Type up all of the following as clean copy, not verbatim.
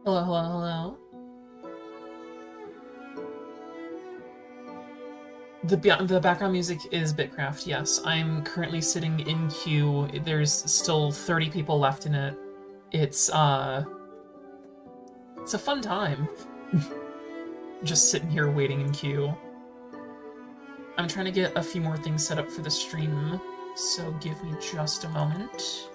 Hello, hello, hello. The background music is Bitcraft, yes. I'm currently sitting in queue. There's still 30 people left in it. It's a fun time. Just sitting here waiting in queue. I'm trying to get a few more things set up for the stream, so give me just a moment.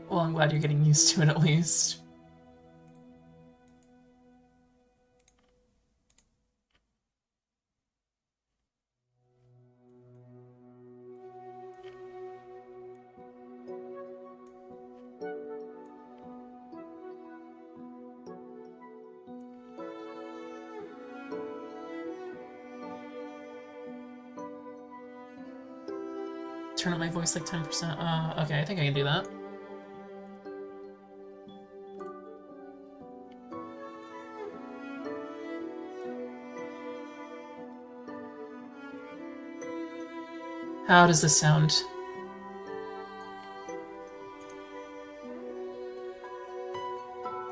Well, I'm glad you're getting used to it at least. Turn up my voice like 10%. Okay, I think I can do that. How does this sound?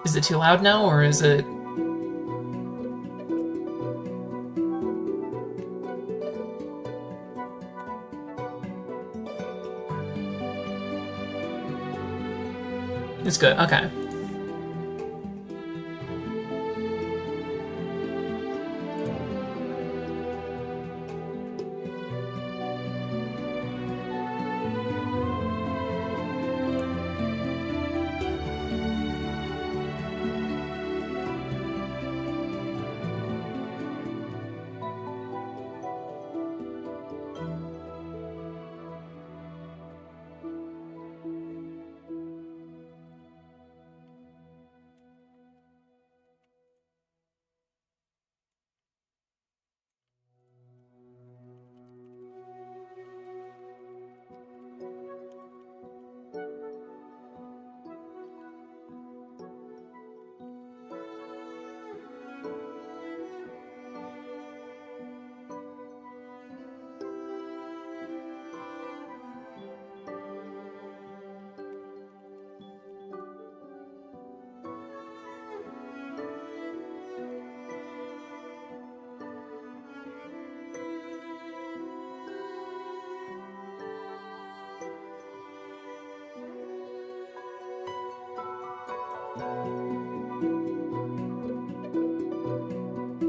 Is it too loud now, or is it... It's good, okay.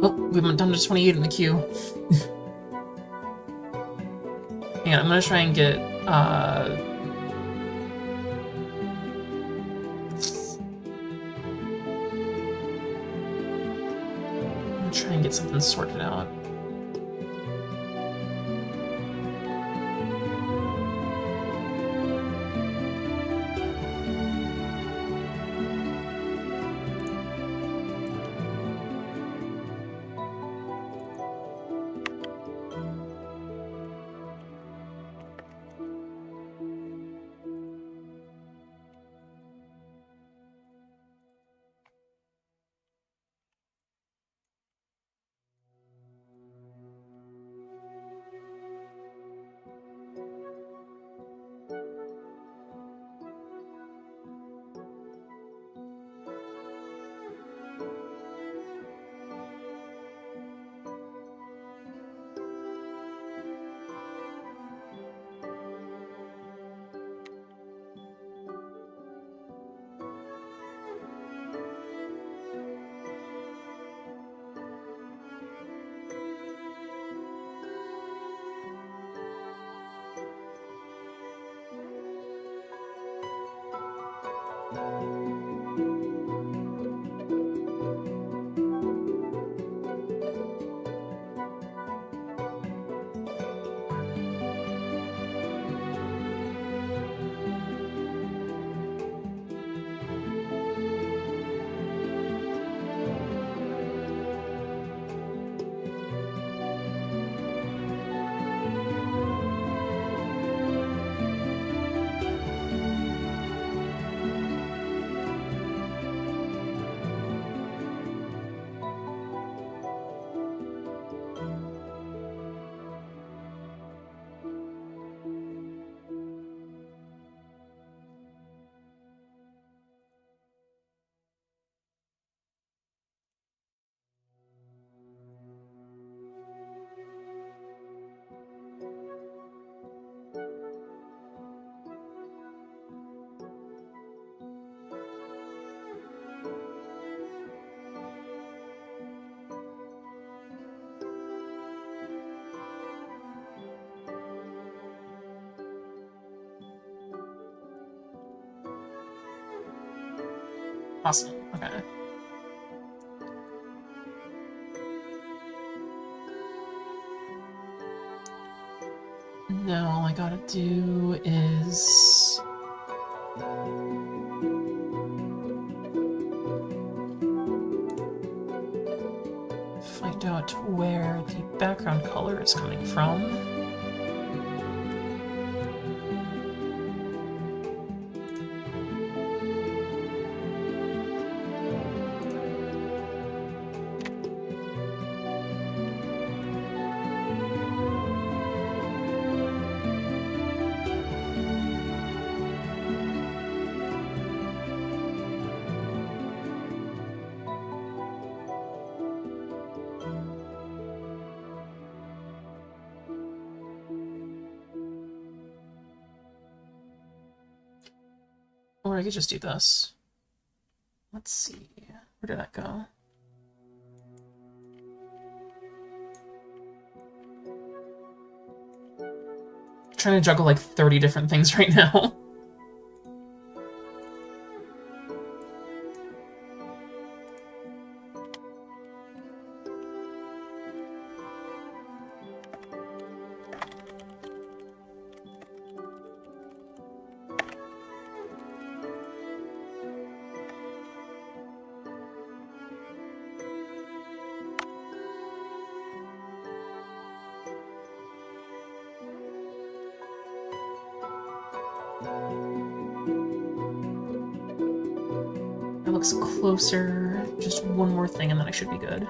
Oh, we went down to 28 in the queue. Hang on, I'm gonna try and get, I'm gonna try and get something sorted out. Awesome, okay. Now all I gotta do is... find out where the background color is coming from. Or I could just do this. Let's see. Where did that go? I'm trying to juggle like 30 different things right now. That looks closer. Just one more thing and then I should be good.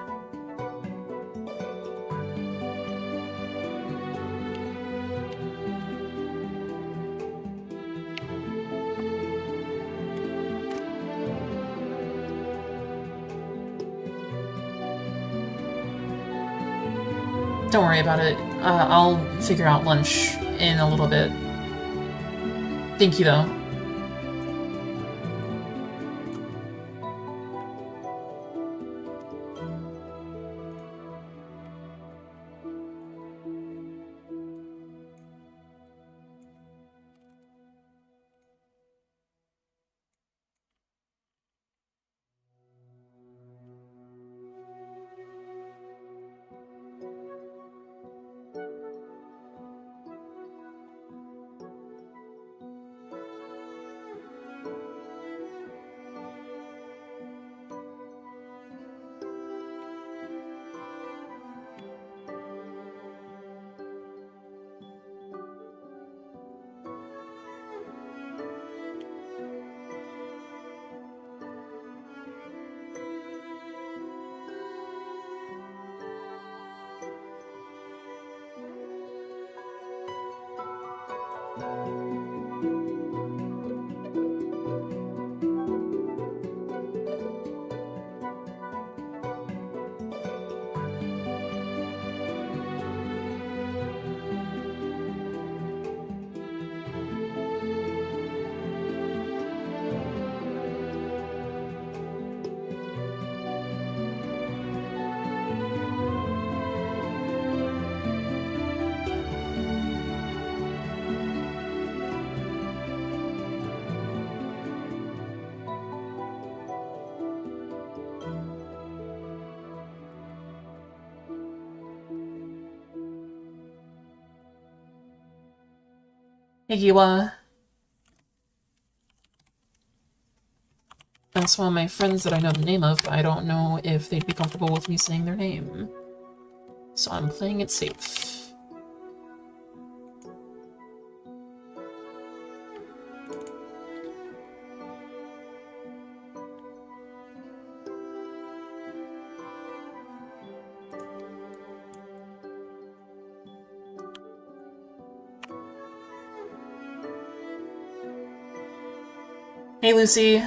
Don't worry about it. I'll figure out lunch in a little bit. Thank you, though. Hey, Giwa. That's one of my friends that I know the name of, but I don't know if they'd be comfortable with me saying their name. So I'm playing it safe. Hey, Lucy.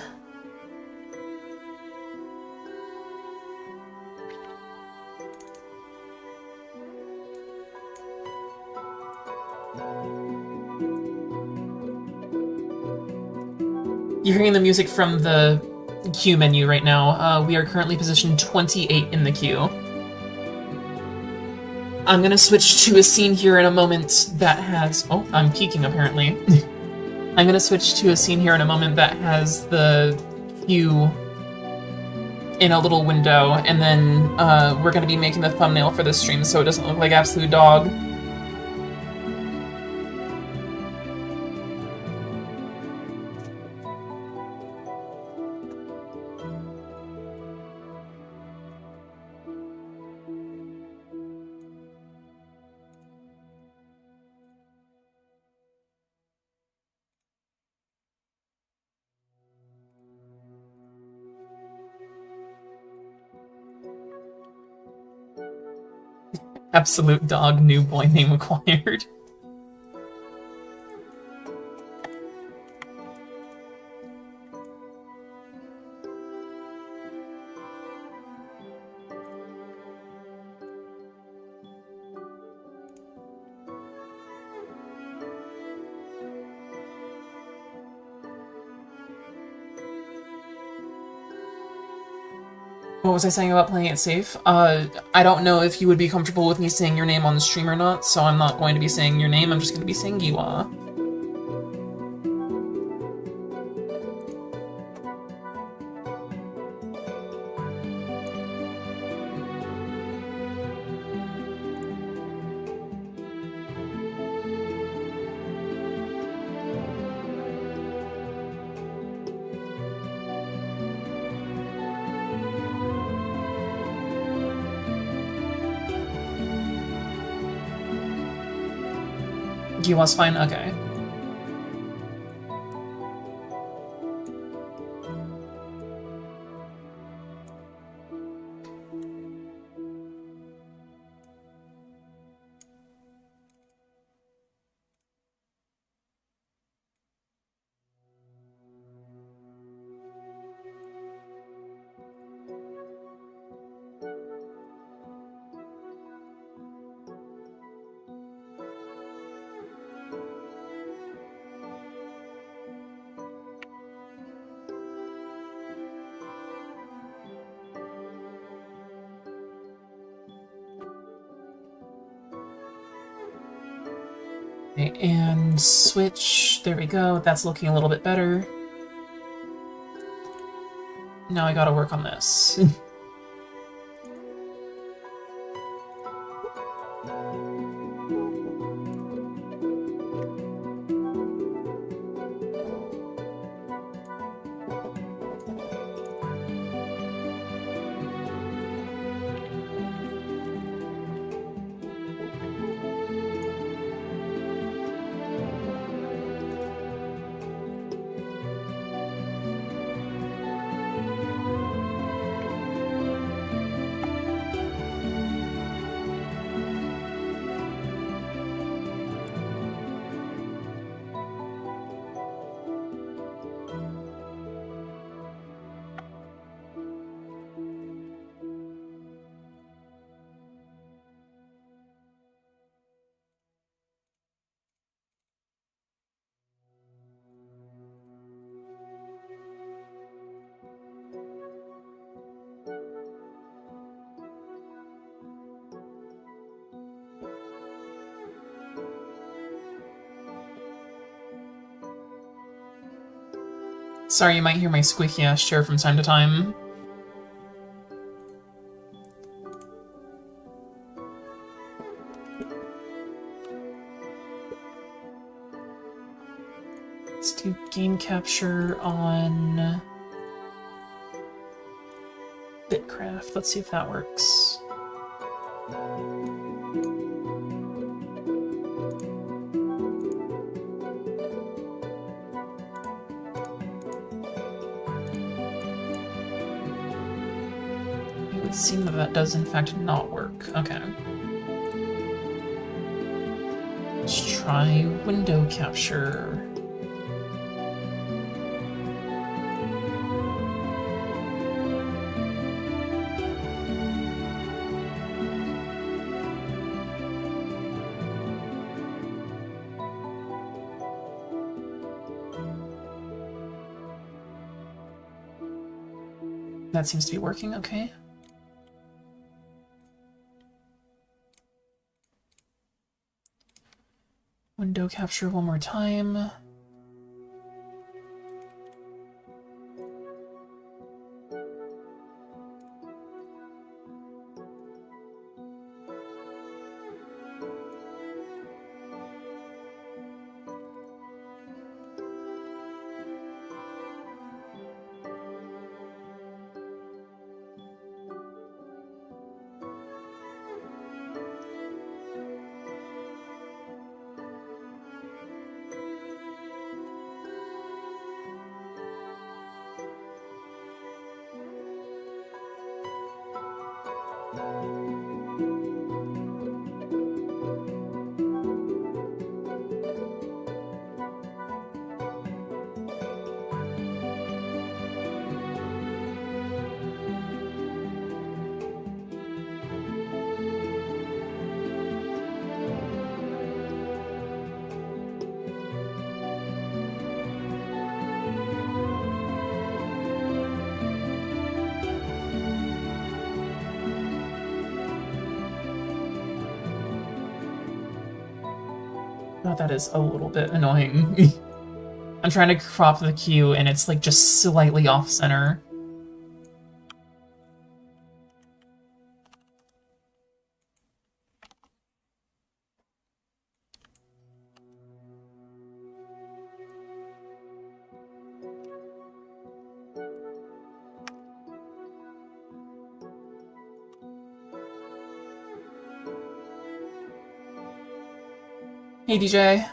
You're hearing the music from the queue menu right now. We are currently positioned 28 in the queue. I'm gonna switch to a scene here in a moment that has... Oh, I'm peeking apparently. I'm gonna switch to a scene here in a moment that has the queue in a little window, and then we're gonna be making the thumbnail for this stream so it doesn't look like absolute dog. Absolute dog, new boy name acquired. What was I saying about playing it safe? I don't know if you would be comfortable with me saying your name on the stream or not, so I'm not going to be saying your name, I'm just going to be saying Giwa. Giwa's fine? Okay. Okay, and switch. There we go. That's looking a little bit better. Now I gotta work on this. Sorry, you might hear my squeaky ass chair from time to time. game capture on Bitcraft. Let's see if that works. It would seem that that does in fact not work. Okay. Let's try window capture. That seems to be working, okay. Window capture one more time. Oh, that is a little bit annoying. I'm trying to crop the queue and it's like just slightly off center. Hey, DJ.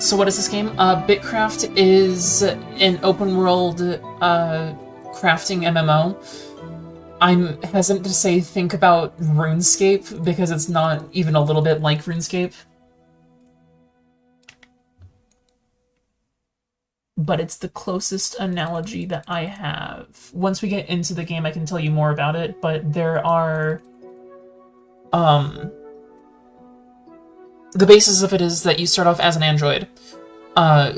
So what is this game? Bitcraft is an open world crafting MMO. I'm hesitant to say think about RuneScape because it's not even a little bit like RuneScape. But it's the closest analogy that I have. Once we get into the game, I can tell you more about it, but there are... the basis of it is that you start off as an android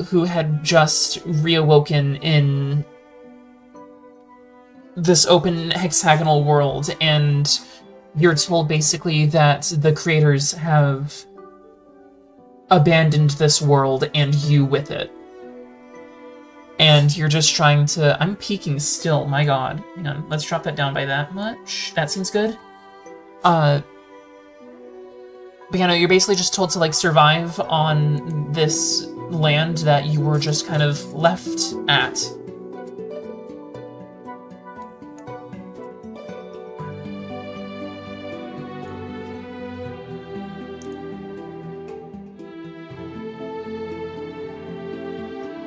who had just reawoken in this open hexagonal world, and you're told basically that the creators have abandoned this world and you with it. And you're just trying to... I'm peeking still, my god. Hang on, let's drop that down by that much. That seems good. But you know, you're basically just told to like survive on this land that you were just kind of left at.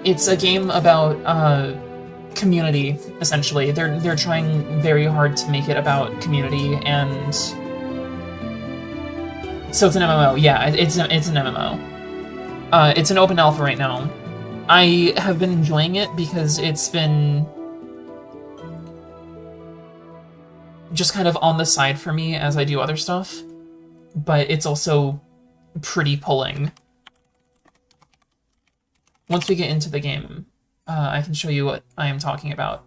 It's a game about community, essentially. They're trying very hard to make it about community and So it's an MMO, yeah, it's an MMO. It's an open alpha right now. I have been enjoying it because it's been just kind of on the side for me as I do other stuff, but it's also pretty pulling. Once we get into the game, I can show you what I am talking about.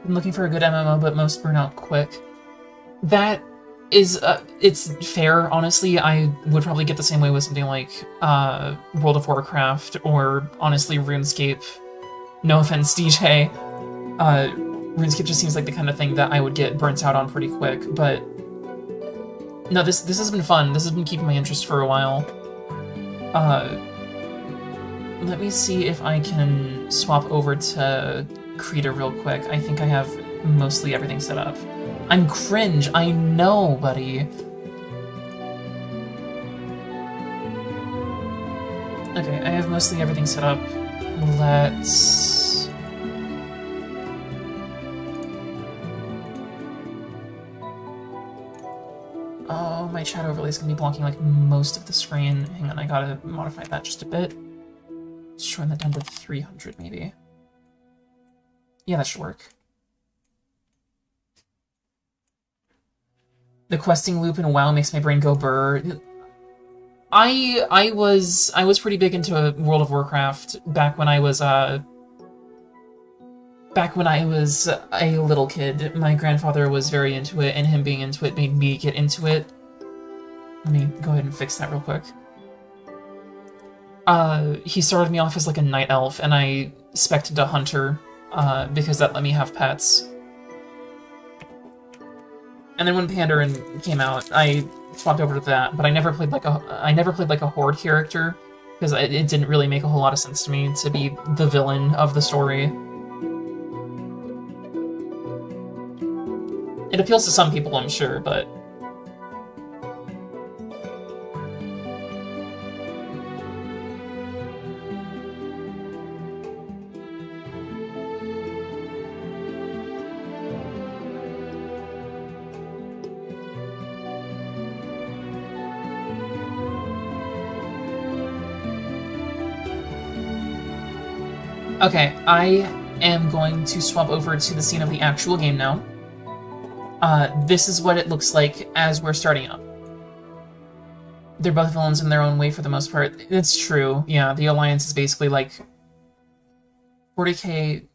I'm looking for a good MMO, but most burn out quick. That is, it's fair, honestly. I would probably get the same way with something like World of Warcraft, or honestly RuneScape. No offense, DJ. RuneScape just seems like the kind of thing that I would get burnt out on pretty quick, but no, this has been fun. This has been keeping my interest for a while. Let me see if I can swap over to Krita real quick. I think I have mostly everything set up. I'm cringe, I know, buddy. Okay, I have mostly everything set up. Let's... Oh, my chat overlay is gonna be blocking like most of the screen. Hang on, I gotta modify that just a bit. Let's turn that down to 300 maybe. Yeah, that should work. The questing loop in WoW makes my brain go burr. I was pretty big into World of Warcraft back when I was a little kid. My grandfather was very into it, and him being into it made me get into it. Let me go ahead and fix that real quick. He started me off as like a night elf, and I spec'd a hunter, because that let me have pets. And then when Pandaren came out, I swapped over to that, but I never played like a horde character, because it didn't really make a whole lot of sense to me to be the villain of the story. It appeals to some people, I'm sure, but... Okay, I am going to swap over to the scene of the actual game now. This is what it looks like as we're starting up. They're both villains in their own way for the most part. It's true, yeah, the Alliance is basically like 40k...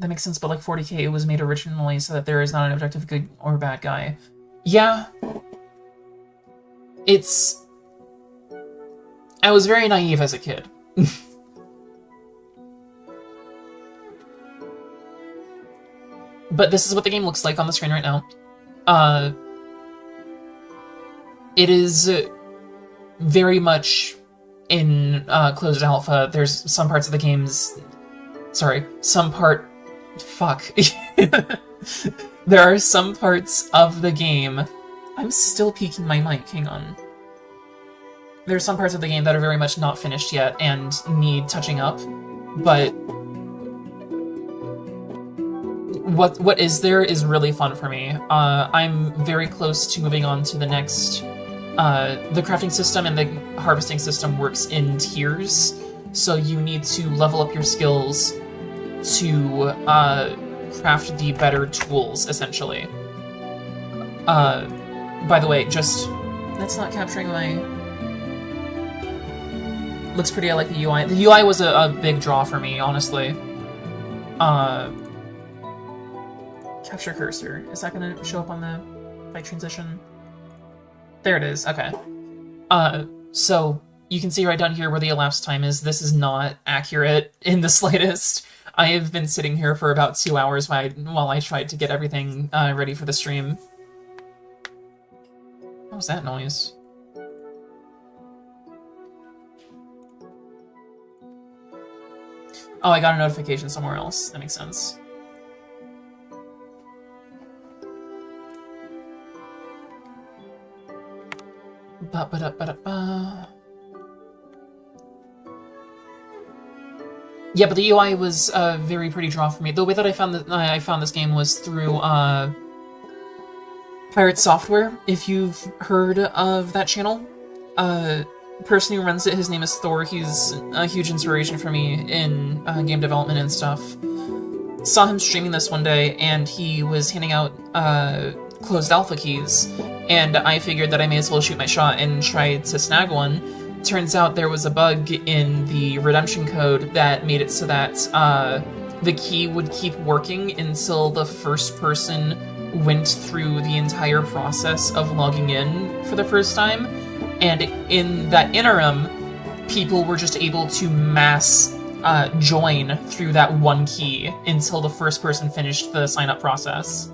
That makes sense, but like 40k it was made originally so that there is not an objective good or bad guy. Yeah. It's... I was very naive as a kid. But this is what the game looks like on the screen right now. It is very much in closed alpha. There's some parts of the game's... Sorry, fuck. There are some parts of the game... I'm still peeking my mic, hang on. There are some parts of the game that are very much not finished yet and need touching up, but... What is there is really fun for me. I'm very close to moving on to the next... the crafting system and the harvesting system works in tiers, so you need to level up your skills to craft the better tools, essentially. By the way, just... That's not capturing my... Looks pretty, I like the UI. The UI was a big draw for me, honestly. Capture cursor. Is that gonna show up on the fight transition? There it is, okay. So, you can see right down here where the elapsed time is. This is not accurate in the slightest. I have been sitting here for about 2 hours while I tried to get everything ready for the stream. What was that noise? Oh, I got a notification somewhere else. That makes sense. Ba-ba-da-ba-da-ba. Yeah, but the UI was a very pretty draw for me. The way that I found this game was through Pirate Software. If you've heard of that channel, person who runs it, his name is Thor. He's a huge inspiration for me in game development and stuff. Saw him streaming this one day, and he was handing out closed alpha keys, and I figured that I may as well shoot my shot and try to snag one. Turns out there was a bug in the redemption code that made it so that the key would keep working until the first person went through the entire process of logging in for the first time. And in that interim, people were just able to mass join through that one key until the first person finished the sign-up process.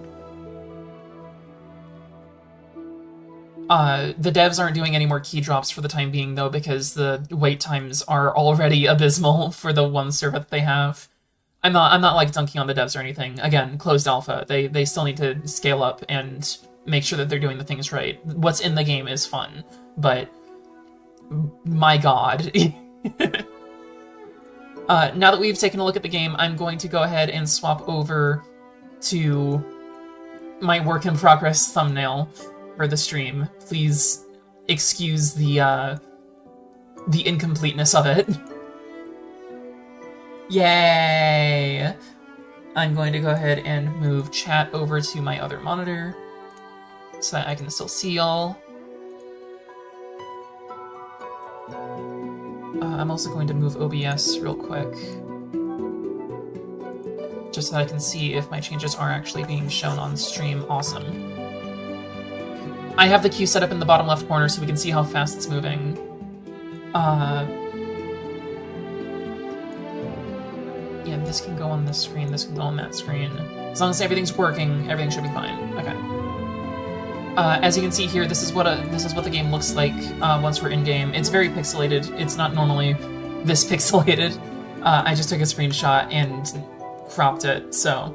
The devs aren't doing any more key drops for the time being, though, because the wait times are already abysmal for the one server that they have. I'm not like dunking on the devs or anything. Again, closed alpha. They still need to scale up and make sure that they're doing the things right. What's in the game is fun, but my god. Now that we've taken a look at the game, I'm going to go ahead and swap over to my work in progress thumbnail for the stream. Please excuse the incompleteness of it. Yay! I'm going to go ahead and move chat over to my other monitor so that I can still see y'all. I'm also going to move OBS real quick, just so that I can see if my changes are actually being shown on stream. Awesome. I have the queue set up in the bottom left corner so we can see how fast it's moving. Yeah, this can go on this screen, this can go on that screen. As long as everything's working, everything should be fine. Okay. As you can see here, this is what the game looks like once we're in game. It's very pixelated. It's not normally this pixelated. I just took a screenshot and cropped it. So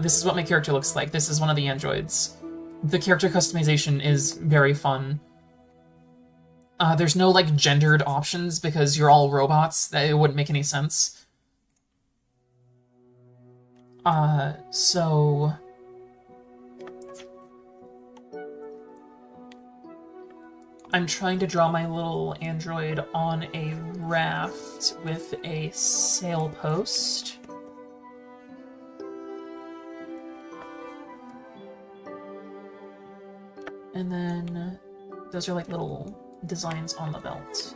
this is what my character looks like. This is one of the androids. The character customization is very fun. There's no like gendered options because you're all robots. It wouldn't make any sense. So I'm trying to draw my little android on a raft with a sail post. And then those are like little designs on the belt.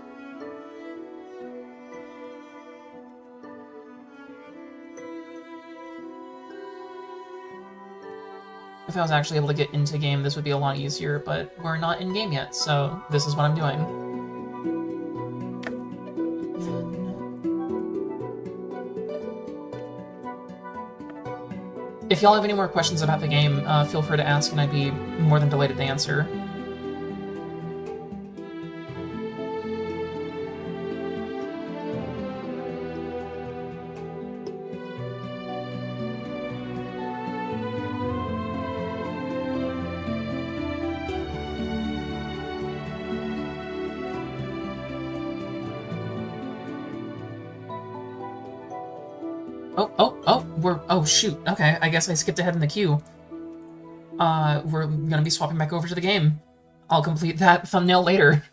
If I was actually able to get into game, this would be a lot easier, but we're not in game yet, so this is what I'm doing. If y'all have any more questions about the game, feel free to ask and I'd be more than delighted to answer. Oh shoot, okay, I guess I skipped ahead in the queue. We're gonna be swapping back over to the game. I'll complete that thumbnail later.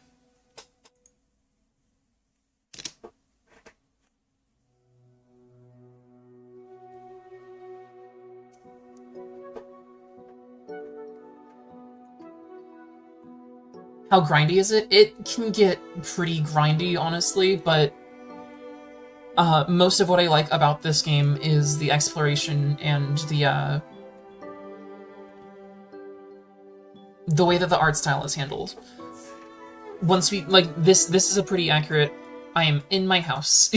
How grindy is it? It can get pretty grindy, honestly, but most of what I like about this game is the exploration and the way that the art style is handled. Once we, like, this is a pretty accurate... I am in my house.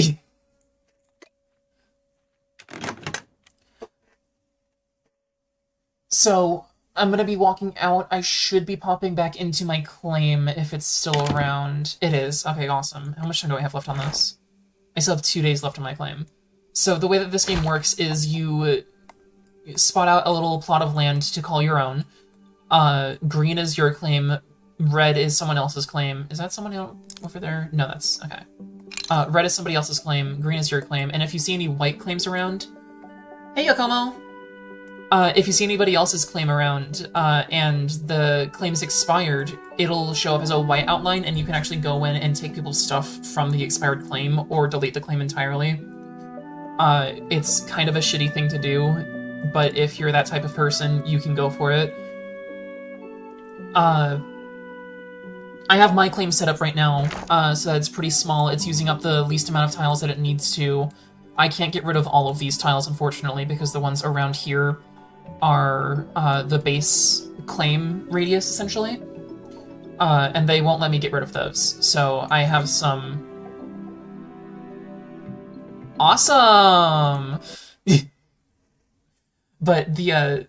So, I'm gonna be walking out. I should be popping back into my claim if it's still around. It is. Okay, awesome. How much time do I have left on this? I still have 2 days left on my claim. So the way that this game works is you spot out a little plot of land to call your own. Green is your claim, red is someone else's claim. Is that someone else over there? No, that's... okay. Red is somebody else's claim, green is your claim, and if you see any white claims around... Hey, Yokomo! If you see anybody else's claim around, and the claim's expired, it'll show up as a white outline, and you can actually go in and take people's stuff from the expired claim, or delete the claim entirely. It's kind of a shitty thing to do, but if you're that type of person, you can go for it. I have my claim set up right now, so that it's pretty small. It's using up the least amount of tiles that it needs to. I can't get rid of all of these tiles, unfortunately, because the ones around here are the base claim radius, essentially. And they won't let me get rid of those. So I have some... Awesome! But the,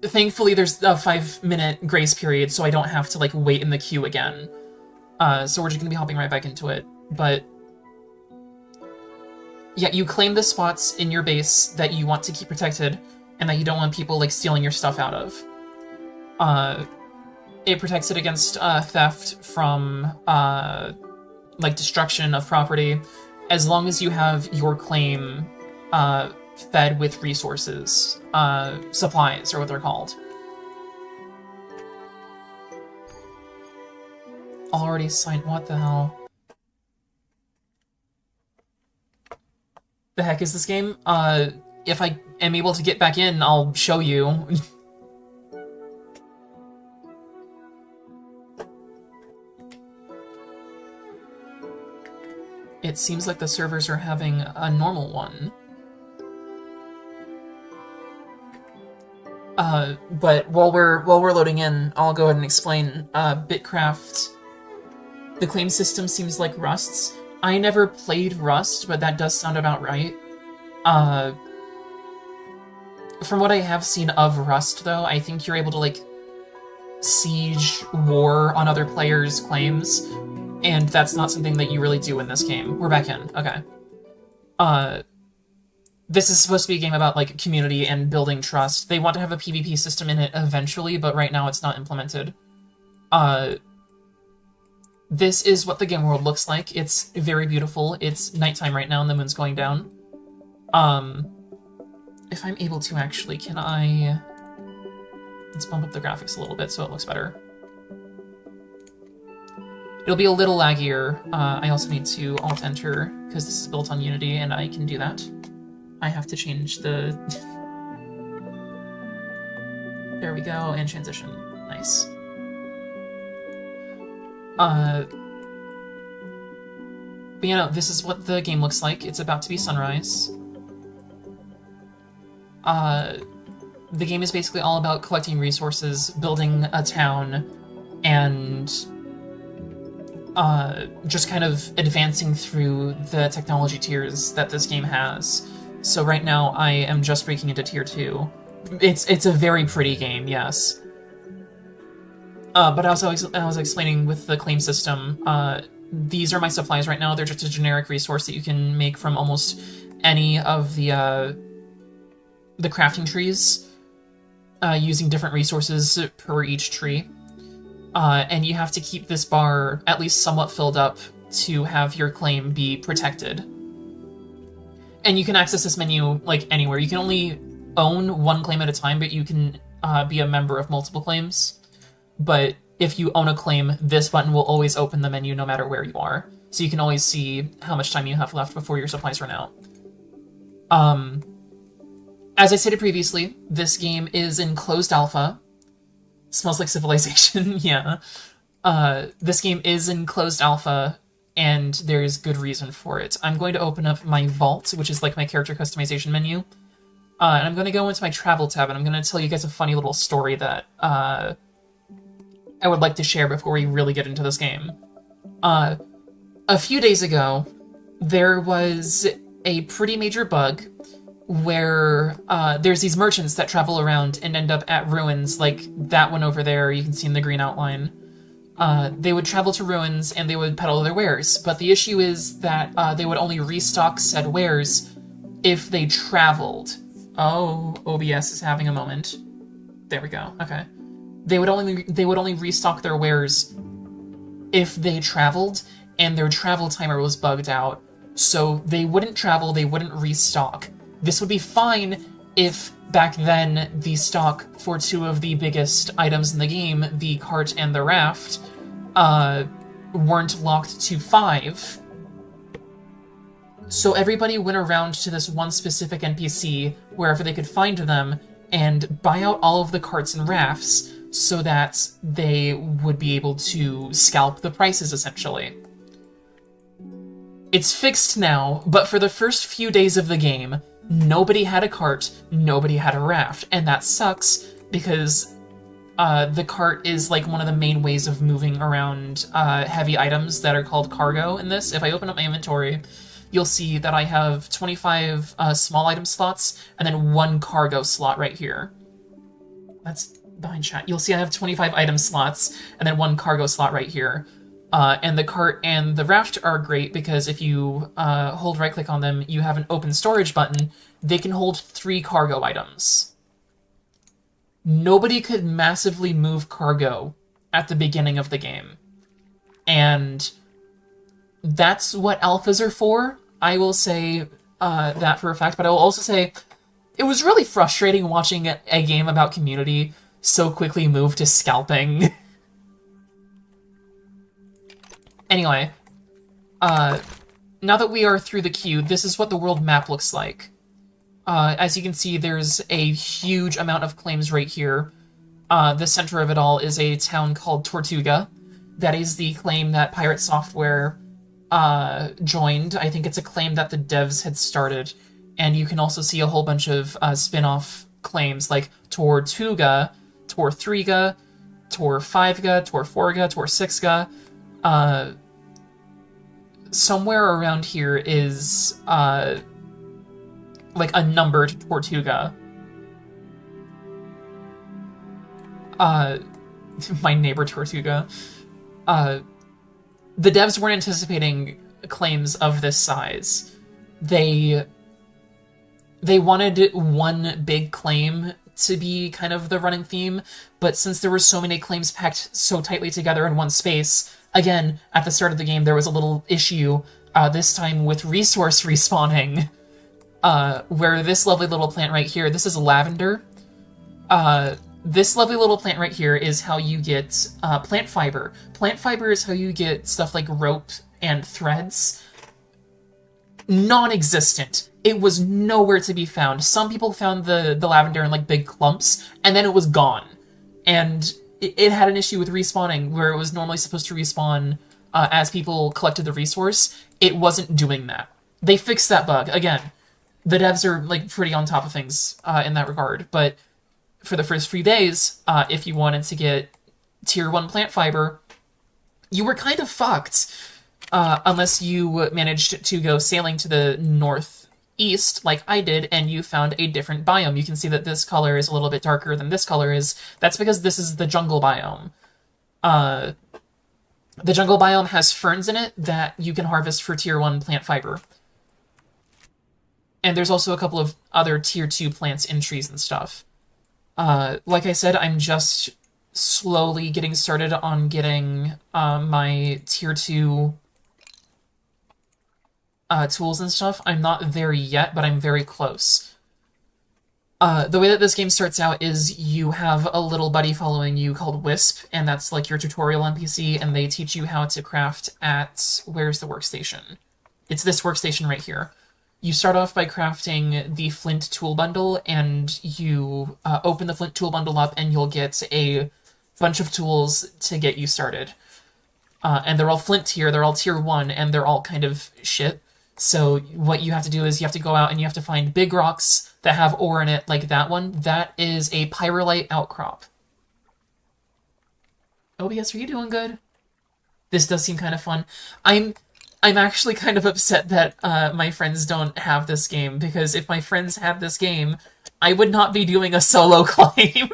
thankfully there's a 5-minute grace period, so I don't have to, like, wait in the queue again. So we're just gonna be hopping right back into it. But... yeah, you claim the spots in your base that you want to keep protected, and that you don't want people, like, stealing your stuff out of. It protects it against theft from, like, destruction of property, as long as you have your claim fed with resources. Supplies are what they're called. Already signed. What the hell? The heck is this game? If I am able to get back in, I'll show you. It seems like the servers are having a normal one. But while we're loading in, I'll go ahead and explain. Bitcraft, the claim system seems like Rust's. I never played Rust, but that does sound about right. From what I have seen of Rust, though, I think you're able to, like, siege war on other players' claims, and that's not something that you really do in this game. We're back in. Okay. This is supposed to be a game about, like, community and building trust. They want to have a PvP system in it eventually, but right now it's not implemented. This is what the game world looks like. It's very beautiful. It's nighttime right now and the moon's going down. If I'm able to, actually, can I... let's bump up the graphics a little bit so it looks better. It'll be a little laggier. I also need to Alt-Enter, because this is built on Unity, and I can do that. I have to change the... there we go, and transition. Nice. But you know, this is what the game looks like. It's about to be sunrise. The game is basically all about collecting resources, building a town, and just kind of advancing through the technology tiers that this game has. So right now, I am just breaking into Tier 2. It's a very pretty game, yes. But I was explaining with the claim system, these are my supplies right now. They're just a generic resource that you can make from almost any of the crafting trees, using different resources per each tree. And you have to keep this bar at least somewhat filled up to have your claim be protected. And you can access this menu, like, anywhere. You can only own one claim at a time, but you can be a member of multiple claims. But if you own a claim, this button will always open the menu no matter where you are. So you can always see how much time you have left before your supplies run out. As I stated previously, this game is in closed alpha. Smells like civilization, yeah. This game is in closed alpha, and there's good reason for it. I'm going to open up my vault, which is like my character customization menu. And I'm going to go into my travel tab, and I'm going to tell you guys a funny little story that I would like to share before we really get into this game. A few days ago, there was a pretty major bug where there's these merchants that travel around and end up at ruins, like that one over there you can see in the green outline. they would travel to ruins and they would peddle their wares. But the issue is that they would only restock said wares if they traveled. Oh, OBS is having a moment. There we go. Okay. They would only restock their wares if they traveled, and their travel timer was bugged out. So they wouldn't travel, they wouldn't restock. This would be fine if back then the stock for two of the biggest items in the game, the cart and the raft, weren't locked to 5. So everybody went around to this one specific NPC, wherever they could find them, and buy out all of the carts and rafts so that they would be able to scalp the prices, essentially. It's fixed now, but for the first few days of the game, nobody had a cart, nobody had a raft, and that sucks because the cart is like one of the main ways of moving around heavy items that are called cargo in this. If I open up my inventory, you'll see that I have 25 small item slots and then 1 cargo slot right here. That's behind chat. You'll see I have 25 item slots and then 1 cargo slot right here. And the cart and the raft are great because if you hold right-click on them, you have an open storage button. They can hold 3 cargo items. Nobody could massively move cargo at the beginning of the game. And that's what alphas are for. I will say that for a fact, but I will also say it was really frustrating watching a game about community so quickly move to scalping. Anyway, now that we are through the queue, this is what the world map looks like. As you can see, there's a huge amount of claims right here. The center of it all is a town called Tortuga. That is the claim that Pirate Software joined. I think it's a claim that the devs had started. And you can also see a whole bunch of spin-off claims like Tortuga, Tor3ga, Tor5ga, Tor4ga, Tor6ga. Somewhere around here is like a numbered Tortuga. My neighbor Tortuga. The devs weren't anticipating claims of this size. They wanted one big claim to be kind of the running theme, but since there were so many claims packed so tightly together in one space, again, at the start of the game there was a little issue, this time with resource respawning, where this lovely little plant right here, this is lavender. This lovely little plant right here is how you get plant fiber. Plant fiber is how you get stuff like rope and threads. Non-existent. It was nowhere to be found. Some people found the lavender in like big clumps, and then it was gone. And it had an issue with respawning, where it was normally supposed to respawn as people collected the resource. It wasn't doing that. They fixed that bug. Again, the devs are like pretty on top of things in that regard, but for the first few days, if you wanted to get tier 1 plant fiber, you were kind of fucked. Unless you managed to go sailing to the northeast, like I did, and you found a different biome. You can see that this color is a little bit darker than this color is. That's because this is the jungle biome. The jungle biome has ferns in it that you can harvest for tier 1 plant fiber. And there's also a couple of other tier 2 plants in trees and stuff. Like I said, I'm just slowly getting started on getting my tier 2 tools and stuff. I'm not there yet, but I'm very close. The way that this game starts out is you have a little buddy following you called Wisp, and that's like your tutorial NPC, and they teach you how to craft at... Where's the workstation? It's this workstation right here. You start off by crafting the flint tool bundle, and you open the flint tool bundle up, and you'll get a bunch of tools to get you started. And they're all flint tier, they're all tier 1, and they're all kind of shit. So what you have to do is you have to go out and you have to find big rocks that have ore in it, like that one. That is a pyrolite outcrop. OBS, are you doing good? This does seem kind of fun. I'm actually kind of upset that my friends don't have this game, because if my friends had this game, I would not be doing a solo claim.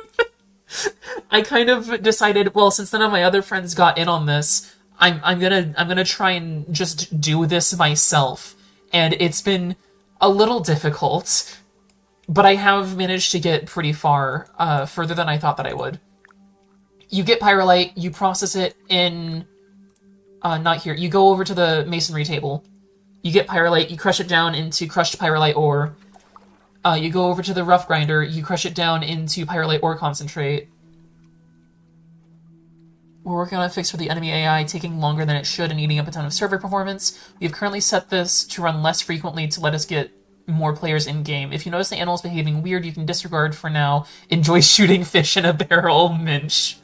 I kind of decided, well, since none of my other friends got in on this, I'm gonna try and just do this myself. And it's been a little difficult, but I have managed to get pretty far, further than I thought that I would. You get pyrolite, you process it in, not here, you go over to the masonry table. You get pyrolite, you crush it down into crushed pyrolite ore. You go over to the rough grinder, you crush it down into pyrolite ore concentrate. We're working on a fix for the enemy AI, taking longer than it should and eating up a ton of server performance. We have currently set this to run less frequently to let us get more players in-game. If you notice the animal's behaving weird, you can disregard for now. Enjoy shooting fish in a barrel, Minch.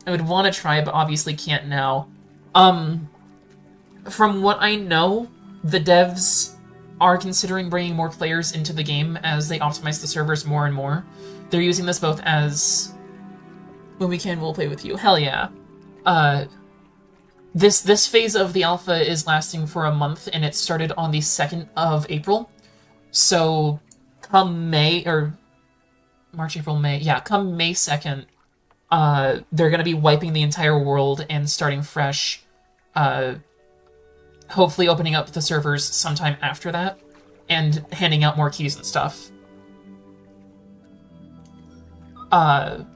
I would want to try, but obviously can't now. From what I know, the devs are considering bringing more players into the game as they optimize the servers more and more. They're using this both as, when we can, we'll play with you. Hell yeah. This phase of the alpha is lasting for a month, and it started on the 2nd of April. So, come May, or March, April, May, yeah, come May 2nd, they're gonna be wiping the entire world and starting fresh, hopefully opening up the servers sometime after that, and handing out more keys and stuff. But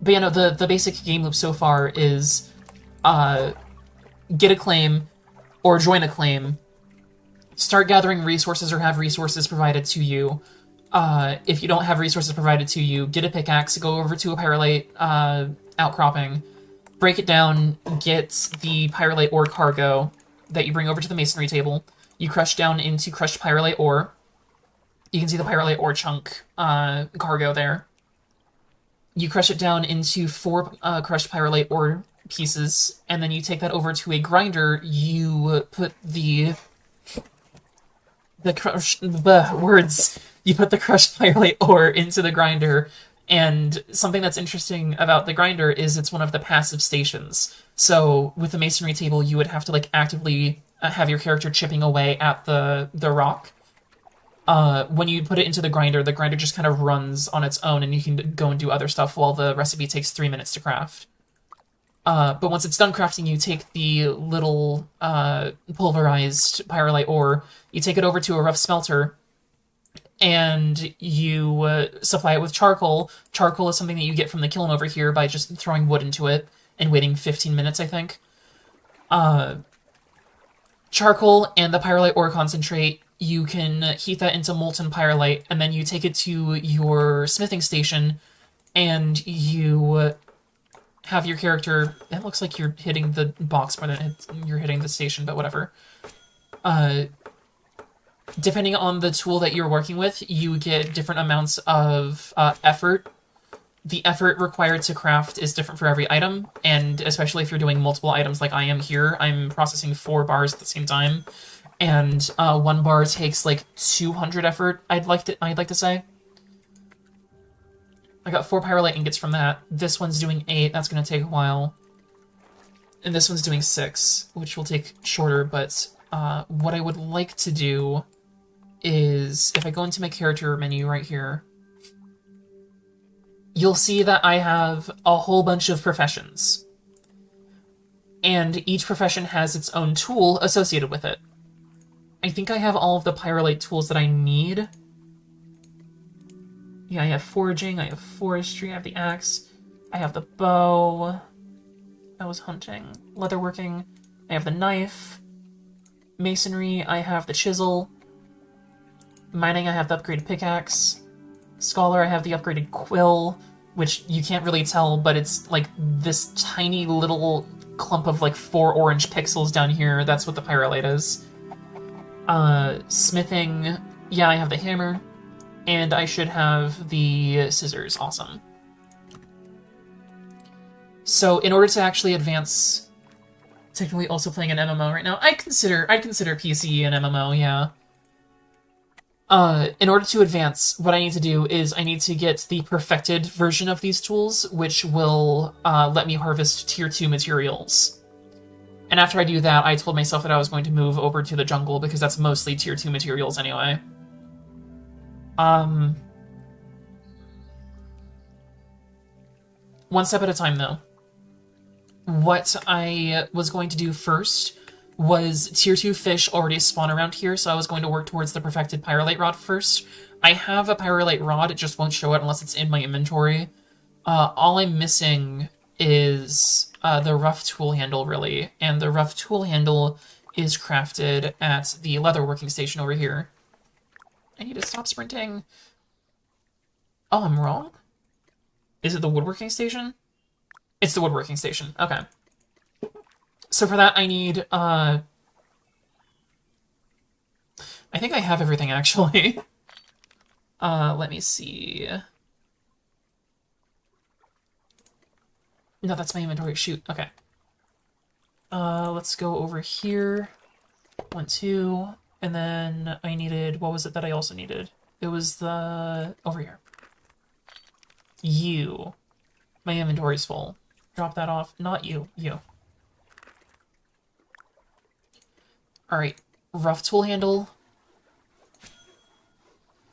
yeah, no, the basic game loop so far is, get a claim, or join a claim, start gathering resources or have resources provided to you. If you don't have resources provided to you, get a pickaxe, go over to a pyrolite outcropping, break it down, get the pyrolite ore cargo that you bring over to the masonry table. You crush down into crushed pyrolite ore. You can see the pyrolite ore chunk cargo there. You crush it down into 4 crushed pyrolite ore pieces, and then you take that over to a grinder. You put the crushed words. You put the crushed pyrolite ore into the grinder, and something that's interesting about the grinder is it's one of the passive stations. So with the masonry table, you would have to like actively have your character chipping away at the rock. When you put it into the grinder just kind of runs on its own, and you can go and do other stuff while the recipe takes 3 minutes to craft. But once it's done crafting, you take the little pulverized pyrolite ore, you take it over to a rough smelter, and you supply it with charcoal. Charcoal is something that you get from the kiln over here by just throwing wood into it and waiting 15 minutes, I think. Charcoal and the pyrolite ore concentrate, you can heat that into molten pyrolite, and then you take it to your smithing station, and you have your character... It looks like you're hitting the box more than you're hitting the station, but whatever. Depending on the tool that you're working with, you get different amounts of effort. The effort required to craft is different for every item, and especially if you're doing multiple items like I am here, I'm processing 4 bars at the same time, and 1 bar takes like 200 effort, I'd like to say. I got 4 pyrolite ingots from that. This one's doing 8, that's gonna take a while. And this one's doing 6, which will take shorter, but what I would like to do is, if I go into my character menu right here, you'll see that I have a whole bunch of professions. And each profession has its own tool associated with it. I think I have all of the pyrolite tools that I need. Yeah, I have foraging, I have forestry, I have the axe, I have the bow. That was hunting. Leatherworking, I have the knife. Masonry, I have the chisel. Mining, I have the upgraded pickaxe. Scholar, I have the upgraded quill, which you can't really tell, but it's like this tiny little clump of like 4 orange pixels down here. That's what the pyrolite is. Smithing, yeah, I have the hammer, and I should have the scissors. Awesome. So in order to actually advance, technically also playing an MMO right now, I'd consider PC an MMO, yeah. In order to advance, what I need to do is I need to get the perfected version of these tools, which will let me harvest tier 2 materials. And after I do that, I told myself that I was going to move over to the jungle, because that's mostly tier 2 materials anyway. One step at a time, though. What I was going to do first was tier 2 fish already spawn around here, so I was going to work towards the perfected pyrolite rod first. I have a pyrolite rod, it just won't show it unless it's in my inventory. All I'm missing is the rough tool handle, really, and the rough tool handle is crafted at the leather working station over here. I need to stop sprinting. Oh, I'm wrong? Is it the woodworking station? It's the woodworking station. Okay. So for that, I need, I think I have everything, actually. Let me see. No, that's my inventory. Shoot. Okay. Let's go over here. 1, 2, and then I needed, what was it that I also needed? It was the, over here. You. My inventory's full. Drop that off. Not you. You. Alright. Rough tool handle.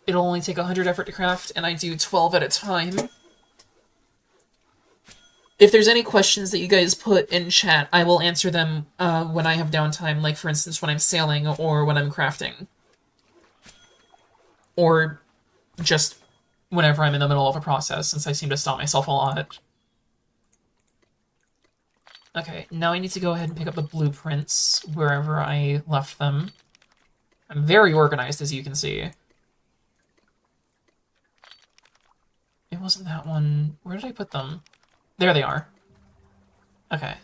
It'll only take 100 effort to craft, and I do 12 at a time. If there's any questions that you guys put in chat, I will answer them when I have downtime, like for instance when I'm sailing or when I'm crafting. Or just whenever I'm in the middle of a process, since I seem to stop myself a lot. Okay, now I need to go ahead and pick up the blueprints wherever I left them. I'm very organized, as you can see. It wasn't that one. Where did I put them? There they are. Okay.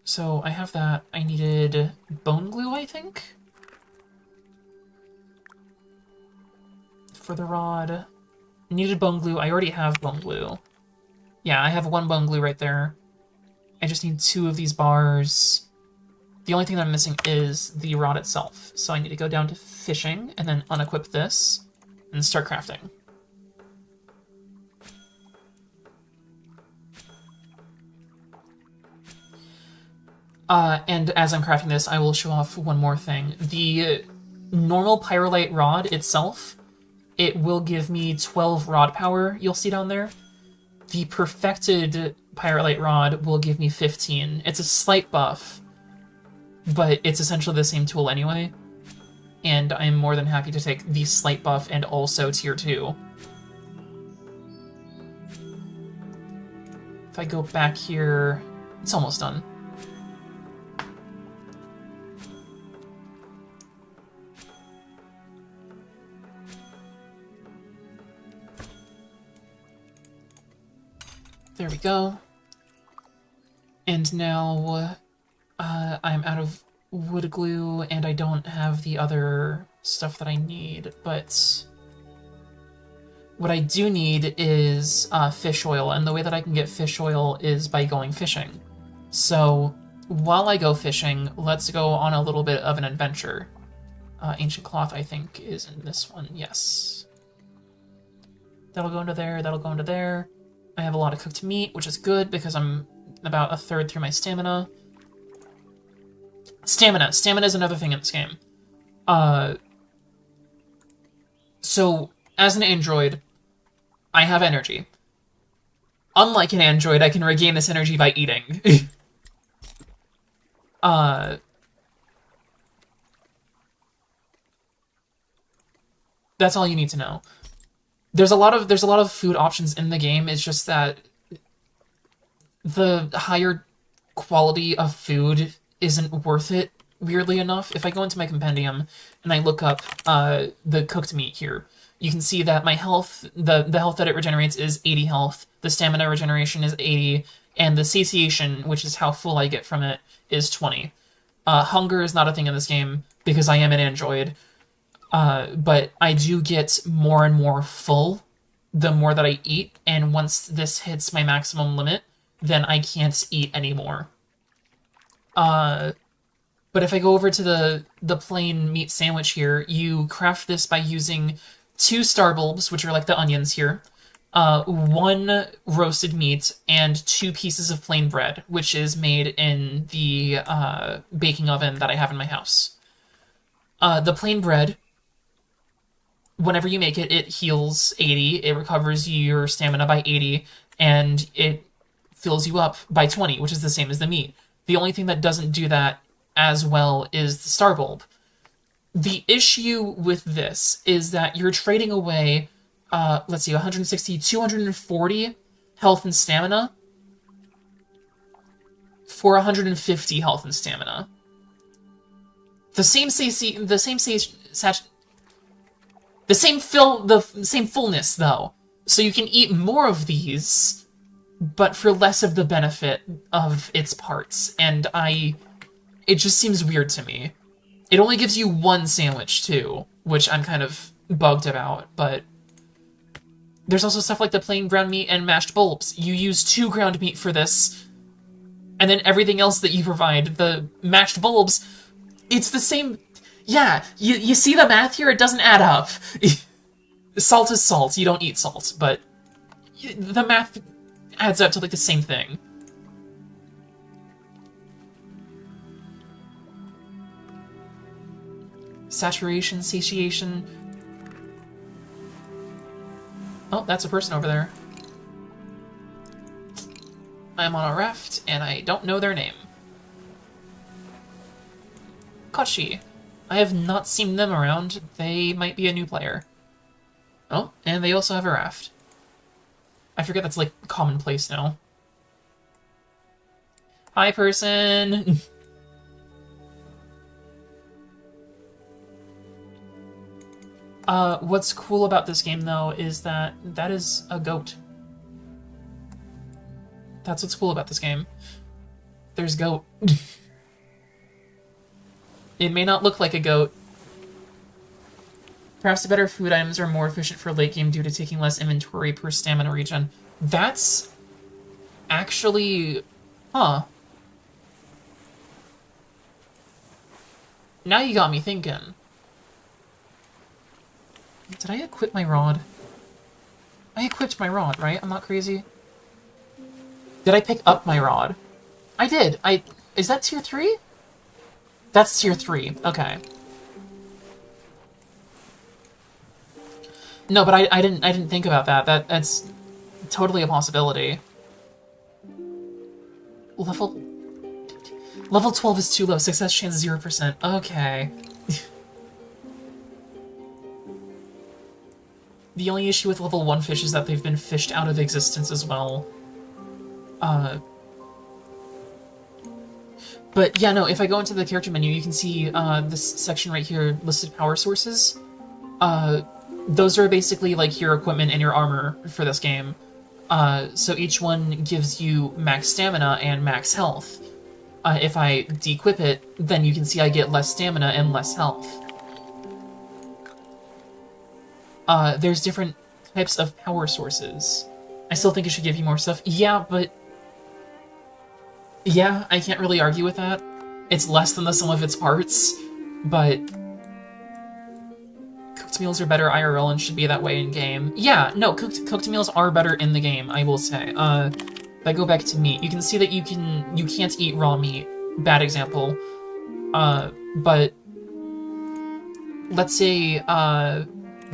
So I have that. I needed bone glue, I think? For the rod. Needed bone glue. I already have bone glue. Yeah, I have 1 bone glue right there. I just need 2 of these bars. The only thing that I'm missing is the rod itself. So I need to go down to fishing and then unequip this and start crafting. And as I'm crafting this, I will show off one more thing. The normal pyrolite rod itself, it will give me 12 rod power, you'll see down there. The perfected pyrolite rod will give me 15. It's a slight buff, but it's essentially the same tool anyway. And I'm more than happy to take the slight buff and also tier 2. If I go back here, it's almost done. There we go. And now I'm out of wood glue and I don't have the other stuff that I need, but what I do need is fish oil, and the way that I can get fish oil is by going fishing. So while I go fishing, let's go on a little bit of an adventure. Ancient cloth, I think, is in this one, yes. That'll go into there, that'll go into there. I have a lot of cooked meat, which is good because I'm about 1/3 through my stamina. Stamina. Stamina is another thing in this game. So, as an android, I have energy. Unlike an android, I can regain this energy by eating. That's all you need to know. There's a lot of food options in the game. It's just that the higher quality of food isn't worth it, weirdly enough. If I go into my compendium and I look up the cooked meat here, you can see that my health, the health that it regenerates is 80 health, the stamina regeneration is 80, and the satiation, which is how full I get from it, is 20. Hunger is not a thing in this game because I am an android. But I do get more and more full the more that I eat, and once this hits my maximum limit, then I can't eat anymore. But if I go over to the plain meat sandwich here, you craft this by using 2 star bulbs, which are like the onions here, 1 roasted meat, and 2 pieces of plain bread, which is made in the baking oven that I have in my house. The plain bread, whenever you make it, it heals 80, it recovers your stamina by 80, and it fills you up by 20, which is the same as the meat. The only thing that doesn't do that as well is the star bulb. The issue with this is that you're trading away, let's see, 160, 240 health and stamina for 150 health and stamina. The same fullness though. So you can eat more of these, but for less of the benefit of its parts. And it just seems weird to me. It only gives you one sandwich too, which I'm kind of bugged about, but there's also stuff like the plain ground meat and mashed bulbs. You use 2 ground meat for this, and then everything else that you provide, the mashed bulbs, it's the same. Yeah, you see the math here? It doesn't add up. Salt is salt. You don't eat salt, but the math adds up to like the same thing. Saturation, satiation. Oh, that's a person over there. I'm on a raft, and I don't know their name. Kochi. I have not seen them around. They might be a new player. Oh, and they also have a raft. I forget that's, like, commonplace now. Hi, person! What's cool about this game, though, is that that is a goat. That's what's cool about this game. There's goat. It may not look like a goat. Perhaps the better food items are more efficient for late game due to taking less inventory per stamina regen. That's actually... Huh. Now you got me thinking. Did I equip my rod? I equipped my rod, right? I'm not crazy. Did I pick up my rod? I did. Is that tier 3? That's tier 3. Okay. No, but I didn't think about that. That's totally a possibility. Level 12 is too low. Success chance 0%. Okay. The only issue with level 1 fish is that they've been fished out of existence as well. But yeah, no, if I go into the character menu, you can see this section right here, listed power sources. Those are basically like your equipment and your armor for this game. So each one gives you max stamina and max health. If I de-equip it, then you can see I get less stamina and less health. There's different types of power sources. I still think it should give you more stuff. Yeah, but... Yeah, I can't really argue with that. It's less than the sum of its parts, but... Cooked meals are better IRL and should be that way in-game. Yeah, no, cooked meals are better in the game, I will say. If I go back to meat, you can see that you can't eat raw meat. Bad example. But... Let's say,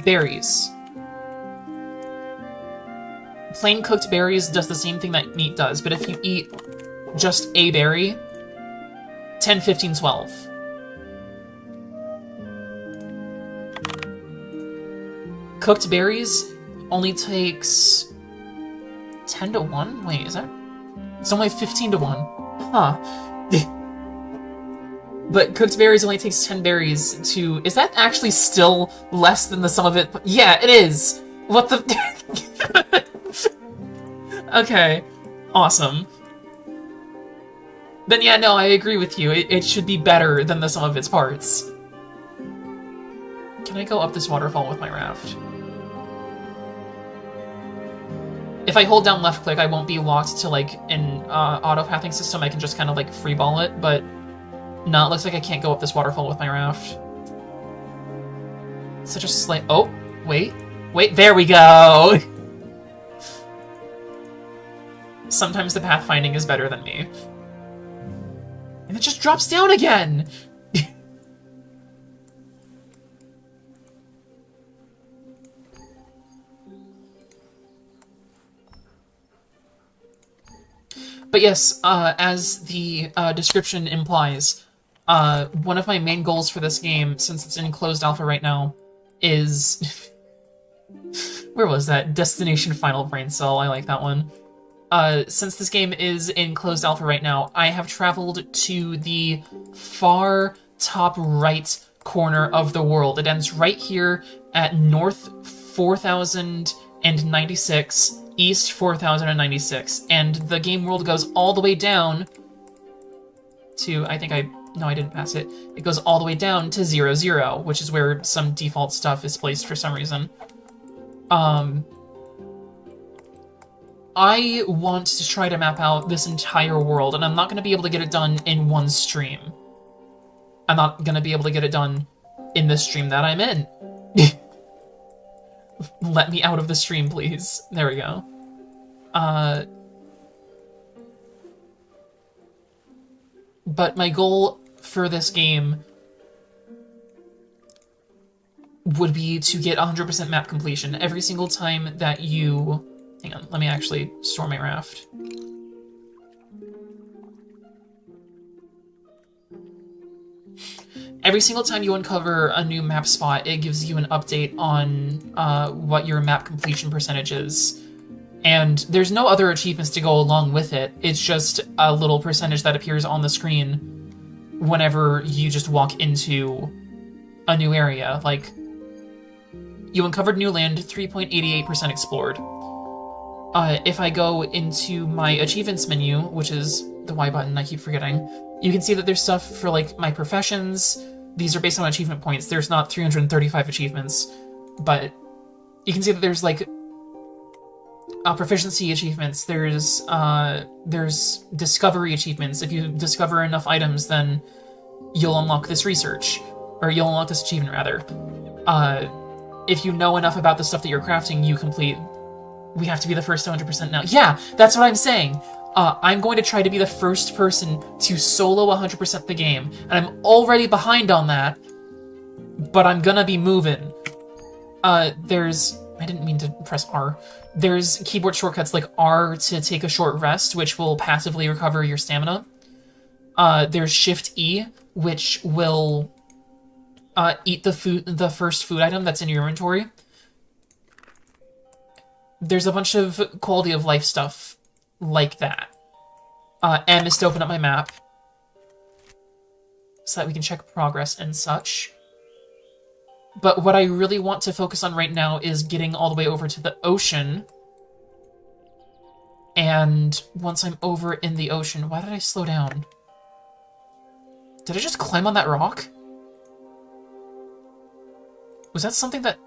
berries. Plain cooked berries does the same thing that meat does, but if you eat just a berry, 10, 15, 12. Cooked berries only takes 10 to 1? Wait, is that? It's only 15 to 1. Huh. But cooked berries only takes 10 berries to... Is that actually still less than the sum of it? Yeah, it is! What the... Okay. Awesome. Then yeah, no, I agree with you. It should be better than the sum of its parts. Can I go up this waterfall with my raft? If I hold down left click, I won't be locked to like an auto-pathing system. I can just kind of like freeball it, but no, it looks like I can't go up this waterfall with my raft. Such a slight... Oh, wait, there we go! Sometimes the pathfinding is better than me. And it just drops down again! But yes, as the description implies, one of my main goals for this game, since it's in closed alpha right now, is... Where was that? Destination Final Brain Cell, I like that one. Since this game is in closed alpha right now, I have traveled to the far top right corner of the world. It ends right here at north 4096, east 4096, and the game world goes all the way down to, no, I didn't pass it. It goes all the way down to 00, which is where some default stuff is placed for some reason. I want to try to map out this entire world, and I'm not going to be able to get it done in one stream. I'm not going to be able to get it done in the stream that I'm in. Let me out of the stream, please. There we go. But my goal for this game would be to get 100% map completion every single time that you... Hang on, let me actually store my raft. Every single time you uncover a new map spot, it gives you an update on what your map completion percentage is. And there's no other achievements to go along with it. It's just a little percentage that appears on the screen whenever you just walk into a new area. Like, you uncovered new land, 3.88% explored. If I go into my achievements menu, which is the Y button, I keep forgetting, you can see that there's stuff for, like, my professions. These are based on achievement points. There's not 335 achievements, but you can see that there's, like, proficiency achievements. There's discovery achievements. If you discover enough items, then you'll unlock this research, or you'll unlock this achievement, rather. If you know enough about the stuff that you're crafting, you complete... We have to be the first to 100% now. Yeah, that's what I'm saying. I'm going to try to be the first person to solo 100% the game, and I'm already behind on that, but I'm gonna be moving. There's... I didn't mean to press R. There's keyboard shortcuts like R to take a short rest, which will passively recover your stamina. There's Shift E, which will eat the first food item that's in your inventory. There's a bunch of quality of life stuff like that. M is to open up my map so that we can check progress and such. But what I really want to focus on right now is getting all the way over to the ocean. And once I'm over in the ocean... Why did I slow down? Did I just climb on that rock? Was that something that...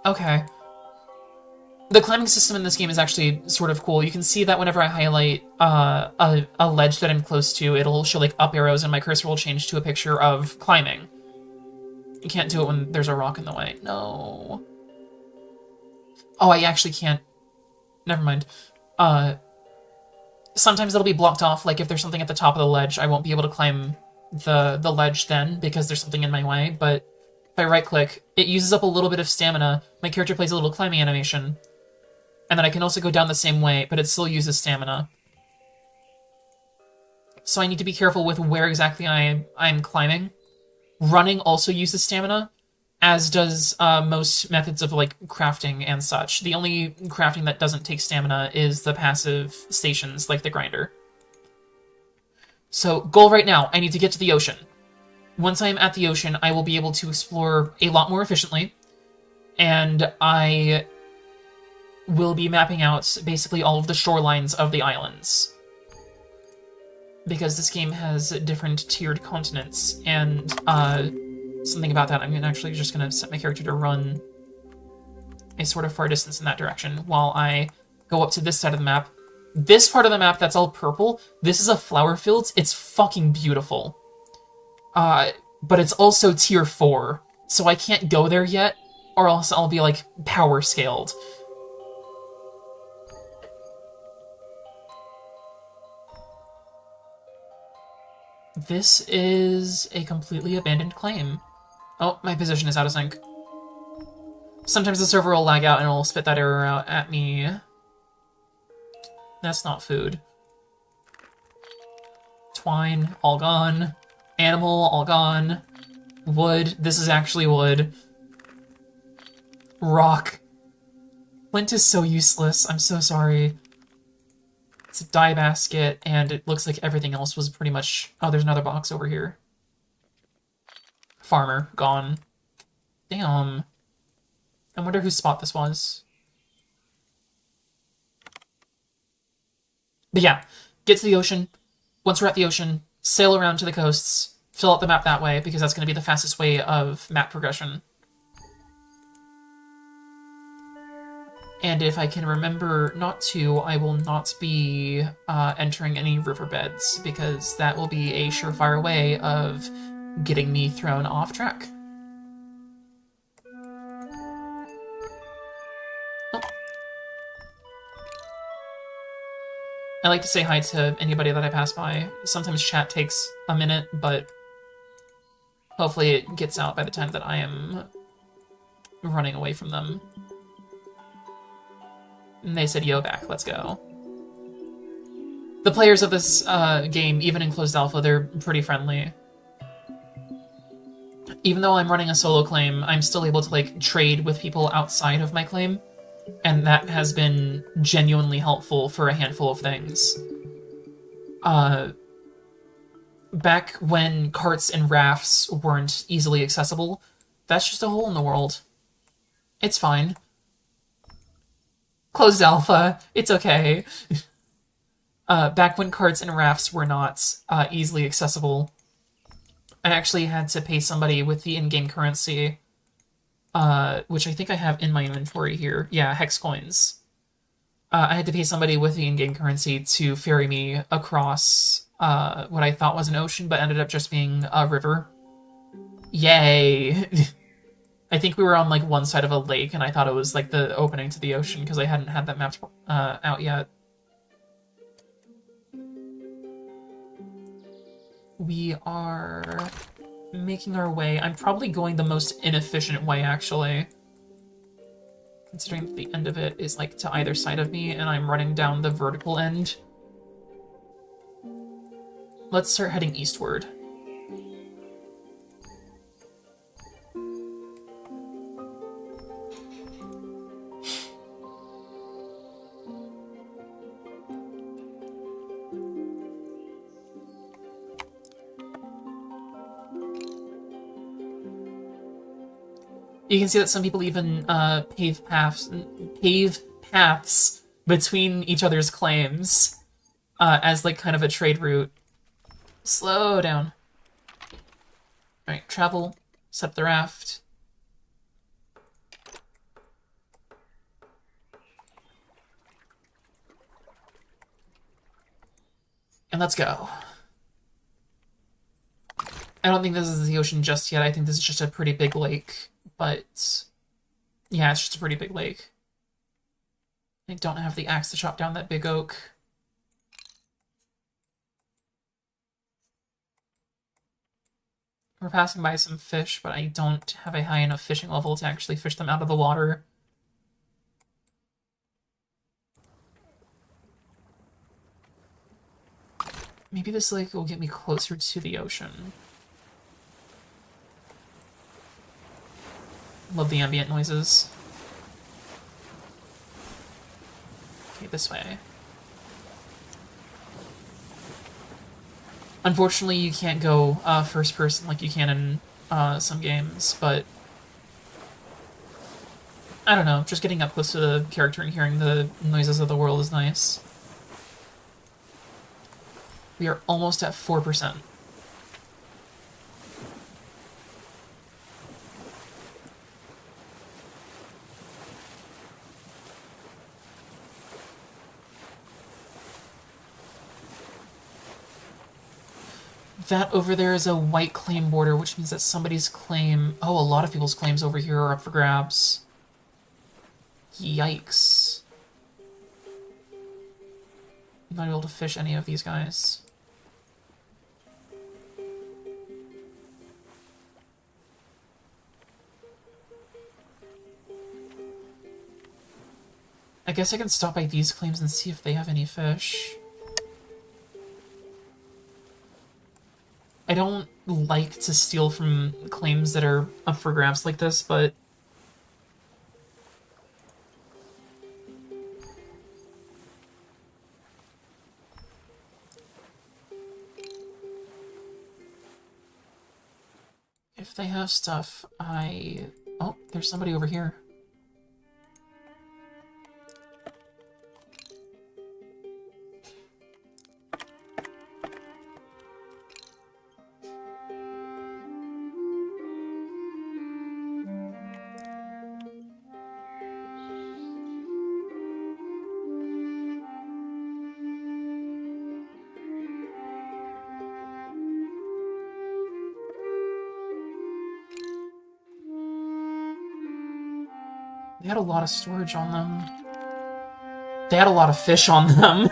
Okay. The climbing system in this game is actually sort of cool. You can see that whenever I highlight a ledge that I'm close to, it'll show like up arrows and my cursor will change to a picture of climbing. You can't do it when there's a rock in the way. No. Oh, I actually can't. Never mind. Sometimes it'll be blocked off, like if there's something at the top of the ledge, I won't be able to climb the ledge then because there's something in my way, but if I right-click, it uses up a little bit of stamina. My character plays a little climbing animation. And then I can also go down the same way, but it still uses stamina. So I need to be careful with where exactly I'm climbing. Running also uses stamina, as does most methods of like crafting and such. The only crafting that doesn't take stamina is the passive stations, like the grinder. So, goal right now, I need to get to the ocean. Once I am at the ocean, I will be able to explore a lot more efficiently, and I will be mapping out basically all of the shorelines of the islands. Because this game has different tiered continents, and something about that, I'm actually just going to set my character to run a sort of far distance in that direction while I go up to this side of the map. This part of the map that's all purple, this is a flower field. It's fucking beautiful. But it's also tier 4, so I can't go there yet, or else I'll be, like, power scaled. This is a completely abandoned claim. Oh, my position is out of sync. Sometimes the server will lag out and it'll spit that error out at me. That's not food. Twine, all gone. Animal, all gone. Wood, this is actually wood. Rock. Flint is so useless, I'm so sorry. It's a dye basket, and it looks like everything else was pretty much... Oh, there's another box over here. Farmer, gone. Damn. I wonder whose spot this was. But yeah, get to the ocean. Once we're at the ocean, sail around to the coasts, fill out the map that way, because that's going to be the fastest way of map progression. And if I can remember not to, I will not be entering any riverbeds, because that will be a surefire way of getting me thrown off track. Oh. I like to say hi to anybody that I pass by. Sometimes chat takes a minute, but hopefully it gets out by the time that I am running away from them. And they said, yo, back, let's go. The players of this game, even in closed alpha, they're pretty friendly. Even though I'm running a solo claim, I'm still able to, like, trade with people outside of my claim, and that has been genuinely helpful for a handful of things. Back when carts and rafts weren't easily accessible, that's just a hole in the world. It's fine. Closed alpha, it's okay. Back when carts and rafts were not easily accessible, I actually had to pay somebody with the in-game currency, which I think I have in my inventory here. Yeah, hex coins. I had to pay somebody with the in-game currency to ferry me across what I thought was an ocean, but ended up just being a river. Yay! I think we were on, like, one side of a lake, and I thought it was, like, the opening to the ocean, because I hadn't had that mapped out yet. We are making our way. I'm probably going the most inefficient way, actually. Considering that the end of it is, like, to either side of me, and I'm running down the vertical end. Let's start heading eastward. You can see that some people even pave paths between each other's claims as, like, kind of a trade route. Slow down. Alright, travel, set up the raft. And let's go. I don't think this is the ocean just yet. I think this is just a pretty big lake. But yeah, it's just a pretty big lake. I don't have the axe to chop down that big oak. We're passing by some fish, but I don't have a high enough fishing level to actually fish them out of the water. Maybe this lake will get me closer to the ocean. Love the ambient noises. Okay, this way. Unfortunately, you can't go first person like you can in some games, but I don't know, just getting up close to the character and hearing the noises of the world is nice. We are almost at 4%. That over there is a white claim border, which means that somebody's claim... Oh, a lot of people's claims over here are up for grabs. Yikes. I'm not able to fish any of these guys. I guess I can stop by these claims and see if they have any fish. I don't like to steal from claims that are up for grabs like this, but if they have stuff, Oh, there's somebody over here. They had a lot of storage on them. They had a lot of fish on them.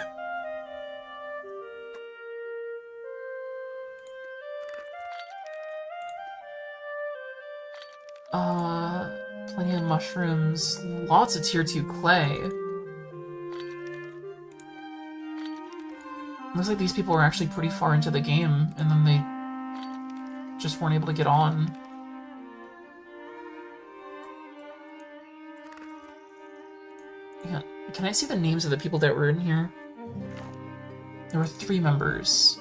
Plenty of mushrooms. Lots of tier 2 clay. Looks like these people were actually pretty far into the game, and then they just weren't able to get on. Yeah. Can I see the names of the people that were in here? There were 3 members.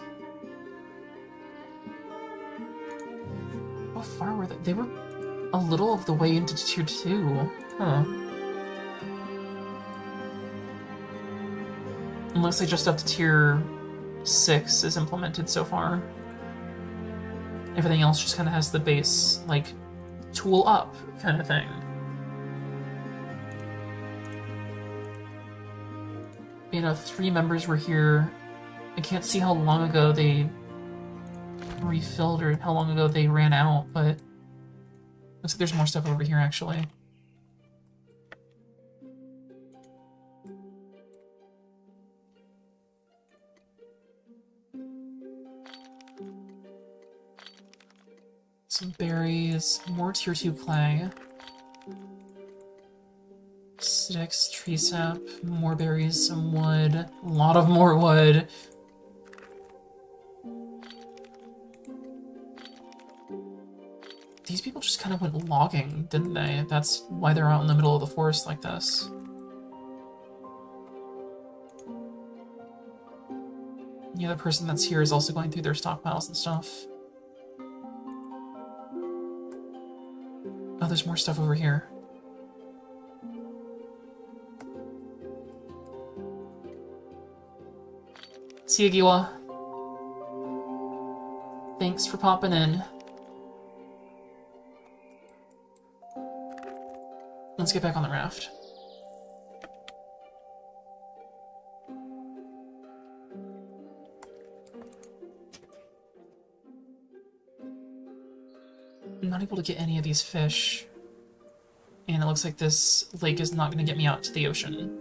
How far were they? They were a little of the way into tier 2. Huh. Unless they just up to tier 6 is implemented so far. Everything else just kind of has the base, like, tool up kind of thing. You know, 3 members were here. I can't see how long ago they refilled or how long ago they ran out, but looks like there's more stuff over here, actually. Some berries, more tier 2 clay. Sticks, tree sap, more berries, some wood. A lot of more wood. These people just kind of went logging, didn't they? That's why they're out in the middle of the forest like this. The other person that's here is also going through their stockpiles and stuff. Oh, there's more stuff over here. See you, Giwa. Thanks for popping in. Let's get back on the raft. I'm not able to get any of these fish. And it looks like this lake is not going to get me out to the ocean.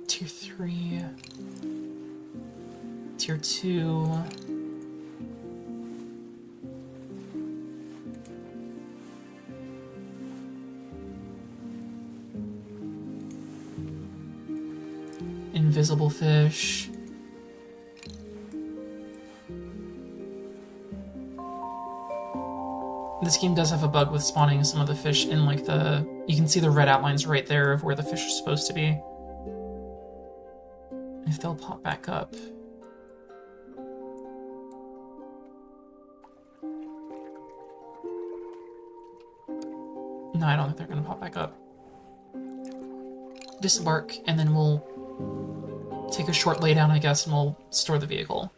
Tier 3. Tier 2. Invisible fish. This game does have a bug with spawning some of the fish in, like, the... You can see the red outlines right there of where the fish are supposed to be. If they'll pop back up. No, I don't think they're gonna pop back up. Disembark, and then we'll take a short laydown, I guess, and we'll store the vehicle.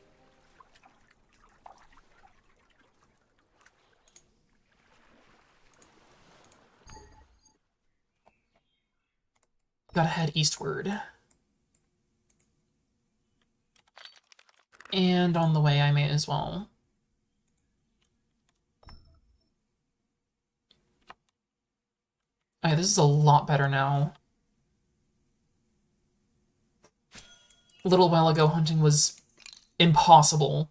Gotta head eastward. And on the way, I may as well. Alright, this is a lot better now. A little while ago, hunting was impossible.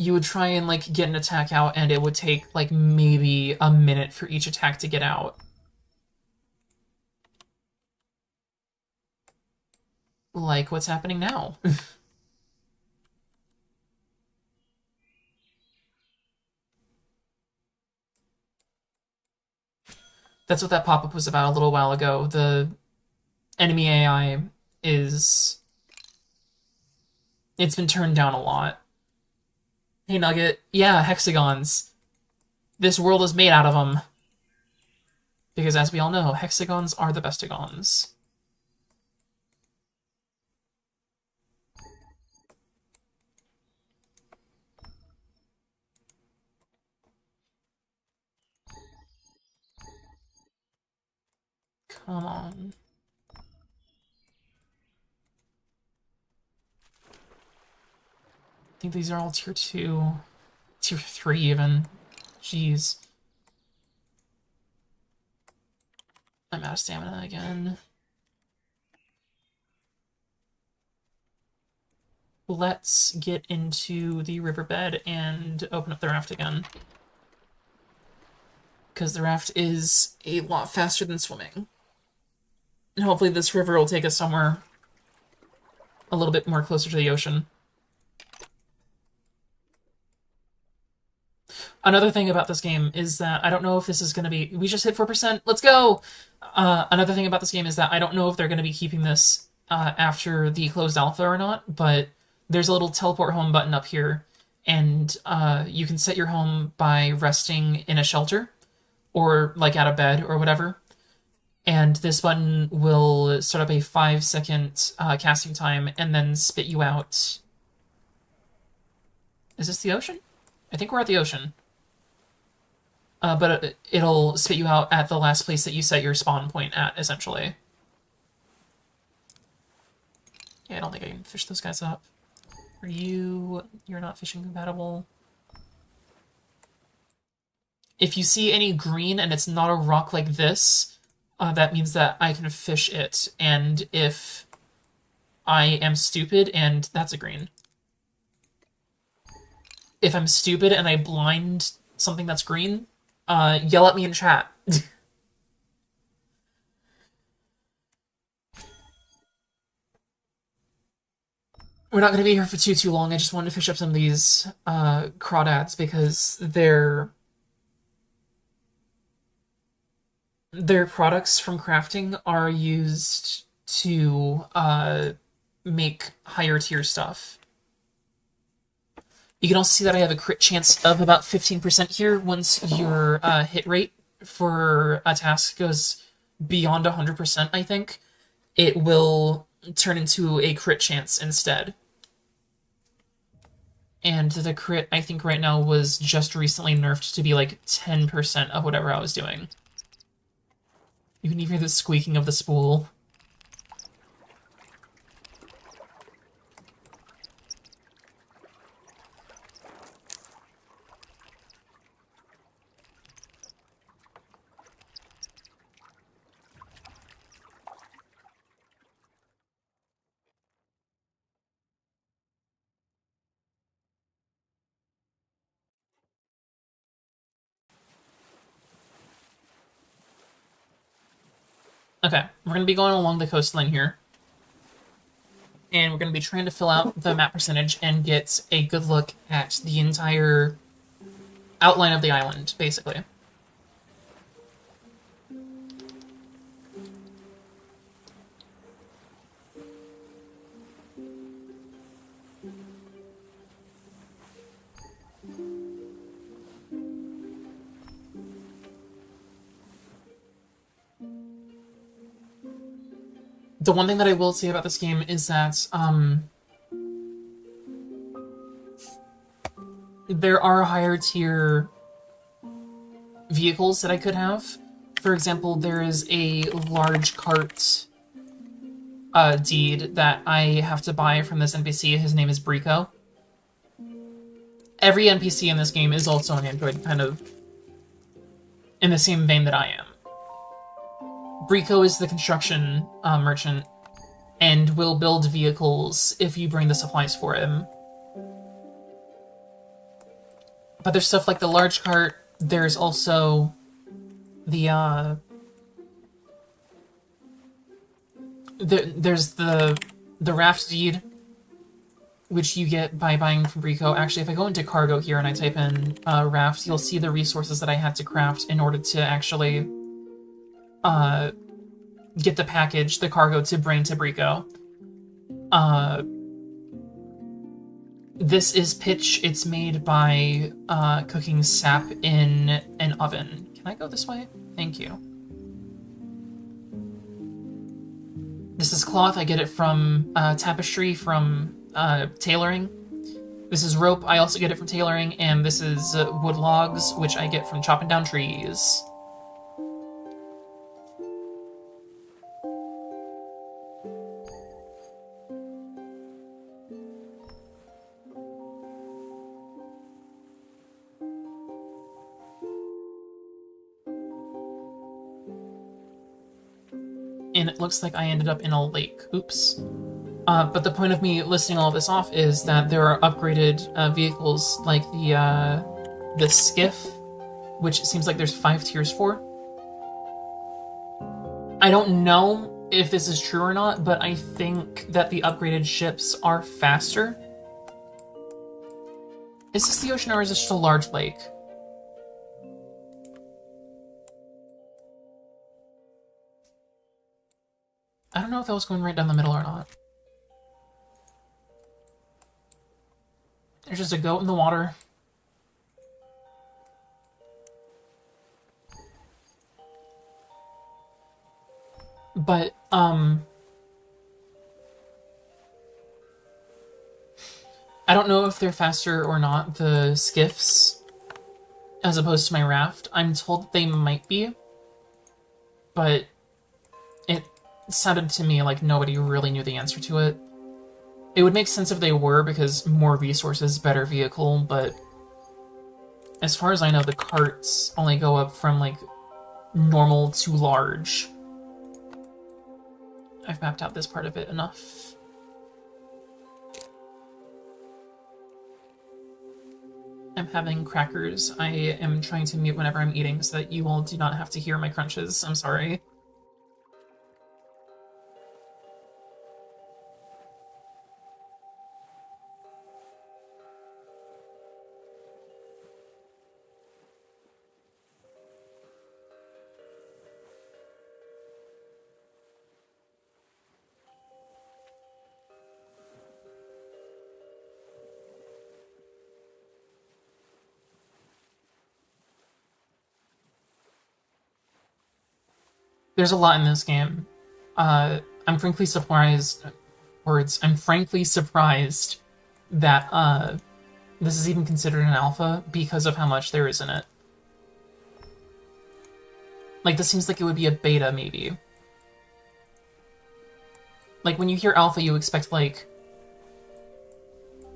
you would try and, like, get an attack out, and it would take, like, maybe a minute for each attack to get out. Like what's happening now. That's what that pop-up was about a little while ago. The enemy AI is... It's been turned down a lot. Hey, Nugget. Yeah, hexagons. This world is made out of them. Because as we all know, hexagons are the bestigons. Come on. I think these are all tier 2. Tier 3 even. Jeez. I'm out of stamina again. Let's get into the riverbed and open up the raft again. Because the raft is a lot faster than swimming. And hopefully this river will take us somewhere a little bit more closer to the ocean. Another thing about this game is that I don't know if this is going to be... We just hit 4%. Let's go! Another thing about this game is that I don't know if they're going to be keeping this after the closed alpha or not, but there's a little teleport home button up here, and you can set your home by resting in a shelter, or like at a bed or whatever. And this button will start up a 5-second casting time and then spit you out. Is this the ocean? I think we're at the ocean. But it'll spit you out at the last place that you set your spawn point at, essentially. Yeah, I don't think I can fish those guys up. Are you... You're not fishing compatible. If you see any green and it's not a rock like this, that means that I can fish it. And if I am stupid, and that's a green. If I'm stupid and I blind something that's green, yell at me in chat. We're not going to be here for too long. I just wanted to fish up some of these crawdads because their products from crafting are used to make higher tier stuff. You can also see that I have a crit chance of about 15% here once your hit rate for a task goes beyond 100%, I think. It will turn into a crit chance instead. And the crit, I think right now, was just recently nerfed to be like 10% of whatever I was doing. You can even hear the squeaking of the spool. Okay, we're going to be going along the coastline here. And we're going to be trying to fill out the map percentage and get a good look at the entire outline of the island, basically. The one thing that I will say about this game is that there are higher tier vehicles that I could have. For example, there is a large cart deed that I have to buy from this NPC. His name is Brico. Every NPC in this game is also an android, kind of in the same vein that I am. Brico is the construction merchant and will build vehicles if you bring the supplies for him. But there's stuff like the large cart. There's also the there's the raft deed, which you get by buying from Rico. Actually, if I go into cargo here and I type in raft, you'll see the resources that I had to craft in order to actually get the package, the cargo, to bring to Brico. This is pitch. It's made by cooking sap in an oven. Can I go this way? Thank you. This is cloth. I get it from tapestry, from tailoring. This is rope. I also get it from tailoring. And this is wood logs, which I get from chopping down trees. And it looks like I ended up in a lake. Oops. But the point of me listing all of this off is that there are upgraded vehicles like the skiff, which it seems like there's 5 tiers for. I don't know if this is true or not, but I think that the upgraded ships are faster. Is this the ocean or is this just a large lake? I don't know if I was going right down the middle or not. There's just a goat in the water. But, I don't know if they're faster or not, the skiffs, as opposed to my raft. I'm told they might be, but it sounded to me like nobody really knew the answer to it. It would make sense if they were, because more resources, better vehicle, but as far as I know, the carts only go up from, like, normal to large. I've mapped out this part of it enough. I'm having crackers. I am trying to mute whenever I'm eating so that you all do not have to hear my crunches. I'm sorry. There's a lot in this game. I'm frankly surprised. I'm frankly surprised that this is even considered an alpha because of how much there is in it. Like, this seems like it would be a beta, maybe. Like, when you hear alpha, you expect, like,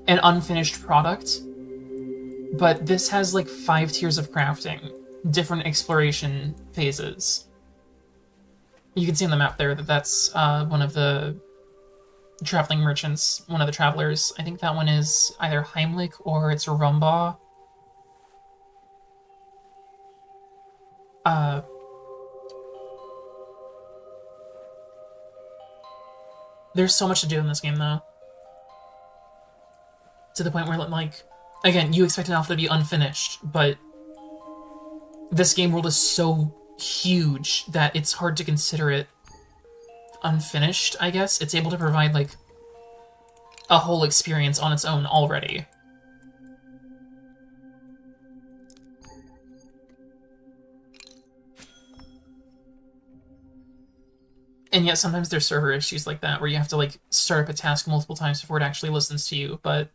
an unfinished product. But this has, like, 5 tiers of crafting, different exploration phases. You can see on the map there that that's one of the traveling merchants, one of the travelers. I think that one is either Heimlich or it's Rumbaugh. There's so much to do in this game, though. To the point where, like, again, you expect an alpha to be unfinished, but this game world is so huge that it's hard to consider it unfinished, I guess. It's able to provide, like, a whole experience on its own already. And yet sometimes there's server issues like that, where you have to, like, start up a task multiple times before it actually listens to you, but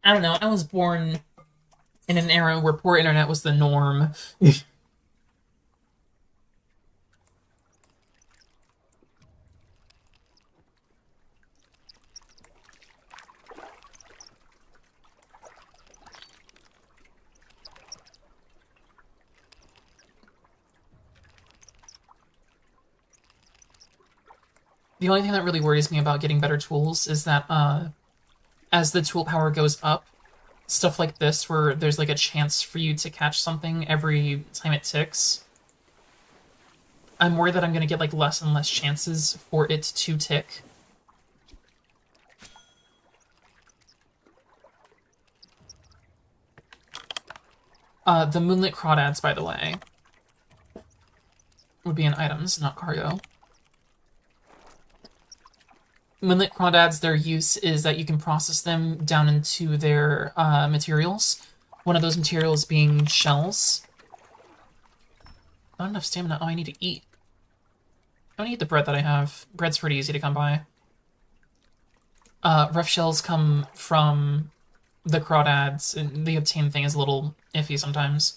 I don't know, I was born in an era where poor internet was the norm. The only thing that really worries me about getting better tools is that as the tool power goes up, stuff like this, where there's like a chance for you to catch something every time it ticks, I'm worried that I'm going to get like less and less chances for it to tick. The Moonlit Crawdads, by the way, would be in items, not cargo. Moonlit Crawdads, their use is that you can process them down into their materials. One of those materials being shells. Not enough stamina. Oh, I need to eat. I don't eat the bread that I have. Bread's pretty easy to come by. Rough shells come from the crawdads, and the obtain thing is a little iffy sometimes.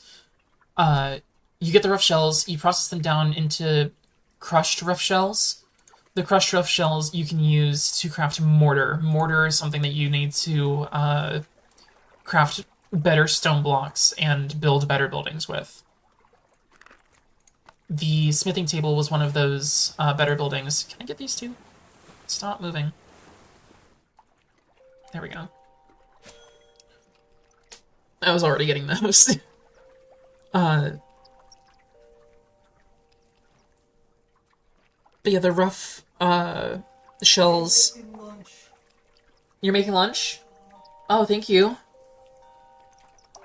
You get the rough shells, you process them down into crushed rough shells. The crushed rough shells you can use to craft mortar. Mortar is something that you need to craft better stone blocks and build better buildings with. The smithing table was one of those better buildings. Can I get these two? Stop moving. There we go. I was already getting those. But yeah, the rough shells. You're making lunch? Oh, thank you.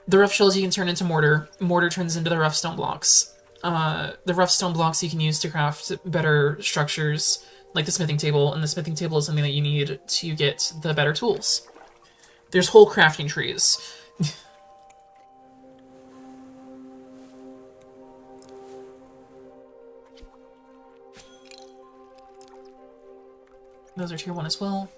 The rough shells you can turn into mortar. Mortar turns into the rough stone blocks. The rough stone blocks you can use to craft better structures, like the smithing table, and the smithing table is something that you need to get the better tools. There's whole crafting trees. Those are tier 1 as well.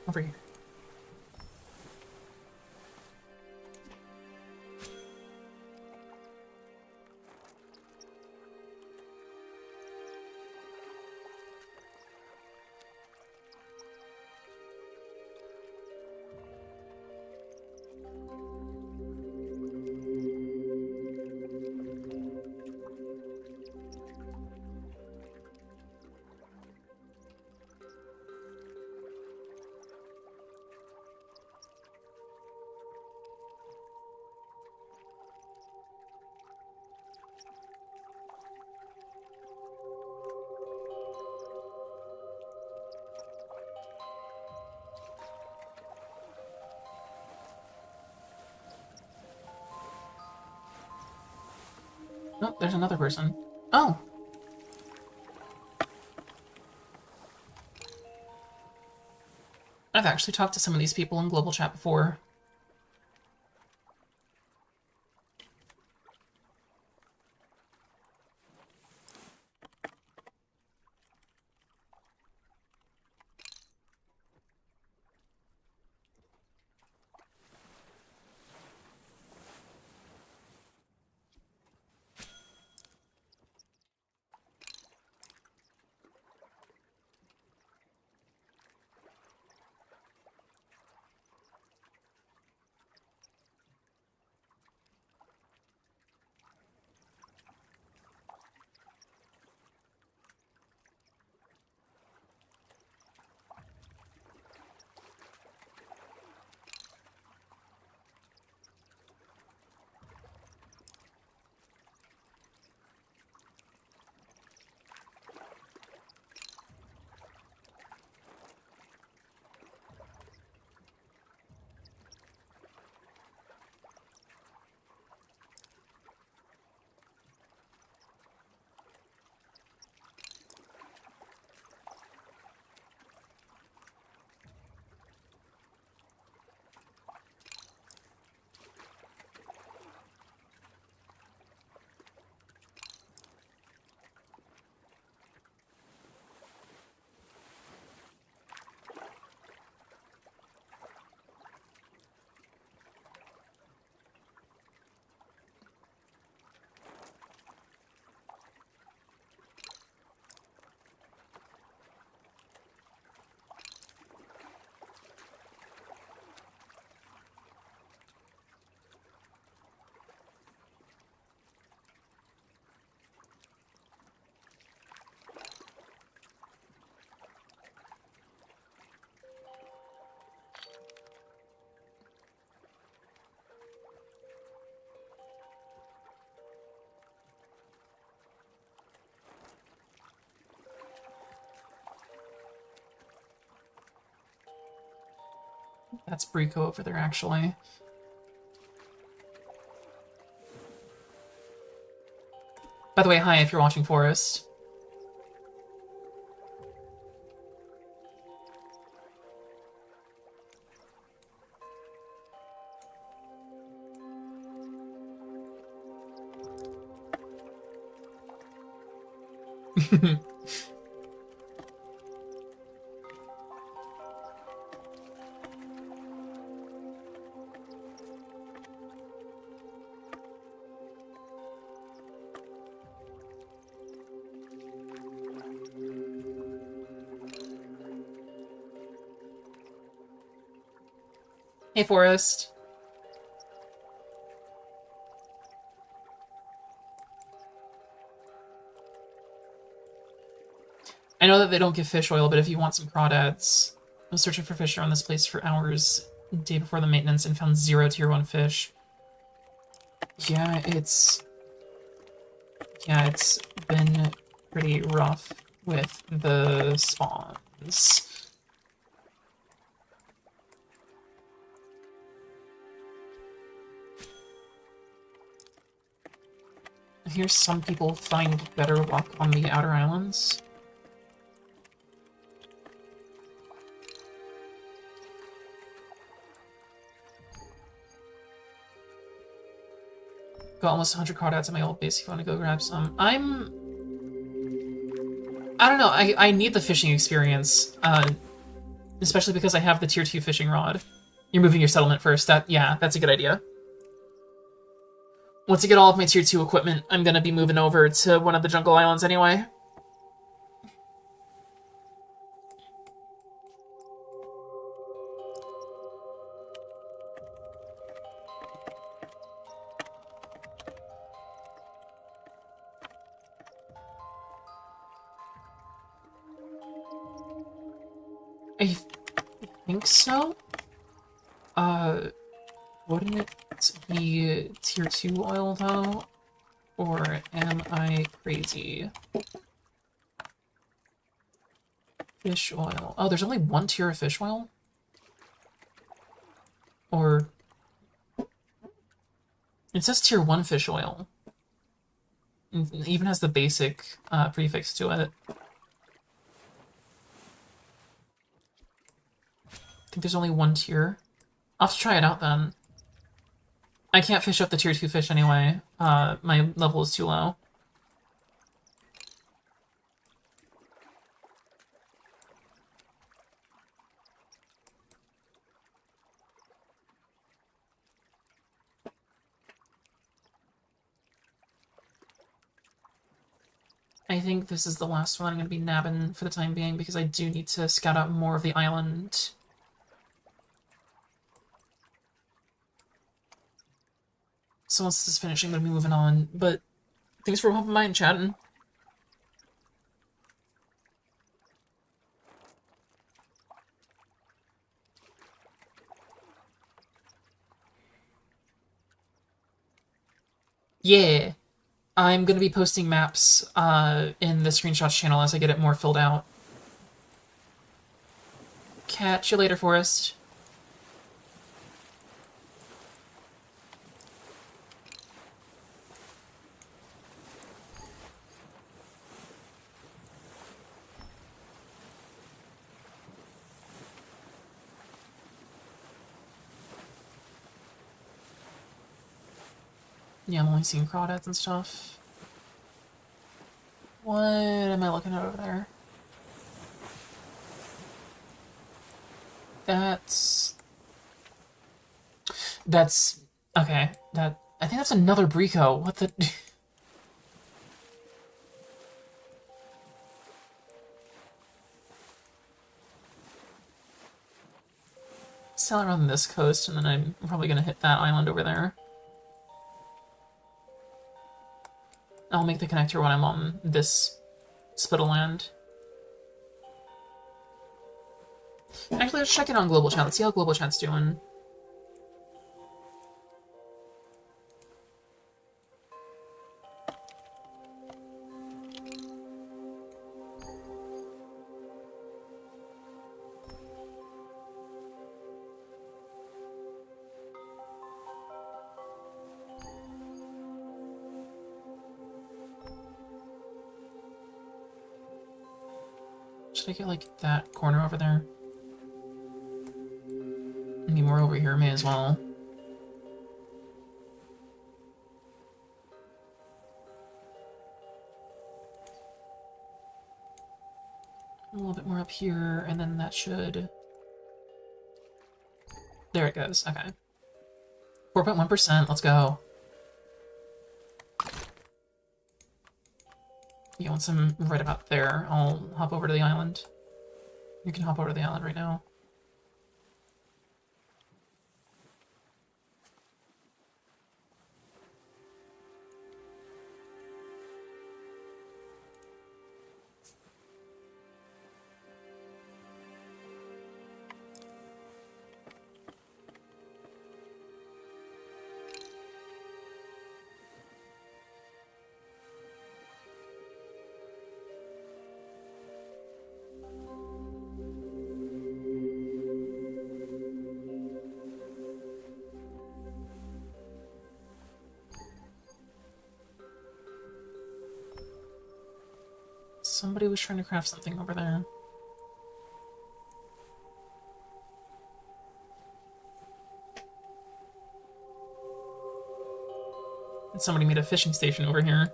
Over here. Oh, there's another person. Oh! I've actually talked to some of these people in global chat before. That's Brico over there, actually. By the way, hi if you're watching Forest. Hey, Forest. I know that they don't give fish oil, but if you want some crawdads, I was searching for fish around this place for hours day before the maintenance and found 0 tier 1 fish. Yeah, it's been pretty rough with the spawns. I hear some people find better luck on the outer islands. Got almost 100 crawdads at my old base if you want to go grab some. I don't know, I need the fishing experience, especially because I have the tier 2 fishing rod. You're moving your settlement first. Yeah, that's a good idea. Once I get all of my tier 2 equipment, I'm gonna be moving over to one of the jungle islands anyway. I think so. Wouldn't it be tier 2 oil though? Or am I crazy? Fish oil. Oh, there's only 1 tier of fish oil? Or... It says tier 1 fish oil. It even has the basic prefix to it. I think there's only 1 tier. I'll have to try it out then. I can't fish up the tier 2 fish anyway. My level is too low. I think this is the last one I'm going to be nabbing for the time being because I do need to scout out more of the island. So once this is finished, I'm going to be moving on. But thanks for hopping by and chatting. Yeah. I'm going to be posting maps in the screenshots channel as I get it more filled out. Catch you later, Forest. Yeah, I'm only seeing crawdads and stuff. What am I looking at over there? That's... Okay, I think that's another Brico. What the... Sail around this coast, and then I'm probably gonna hit that island over there. I'll make the connector when I'm on this split of land. Actually, let's check in on Global Chat. Let's see how Global Chat's doing. should I get, like, that corner over there? I mean, we're over here, may as well. A little bit more up here, and then that should... There it goes, okay. 4.1%, let's go. Yeah, once I'm right about there, I'll hop over to the island. You can hop over to the island right now. Somebody was trying to craft something over there. And somebody made a fishing station over here.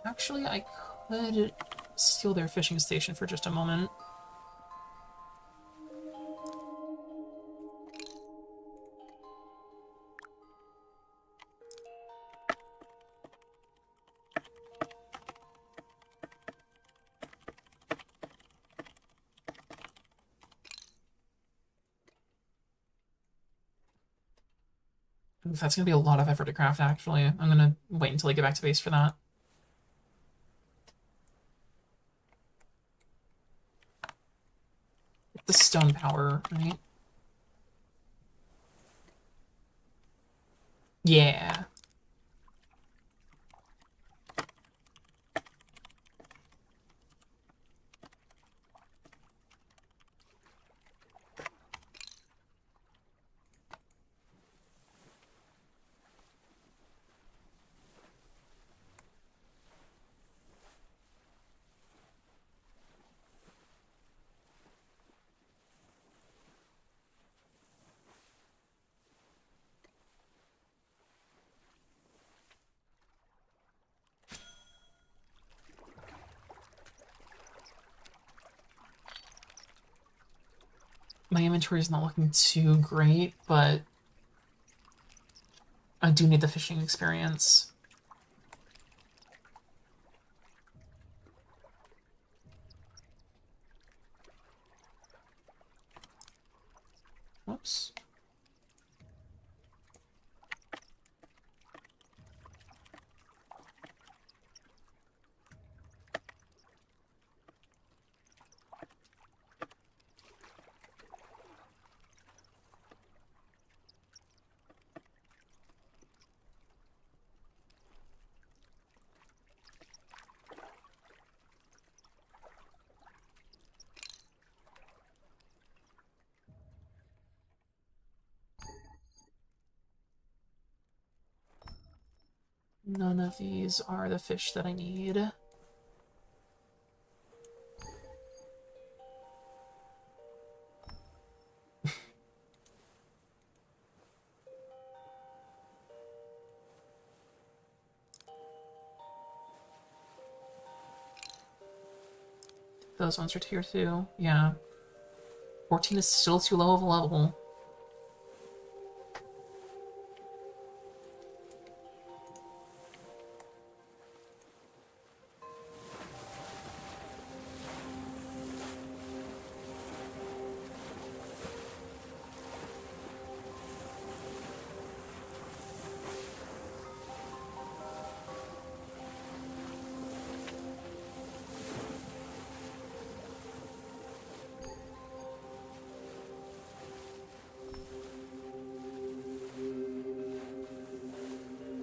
Actually, I could steal their fishing station for just a moment. That's gonna be a lot of effort to craft, actually. I'm gonna wait until I get back to base for that. The stone power, right? Yeah. My inventory is not looking too great, but I do need the fishing experience. Whoops. None of these are the fish that I need. Those ones are tier 2. Yeah. 14 is still too low of a level.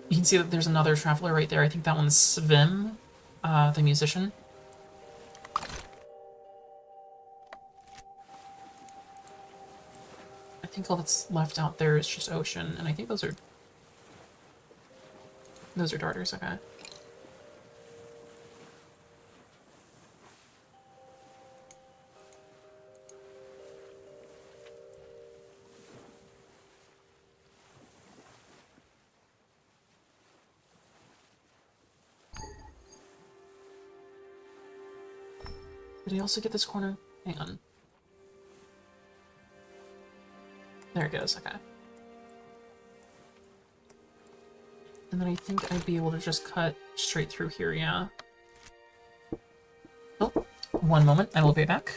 You can see that there's another traveler right there. I think that one's Svim, the musician. I think all that's left out there is just ocean, and I think those are darters, okay. Did I also get this corner? Hang on. There it goes, okay. And then I think I'd be able to just cut straight through here, yeah. Oh, one moment, I will be back.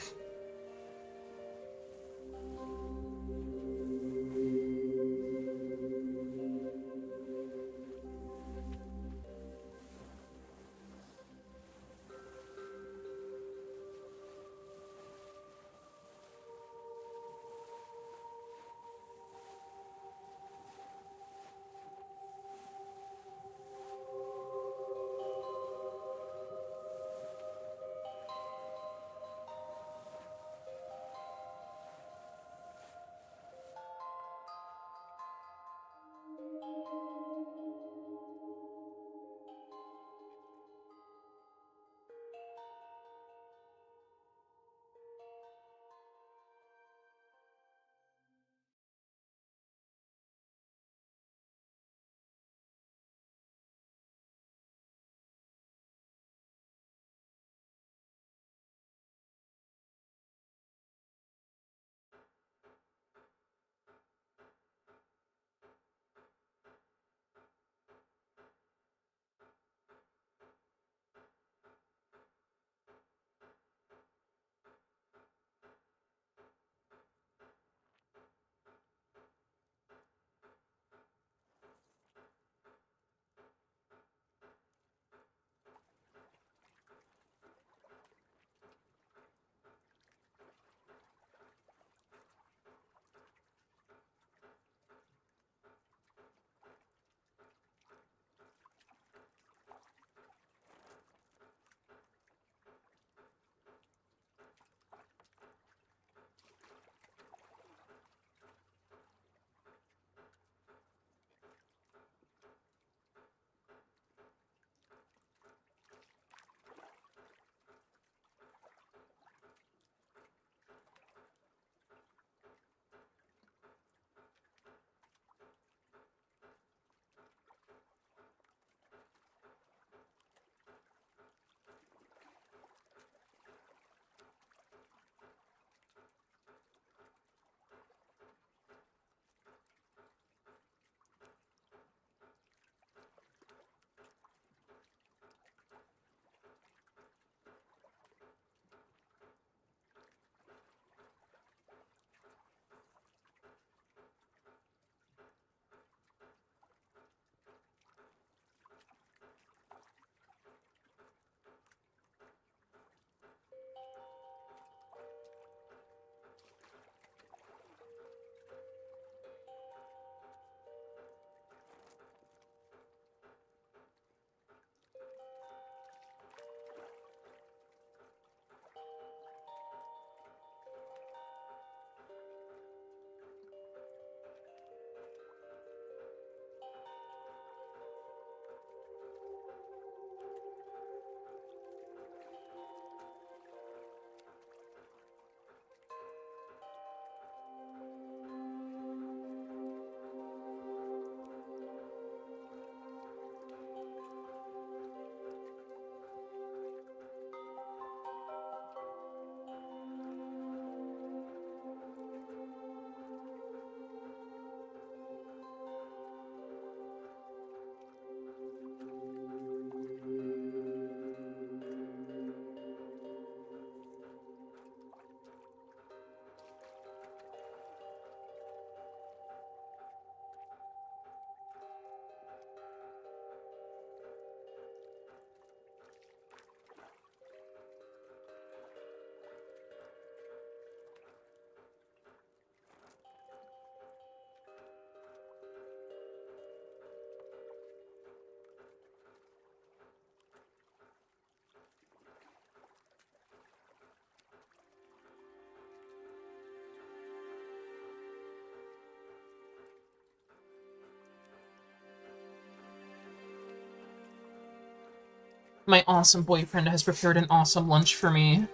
My awesome boyfriend has prepared an awesome lunch for me.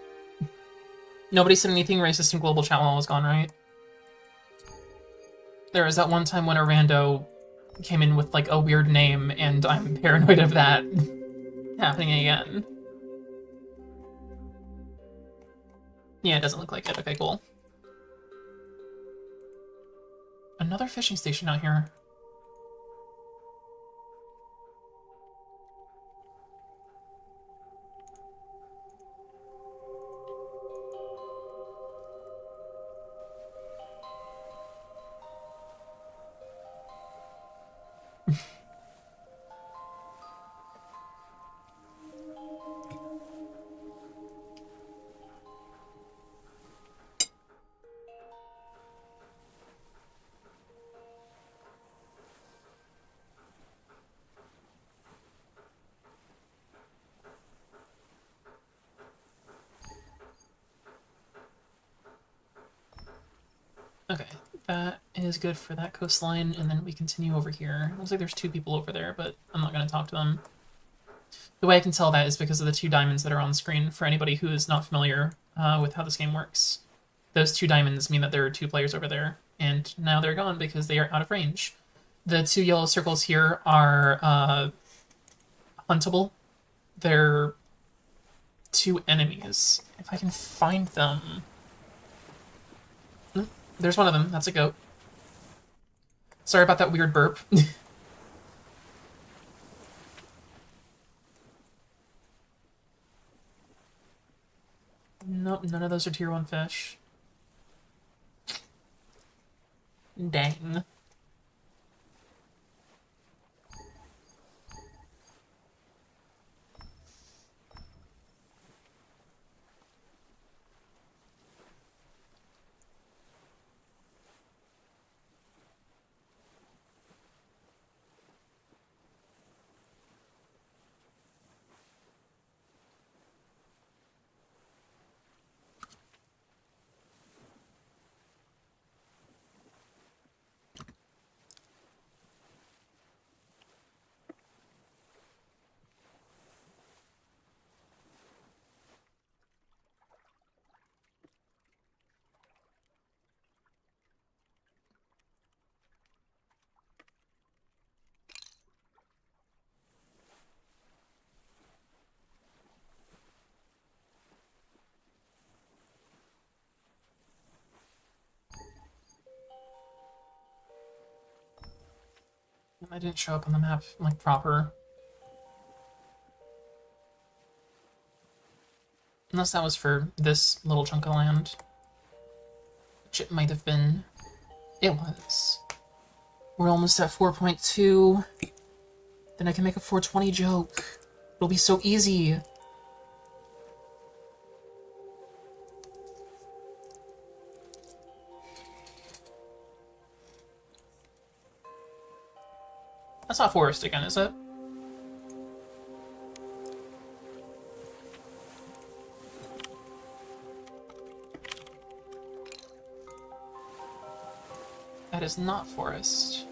Nobody said anything racist in global chat while I was gone, right? There was that one time when a rando came in with, like, a weird name, and I'm paranoid of that happening again. Yeah, it doesn't look like it. Okay, cool. Another fishing station out here. Okay, that is good for that coastline, and then we continue over here. Looks like there's 2 people over there, but I'm not going to talk to them. The way I can tell that is because of the 2 diamonds that are on screen, for anybody who is not familiar with how this game works. Those 2 diamonds mean that there are 2 players over there, and now they're gone because they are out of range. The 2 yellow circles here are huntable. They're 2 enemies. If I can find them... There's one of them. That's a goat. Sorry about that weird burp. Nope, none of those are tier 1 fish. Dang. I didn't show up on the map, like, proper. Unless that was for this little chunk of land. Which it might have been. It was. We're almost at 4.2. Then I can make a 420 joke. It'll be so easy. That's not forest again, is it? That is not forest.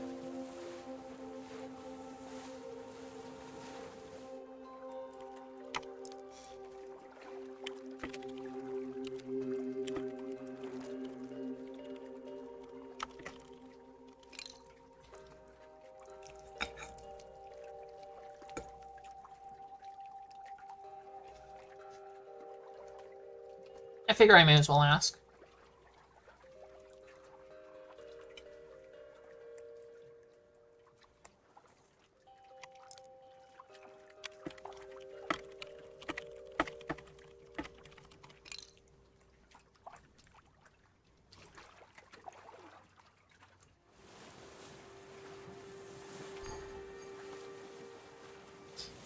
I figure I may as well ask.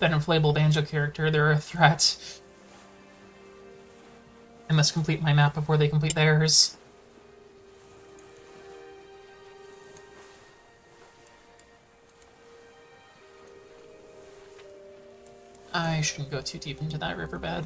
That inflatable banjo character, they're a threat. I must complete my map before they complete theirs. I shouldn't go too deep into that riverbed.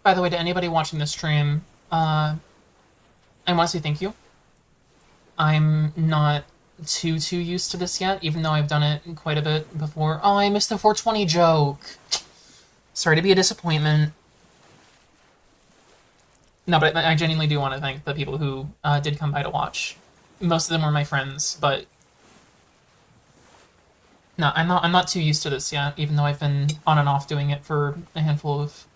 By the way, to anybody watching this stream, I want to say thank you. I'm not too used to this yet, even though I've done it quite a bit before. Oh, I missed the 420 joke. Sorry to be a disappointment. No, but I genuinely do want to thank the people who did come by to watch. Most of them were my friends, but no, I'm not too used to this yet, even though I've been on and off doing it for a handful of.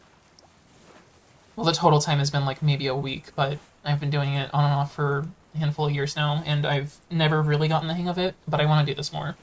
Well, the total time has been like maybe a week, but I've been doing it on and off for a handful of years now, and I've never really gotten the hang of it, but I want to do this more.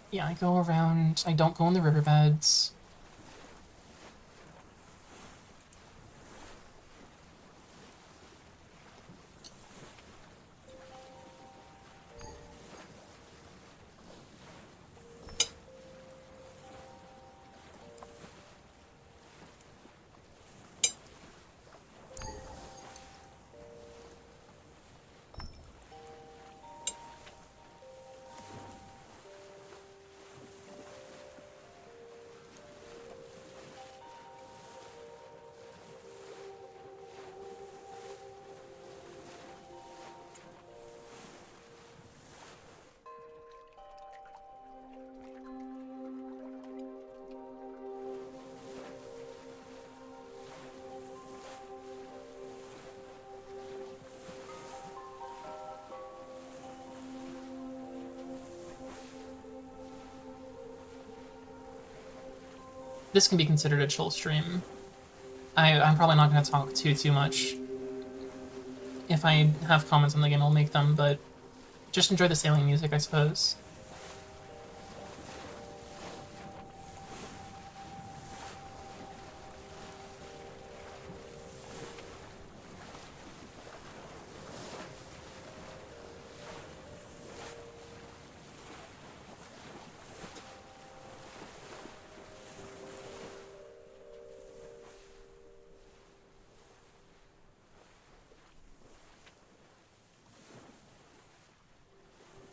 Yeah, I go around. I don't go in the riverbeds. This can be considered a chill stream. I'm probably not going to talk too much. If I have comments on the game, I'll make them, but just enjoy the sailing music, I suppose.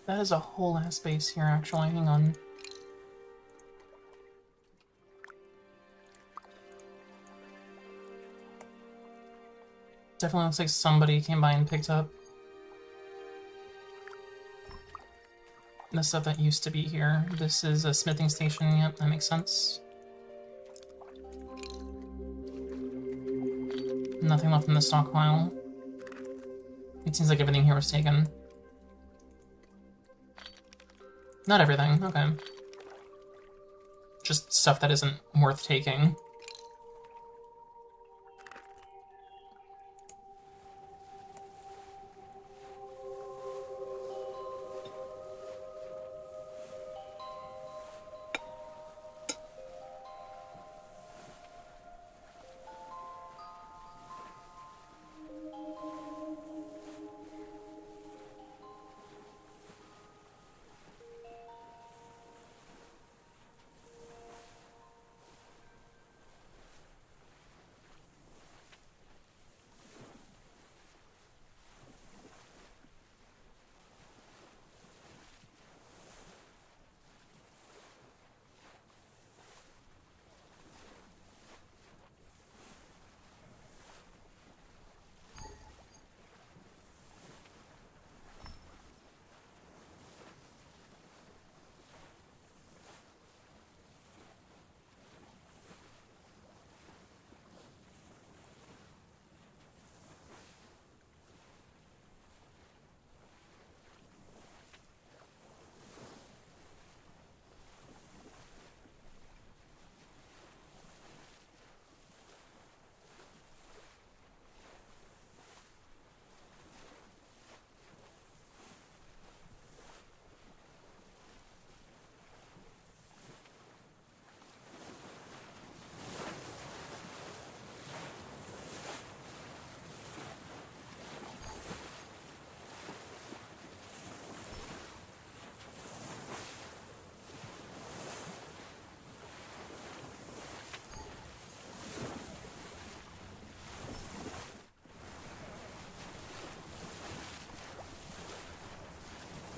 That is a whole ass base here, actually. Hang on. Definitely looks like somebody came by and picked up the stuff that used to be here. This is a smithing station. Yep, that makes sense. Nothing left in the stockpile. It seems like everything here was taken. Not everything, okay. Just stuff that isn't worth taking.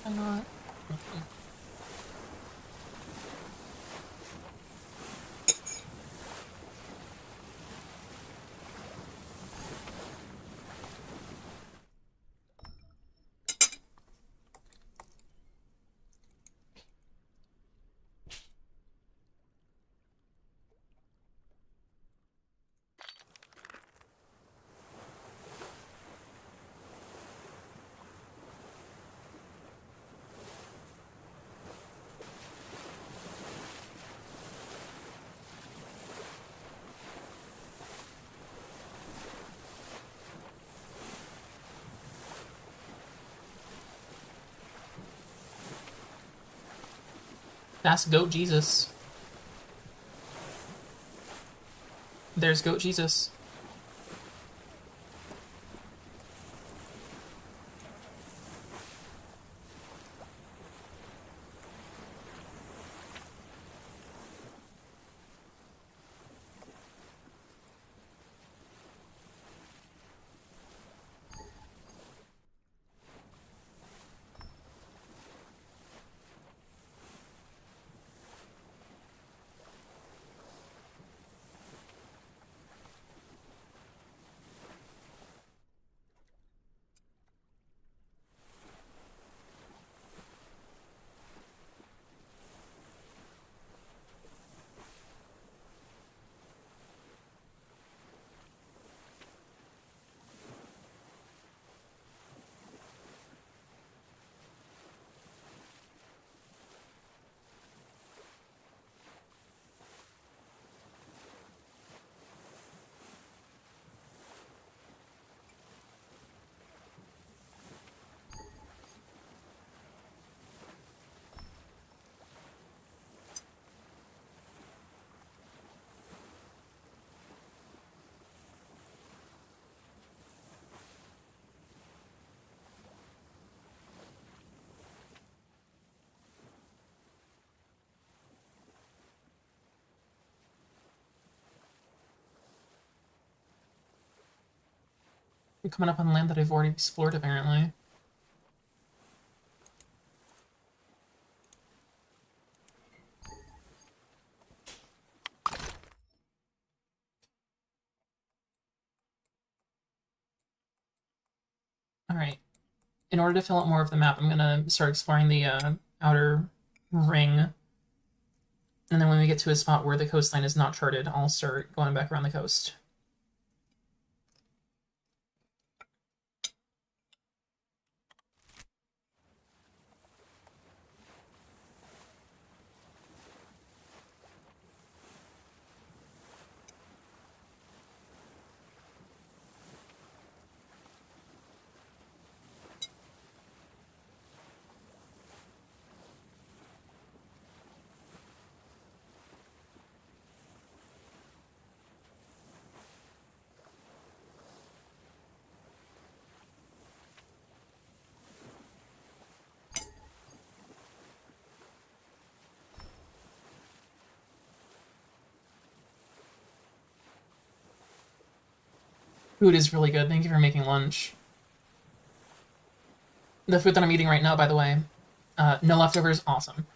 I'm not. That's Goat Jesus. There's Goat Jesus. We're coming up on land that I've already explored, apparently. Alright. In order to fill out more of the map, I'm gonna start exploring the outer ring. And then when we get to a spot where the coastline is not charted, I'll start going back around the coast. Food is really good. Thank you for making lunch. The food that I'm eating right now, by the way, no leftovers, awesome.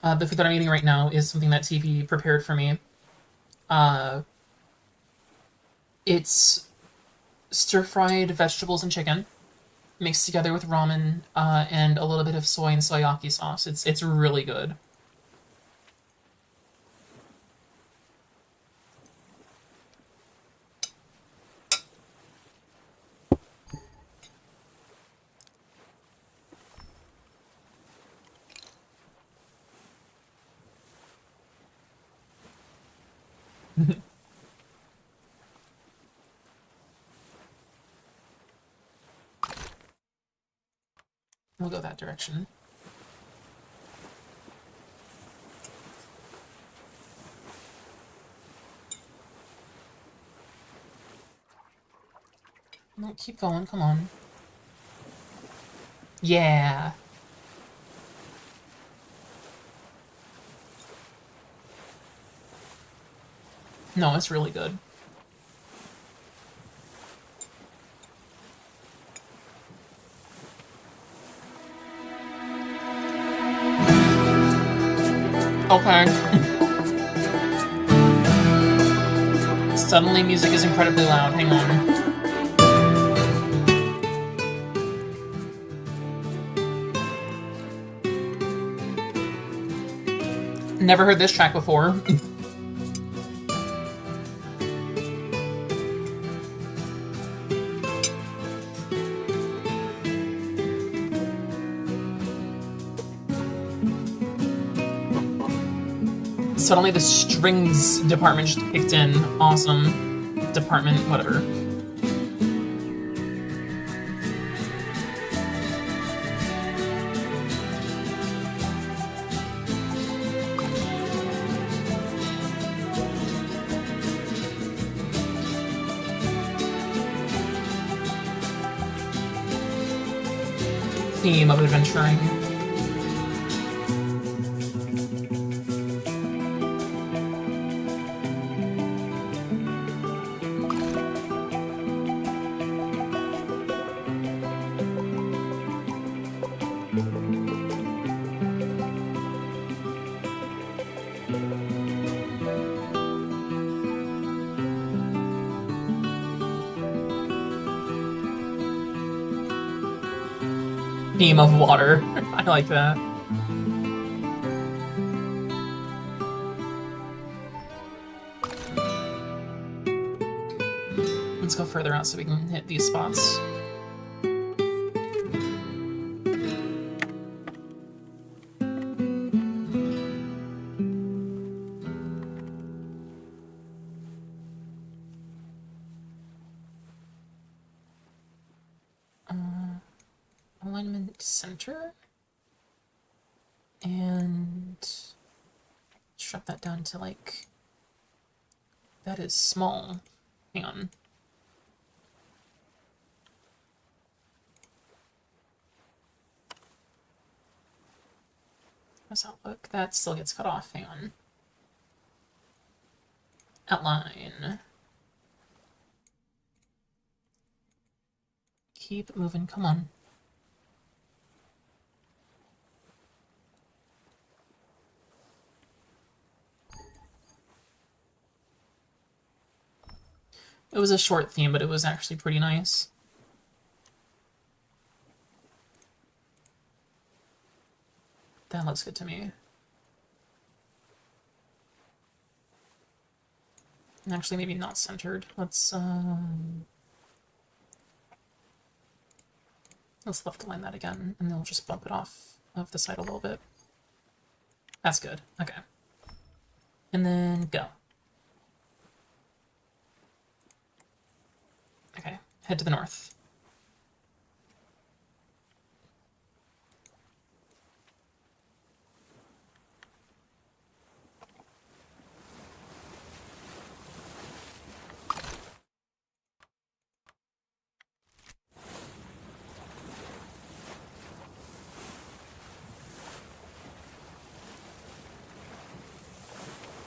The food that I'm eating right now is something that TV prepared for me. It's stir-fried vegetables and chicken mixed together with ramen and a little bit of soy and soyaki sauce. It's really good. We'll go that direction. No, keep going, come on. Yeah. No, it's really good. Okay. Suddenly music is incredibly loud. Hang on. Never heard this track before. Suddenly the strings department just kicked in. Awesome. Department, whatever. Theme of adventuring. Theme of water. I like that. Let's go further out so we can hit these spots. Alignment center. And drop that down to like, that is small. Hang on. How's that look? That still gets cut off. Hang on. Outline. Keep moving. Come on. It was a short theme, but it was actually pretty nice. That looks good to me. Actually, maybe not centered. Let's left align that again, and then we'll just bump it off of the side a little bit. That's good. Okay. And then go. Okay, head to the north.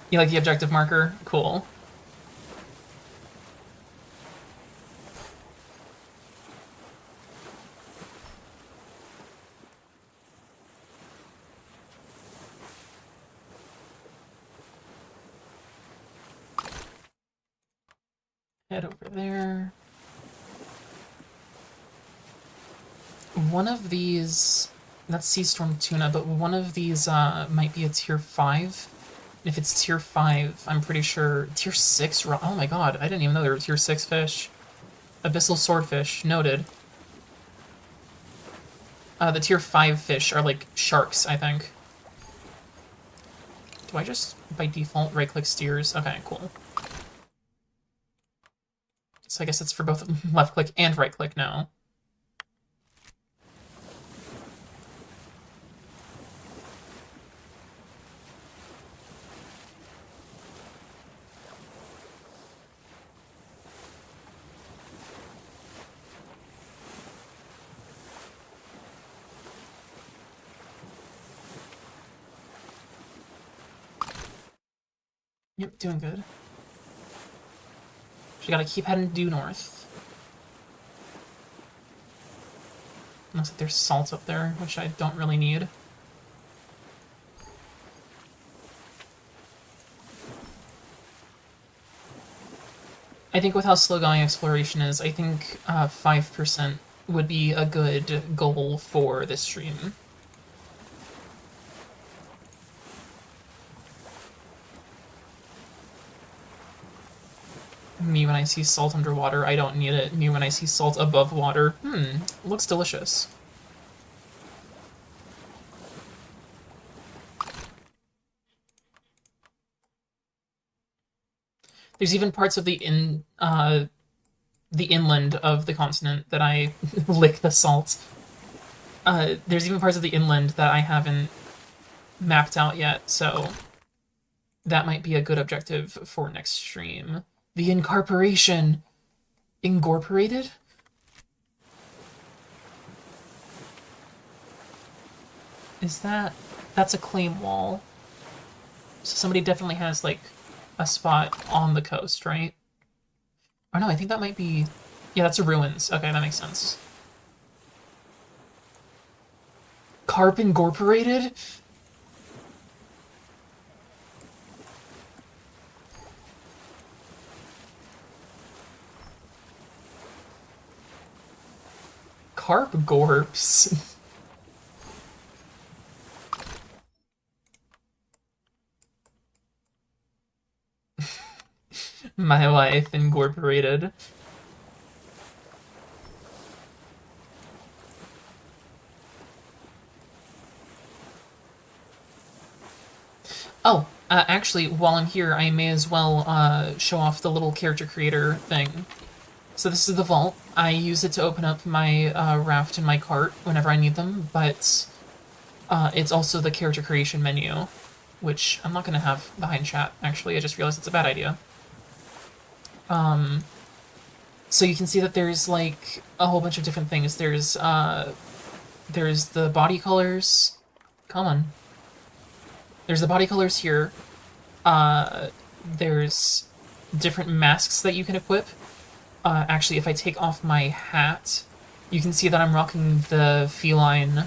You like the objective marker? Cool. Head over there. One of these, that's Sea Storm Tuna, but one of these might be a tier 5. If it's tier 5, I'm pretty sure tier 6. Oh my god, I didn't even know there were tier 6 fish. Abyssal swordfish, noted. The tier 5 fish are like sharks, I think. Do I just, by default, right-click steers? Okay, cool. So I guess it's for both left-click and right-click now. Yep, doing good. So you gotta keep heading due north. Looks like there's salt up there, which I don't really need. I think with how slow going exploration is, I think 5% would be a good goal for this stream. Me when I see salt underwater, I don't need it. Me when I see salt above water, looks delicious. There's even parts of the inland of the continent that I lick the salt. There's even parts of the inland that I haven't mapped out yet, so that might be a good objective for next stream. The incorporation. Incorporated? Is that... That's a claim wall. So somebody definitely has, like, a spot on the coast, right? Oh no, I think that might be... Yeah, that's a ruins. Okay, that makes sense. Carp Incorporated? Carp Gorps? My life incorporated. Oh, actually, while I'm here, I may as well show off the little character creator thing. So this is the vault. I use it to open up my raft and my cart whenever I need them, but it's also the character creation menu, which I'm not going to have behind chat, actually. I just realized it's a bad idea. So you can see that there's, like, a whole bunch of different things. There's the body colors. Come on. There's the body colors here. There's different masks that you can equip. Actually, if I take off my hat, you can see that I'm rocking the feline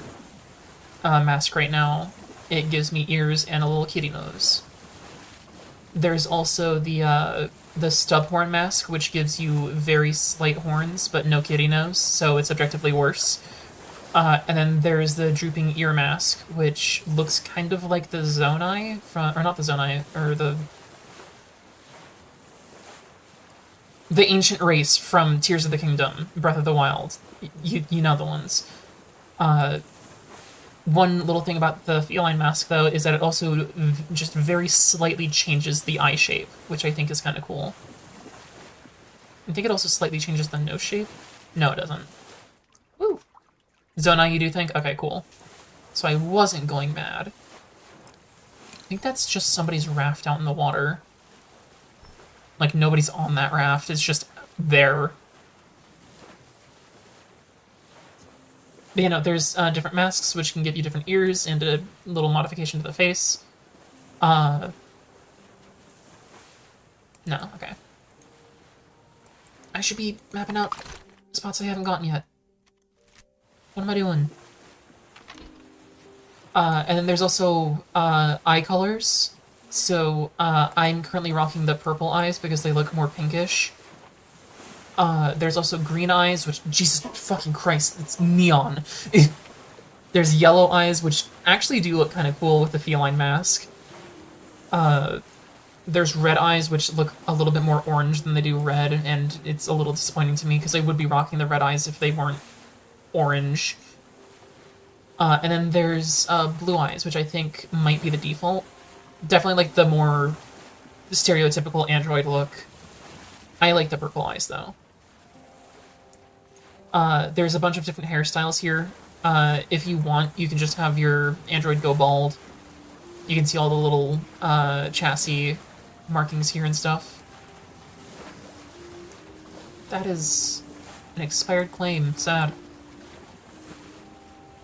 mask right now. It gives me ears and a little kitty nose. There's also the stub horn mask, which gives you very slight horns, but no kitty nose, so it's objectively worse. And then there's the drooping ear mask, which looks kind of like the Zonai from... Or not the Zonai, or the ancient race from Tears of the Kingdom, Breath of the Wild. You know the ones. One little thing about the feline mask, though, is that it also just very slightly changes the eye shape, which I think is kind of cool. I think it also slightly changes the nose shape. No, it doesn't. Woo! Zonai, you do think? Okay, cool. So I wasn't going mad. I think that's just somebody's raft out in the water. Like, nobody's on that raft, it's just there. But, you know, there's different masks which can give you different ears and a little modification to the face. No, okay. I should be mapping out spots I haven't gotten yet. What am I doing? And then there's also eye colors. So I'm currently rocking the purple eyes because they look more pinkish. There's also green eyes, which, Jesus fucking Christ, it's neon. There's yellow eyes, which actually do look kind of cool with the feline mask. There's red eyes, which look a little bit more orange than they do red, and it's a little disappointing to me because I would be rocking the red eyes if they weren't orange. And then there's blue eyes, which I think might be the default. Definitely like the more stereotypical android look. I like the purple eyes, though. There's a bunch of different hairstyles here. If you want, you can just have your android go bald. You can see all the little chassis markings here and stuff. That is an expired claim. Sad.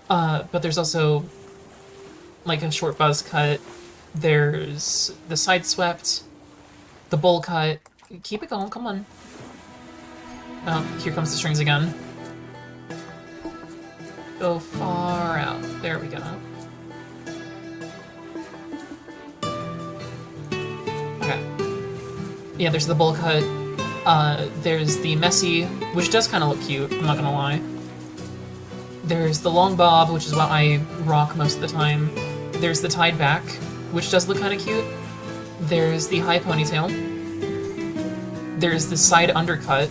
But there's also like a short buzz cut. There's the side swept, the bowl cut. Keep it going, come on. Oh, here comes the strings again. Go far out. There we go. Okay. Yeah, there's the bowl cut. There's the messy, which does kind of look cute, I'm not gonna lie. There's the long bob, which is what I rock most of the time. There's the tied back, which does look kind of cute. There's the high ponytail. There's the side undercut,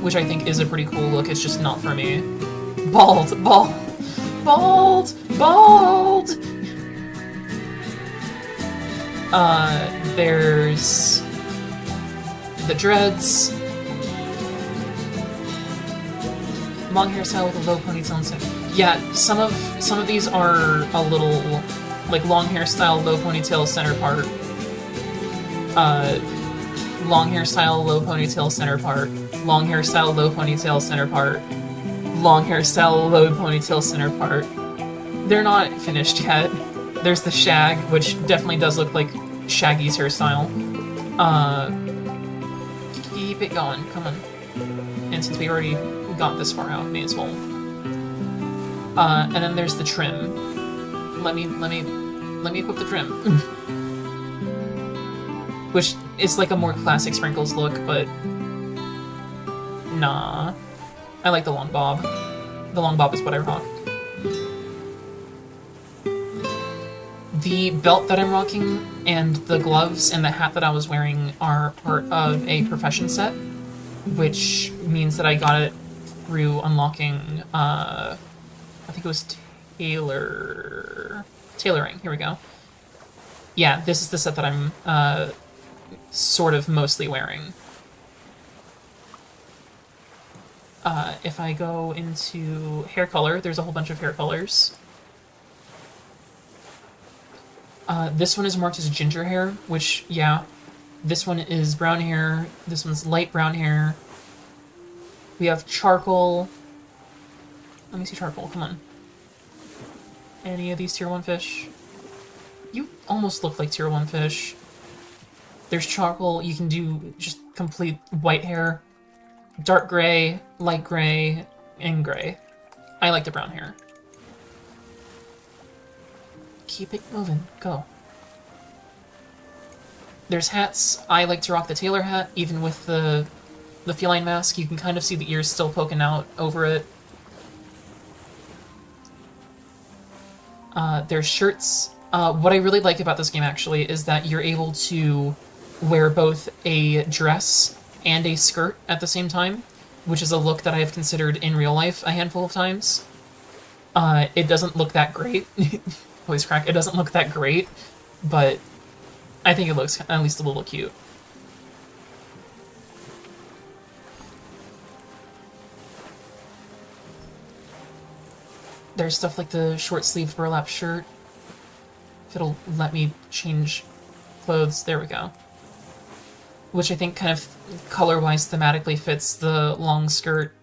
which I think is a pretty cool look, it's just not for me. Bald, bald, bald, bald! There's the dreads. Long hairstyle with a low ponytail and center. Yeah, some of these are a little like long hairstyle, low ponytail, center part. Long hairstyle, low ponytail, center part. Long hairstyle, low ponytail, center part. Long hairstyle, low ponytail, center part. They're not finished yet. There's the shag, which definitely does look like Shaggy's hairstyle. Keep it going, come on. And since we already got this far out, may as well. And then there's the trim. Let me equip the trim. Which is like a more classic Sprinkles look, but nah. I like the long bob. The long bob is what I rock. The belt that I'm rocking and the gloves and the hat that I was wearing are part of a profession set, which means that I got it through unlocking, I think it was tailoring, here we go. Yeah, this is the set that I'm, sort of mostly wearing. If I go into hair color, there's a whole bunch of hair colors. This one is marked as ginger hair, which, yeah. This one is brown hair, this one's light brown hair. We have charcoal. Let me see charcoal, come on. Any of these tier 1 fish? You almost look like tier 1 fish. There's charcoal, you can do just complete white hair. Dark gray, light gray, and gray. I like the brown hair. Keep it moving, go. There's hats. I like to rock the tailor hat, even with the feline mask. You can kind of see the ears still poking out over it. There's shirts. What I really like about this game, actually, is that you're able to wear both a dress and a skirt at the same time, which is a look that I have considered in real life a handful of times. It doesn't look that great. Voice crack. It doesn't look that great, but I think it looks at least a little cute. There's stuff like the short-sleeved burlap shirt. If it'll let me change clothes, there we go. Which I think kind of color-wise thematically fits the long skirt.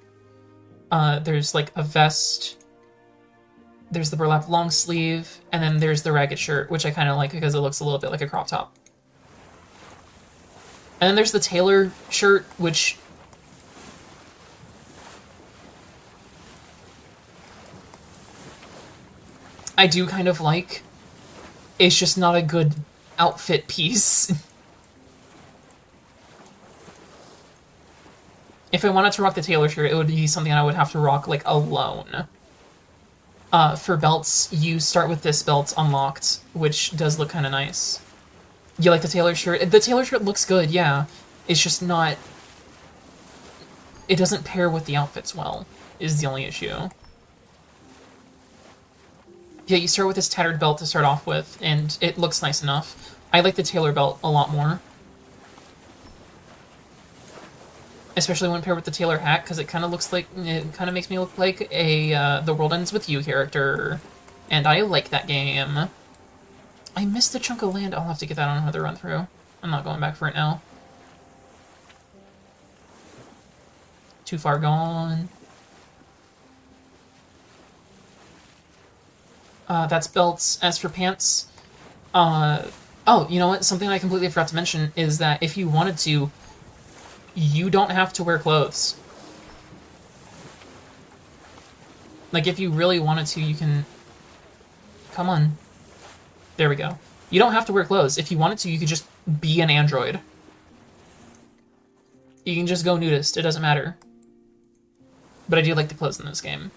There's like a vest. There's the burlap long sleeve, and then there's the ragged shirt, which I kind of like because it looks a little bit like a crop top. And then there's the tailor shirt, which I do kind of like. It's just not a good outfit piece. If I wanted to rock the tailor shirt, it would be something I would have to rock, like, alone. For belts, you start with this belt unlocked, which does look kind of nice. You like the tailor shirt? The tailor shirt looks good, yeah. It's just not... It doesn't pair with the outfits well, is the only issue. Yeah, you start with this tattered belt to start off with, and it looks nice enough. I like the tailor belt a lot more. Especially when paired with the tailor hat, because it kind of looks like... It kind of makes me look like a The World Ends With You character. And I like that game. I missed a chunk of land. I'll have to get that on another run-through. I'm not going back for it now. Too far gone. That's belts. As for pants... oh, you know what? Something I completely forgot to mention is that if you wanted to, you don't have to wear clothes. Like, if you really wanted to, you can... Come on. There we go. You don't have to wear clothes. If you wanted to, you could just Be an android. You can just go nudist, it doesn't matter. But I do like the clothes in this game.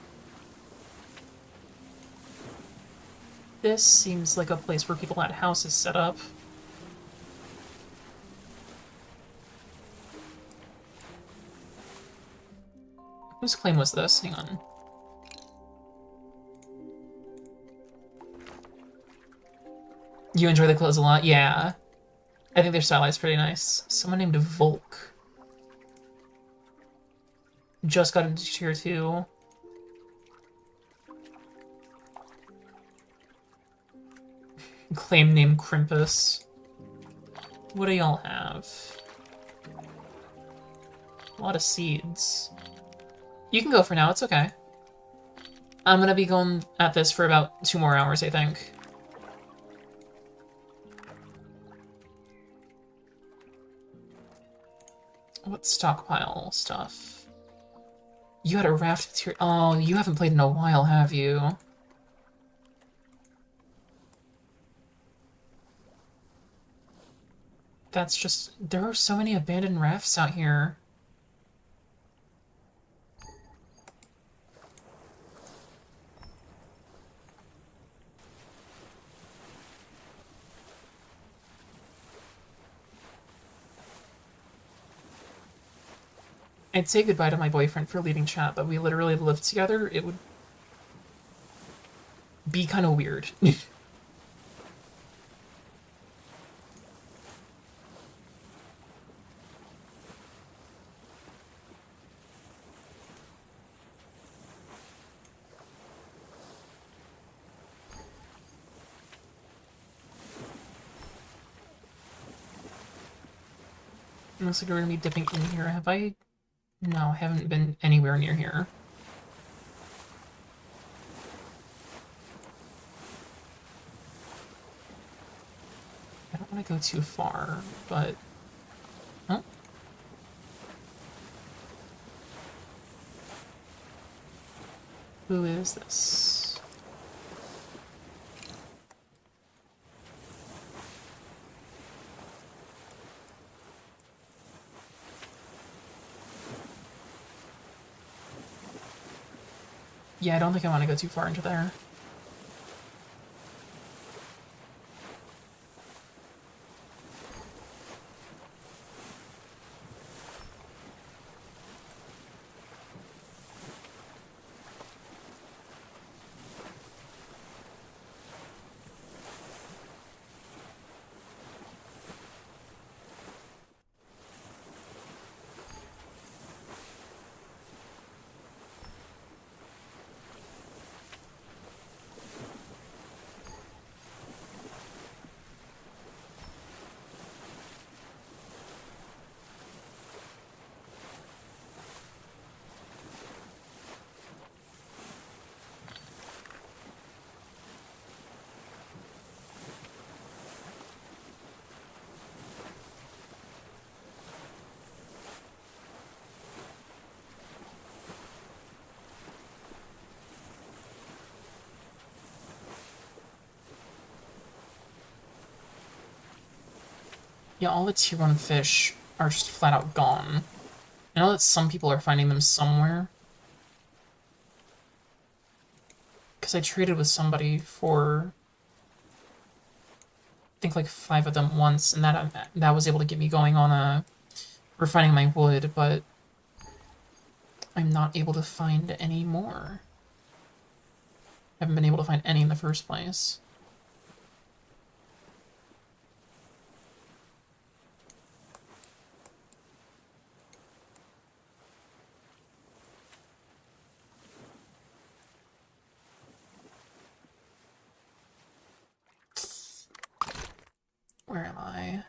This seems like a place where people had houses set up. Whose claim was this? Hang on. You enjoy the clothes a lot? Yeah. I think their stylized pretty nice. Someone named Volk. Just got into tier 2. Claim name Crimpus. What do y'all have? A lot of seeds. You can go for now, it's okay. I'm gonna be going at this for about 2 more hours, I think. What stockpile stuff? You had a raft material. Oh, you haven't played in a while, have you? That's just... There are so many abandoned rafts out here. I'd say goodbye to my boyfriend for leaving chat, but we literally lived together. It would be kind of weird. Looks like we're gonna be dipping in here. Have I... No, I haven't been anywhere near here. I don't want to go too far, but... Oh. Who is this? Yeah, I don't think I want to go too far into there. Yeah, all the tier 1 fish are just flat out gone. I know that some people are finding them somewhere. Because I traded with somebody for... I think like 5 of them once, and that was able to get me going on refining my wood, but I'm not able to find any more. I haven't been able to find any in the first place. Where am I?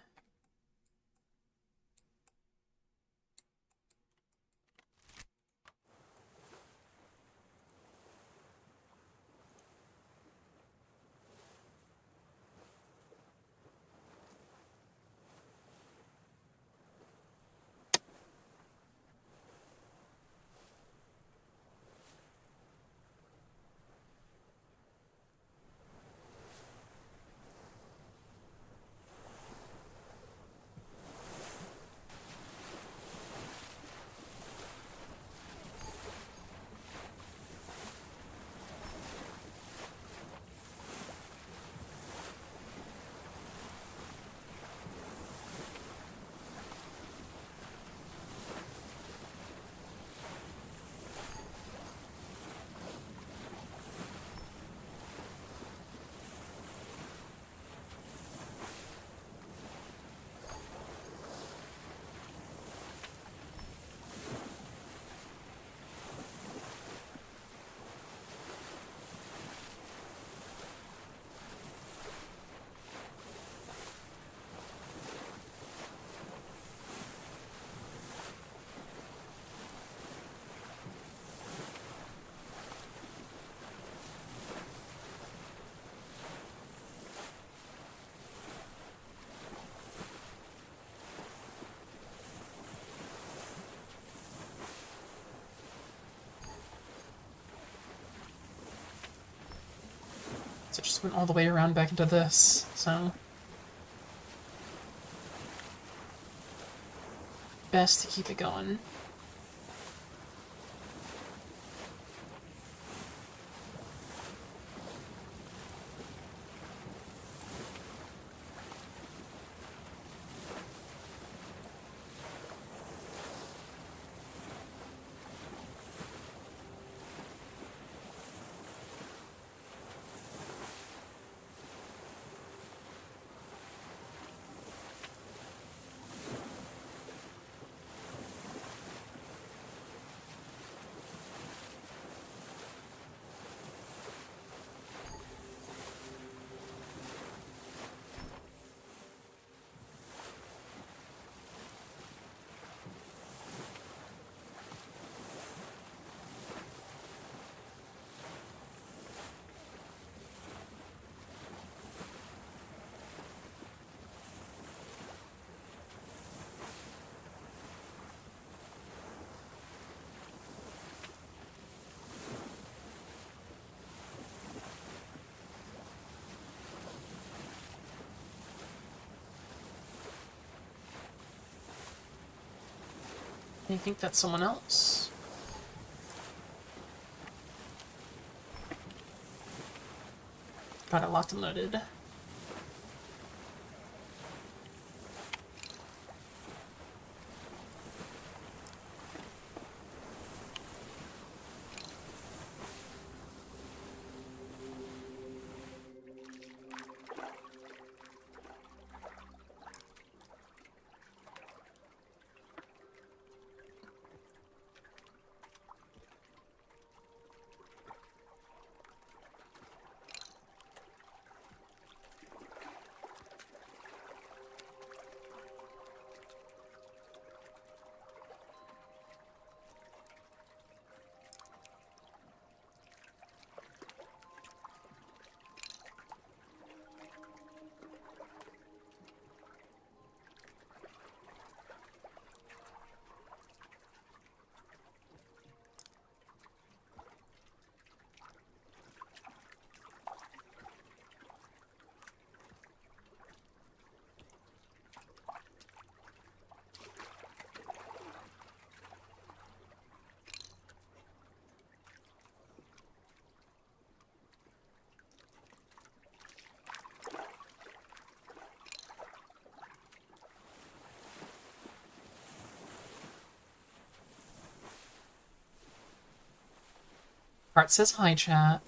So it just went all the way around back into this, so... best to keep it going. I think that's someone else. Got it locked and loaded. Art says hi, chat.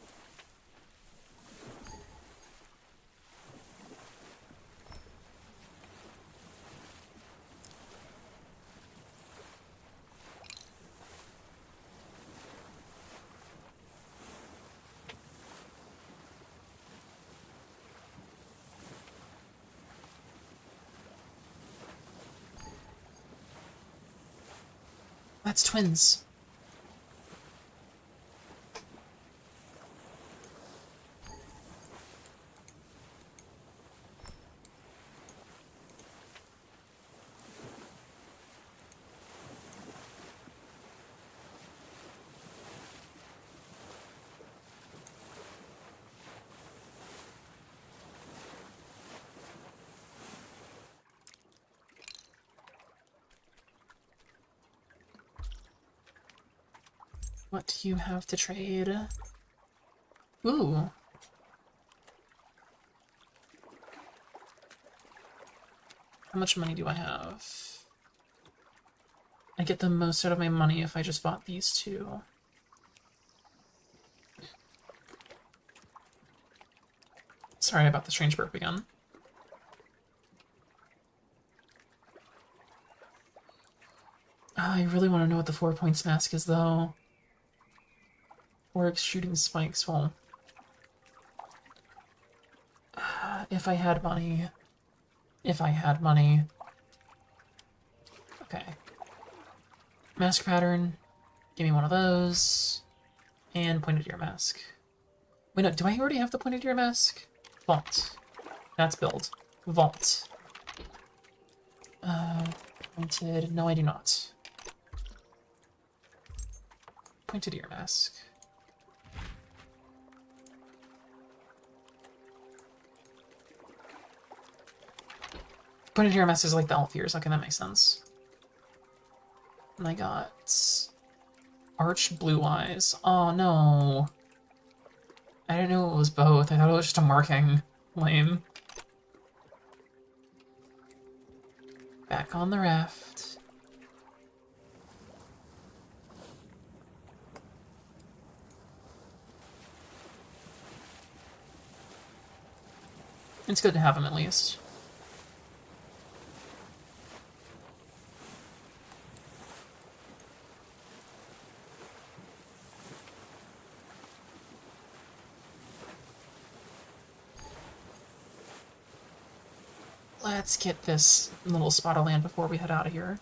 That's twins. What do you have to trade? Ooh. How much money do I have? I get the most out of my money if I just bought these two. Sorry about the strange burp again. I really want to know what the 4 points mask is, though. Works shooting spikes. Well, if I had money. If I had money. Okay. Mask pattern. Give me one of those. And pointed ear mask. Wait, no, do I already have the pointed ear mask? Vault. That's build. Vault. Pointed. No, I do not. Pointed ear mask. Punitier Masters like the elf ears. Okay, that makes sense. And I got Arch Blue Eyes. Oh no. I didn't know it was both. I thought it was just a marking. Lame. Back on the raft. It's good to have him at least. Let's get this little spot of land before we head out of here.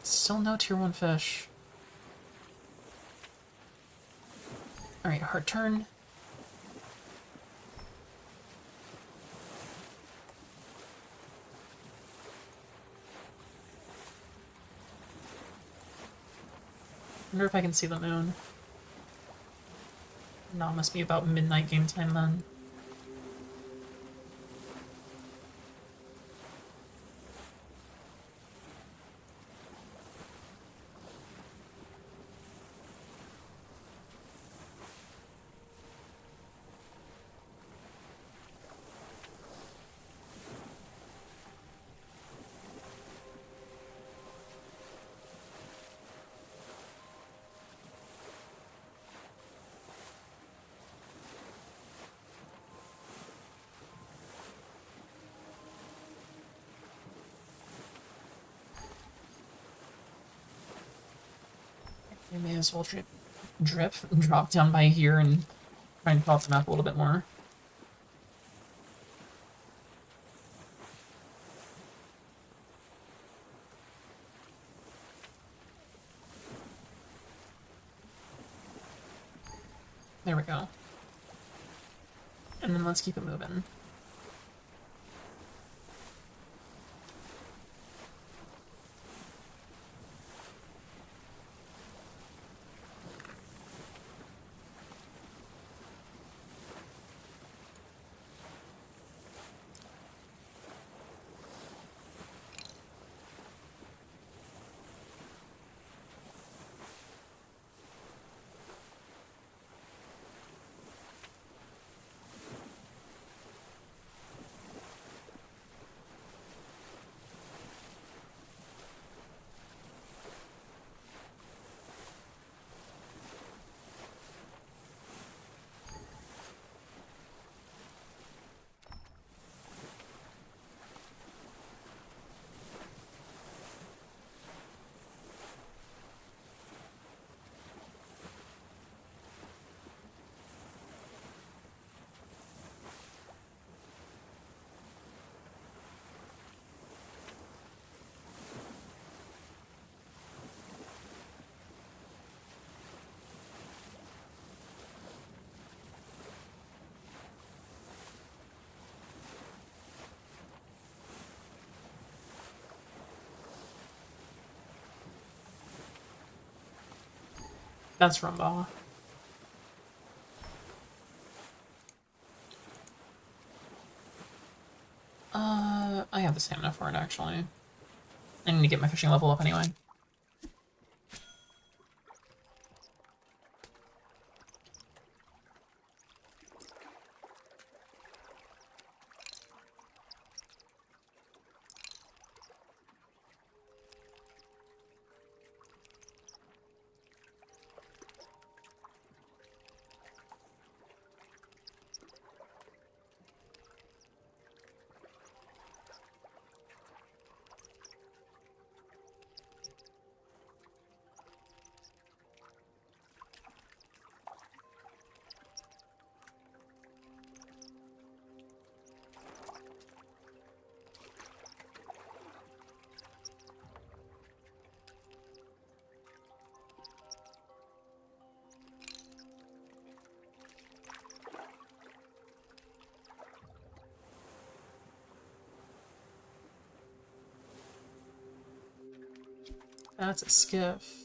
Still no tier 1 fish. Alright, hard turn. Wonder if I can see the moon. No, it must be about midnight game time then. We may as well drop down by here and try and plot the map a little bit more. There we go. And then let's keep it moving. That's Rumba. I have the stamina for it, actually. I need to get my fishing level up anyway. That's a skiff.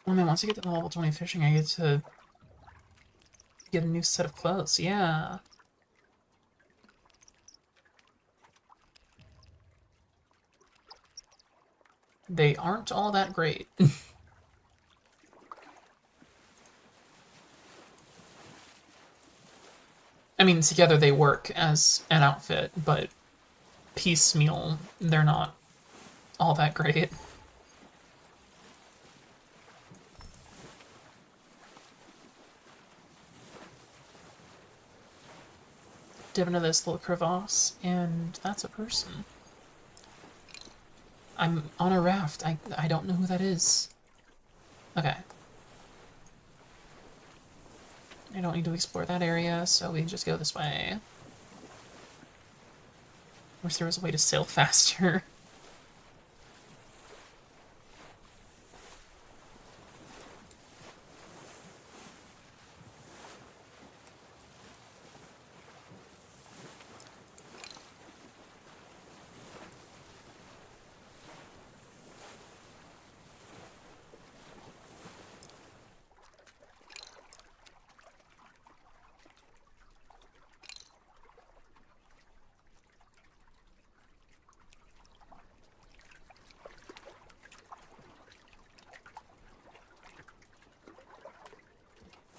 Well, then once I get to the level 20 fishing, I get to get a new set of clothes. Yeah. They aren't all that great. I mean, together they work as an outfit, but piecemeal, they're not all that great. Dip into this little crevasse, and that's a person. I'm on a raft. I don't know who that is. Okay. I don't need to explore that area, so we just go this way. Wish there was a way to sail faster.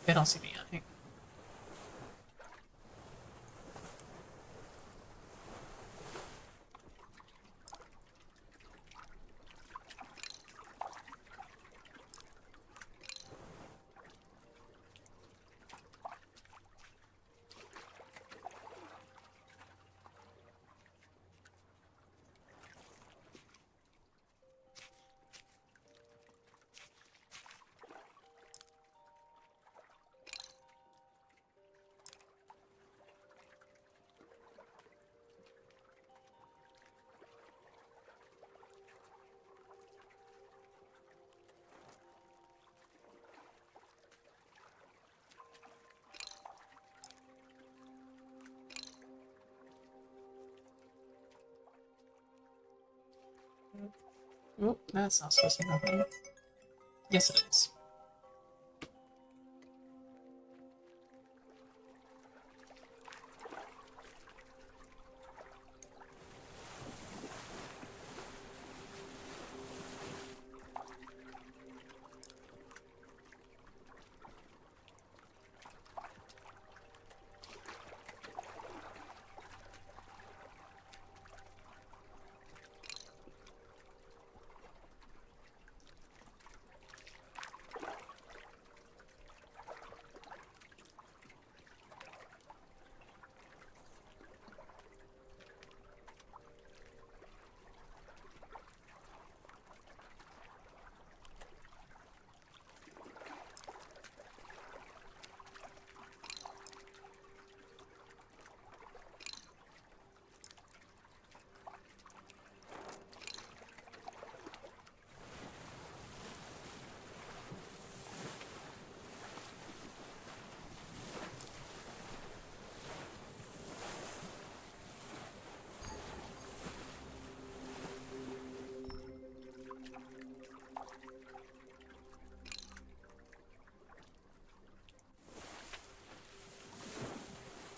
They don't see me, I think. Oh, that's not supposed to happen. Yes, it is.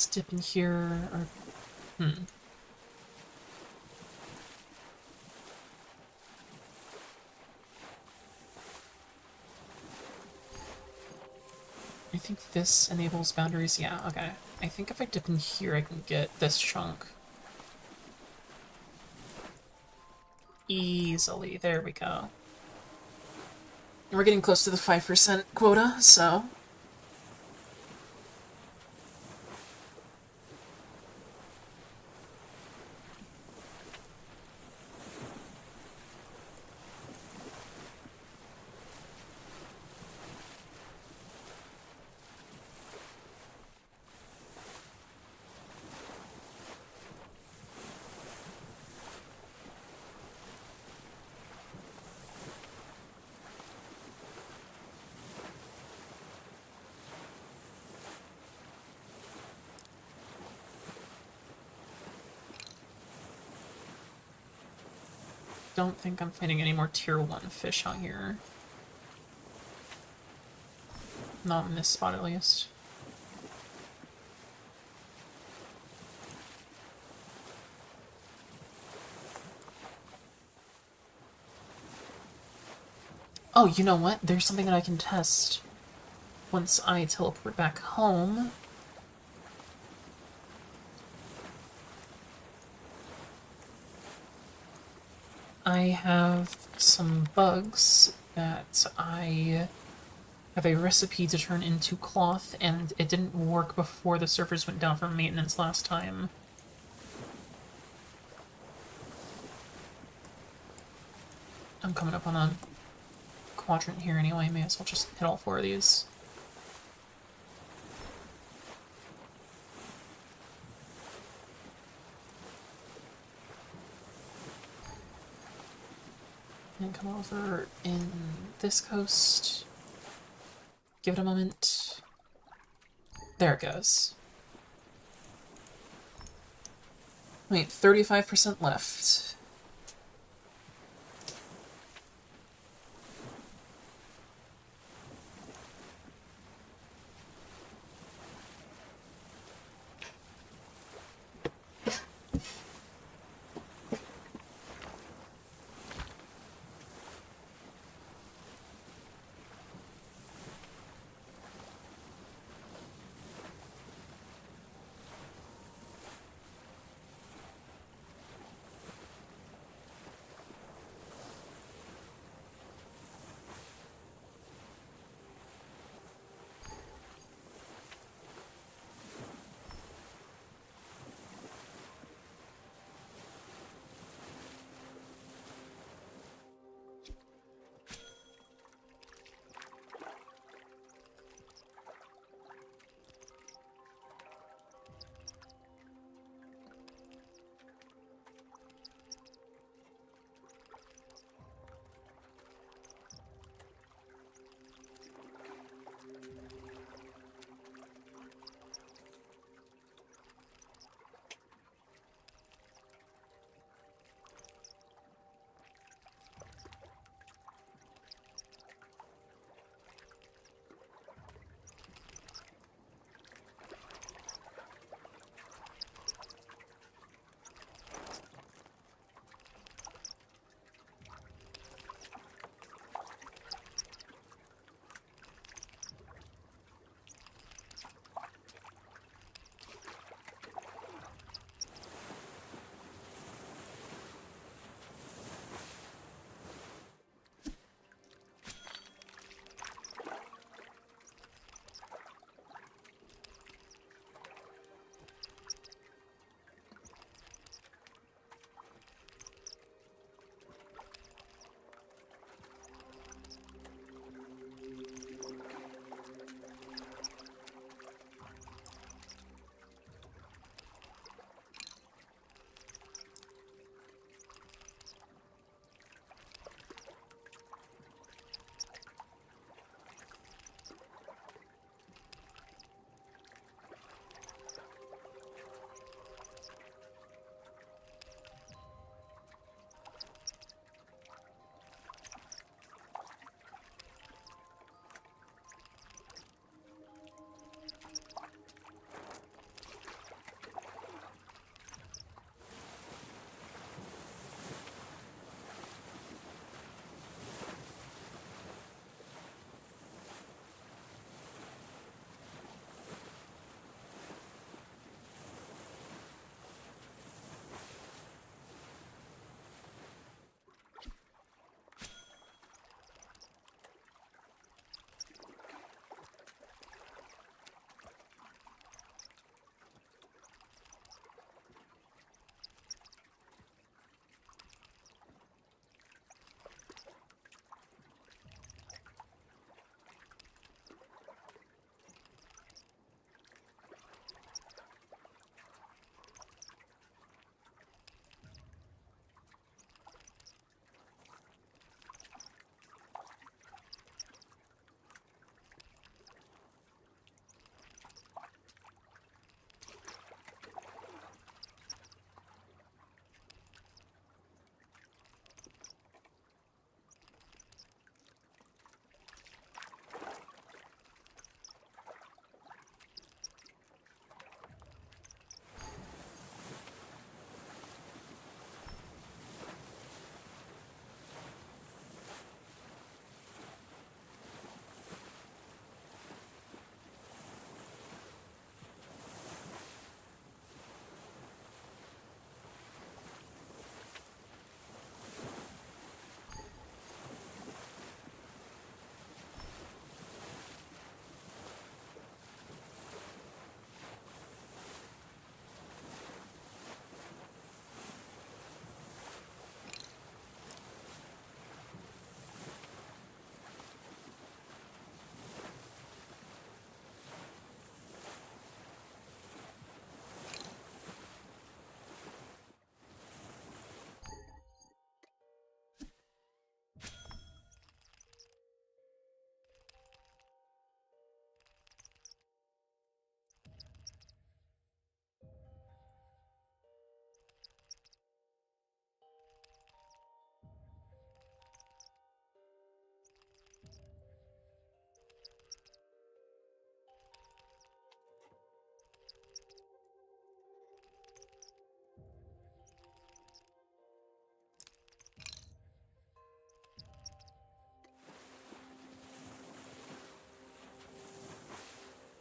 Let's dip in here, or... I think this enables boundaries. Yeah, okay. I think if I dip in here, I can get this chunk. Easily. There we go. We're getting close to the 5% quota, so... Don't think I'm finding any more tier 1 fish out here. Not in this spot, at least. Oh, you know what? There's something that I can test once I teleport back home. I have some bugs that I have a recipe to turn into cloth, and it didn't work before the servers went down for maintenance last time. I'm coming up on a quadrant here anyway, may as well just hit all 4 of these. And come over in this coast. Give it a moment. There it goes. Wait, 35% left.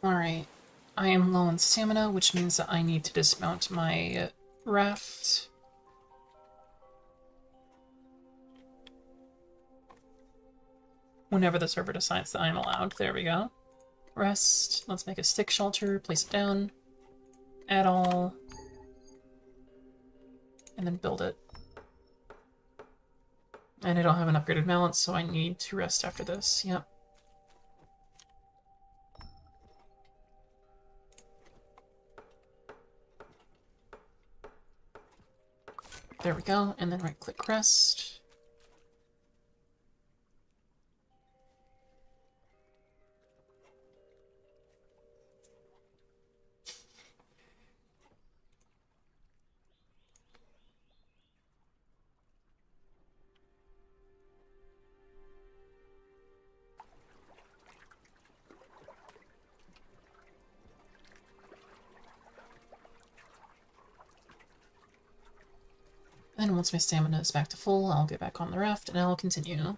Alright. I am low on stamina, which means that I need to dismount my raft. Whenever the server decides that I'm allowed. There we go. Rest. Let's make a stick shelter, place it down. Add all. And then build it. And I don't have an upgraded mallet, so I need to rest after this. Yep. There we go, and then right-click rest. And once my stamina is back to full, I'll get back on the raft and I'll continue.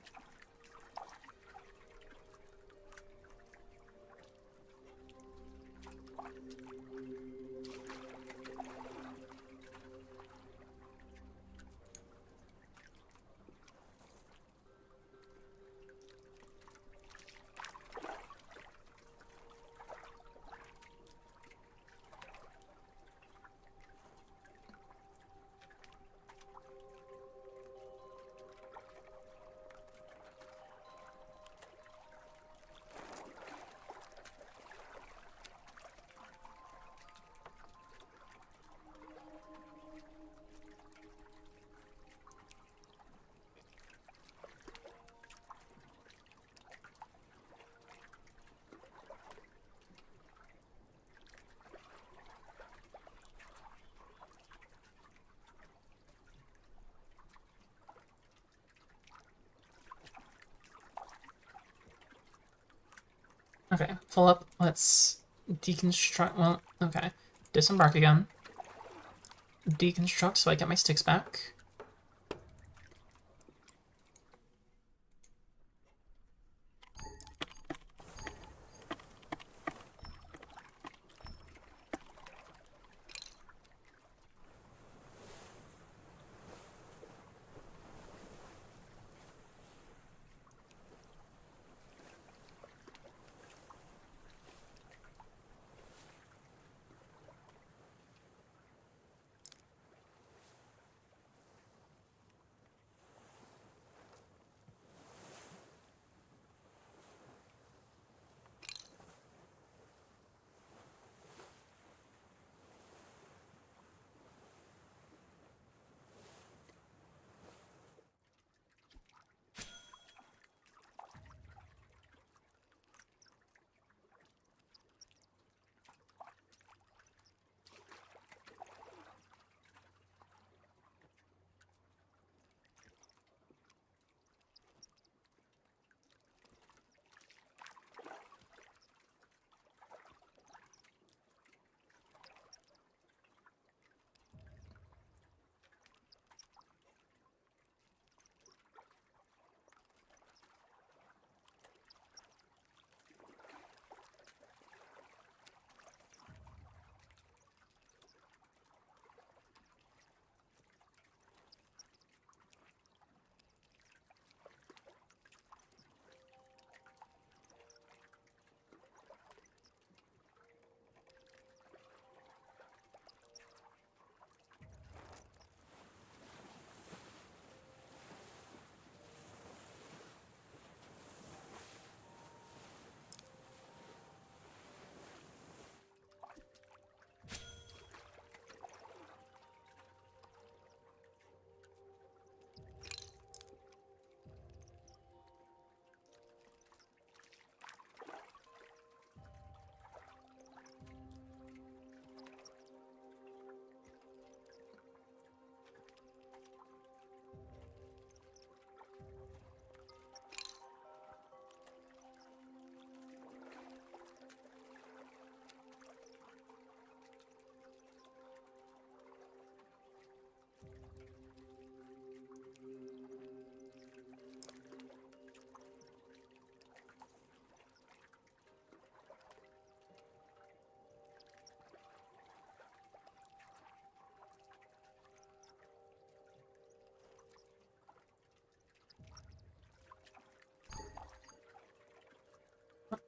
Okay, full up. Let's deconstruct. Well, okay. Disembark again. Deconstruct so I get my sticks back.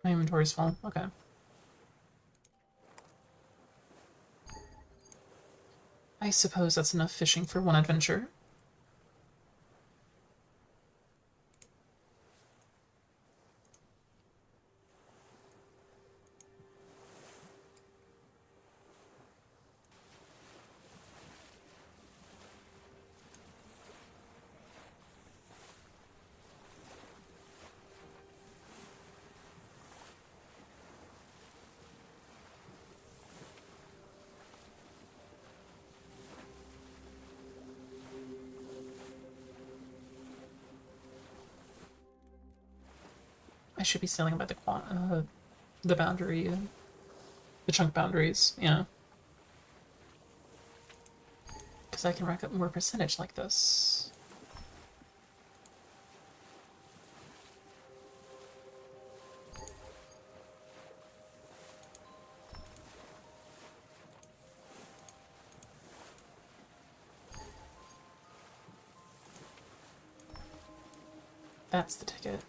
My inventory's full. Okay. I suppose that's enough fishing for one adventure. I should be sailing by the boundary, the chunk boundaries, yeah. Because I can rack up more percentage like this. That's the ticket.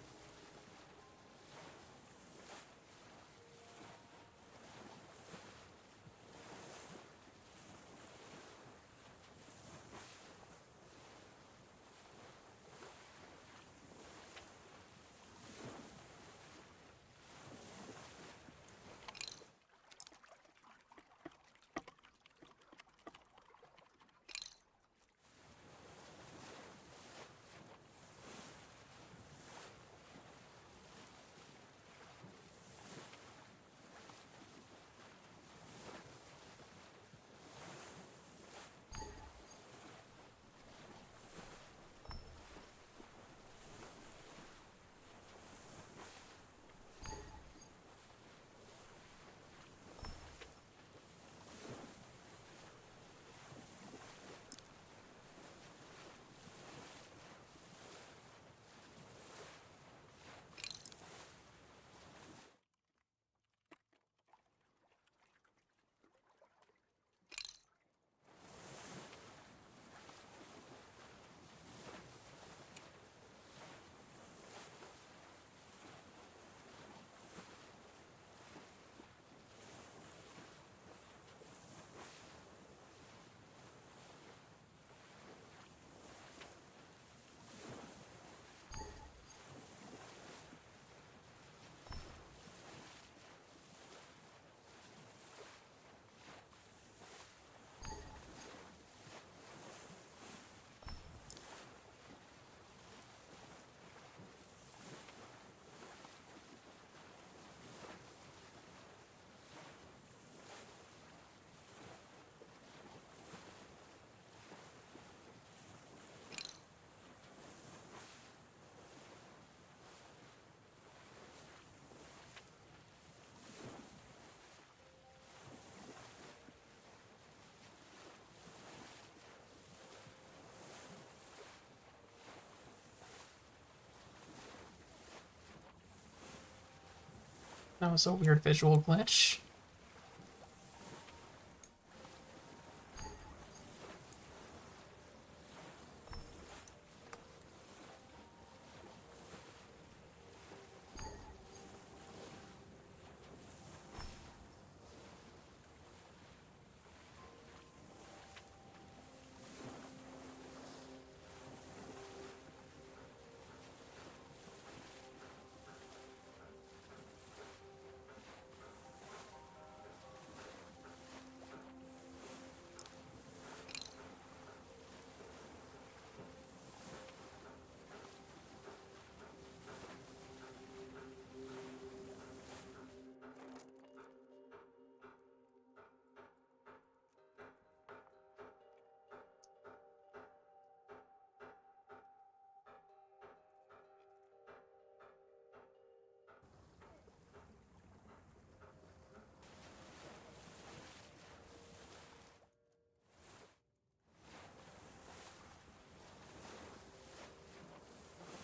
That was a weird visual glitch.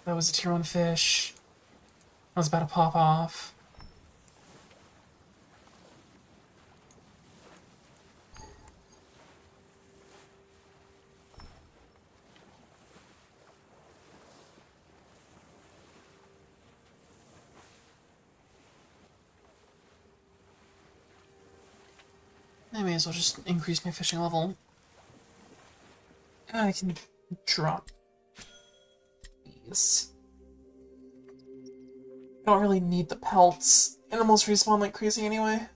That was a tier 1 fish. I was about to pop off. I may as well just increase my fishing level. I can drop these. I don't really need the pelts. Animals respawn like crazy anyway.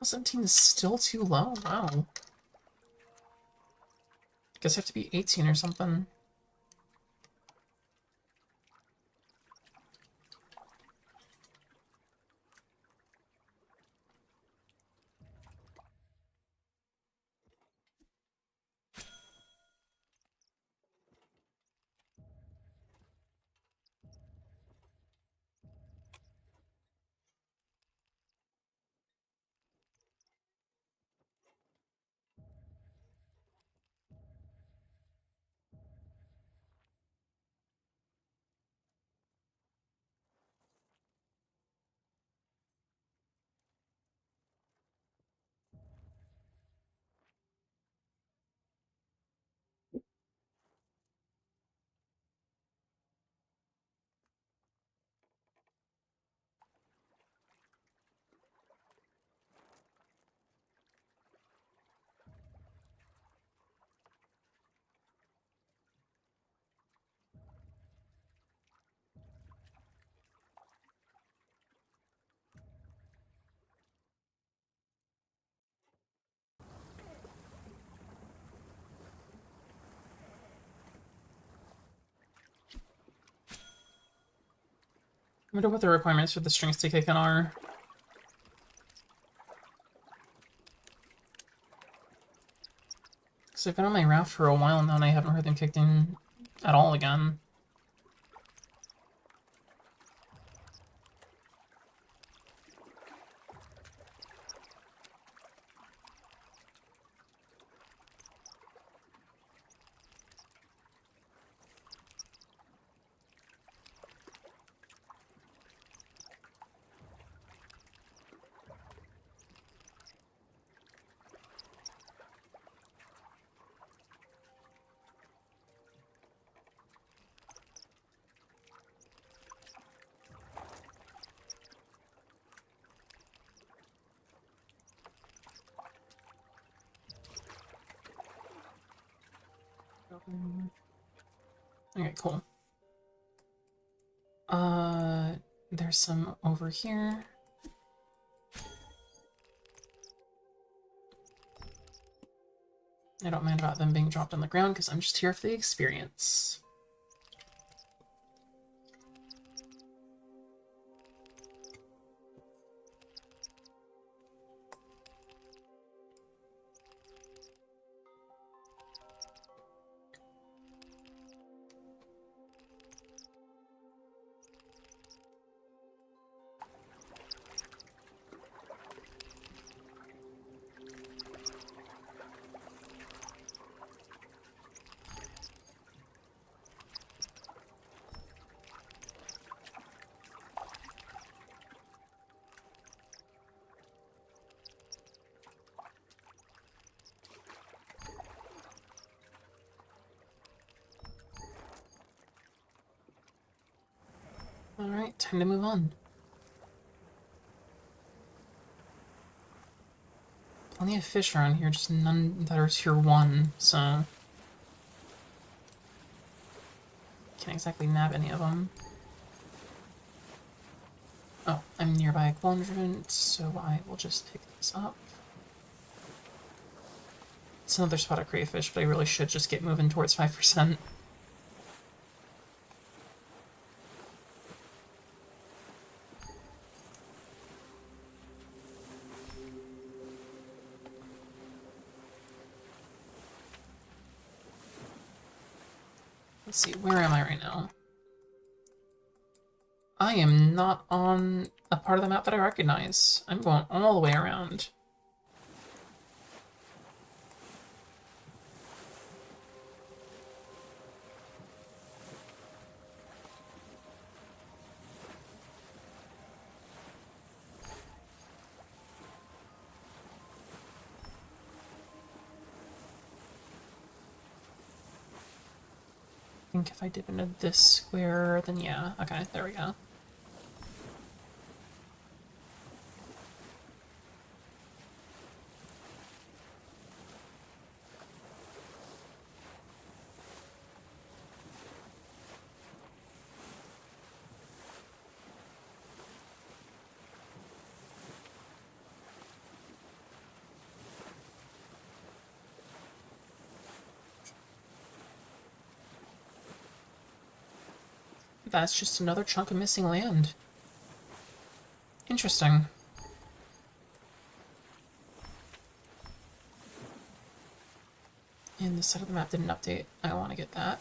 Level 17 is still too low. Wow. Guess I have to be 18 or something. I wonder what the requirements for the strings to kick in are. Because I've been on my raft for a while now and I haven't heard them kicked in at all again. Okay, cool. There's some over here. I don't mind about them being dropped on the ground because I'm just here for the experience. Alright, time to move on. Plenty of fish around here, just none that are tier 1, so... Can't exactly nab any of them. Oh, I'm nearby a quadrant, so I will just pick this up. It's another spot of crayfish, but I really should just get moving towards 5%. Let's see, where am I right now? I am not on a part of the map that I recognize. I'm going all the way around. think if I dip into this square, then yeah. Okay, there we go. That's just another chunk of missing land. Interesting. And this side of the map didn't update. I want to get that.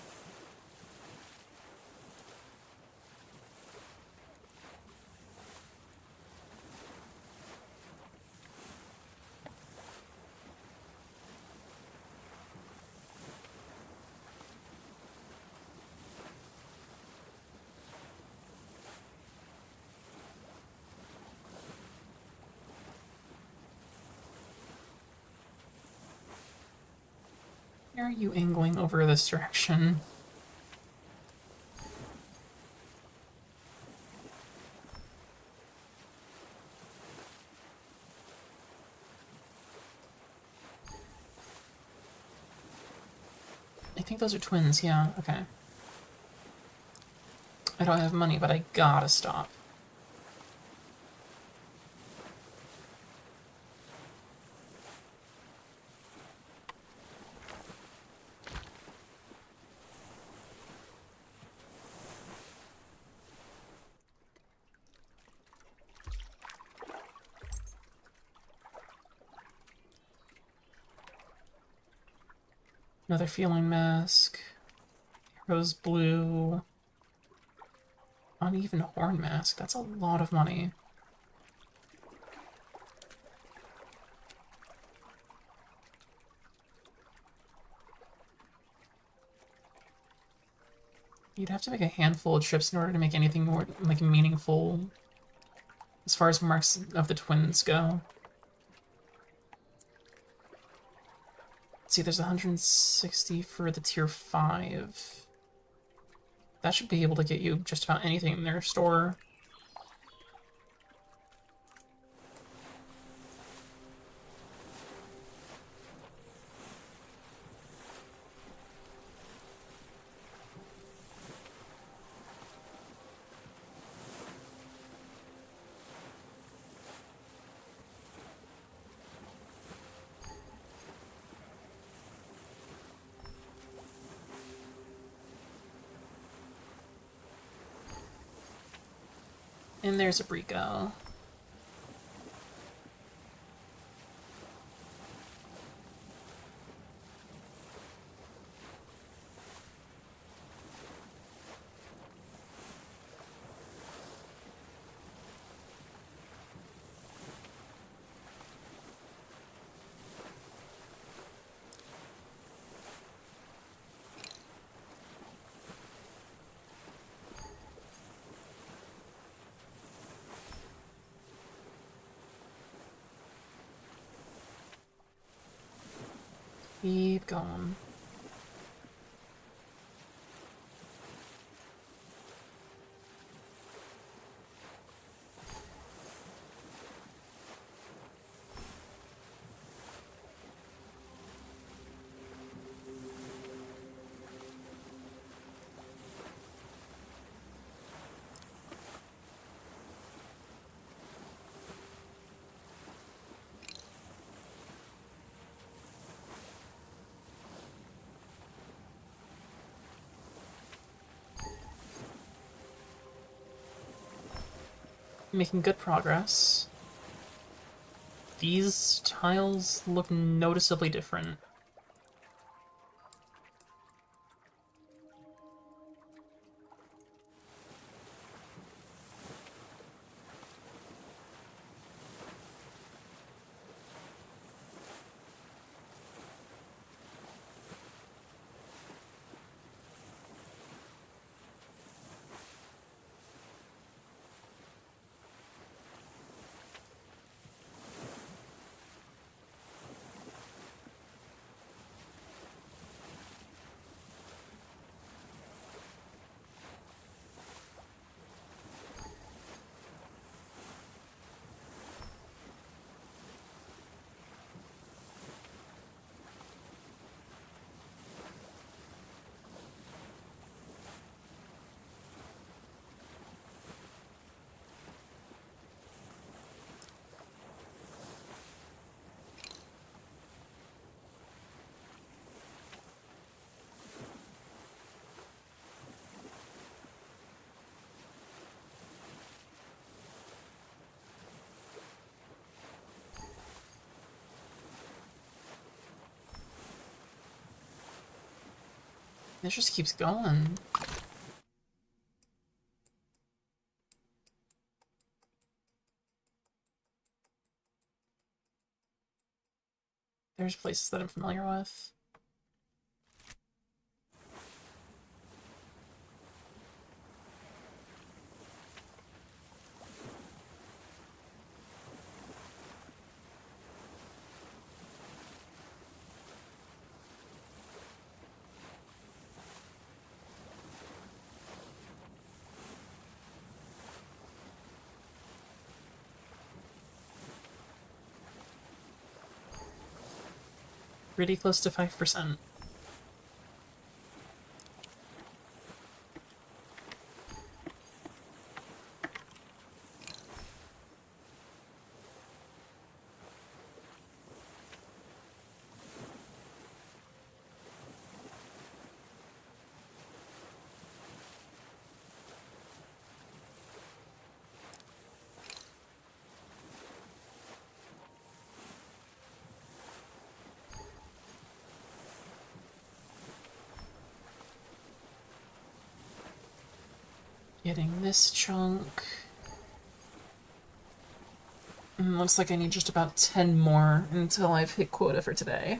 Why are you angling over this direction? I think those are twins, yeah, okay. I don't have money, but I gotta stop. Another feeling mask. Rose blue. Uneven horn mask. That's a lot of money. You'd have to make a handful of trips in order to make anything more, like, meaningful as far as marks of the twins go. Let's see, there's 160 for the tier 5. That should be able to get you just about anything in their store. And there's a Brico. Keep going. Making good progress. These tiles look noticeably different. This just keeps going. There's places that I'm familiar with. Pretty close to 5%. Getting this chunk. Looks like I need just about 10 more until I've hit quota for today.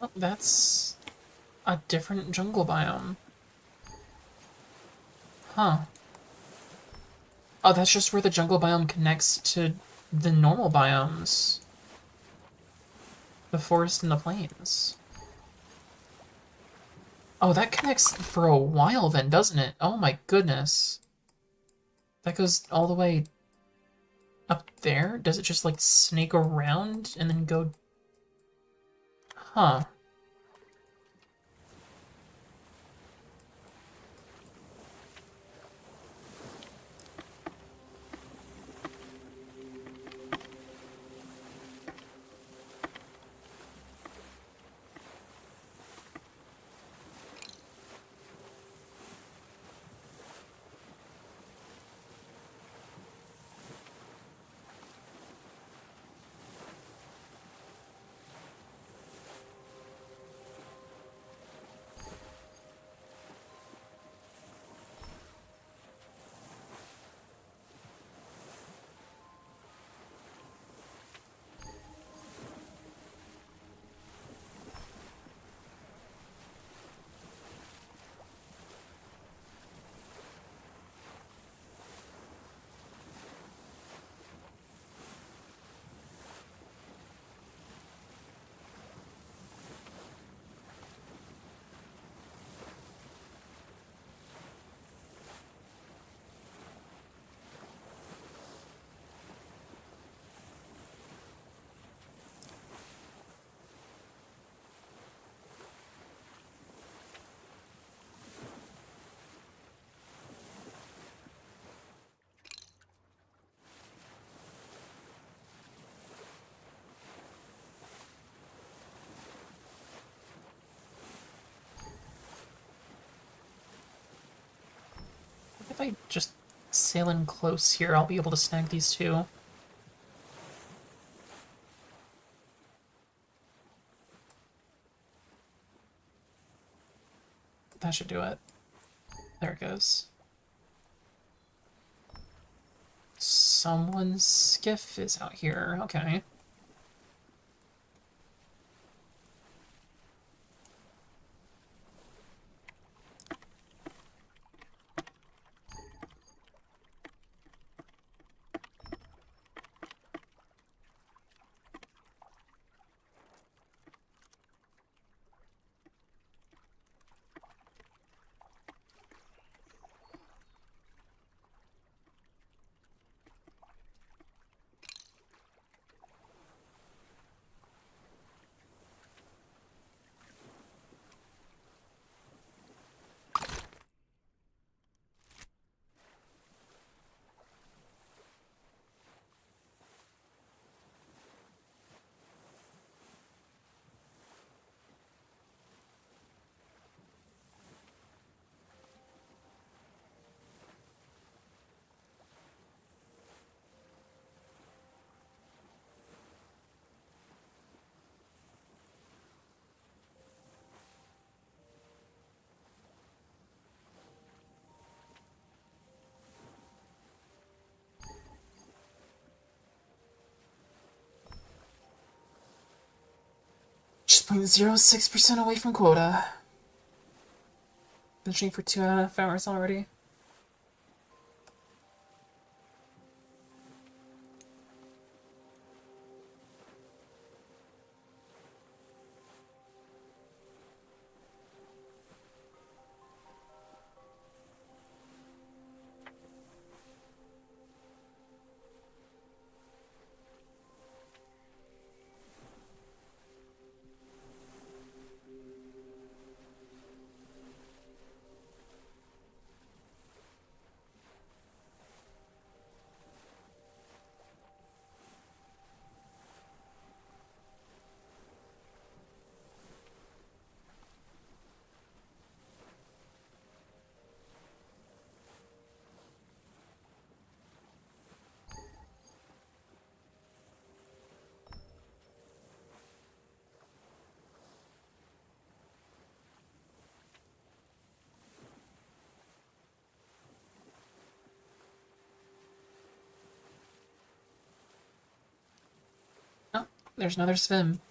Oh, that's a different jungle biome. Huh. Oh, that's just where the jungle biome connects to the normal biomes. The forest and the plains. Oh, that connects for a while then, doesn't it? Oh my goodness. That goes all the way up there? Does it just like snake around and then go... Huh. If I just sail in close here, I'll be able to snag these two. That should do it. There it goes. Someone's skiff is out here. Okay. 0.06% away from quota. Been streaming for 2.5 hours already. Oh, there's another swim.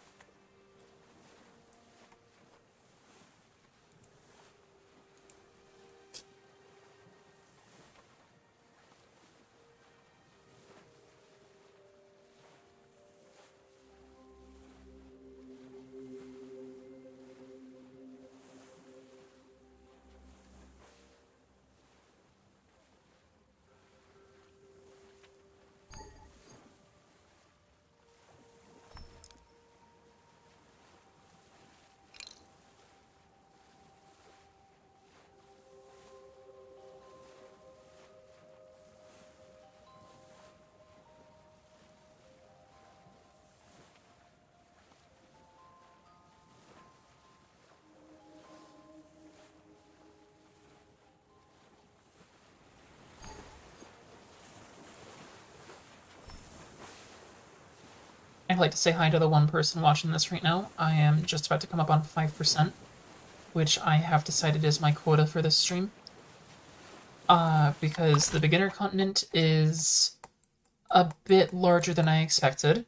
I'd like to say hi to the one person watching this right now. I am just about to come up on 5%, which I have decided is my quota for this stream. Because the beginner continent is a bit larger than I expected.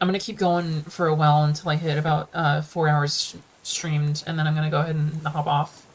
I'm gonna keep going for a while until I hit about 4 hours streamed, and then I'm gonna go ahead and hop off.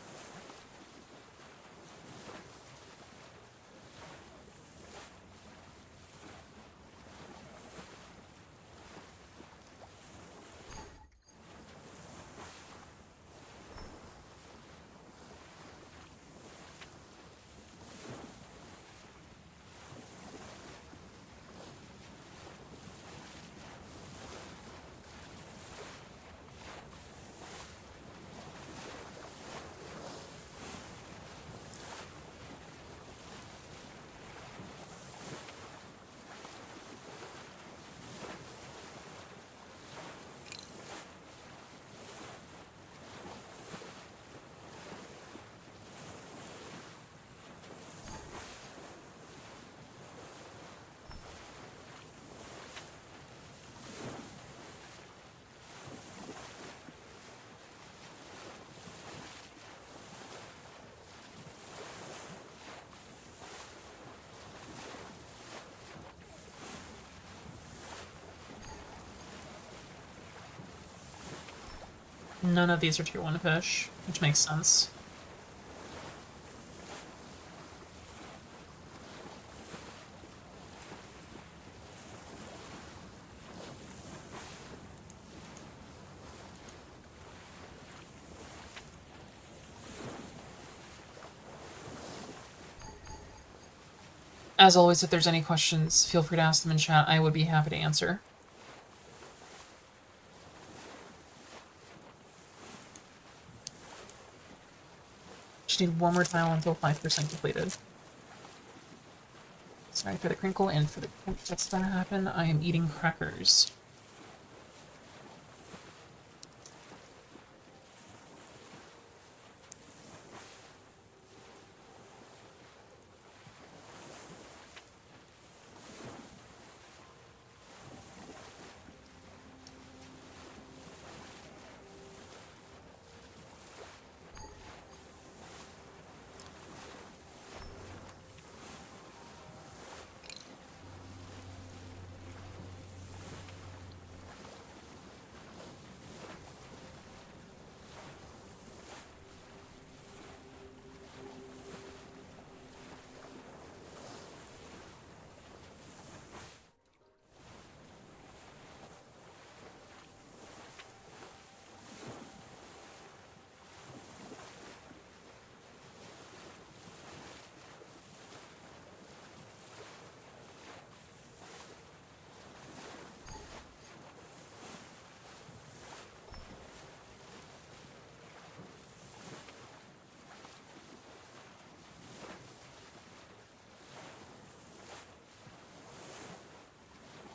None of these are tier 1 fish, which makes sense. As always, if there's any questions, feel free to ask them in chat. I would be happy to answer. Just need one more tile until 5% completed. Sorry for the crinkle, and for the crunch that's gonna happen, I am eating crackers.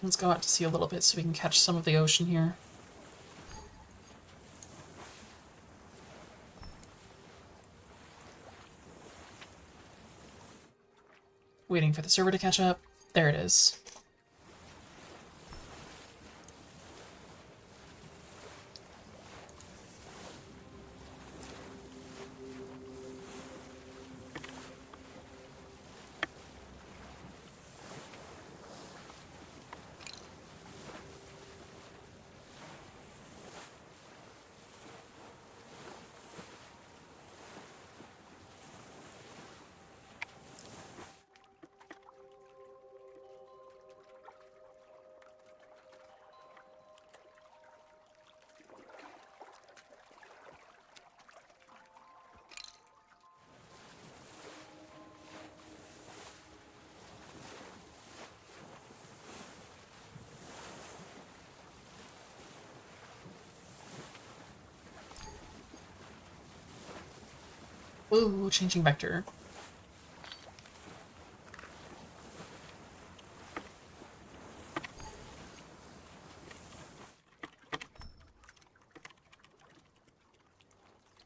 Let's go out to sea a little bit so we can catch some of the ocean here. Waiting for the server to catch up. There it is. Whoa, changing vector.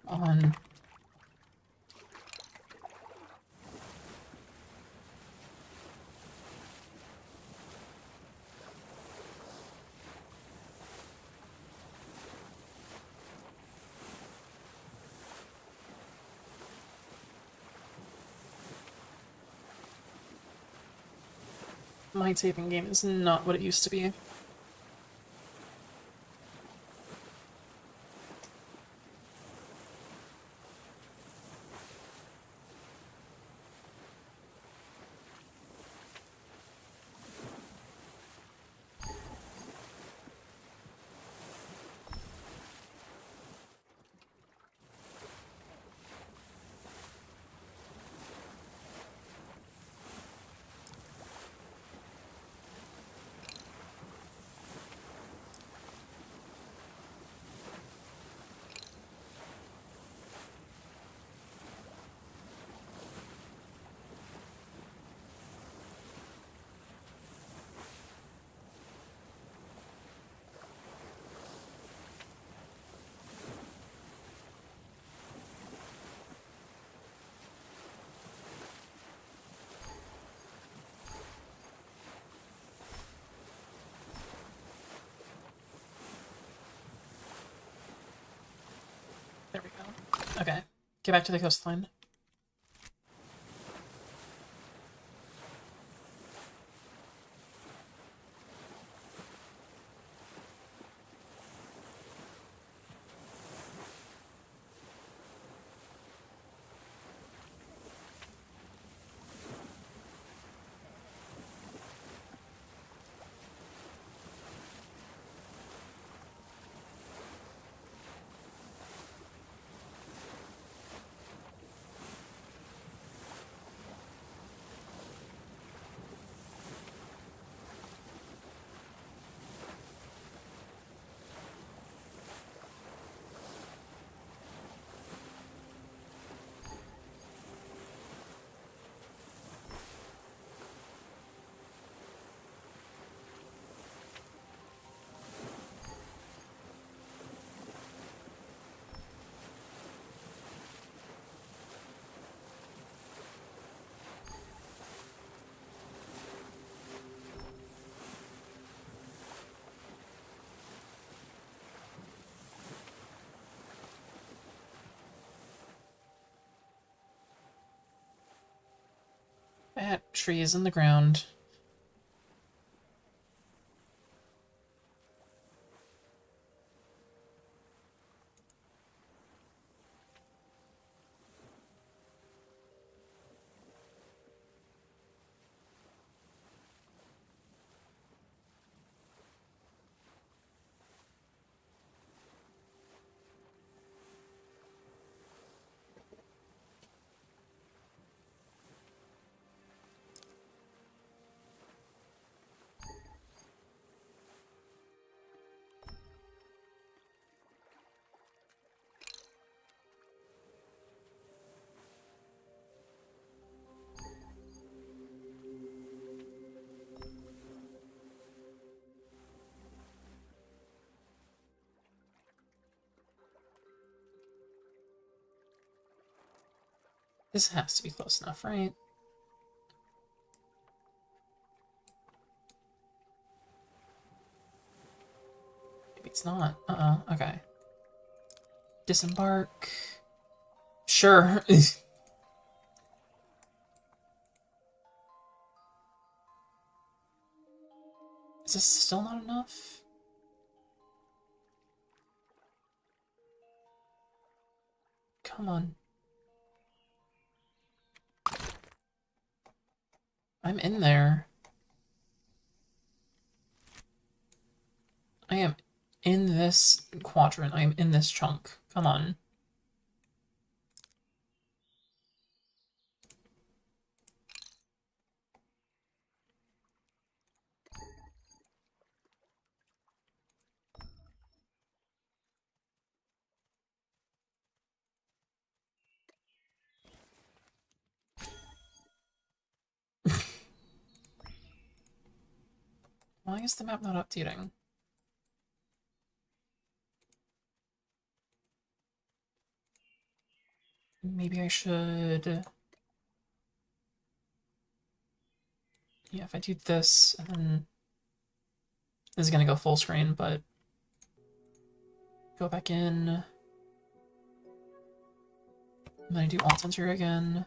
On. My taping game is not what it used to be. There we go. Okay, get back to the coastline. Fat trees in the ground. This has to be close enough, right? Maybe it's not. Uh-oh, okay. Disembark. Sure. Is this still not enough? Come on. I'm in there. I am in this quadrant. I am in this chunk. Come on. Why is the map not updating? Maybe I should... Yeah, if I do this, and then... This is gonna go full screen, but... Go back in. And then I do alt center again.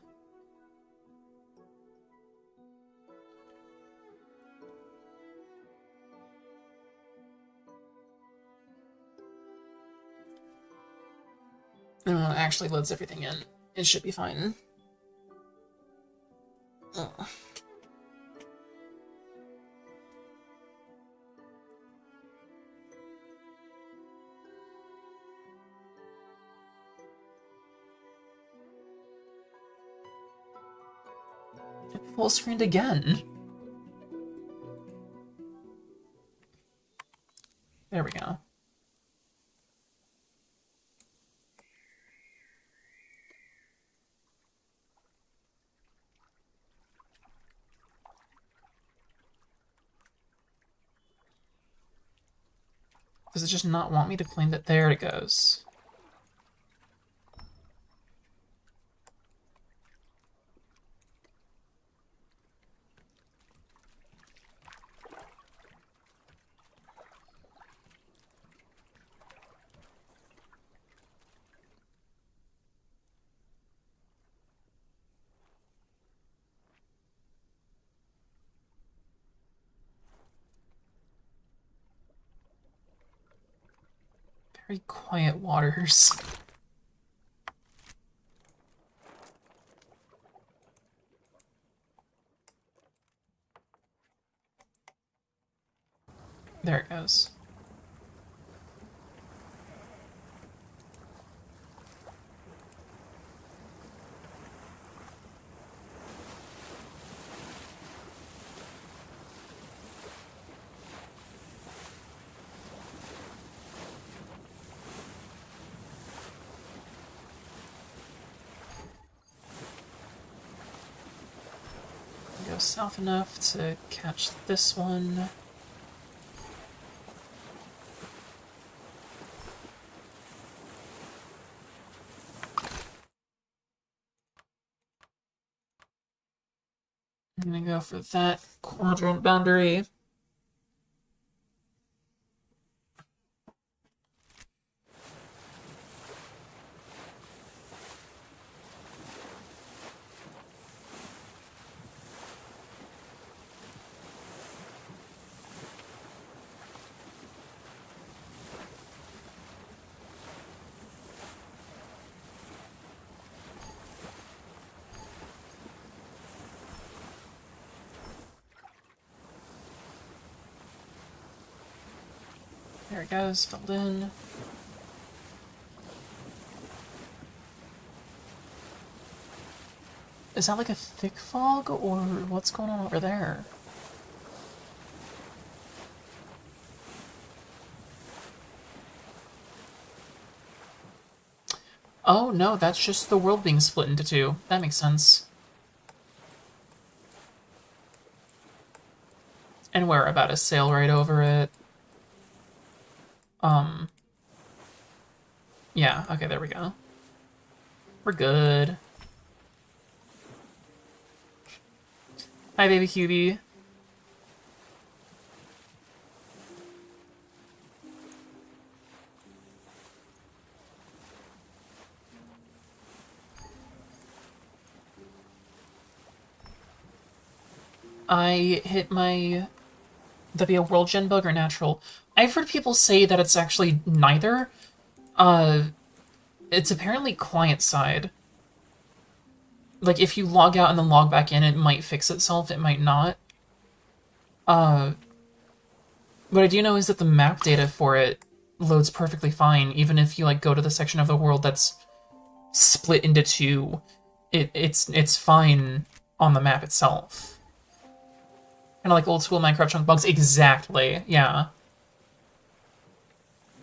And then it actually loads everything in. It should be fine. Ugh. It full screened again. There we go. Does it just not want me to claim that? There it goes. Very quiet waters. There it goes. Go south enough to catch this one. I'm gonna go for that quadrant boundary. There it goes, filled in. Is that like a thick fog, or what's going on over there? Oh no, that's just the world being split into two. That makes sense. And we're about to sail right over it. Yeah, okay, there we go. We're good. Hi, baby QB. I hit my... That'd be a world gen bug or natural? I've heard people say that it's actually neither. It's apparently client side. Like, if you log out and then log back in, it might fix itself, it might not. What I do know is that the map data for it loads perfectly fine, even if you, like, go to the section of the world that's split into two. It's fine on the map itself. Kind of like old school Minecraft chunk bugs. Exactly, yeah.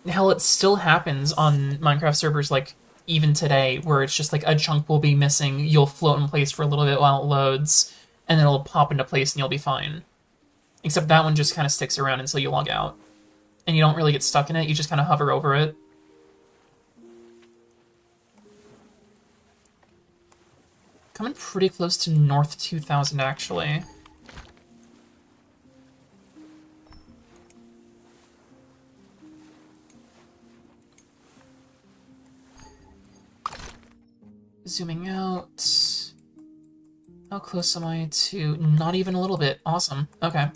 Hell, it still happens on Minecraft servers, like, even today, where it's just like a chunk will be missing, you'll float in place for a little bit while it loads, and then it'll pop into place and you'll be fine. Except that one just kind of sticks around until you log out. And you don't really get stuck in it, you just kind of hover over it. Coming pretty close to North 2000, actually. Zooming out. How close am I to... Not even a little bit. Awesome. Okay.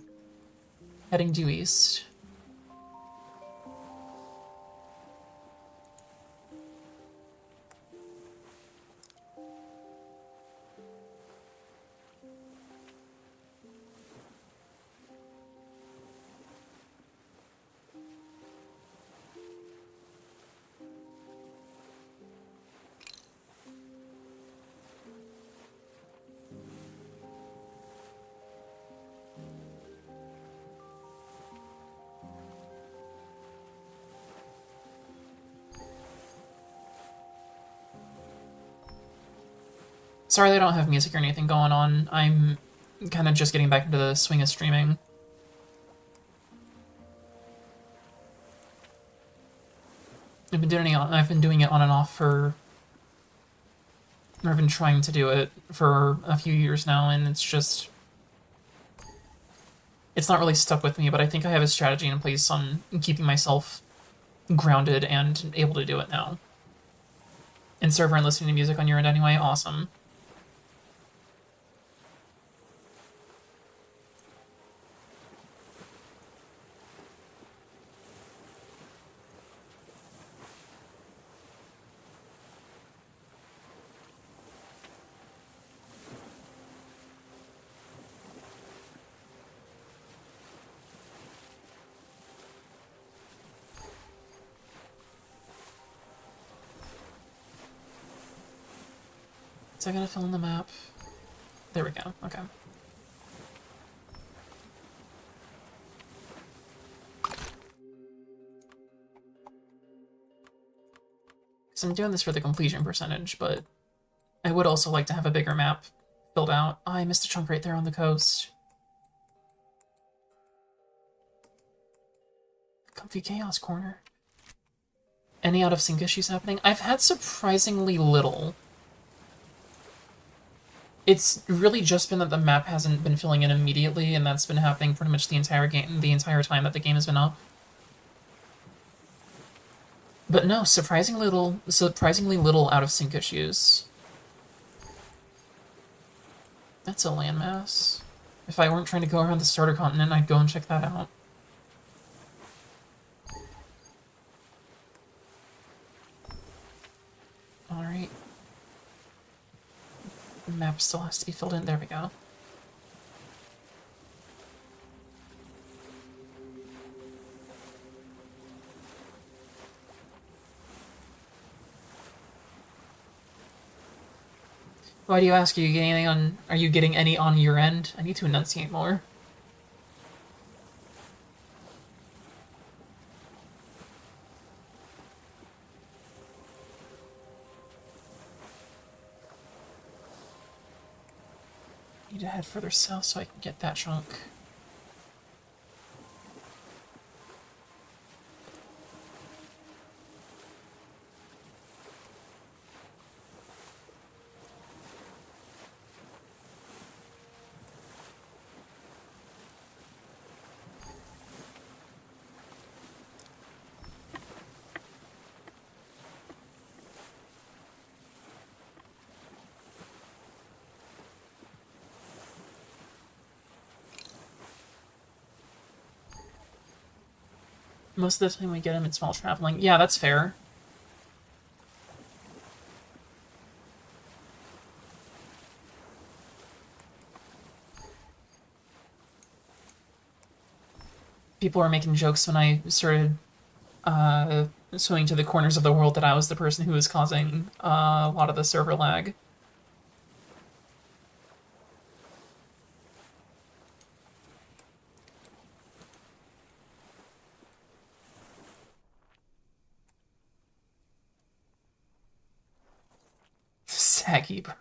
Heading due east. Sorry they don't have music or anything going on. I'm kind of just getting back into the swing of streaming. I've been doing it on and off for... I've been trying to do it for a few years now, and it's just... It's not really stuck with me, but I think I have a strategy in place on keeping myself grounded and able to do it now. And server and listening to music on your end anyway? Awesome. Is that gonna fill in the map? There we go, okay. So I'm doing this for the completion percentage, but I would also like to have a bigger map filled out. Oh, I missed a chunk right there on the coast. Comfy Chaos Corner. Any out of sync issues happening? I've had surprisingly little. It's really just been that the map hasn't been filling in immediately, and that's been happening pretty much the entire time that the game has been up. But no, surprisingly little out of sync issues. That's a landmass. If I weren't trying to go around the starter continent, I'd go and check that out. Alright. The map still has to be filled in. There we go. Why do you ask? Are you getting any on your end? I need to enunciate more. Need to head further south so I can get that chunk. Most of the time we get them, it's while traveling. Yeah, that's fair. People were making jokes when I started swimming to the corners of the world that I was the person who was causing a lot of the server lag. Saggy bird.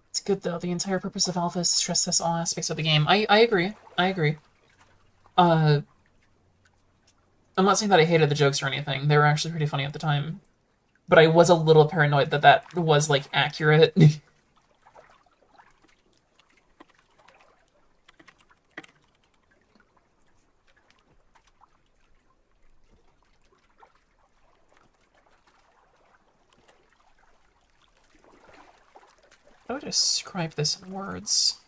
It's good though. The entire purpose of Alpha is to stress test all aspects of the game. I agree. I agree. Uh, I'm not saying that I hated the jokes or anything. They were actually pretty funny at the time. But I was a little paranoid that that was, like, accurate. How would I describe this in words?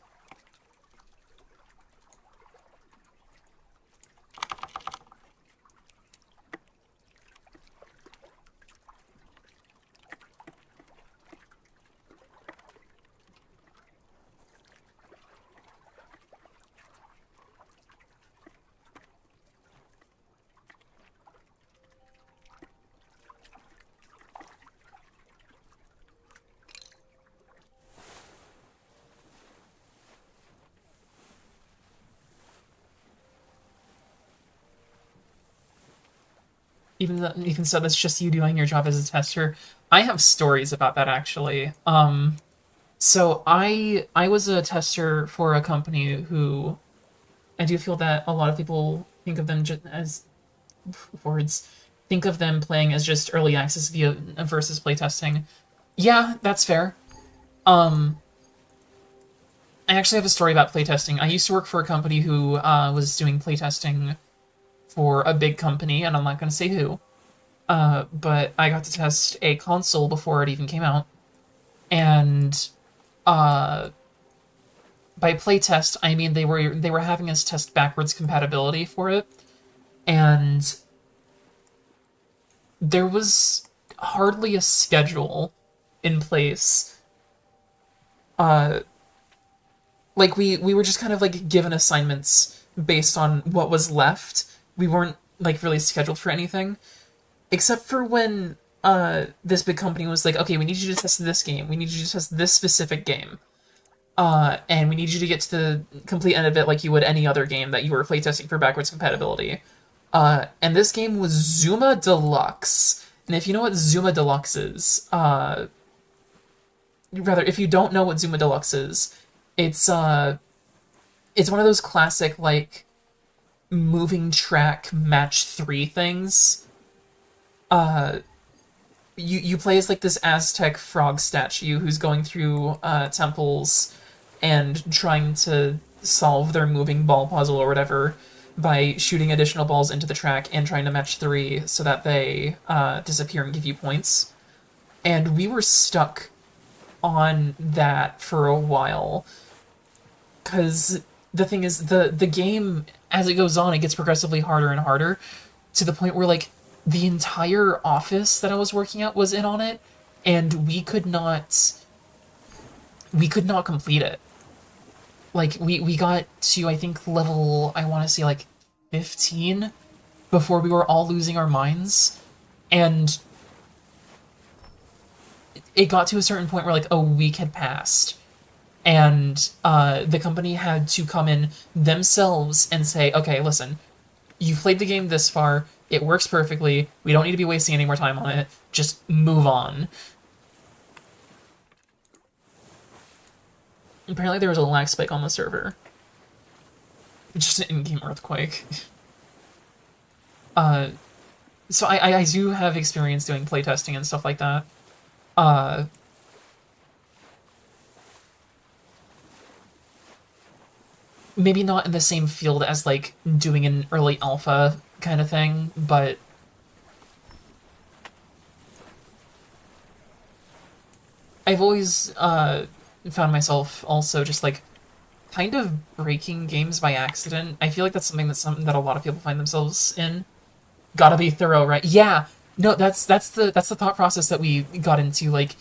Even so, that's just you doing your job as a tester. I have stories about that actually. So I was a tester for a company who I do feel that a lot of people think of them just as words, think of them playing as just early access via versus playtesting. Yeah, that's fair. Um, I actually have a story about playtesting. I used to work for a company who was doing playtesting for a big company, and I'm not going to say who. But I got to test a console before it even came out, and uh, by playtest I mean they were having us test backwards compatibility for it, and there was hardly a schedule in place. Uh, like we were just kind of like given assignments based on what was left. We weren't like really scheduled for anything, except for when this big company was like, okay, we need you to test this game. We need you to test this specific game. And we need you to get to the complete end of it like you would any other game that you were playtesting for backwards compatibility. And this game was Zuma Deluxe. And if you know what Zuma Deluxe is, rather, if you don't know what Zuma Deluxe is, it's one of those classic like moving track match 3 things. Uh, you play as like this Aztec frog statue who's going through temples and trying to solve their moving ball puzzle or whatever by shooting additional balls into the track and trying to match 3 so that they disappear and give you points. And we were stuck on that for a while because the thing is the game as it goes on it gets progressively harder and harder to the point where like the entire office that I was working at was in on it, and we could not complete it. Like we got to I think level I want to say like 15 before we were all losing our minds, and it got to a certain point where like a week had passed, and the company had to come in themselves and say, okay, listen, you've played the game this far. It works perfectly. We don't need to be wasting any more time on it. Just move on. Apparently there was a lag spike on the server. Just an in-game earthquake. Uh, so I do have experience doing playtesting and stuff like that. Uh, maybe not in the same field as like doing an early alpha kind of thing, but I've always found myself also just like kind of breaking games by accident. I feel like that's something that a lot of people find themselves in. Gotta be thorough, right? Yeah. No, that's the thought process that we got into. Like,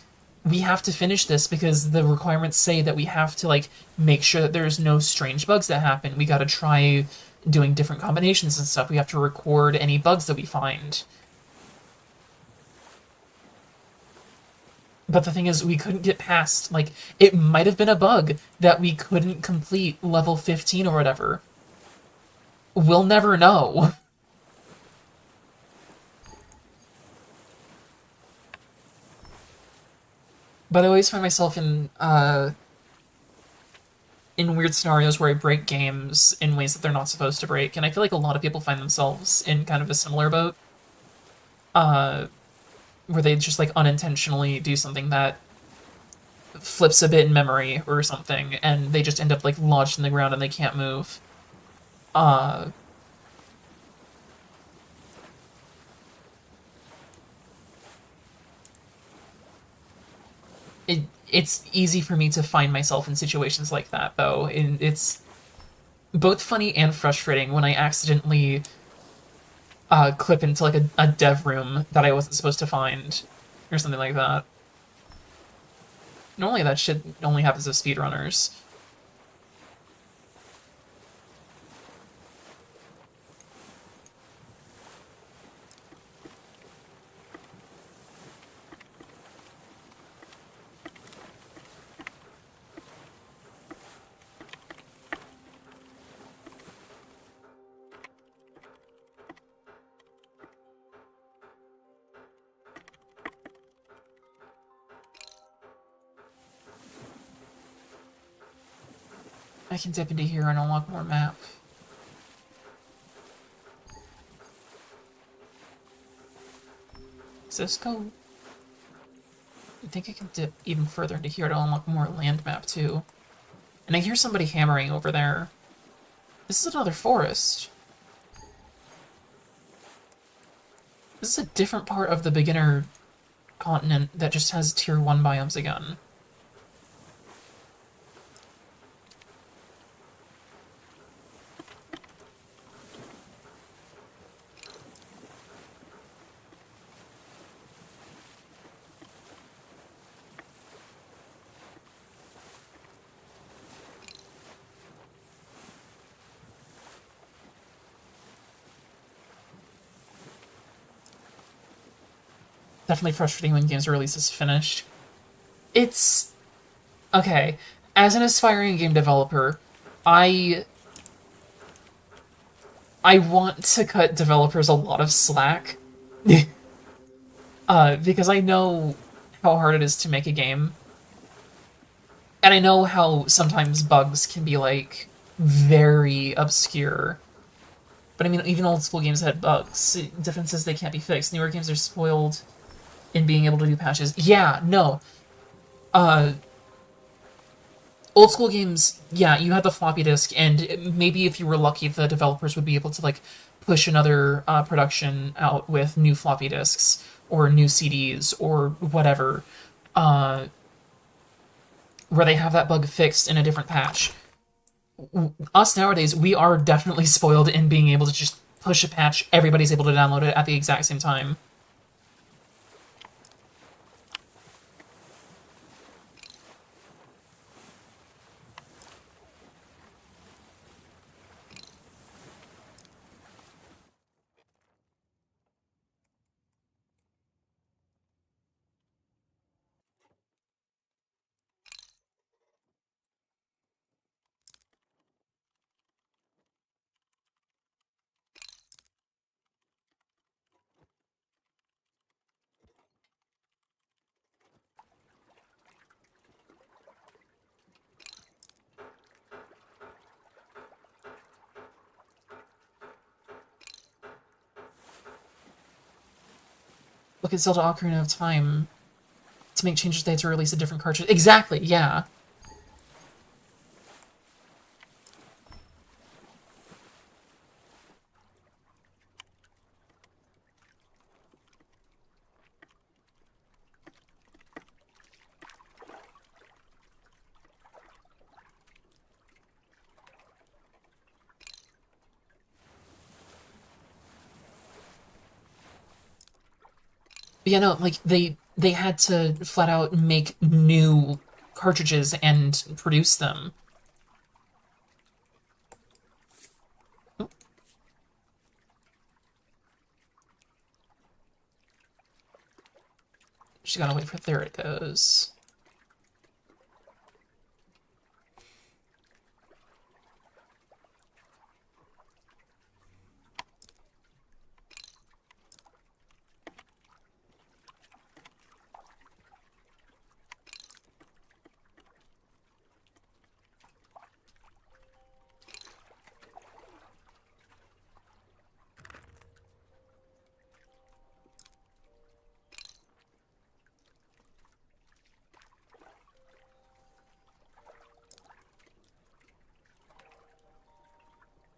we have to finish this because the requirements say that we have to like make sure that there's no strange bugs that happen. We gotta try doing different combinations and stuff. We have to record any bugs that we find. But the thing is, we couldn't get past, like, it might have been a bug that we couldn't complete level 15 or whatever. We'll never know. But I always find myself in weird scenarios where I break games in ways that they're not supposed to break, and I feel like a lot of people find themselves in kind of a similar boat, uh, where they just like unintentionally do something that flips a bit in memory or something, and they just end up like lodged in the ground and they can't move. Uh, it's easy for me to find myself in situations like that, though, and it's both funny and frustrating when I accidentally clip into like a dev room that I wasn't supposed to find, or something like that. Normally that shit only happens to speedrunners. I can dip into here and unlock more map. Does this go? I think I can dip even further into here to unlock more land map too. And I hear somebody hammering over there. This is another forest. This is a different part of the beginner continent that just has tier 1 biomes again. Definitely frustrating when games release is finished. It's okay. As an aspiring game developer, I I want to cut developers a lot of slack. Because I know how hard it is to make a game. And I know how sometimes bugs can be like very obscure. But I mean, even old school games had bugs. Differences they can't be fixed. Newer games are spoiled in being able to do patches. Yeah, no. Uh, Old school games, yeah, you had the floppy disk, and maybe if you were lucky, the developers would be able to like push another production out with new floppy disks or new CDs or whatever, uh, where they have that bug fixed in a different patch. Us nowadays, we are definitely spoiled in being able to just push a patch, everybody's able to download it at the exact same time. Look at Zelda Ocarina of Time. To make changes, they had to release a different cartridge. Exactly, yeah. But yeah, no, like they had to flat out make new cartridges and produce them. Oh, just gotta wait for, there it goes.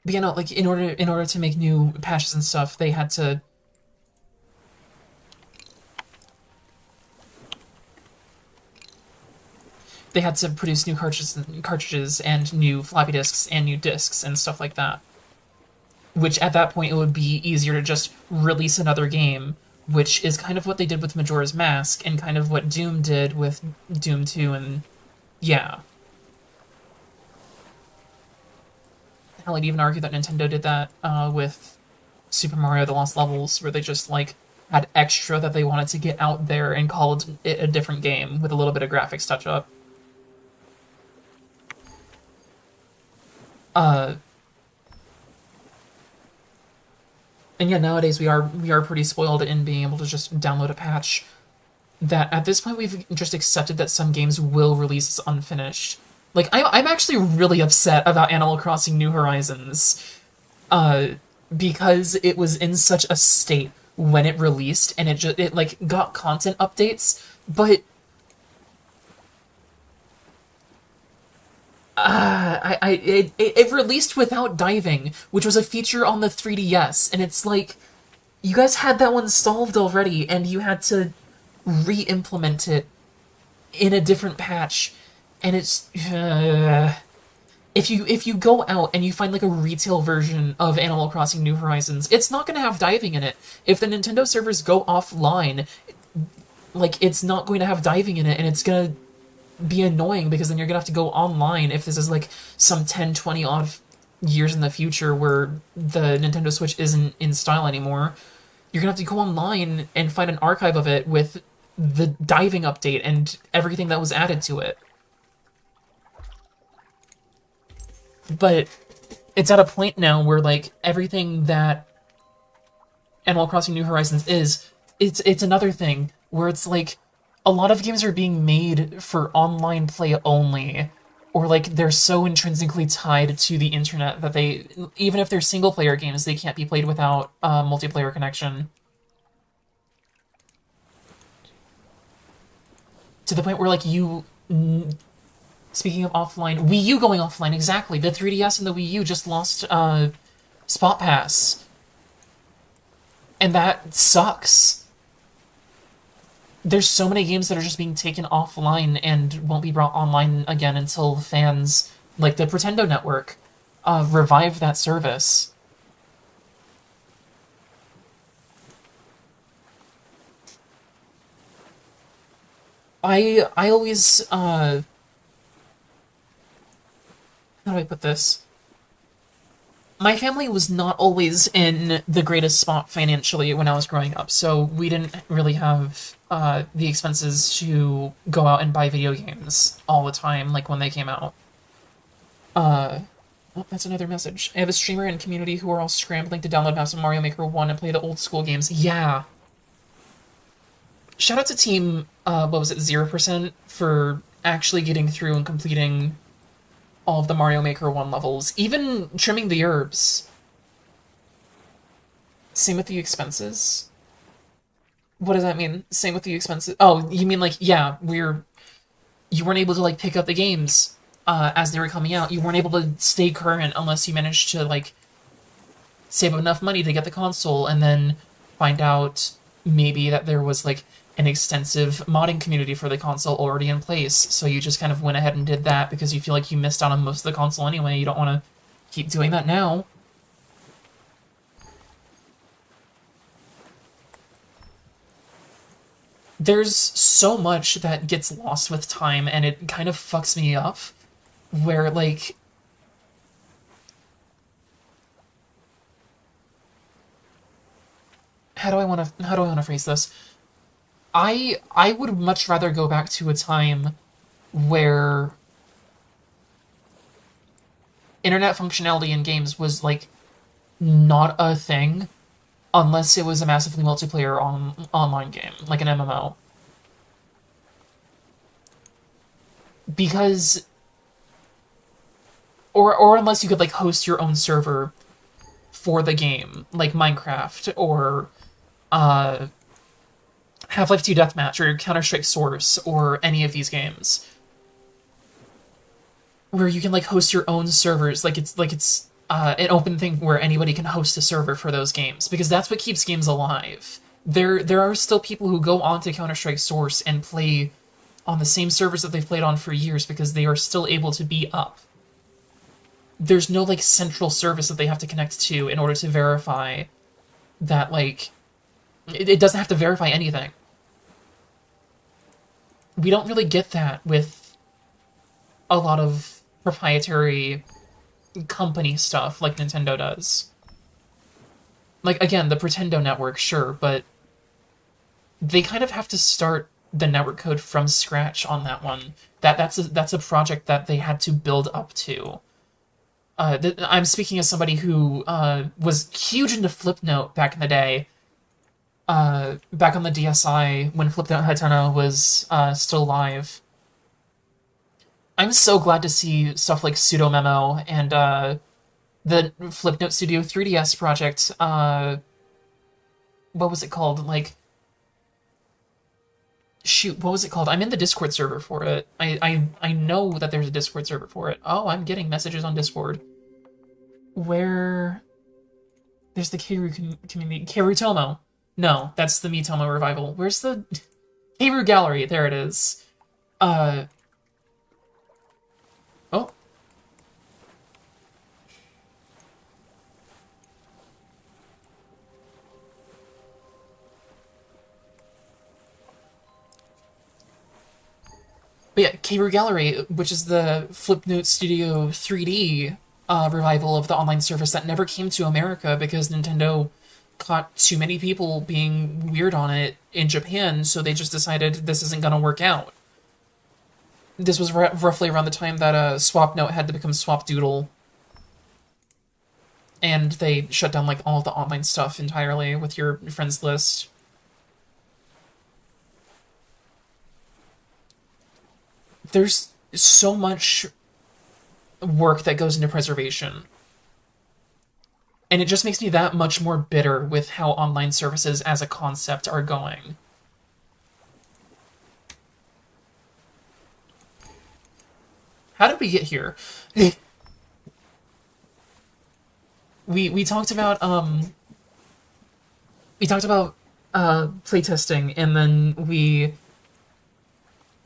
But you know, like in order to make new patches and stuff, they had to produce new cartridges and new floppy disks and new disks and stuff like that. Which at that point it would be easier to just release another game, which is kind of what they did with Majora's Mask and kind of what Doom did with Doom 2 and yeah. Hell, I'd even argue that Nintendo did that with Super Mario The Lost Levels, where they just like had extra that they wanted to get out there and called it a different game with a little bit of graphics touch up. Uh, and yeah, nowadays we are pretty spoiled in being able to just download a patch. That at this point we've just accepted that some games will release as unfinished. Like I'm actually really upset about Animal Crossing New Horizons, because it was in such a state when it released, and it like got content updates, but it released without diving, which was a feature on the 3DS, and it's like you guys had that one solved already, and you had to re-implement it in a different patch, and it's if you go out and you find like a retail version of Animal Crossing New Horizons, it's not going to have diving in it. If the Nintendo servers go offline, like it's not going to have diving in it, and it's going to be annoying because then you're going to have to go online if this is like some 10, 20 odd years in the future where the Nintendo Switch isn't in style anymore. You're going to have to go online and find an archive of it with the diving update and everything that was added to it. But it's at a point now where like everything that Animal Crossing New Horizons is, it's another thing where it's like a lot of games are being made for online play only, or like they're so intrinsically tied to the internet that they, even if they're single player games, they can't be played without a multiplayer connection. To the point where like speaking of offline, Wii U going offline, exactly. The 3DS and the Wii U just lost Spot Pass. And that sucks. There's so many games that are just being taken offline and won't be brought online again until fans, like the Pretendo Network, revive that service. I always, how do I put this? My family was not always in the greatest spot financially when I was growing up, so we didn't really have the expenses to go out and buy video games all the time, like when they came out. Uh, oh, that's another message. I have a streamer and community who are all scrambling to download Maps of Mario Maker 1 and play the old school games. Yeah. Shout out to Team, what was it, 0% for actually getting through and completing all of the Mario Maker 1 levels, even trimming the herbs. Same with the expenses. What does that mean? Same with the expenses. Oh, you mean like, yeah, you weren't able to like pick up the games as they were coming out. You weren't able to stay current unless you managed to like save enough money to get the console and then find out maybe that there was like an extensive modding community for the console already in place. So you just kind of went ahead and did that because you feel like you missed out on most of the console anyway. You don't want to keep doing that now. There's so much that gets lost with time, and it kind of fucks me up. Where like, how do I want to phrase this? I would much rather go back to a time where internet functionality in games was like not a thing unless it was a massively multiplayer online game, like an MMO. Because or unless you could like host your own server for the game, like Minecraft or uh Half-Life 2 Deathmatch or Counter-Strike Source or any of these games where you can like host your own servers, like it's an open thing where anybody can host a server for those games, because that's what keeps games alive. There are still people who go onto Counter-Strike Source and play on the same servers that they've played on for years because they are still able to be up. There's no like central service that they have to connect to in order to verify that like it doesn't have to verify anything. We don't really get that with a lot of proprietary company stuff like Nintendo does. Like, again, the Pretendo network, sure, but they kind of have to start the network code from scratch on that one. That's a project that they had to build up to. I'm speaking as somebody who was huge into Flipnote back in the day. Back on the DSi when Flipnote Hatena was still live. I'm so glad to see stuff like Sudomemo and the Flipnote Studio 3DS project. What was it called? Like, shoot, what was it called? I'm in the Discord server for it. I know that there's a Discord server for it. Oh, I'm getting messages on Discord. Where there's the Keiru community. Keiru Tomo. No, that's the Miitomo revival. Where's the Keiru Gallery? There it is. Oh. But yeah, Keiru Gallery, which is the Flipnote Studio 3D revival of the online service that never came to America because Nintendo caught too many people being weird on it in Japan, so they just decided this isn't going to work out. This was roughly around the time that SwapNote had to become SwapDoodle, and they shut down like all of the online stuff entirely with your friends list. There's so much work that goes into preservation. And it just makes me that much more bitter with how online services as a concept are going. How did we get here? we talked about playtesting, and then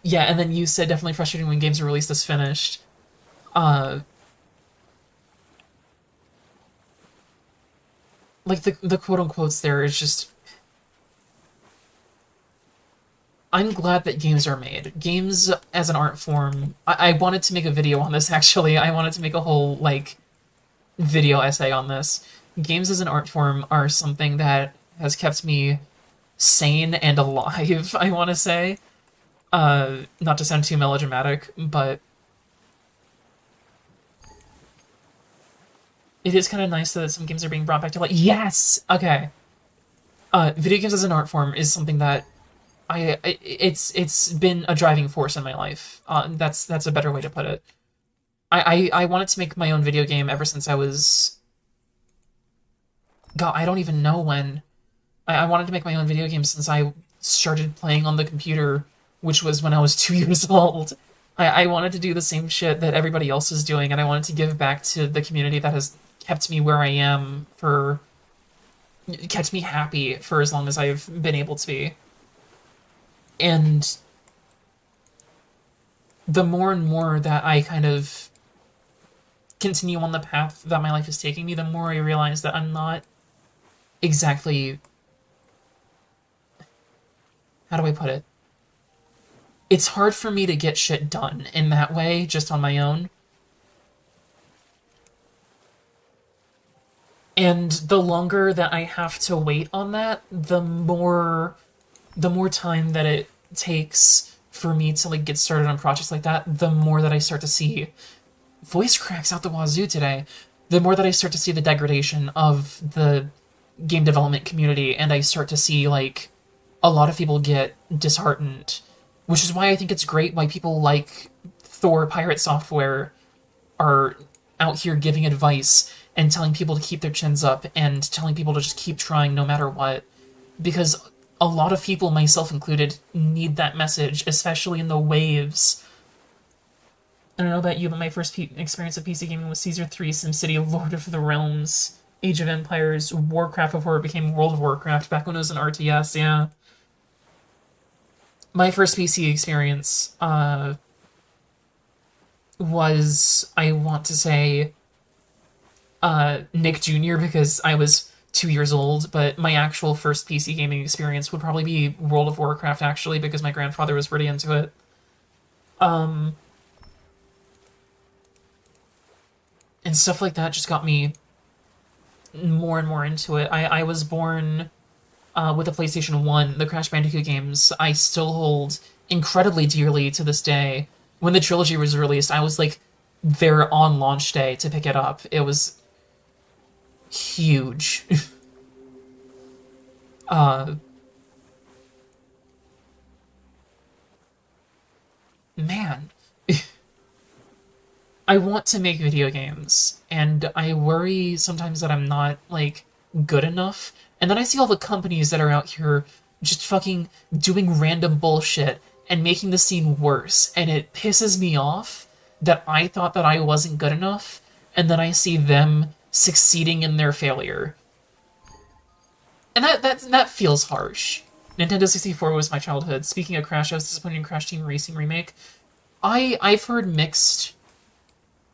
and then you said definitely frustrating when games are released as finished. Like the quote unquotes there is just, I'm glad that games are made. Games as an art form. I wanted to make a video on this actually. I wanted to make a whole like video essay on this. Games as an art form are something that has kept me sane and alive, I want to say. Not to sound too melodramatic, but it is kind of nice that some games are being brought back to life. Yes! Okay. Video games as an art form is something that it's been a driving force in my life. That's a better way to put it. I wanted to make my own video game ever since I was... God, I don't even know when. I wanted to make my own video game since I started playing on the computer, which was when I was 2 years old. I wanted to do the same shit that everybody else is doing, and I wanted to give back to the community that has kept me where I am kept me happy for as long as I've been able to be. And the more and more that I kind of continue on the path that my life is taking me, the more I realize that I'm not exactly... how do I put it? It's hard for me to get shit done in that way, just on my own. And the longer that I have to wait on that, the more time that it takes for me to like get started on projects like that, the more that I start to see voice cracks out the wazoo today. The more that I start to see the degradation of the game development community, and I start to see like a lot of people get disheartened, which is why I think it's great why people like Thor Pirate Software are out here giving advice and telling people to keep their chins up and telling people to just keep trying no matter what. Because a lot of people, myself included, need that message, especially in the waves. I don't know about you, but my first experience of PC gaming was Caesar 3, SimCity, Lord of the Realms, Age of Empires, Warcraft before it became World of Warcraft, back when it was an RTS, yeah. My first PC experience was, I want to say, Nick Jr. because I was 2 years old, but my actual first PC gaming experience would probably be World of Warcraft, actually, because my grandfather was pretty into it. And stuff like that just got me more and more into it. I was born with a PlayStation 1, the Crash Bandicoot games I still hold incredibly dearly to this day. When the trilogy was released, I was like there on launch day to pick it up. It was huge. uh, man. I want to make video games, and I worry sometimes that I'm not, like, good enough. And then I see all the companies that are out here just fucking doing random bullshit and making the scene worse, and it pisses me off that I thought that I wasn't good enough, and then I see them succeeding in their failure. And that feels harsh. Nintendo 64 was my childhood. Speaking of Crash, I was disappointed in Crash Team Racing Remake. I've heard mixed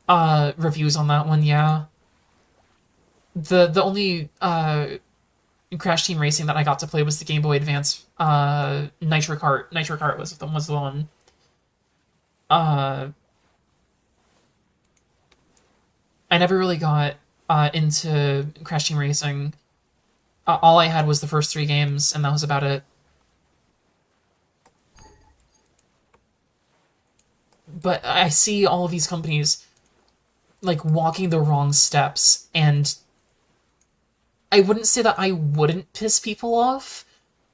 reviews on that one, yeah. The only Crash Team Racing that I got to play was the Game Boy Advance Nitro Kart. Nitro Kart was the one. Uh, I never really got into Crash Team Racing. All I had was the first three games, and that was about it. But I see all of these companies like walking the wrong steps, and I wouldn't say that I wouldn't piss people off.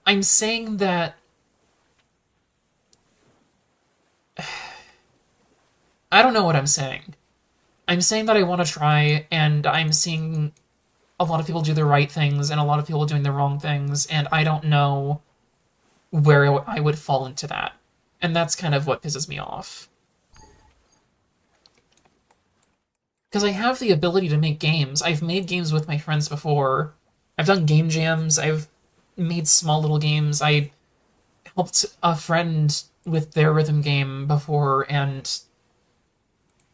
I'm saying that I don't know what I'm saying. I'm saying that I want to try, and I'm seeing a lot of people do the right things and a lot of people doing the wrong things, and I don't know where I would fall into that. And that's kind of what pisses me off. Because I have the ability to make games. I've made games with my friends before. I've done game jams. I've made small little games. I helped a friend with their rhythm game before, and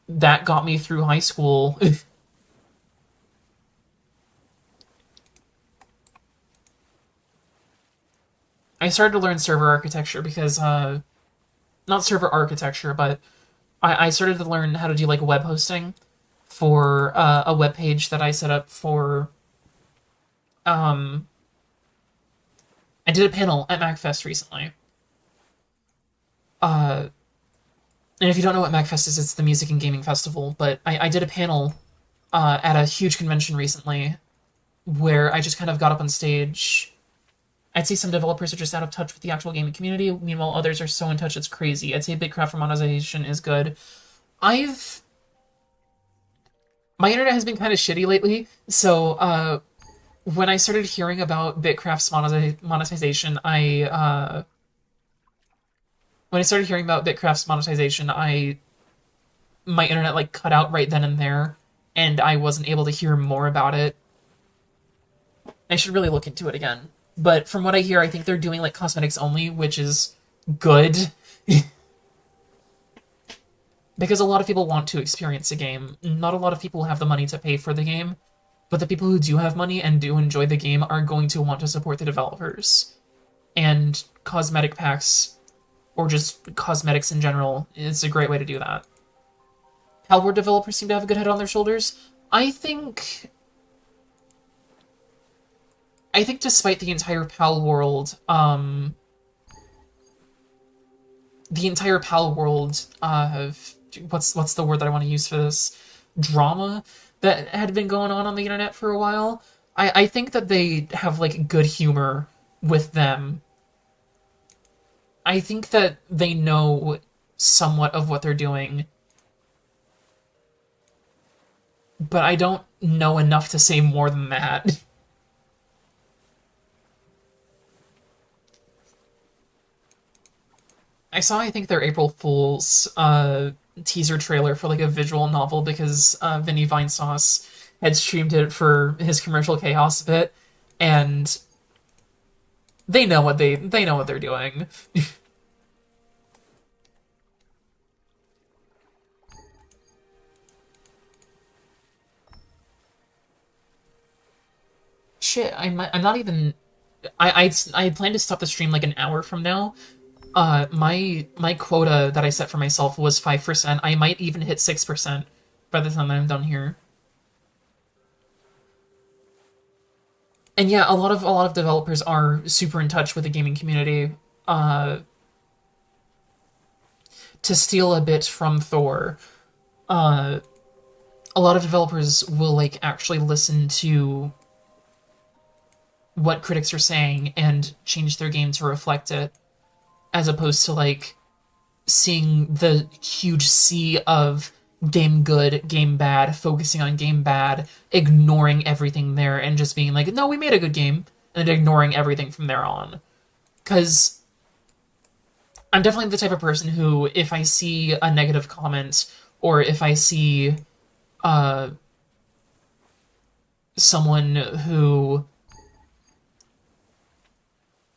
that got me through high school. I started to learn server architecture because, not server architecture, but I started to learn how to do like web hosting for a web page that I set up for. I did a panel at MacFest recently. And if you don't know what MacFest is, it's the music and gaming festival. But I did a panel at a huge convention recently where I just kind of got up on stage. I'd say some developers are just out of touch with the actual gaming community. Meanwhile, others are so in touch it's crazy. I'd say Bitcraft for monetization is good. My internet has been kind of shitty lately, so when I started hearing about Bitcraft's monetization, when I started hearing about Bitcraft's monetization, my internet like cut out right then and there, and I wasn't able to hear more about it. I should really look into it again. But from what I hear, I think they're doing like cosmetics only, which is good. Because a lot of people want to experience a game. Not a lot of people have the money to pay for the game, but the people who do have money and do enjoy the game are going to want to support the developers. And cosmetic packs or just cosmetics in general, it's a great way to do that. Palworld developers seem to have a good head on their shoulders. I think despite the entire Pal world, what's the word that I want to use for this? Drama that had been going on the internet for a while. I think that they have like good humor with them. I think that they know somewhat of what they're doing, but I don't know enough to say more than that. I saw, I think, their April Fool's teaser trailer for like a visual novel because Vinny Vinesauce had streamed it for his commercial chaos bit, and they know what they're doing. Shit, I'm not even. I had planned to stop the stream like an hour from now. My quota that I set for myself was 5%. I might even hit 6% by the time that I'm done here. And yeah, a lot of developers are super in touch with the gaming community. Uh, to steal a bit from Thor, uh, a lot of developers will like actually listen to what critics are saying and change their game to reflect it, as opposed to like seeing the huge sea of game good, game bad, focusing on game bad, ignoring everything there, and just being like, no, we made a good game, and ignoring everything from there on. Because I'm definitely the type of person who, if I see a negative comment, or if I see uh, someone who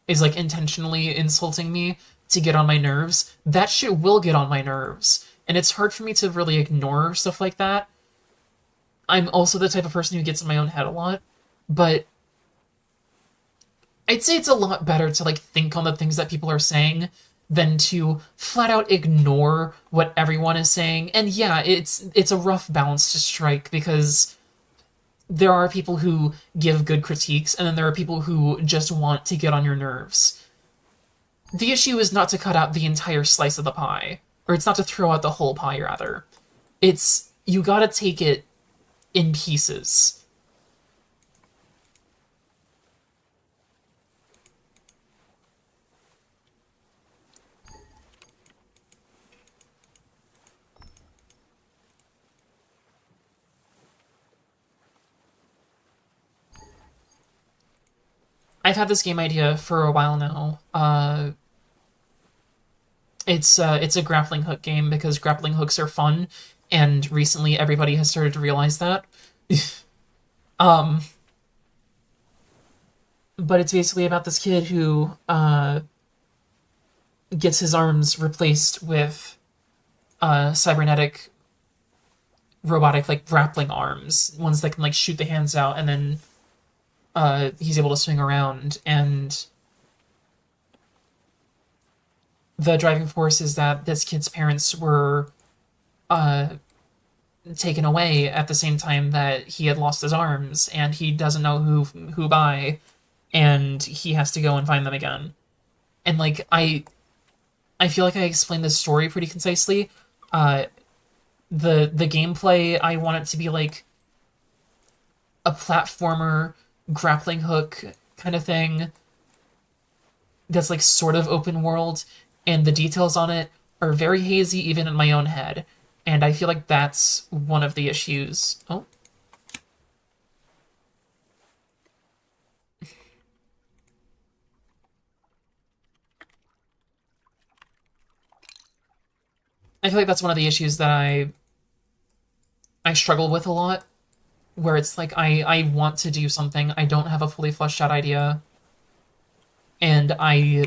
is like intentionally insulting me to get on my nerves, that shit will get on my nerves. And it's hard for me to really ignore stuff like that. I'm also the type of person who gets in my own head a lot, but I'd say it's a lot better to like think on the things that people are saying than to flat out ignore what everyone is saying. And yeah, it's a rough balance to strike because there are people who give good critiques and then there are people who just want to get on your nerves. The issue is not to cut out the entire slice of the pie, or it's not to throw out the whole pie rather. It's you gotta take it in pieces. I've had this game idea for a while now. It's a grappling hook game because grappling hooks are fun, and recently everybody has started to realize that. um, but it's basically about this kid who gets his arms replaced with cybernetic robotic like grappling arms, ones that can like shoot the hands out, and then he's able to swing around. And the driving force is that this kid's parents were uh, taken away at the same time that he had lost his arms, and he doesn't know who by, and he has to go and find them again. And like I feel like I explained this story pretty concisely. Uh, the gameplay, I want it to be like a platformer grappling hook kind of thing that's like sort of open world, and the details on it are very hazy even in my own head. And I feel like that's one of the issues. Oh, I feel like that's one of the issues that I struggle with a lot, where it's like I want to do something, I don't have a fully fleshed out idea, and I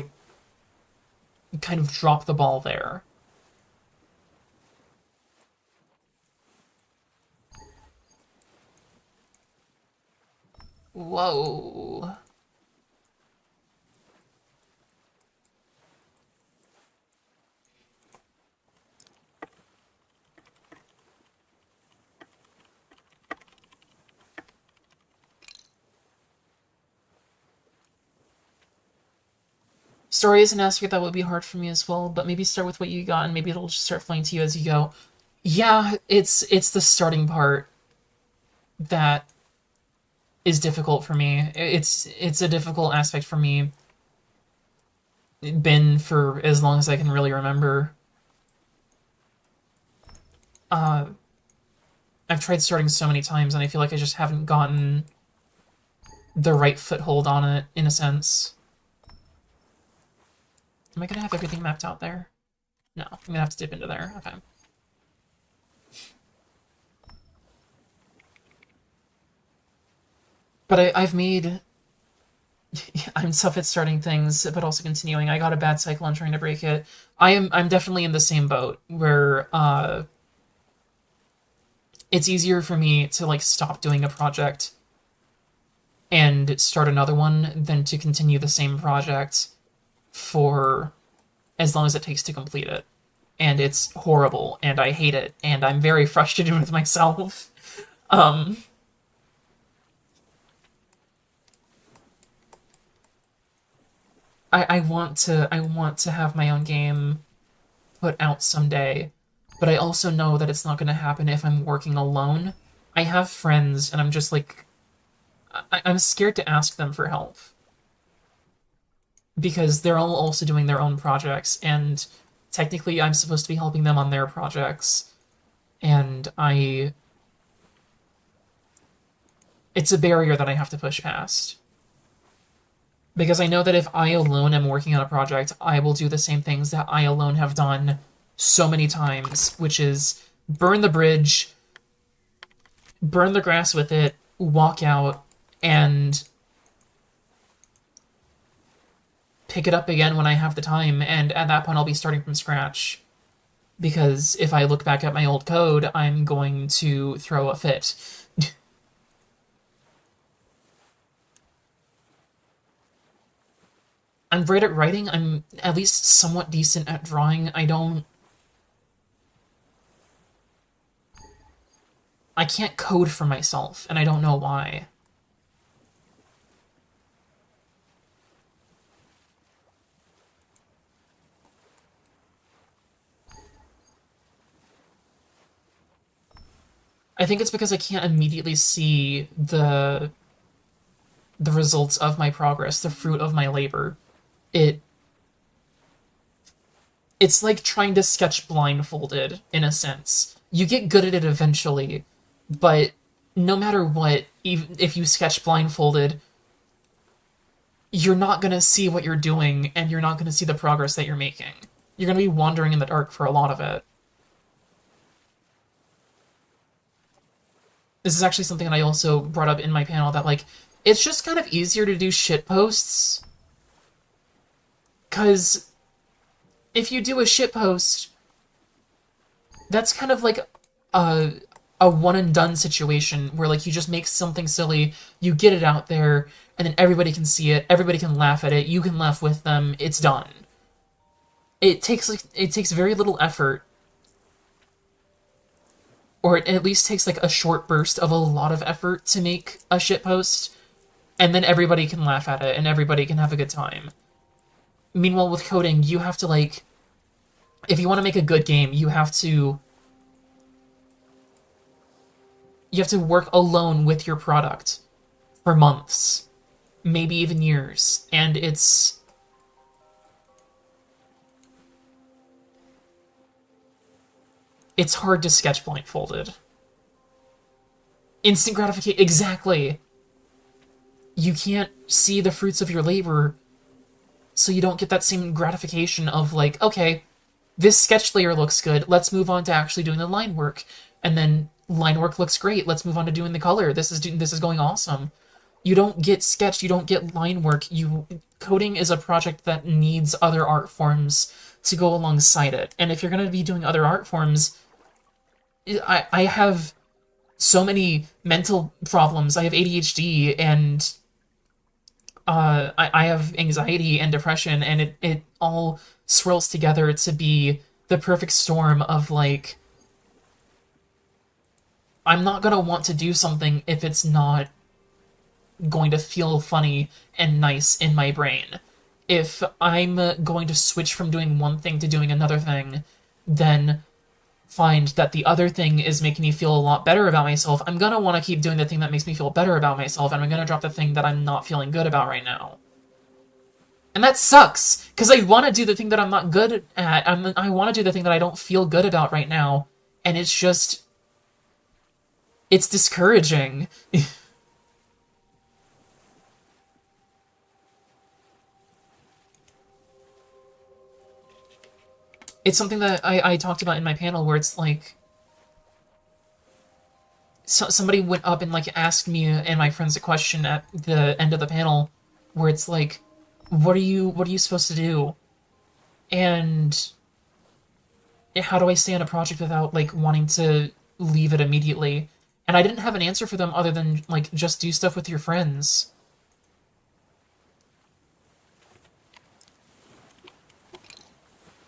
kind of drop the ball there. Whoa. Story is an aspect that would be hard for me as well, but maybe start with what you got and maybe it'll just start flowing to you as you go. Yeah, it's the starting part that is difficult for me. It's a difficult aspect for me, been for as long as I can really remember. Uh, I've tried starting so many times, and I feel like I just haven't gotten the right foothold on it, in a sense. Am I gonna have everything mapped out there? No, I'm gonna have to dip into there. Okay. But I've made... I'm tough at starting things, but also continuing. I got a bad cycle on trying to break it. I'm definitely in the same boat, where, it's easier for me to, like, stop doing a project and start another one than to continue the same project for as long as it takes to complete it. And it's horrible, and I hate it, and I'm very frustrated with myself. Um, I want to have my own game put out someday, but I also know that it's not going to happen if I'm working alone. I have friends, and I'm just like, I'm scared to ask them for help because they're all also doing their own projects, and technically I'm supposed to be helping them on their projects, and it's a barrier that I have to push past. Because I know that if I alone am working on a project, I will do the same things that I alone have done so many times, which is burn the bridge, burn the grass with it, walk out, and pick it up again when I have the time, and at that point I'll be starting from scratch. Because if I look back at my old code, I'm going to throw a fit. I'm great at writing, I'm at least somewhat decent at drawing. I can't code for myself, and I don't know why. I think it's because I can't immediately see the results of my progress, the fruit of my labor. It it's like trying to sketch blindfolded, in a sense. You get good at it eventually, but no matter what, even if you sketch blindfolded, you're not going to see what you're doing, and you're not going to see the progress that you're making. You're going to be wandering in the dark for a lot of it. This is actually something that I also brought up in my panel, that, like, it's just kind of easier to do shit posts, because if you do a shit post, that's kind of like a one and done situation where, like, you just make something silly, you get it out there, and then everybody can see it, everybody can laugh at it, you can laugh with them, it's done. It takes very little effort, or it at least takes, like, a short burst of a lot of effort to make a shit post, and then everybody can laugh at it and everybody can have a good time. Meanwhile, with coding, you have to, like, if you want to make a good game, you have to work alone with your product for months, maybe even years, and it's hard to sketch blindfolded. Instant gratification, exactly. You can't see the fruits of your labor, so you don't get that same gratification of, like, okay, this sketch layer looks good, let's move on to actually doing the line work. And then line work looks great, let's move on to doing the color. This is going awesome. You don't get sketch, you don't get line work. Coding is a project that needs other art forms to go alongside it. And if you're going to be doing other art forms, I have so many mental problems. I have ADHD, and I have anxiety and depression, and it all swirls together to be the perfect storm of, like, I'm not gonna want to do something if it's not going to feel funny and nice in my brain. if I'm going to switch from doing one thing to doing another thing, then find that the other thing is making me feel a lot better about myself, I'm gonna want to keep doing the thing that makes me feel better about myself, and I'm gonna drop the thing that I'm not feeling good about right now. And that sucks, because I want to do the thing that I'm not good at. I want to do the thing that I don't feel good about right now, and it's just... it's discouraging. It's something that I talked about in my panel, where it's like... somebody went up and, like, asked me and my friends a question at the end of the panel, where it's like, what are you supposed to do? And how do I stay on a project without, like, wanting to leave it immediately? And I didn't have an answer for them other than, like, just do stuff with your friends.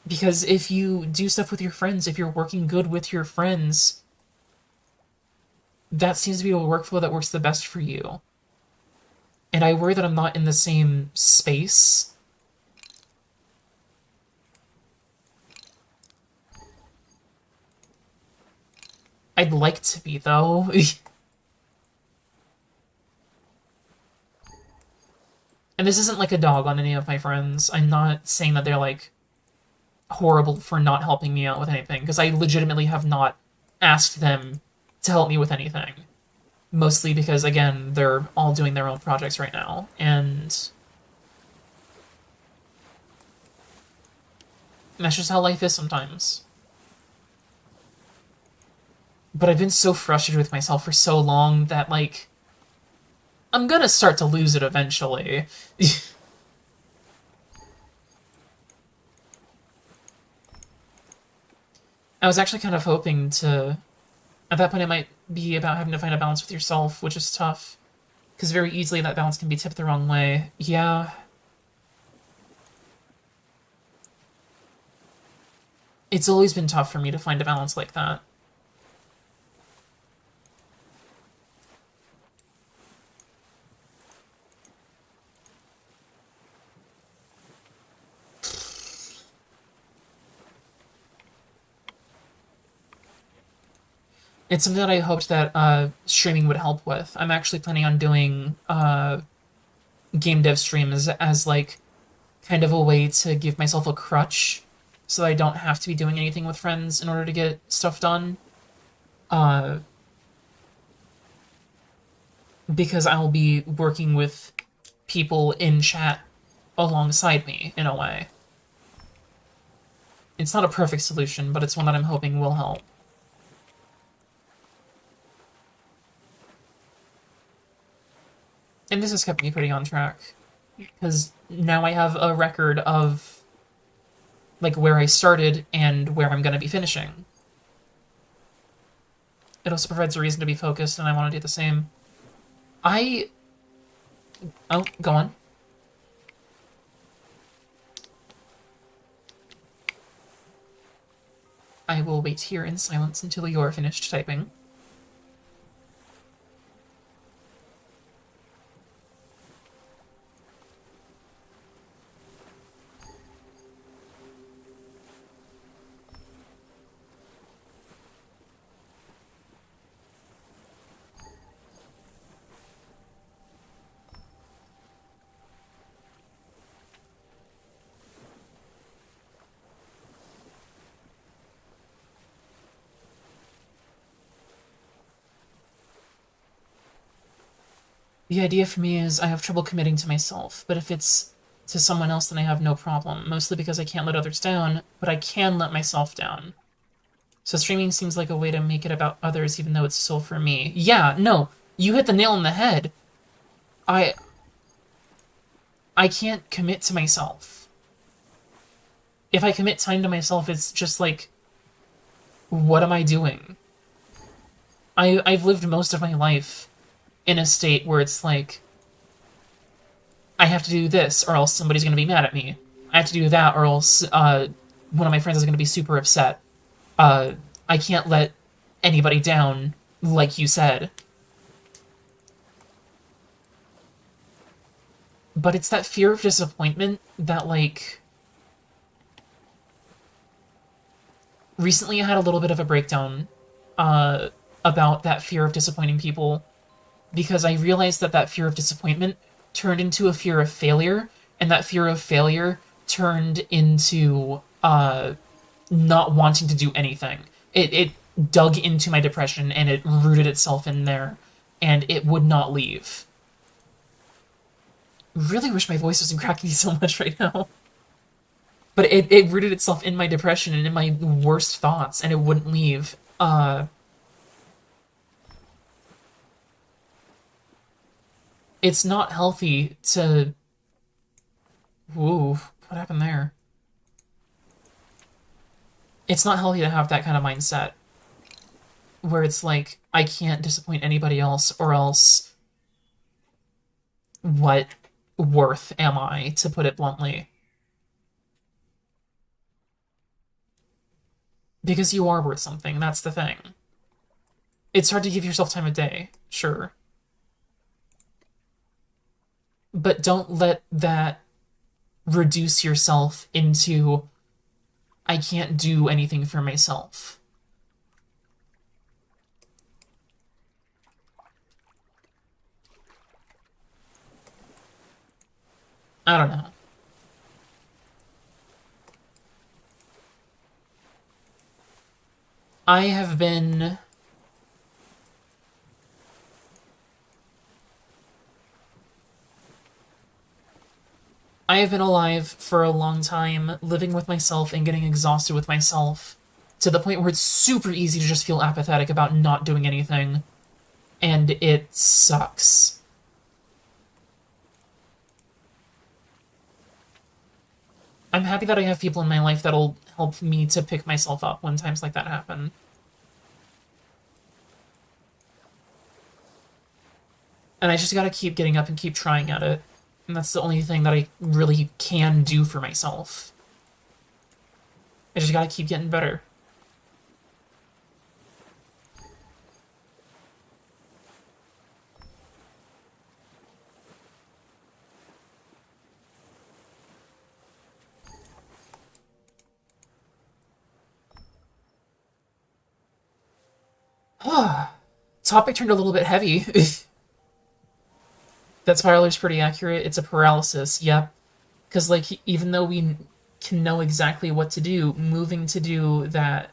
Because if you do stuff with your friends, if you're working good with your friends, that seems to be a workflow that works the best for you. And I worry that I'm not in the same space. I'd like to be, though. And this isn't like a dog on any of my friends. I'm not saying that they're, like, horrible for not helping me out with anything, because I legitimately have not asked them to help me with anything. Mostly because, again, they're all doing their own projects right now, and that's just how life is sometimes. But I've been so frustrated with myself for so long that, like, I'm gonna start to lose it eventually. I was actually kind of hoping to... at that point, it might be about having to find a balance with yourself, which is tough. Because very easily that balance can be tipped the wrong way. Yeah. It's always been tough for me to find a balance like that. It's something that I hoped that streaming would help with. I'm actually planning on doing game dev streams as, like, kind of a way to give myself a crutch so I don't have to be doing anything with friends in order to get stuff done. Because I'll be working with people in chat alongside me, in a way. It's not a perfect solution, but it's one that I'm hoping will help. And this has kept me pretty on track, because now I have a record of, like, where I started and where I'm going to be finishing. It also provides a reason to be focused, and I want to do the same. Oh, go on. I will wait here in silence until you're finished typing. The idea for me is I have trouble committing to myself, but if it's to someone else, then I have no problem, mostly because I can't let others down, but I can let myself down. So streaming seems like a way to make it about others, even though it's still for me. Yeah, no, you hit the nail on the head. I can't commit to myself. If I commit time to myself, it's just like, what am I doing? I've lived most of my life in a state where it's like, I have to do this or else somebody's going to be mad at me. I have to do that or else one of my friends is going to be super upset. I can't let anybody down, like you said. But it's that fear of disappointment that, like, recently I had a little bit of a breakdown uh, about that fear of disappointing people, because I realized that that fear of disappointment turned into a fear of failure, and that fear of failure turned into not wanting to do anything. It dug into my depression and it rooted itself in there, and it would not leave. Really wish my voice wasn't cracking so much right now. But it rooted itself in my depression and in my worst thoughts, and it wouldn't leave. It's not healthy to. Whoa, what happened there? It's not healthy to have that kind of mindset where it's like, I can't disappoint anybody else, or else what worth am I, to put it bluntly? Because you are worth something, that's the thing. It's hard to give yourself time of day, sure. But don't let that reduce yourself into, I can't do anything for myself. I don't know. I have been I have been alive for a long time, living with myself and getting exhausted with myself, to the point where it's super easy to just feel apathetic about not doing anything, and it sucks. I'm happy that I have people in my life that'll help me to pick myself up when times like that happen. And I just gotta keep getting up and keep trying at it. And that's the only thing that I really can do for myself. I just gotta keep getting better. Topic turned a little bit heavy. That spiraler's pretty accurate. It's a paralysis, yep. Because, like, even though we can know exactly what to do, moving to do that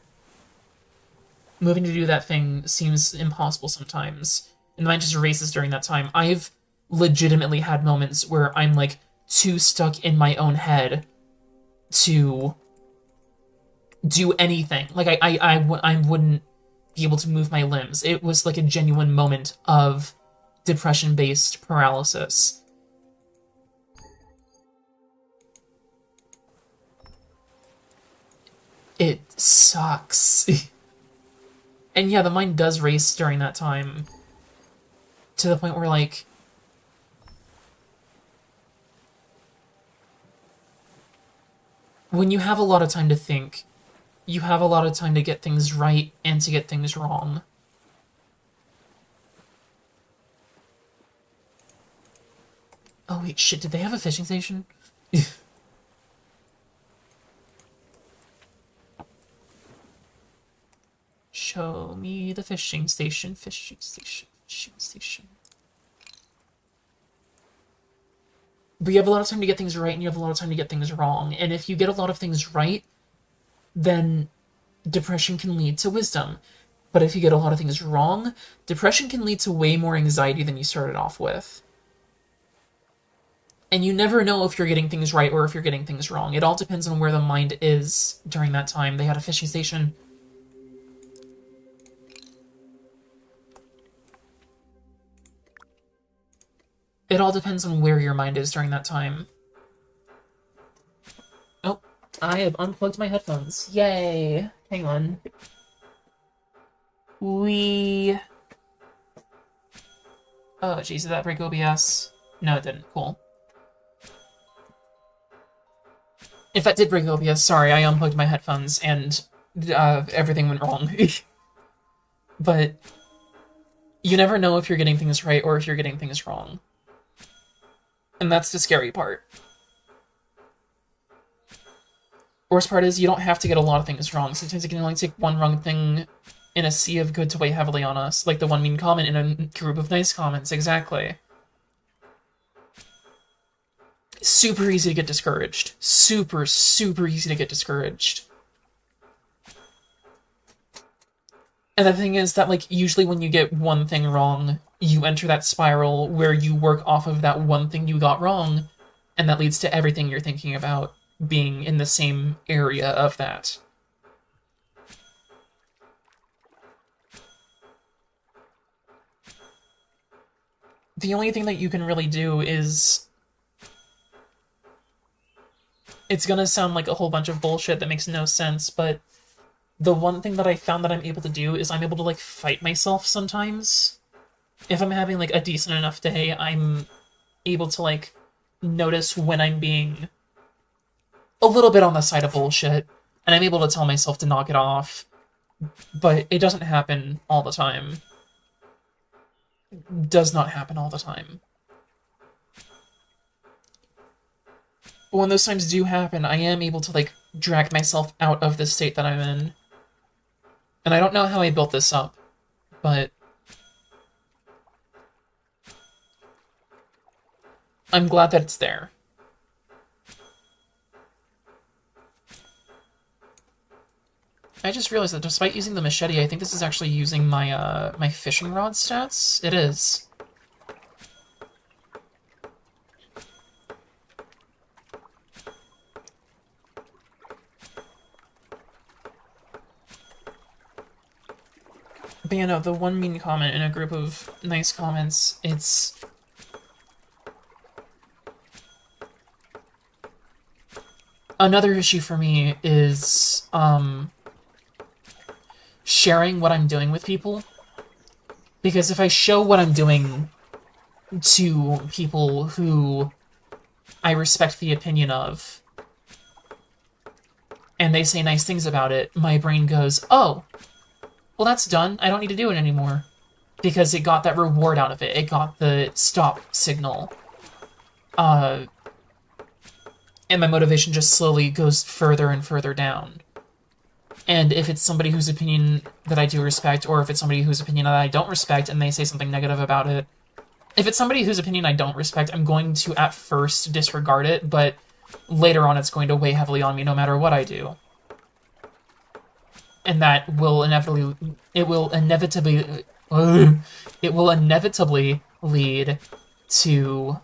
thing seems impossible sometimes. And the mind just races during that time. I've legitimately had moments where I'm, like, too stuck in my own head to do anything. Like, I wouldn't be able to move my limbs. It was, like, a genuine moment of depression-based paralysis. It sucks. And yeah, the mind does race during that time, to the point where, like, when you have a lot of time to think, you have a lot of time to get things right and to get things wrong. Oh wait, shit, did they have a fishing station? Show me the fishing station, fishing station, fishing station. But you have a lot of time to get things right, and you have a lot of time to get things wrong. And if you get a lot of things right, then depression can lead to wisdom. But if you get a lot of things wrong, depression can lead to way more anxiety than you started off with. And you never know if you're getting things right or if you're getting things wrong. It all depends on where the mind is during that time. They had a fishing station. It all depends on where your mind is during that time. Oh, I have unplugged my headphones. Yay! Hang on. Oh, jeez, did that break OBS? No, it didn't. Cool. If that did break OBS, sorry, I unplugged my headphones and everything went wrong. But you never know if you're getting things right or if you're getting things wrong. And that's the scary part. Worst part is you don't have to get a lot of things wrong. Sometimes it can only take one wrong thing in a sea of good to weigh heavily on us, like the one mean comment in a group of nice comments, exactly. Super easy to get discouraged. Super, super easy to get discouraged. And the thing is that, like, usually when you get one thing wrong, you enter that spiral where you work off of that one thing you got wrong, and that leads to everything you're thinking about being in the same area of that. The only thing that you can really do is... It's gonna sound like a whole bunch of bullshit that makes no sense, but the one thing that I found that I'm able to do is I'm able to, like, fight myself sometimes. If I'm having, like, a decent enough day, I'm able to, like, notice when I'm being a little bit on the side of bullshit, and I'm able to tell myself to knock it off. But it doesn't happen all the time. Does not happen all the time. But when those times do happen, I am able to, like, drag myself out of the state that I'm in. And I don't know how I built this up, but I'm glad that it's there. I just realized that despite using the machete, I think this is actually using my my fishing rod stats. It is. But yeah, no, the one mean comment in a group of nice comments, it's... Another issue for me is, sharing what I'm doing with people. Because if I show what I'm doing to people who I respect the opinion of, and they say nice things about it, my brain goes, oh, well, that's done. I don't need to do it anymore. Because it got that reward out of it. It got the stop signal. And my motivation just slowly goes further and further down. And if it's somebody whose opinion that I do respect, or if it's somebody whose opinion that I don't respect and they say something negative about it, if it's somebody whose opinion I don't respect, I'm going to at first disregard it, but later on it's going to weigh heavily on me no matter what I do. And that will inevitably, it will inevitably lead to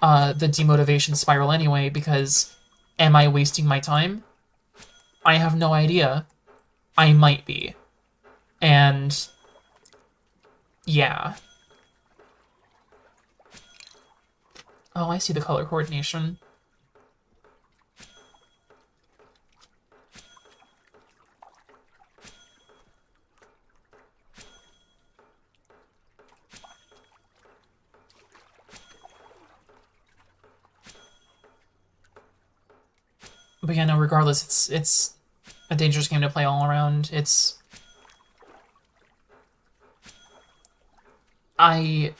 the demotivation spiral anyway, because am I wasting my time? I have no idea. I might be. And yeah. Oh, I see the color coordination. But yeah, no, regardless, it's a dangerous game to play all around. I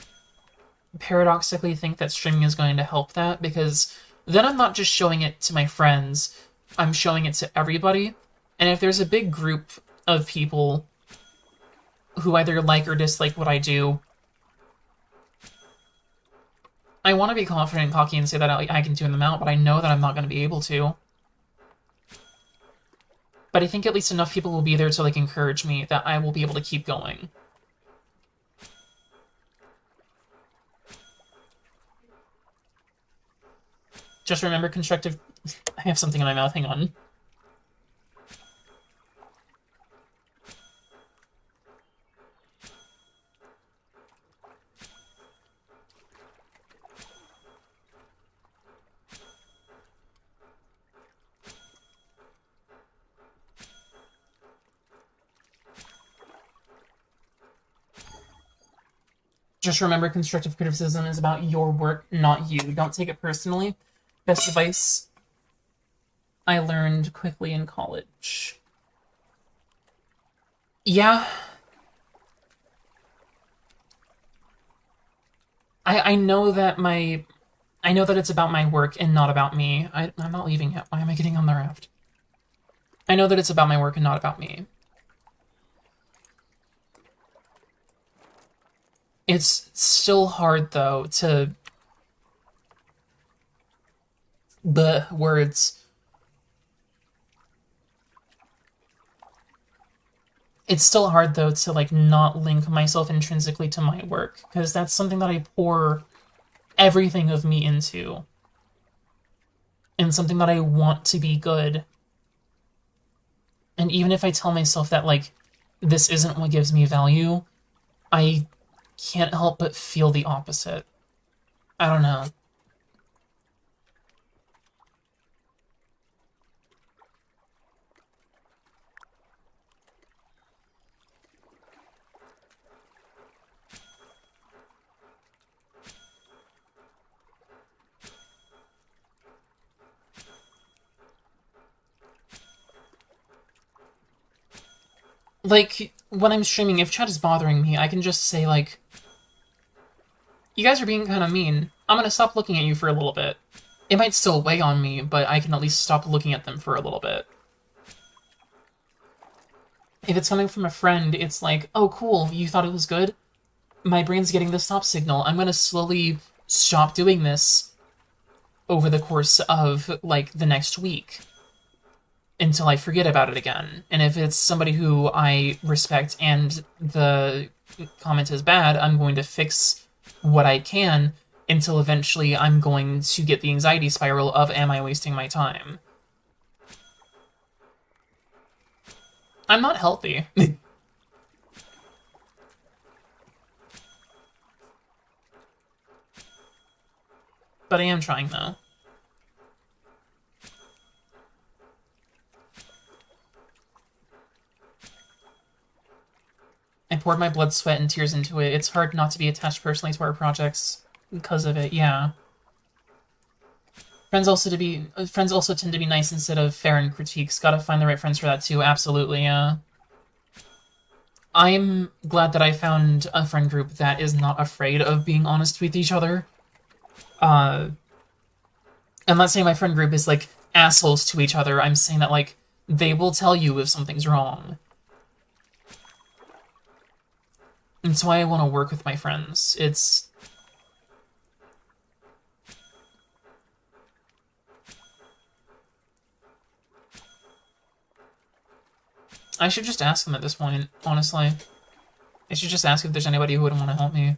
paradoxically think that streaming is going to help that, because then I'm not just showing it to my friends, I'm showing it to everybody. And if there's a big group of people who either like or dislike what I do, I want to be confident and cocky and say that I can tune them out, but I know that I'm not going to be able to. But I think at least enough people will be there to, like, encourage me that I will be able to keep going. Just remember constructive... I have something in my mouth, hang on. Just remember constructive criticism is about your work, not you. Don't take it personally. Best advice I learned quickly in college. Yeah. I know that my I know that it's about my work and not about me. I'm not leaving yet. Why am I getting on the raft? I know that it's about my work and not about me. It's still hard, though, to... the words. It's still hard, though, to, like, not link myself intrinsically to my work, because that's something that I pour everything of me into, and something that I want to be good. And even if I tell myself that, like, this isn't what gives me value, I can't help but feel the opposite. I don't know. Like, when I'm streaming, if chat is bothering me, I can just say, like, you guys are being kind of mean. I'm gonna stop looking at you for a little bit. It might still weigh on me, but I can at least stop looking at them for a little bit. If it's coming from a friend, it's like, oh, cool, you thought it was good? My brain's getting the stop signal. I'm gonna slowly stop doing this over the course of, like, the next week until I forget about it again. And if it's somebody who I respect and the comment is bad, I'm going to fix what I can until eventually I'm going to get the anxiety spiral of, am I wasting my time? I'm not healthy. But I am trying, though. I poured my blood, sweat, and tears into it. It's hard not to be attached personally to our projects because of it, yeah. Friends also tend to be nice instead of fair in critiques. Gotta find the right friends for that too. Absolutely, yeah. I'm glad that I found a friend group that is not afraid of being honest with each other. I'm not saying my friend group is like assholes to each other. I'm saying that like they will tell you if something's wrong. And it's why I want to work with my friends. I should just ask them at this point, honestly. I should just ask if there's anybody who would want to help me.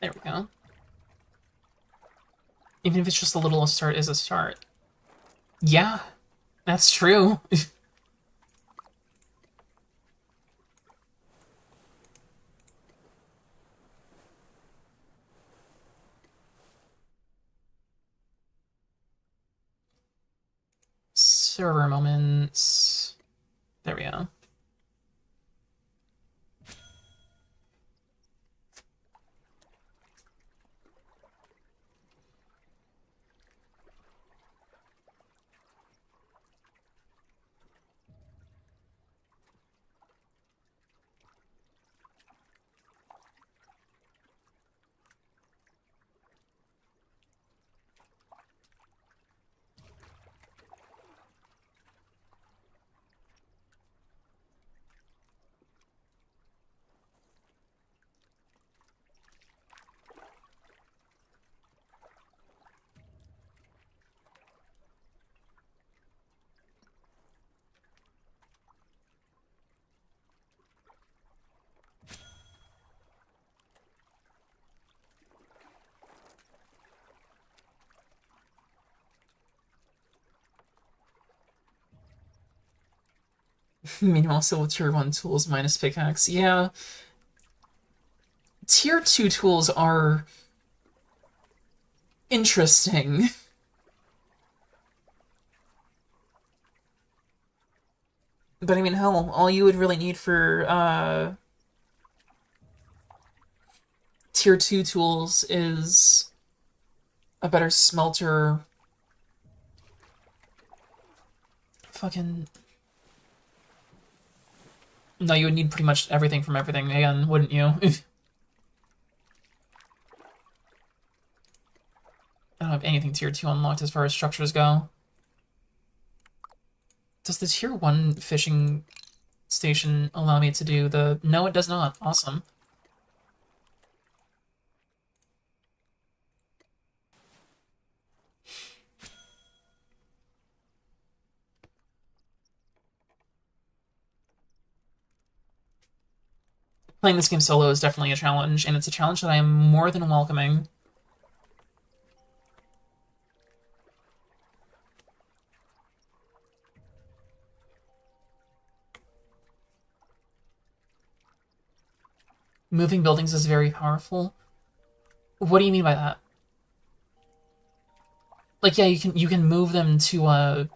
There we go. Even if it's just a little start is a start. Yeah, that's true. Server moments. There we go. Meanwhile, still with tier 1 tools minus pickaxe. Yeah. Tier 2 tools are interesting. But I mean, hell, all you would really need for tier 2 tools is a better smelter. Fucking. No, you would need pretty much everything from everything again, wouldn't you? I don't have anything tier 2 unlocked as far as structures go. Does the tier 1 fishing station allow me to do the... No, it does not. Awesome. Playing this game solo is definitely a challenge, and it's a challenge that I am more than welcoming. Moving buildings is very powerful. What do you mean by that? Like, yeah, you can move them to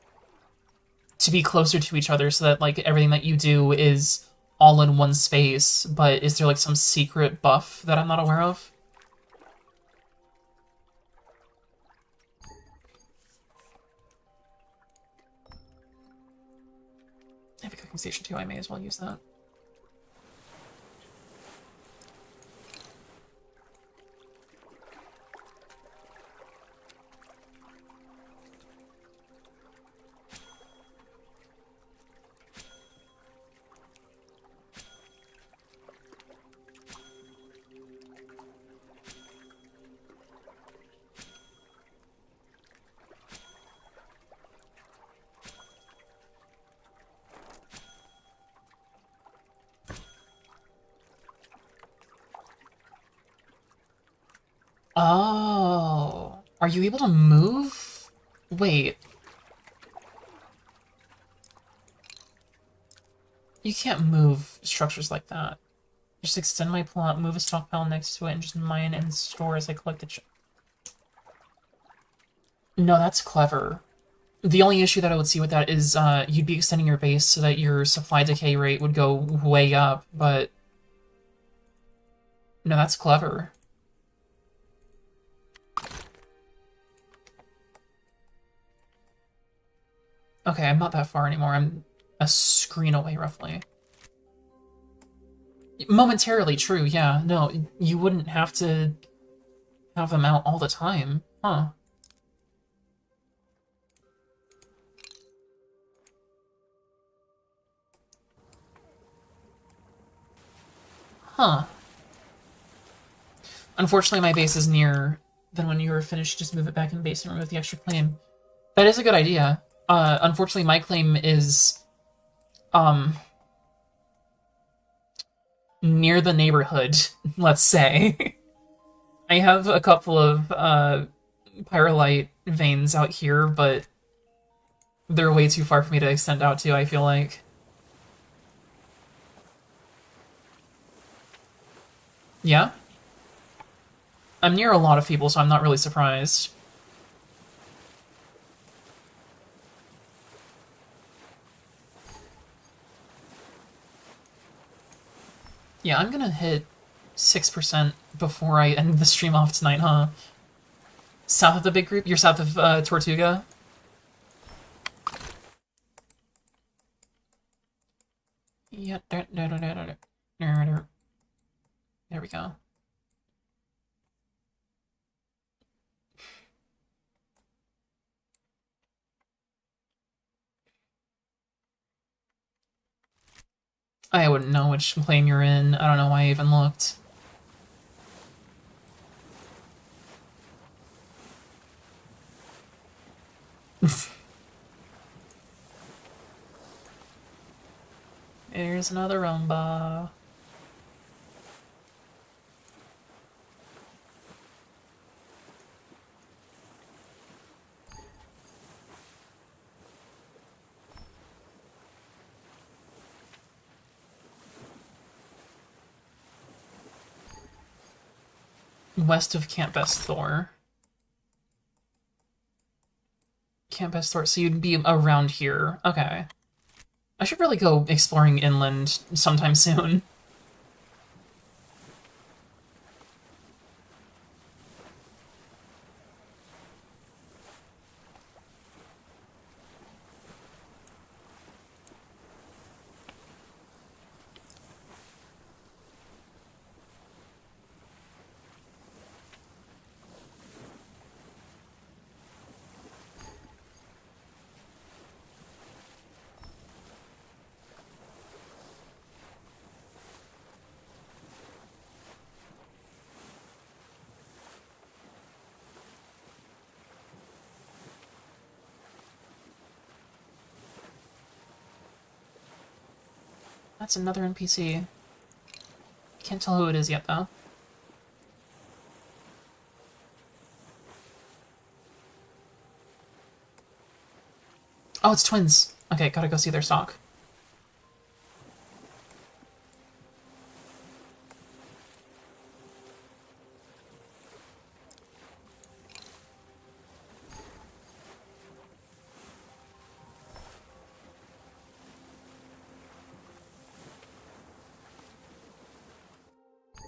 be closer to each other so that like everything that you do is all in one space, but is there like some secret buff that I'm not aware of? I have a cooking station too, I may as well use that. Oh, are you able to move? Wait, you can't move structures like that. Just extend my plot, move a stockpile next to it, and just mine and store as I collect the... No, that's clever. The only issue that I would see with that is you'd be extending your base so that your supply decay rate would go way up, but... No, that's clever. Okay, I'm not that far anymore. I'm a screen away, roughly. Momentarily, true, yeah. No, you wouldn't have to have them out all the time. Huh. Huh. Unfortunately, my base is near. Then when you're finished, just move it back in base and remove the extra claim. That is a good idea. Unfortunately, my claim is, near the neighborhood, let's say. I have a couple of, pyrolite veins out here, but they're way too far for me to extend out to, I feel like. Yeah? I'm near a lot of people, so I'm not really surprised. Yeah, I'm gonna hit 6% before I end the stream off tonight, huh? South of the big group? You're south of Tortuga? Yeah, there we go. I wouldn't know which claim you're in. I don't know why I even looked. There's another Rumba. West of Camp Best Thor. Camp Best Thor, so you'd be around here. Okay. I should really go exploring inland sometime soon. That's another NPC. Can't tell who it is yet, though. Oh, it's twins. Okay, gotta go see their stock.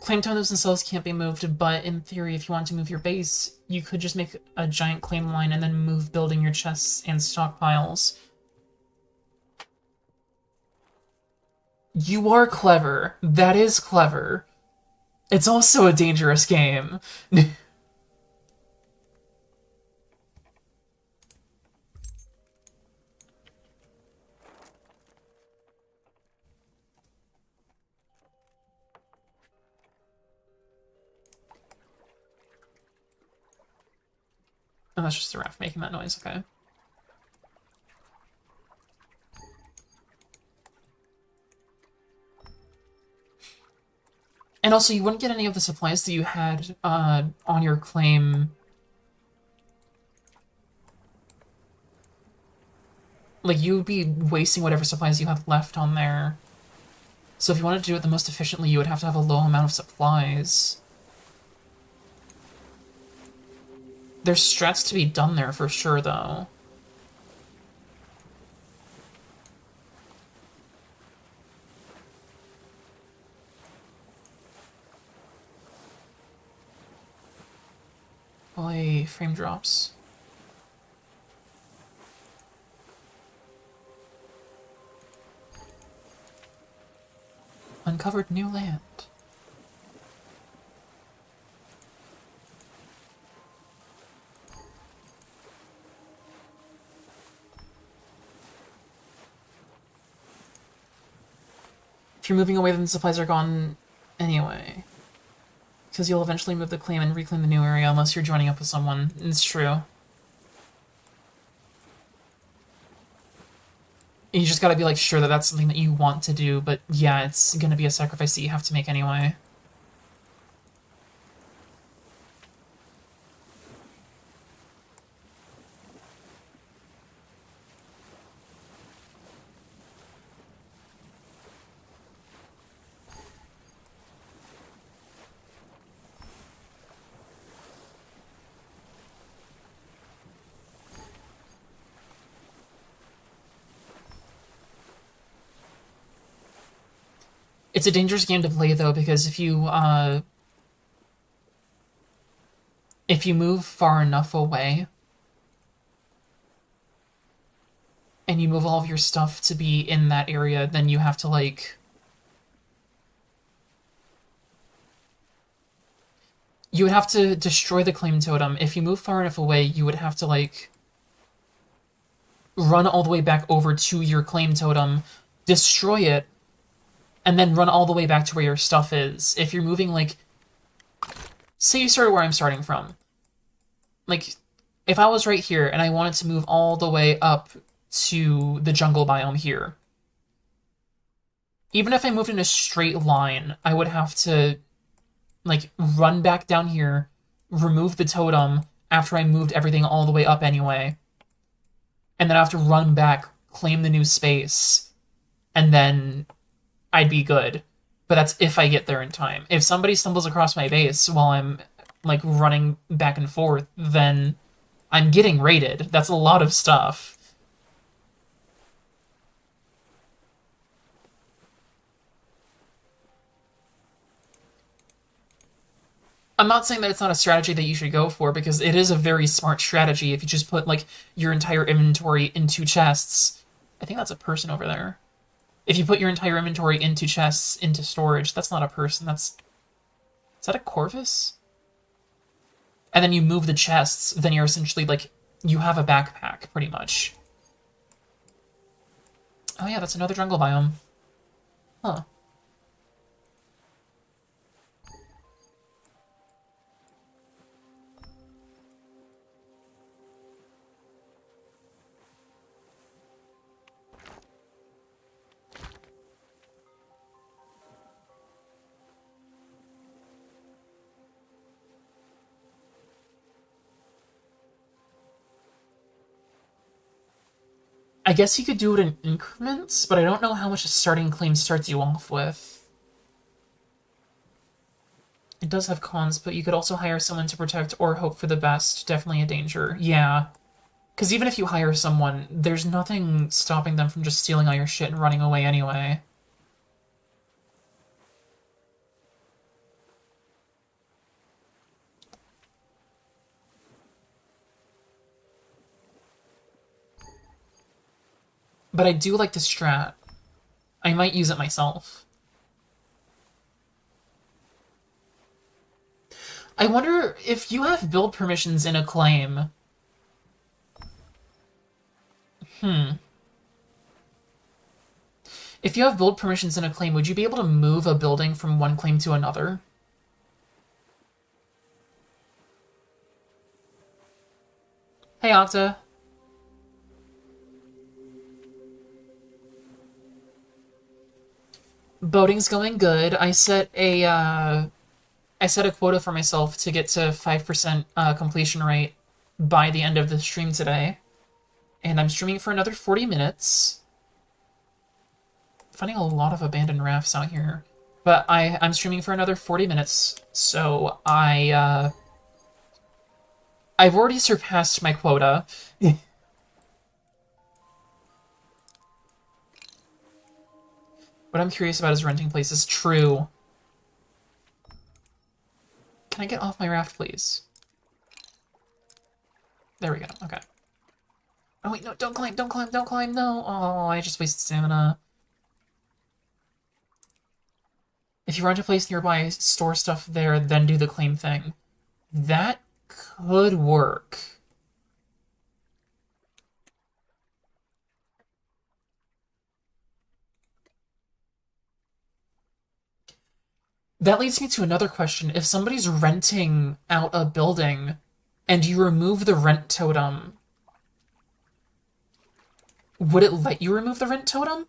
Claim totems themselves can't be moved, but in theory, if you want to move your base, you could just make a giant claim line and then move building your chests and stockpiles. You are clever. That is clever. It's also a dangerous game. Oh, that's just the raft making that noise, okay. And also, you wouldn't get any of the supplies that you had on your claim. Like, you would be wasting whatever supplies you have left on there. So if you wanted to do it the most efficiently, you would have to have a low amount of supplies. There's strats to be done there for sure, though. Boy, frame drops. Uncovered new land. If you're moving away, then the supplies are gone anyway. Because you'll eventually move the claim and reclaim the new area unless you're joining up with someone. It's true. You just gotta be, like, sure that that's something that you want to do, but yeah, it's gonna be a sacrifice that you have to make anyway. It's a dangerous game to play, though, because if you move far enough away, and you move all of your stuff to be in that area, then you have to, like... You would have to destroy the claim totem. If you move far enough away, you would have to, like... run all the way back over to your claim totem, destroy it, and then run all the way back to where your stuff is. If you're moving, like... Say you started where I'm starting from. Like, if I was right here and I wanted to move all the way up to the jungle biome here, even if I moved in a straight line, I would have to, like, run back down here, remove the totem after I moved everything all the way up anyway, and then I have to run back, claim the new space, and then I'd be good. But that's if I get there in time. If somebody stumbles across my base while I'm like running back and forth, then I'm getting raided. That's a lot of stuff. I'm not saying that it's not a strategy that you should go for, because it is a very smart strategy if you just put like your entire inventory into chests. I think that's a person over there. If you put your entire inventory into chests, into storage, that's not a person, that's... Is that a Corvus? And then you move the chests, then you're essentially like, you have a backpack, pretty much. Oh yeah, that's another jungle biome. Huh. I guess you could do it in increments, but I don't know how much a starting claim starts you off with. It does have cons, but you could also hire someone to protect or hope for the best. Definitely a danger. Yeah. Because even if you hire someone, there's nothing stopping them from just stealing all your shit and running away anyway. But I do like the strat. I might use it myself. I wonder if you have build permissions in a claim. If you have build permissions in a claim, would you be able to move a building from one claim to another? Hey, Octa. Boating's going good. I set a quota for myself to get to 5% completion rate by the end of the stream today. And I'm streaming for another 40 minutes. Finding a lot of abandoned rafts out here. But I'm streaming for another 40 minutes, so I've already surpassed my quota. What I'm curious about is renting places. True. Can I get off my raft, please? There we go. Okay. Oh, wait, no, don't climb, don't climb, don't climb, no. Oh, I just wasted stamina. If you rent a place nearby, store stuff there, then do the claim thing. That could work. That leads me to another question. If somebody's renting out a building and you remove the rent totem, would it let you remove the rent totem?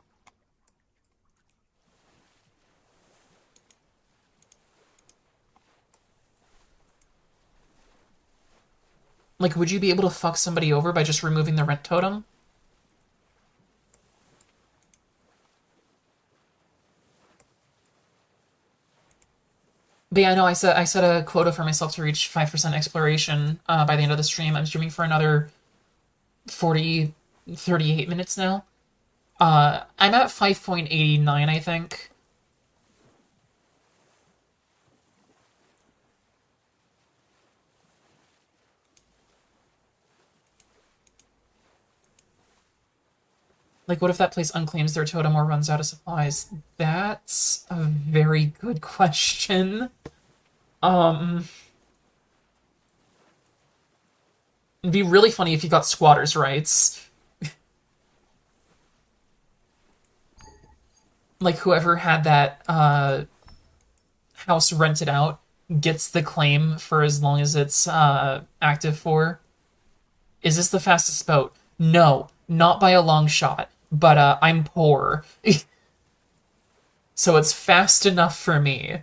Like, would you be able to fuck somebody over by just removing the rent totem? But yeah, no, I set a quota for myself to reach 5% exploration by the end of the stream. I'm streaming for another 40, 38 minutes now. I'm at 5.89, I think. Like, what if that place unclaims their totem or runs out of supplies? That's a very good question. Um, it'd be really funny if you got squatters' rights. Like, whoever had that house rented out gets the claim for as long as it's active for. Is this the fastest boat? No, not by a long shot. But I'm poor. So it's fast enough for me.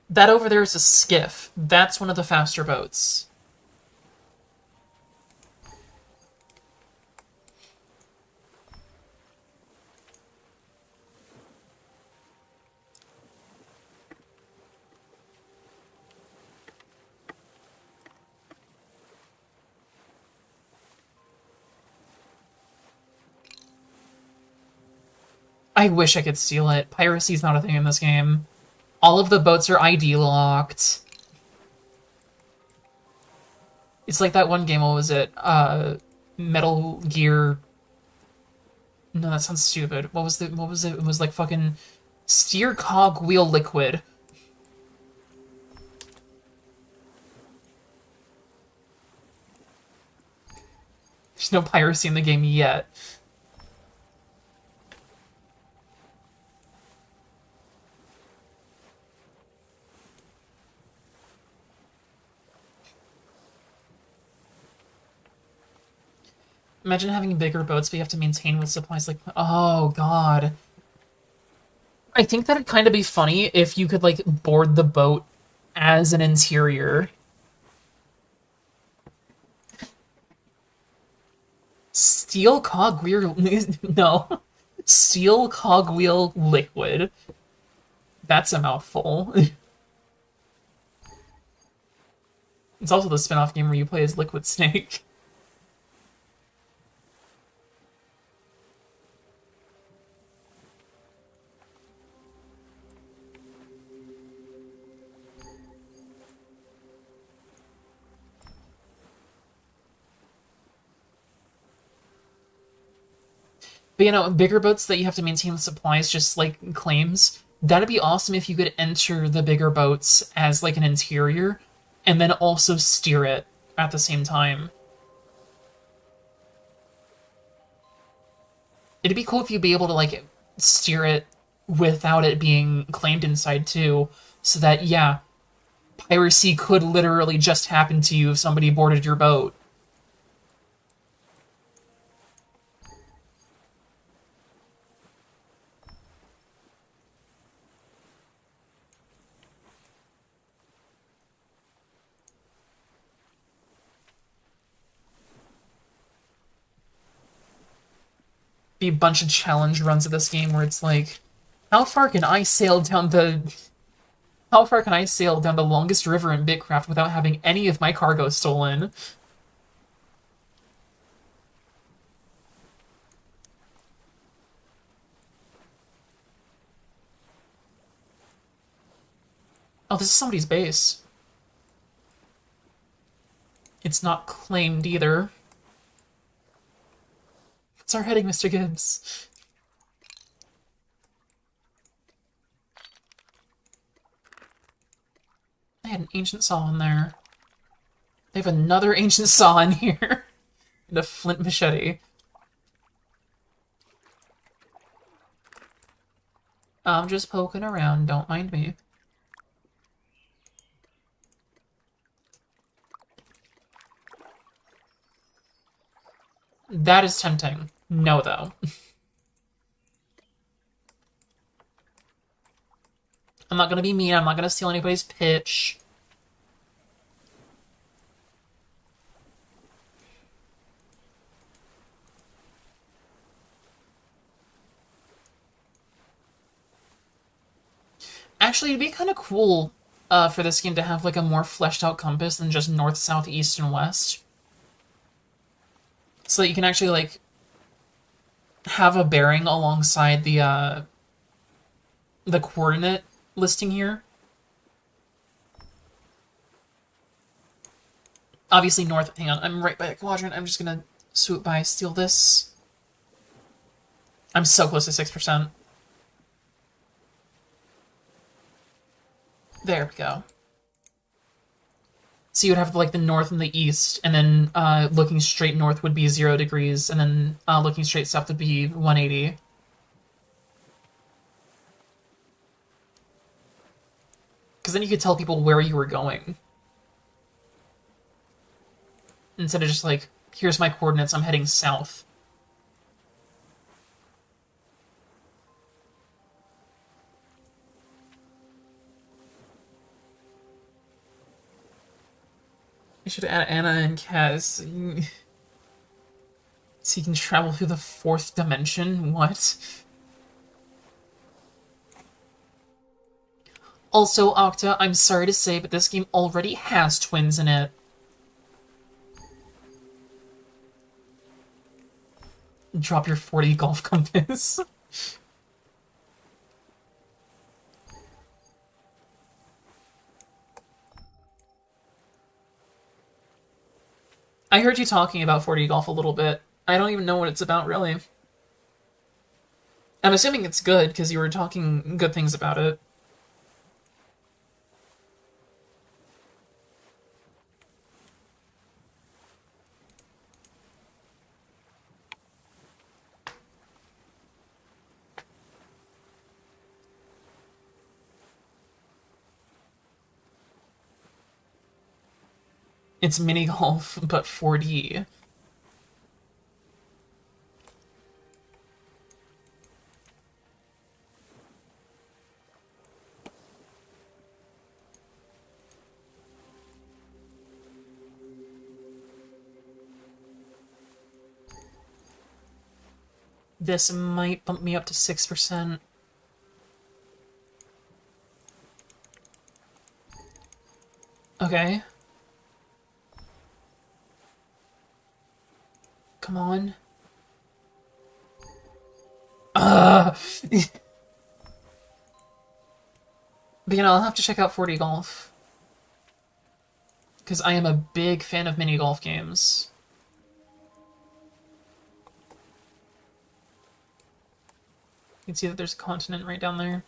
That over there is a skiff. That's one of the faster boats. I wish I could steal it. Piracy's not a thing in this game. All of the boats are ID locked. It's like that one game, what was it? Metal Gear... No, that sounds stupid. What was it? It was like fucking Steer Cog Wheel Liquid. There's no piracy in the game yet. Imagine having bigger boats, but you have to maintain with supplies like... Oh, God. I think that'd kind of be funny if you could, like, board the boat as an interior. Steel cogwheel... No. Steel cogwheel liquid. That's a mouthful. It's also the spin-off game where you play as Liquid Snake. But, you know, bigger boats that you have to maintain with supplies, just, like, claims, that'd be awesome if you could enter the bigger boats as, like, an interior, and then also steer it at the same time. It'd be cool if you'd be able to, like, steer it without it being claimed inside, too, so that, yeah, piracy could literally just happen to you if somebody boarded your boat. Be a bunch of challenge runs of this game where it's like, how far can I sail down the longest river in Bitcraft without having any of my cargo stolen? Oh, this is somebody's base. It's not claimed either. What's our heading, Mr. Gibbs? They had an ancient saw in there. They have another ancient saw in here. And a flint machete. I'm just poking around, don't mind me. That is tempting. No, though. I'm not gonna be mean, I'm not gonna steal anybody's pitch. Actually, it'd be kind of cool for this game to have like a more fleshed out compass than just north, south, east, and west. So that you can actually like have a bearing alongside the coordinate listing here. Obviously north, hang on, I'm right by a quadrant, I'm just gonna swoop by, steal this. I'm so close to 6%. There we go. So you would have like the north and the east, and then looking straight north would be 0 degrees, and then looking straight south would be 180. Because then you could tell people where you were going. Instead of just like, here's my coordinates, I'm heading south. I should add Anna and Kaz. So you can travel through the 4th dimension? What? Also, Octa, I'm sorry to say, but this game already has twins in it. Drop your 40 golf compass. I heard you talking about 4D golf a little bit. I don't even know what it's about, really. I'm assuming it's good, because you were talking good things about it. It's mini golf, but 4D. This might bump me up to 6%. Okay. Come on. But I'll have to check out 4D Golf. Because I am a big fan of mini golf games. You can see that there's a continent right down there.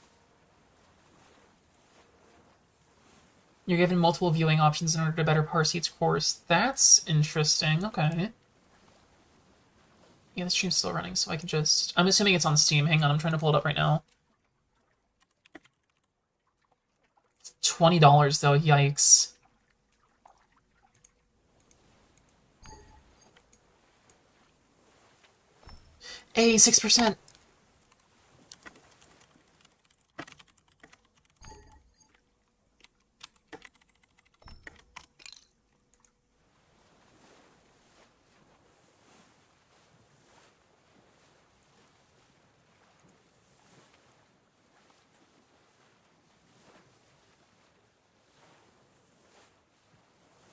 You're given multiple viewing options in order to better parse each course. That's interesting. Okay. Yeah, the stream's still running, so I can just... I'm assuming it's on Steam. Hang on, I'm trying to pull it up right now. $20, though. Yikes. Hey, 6%.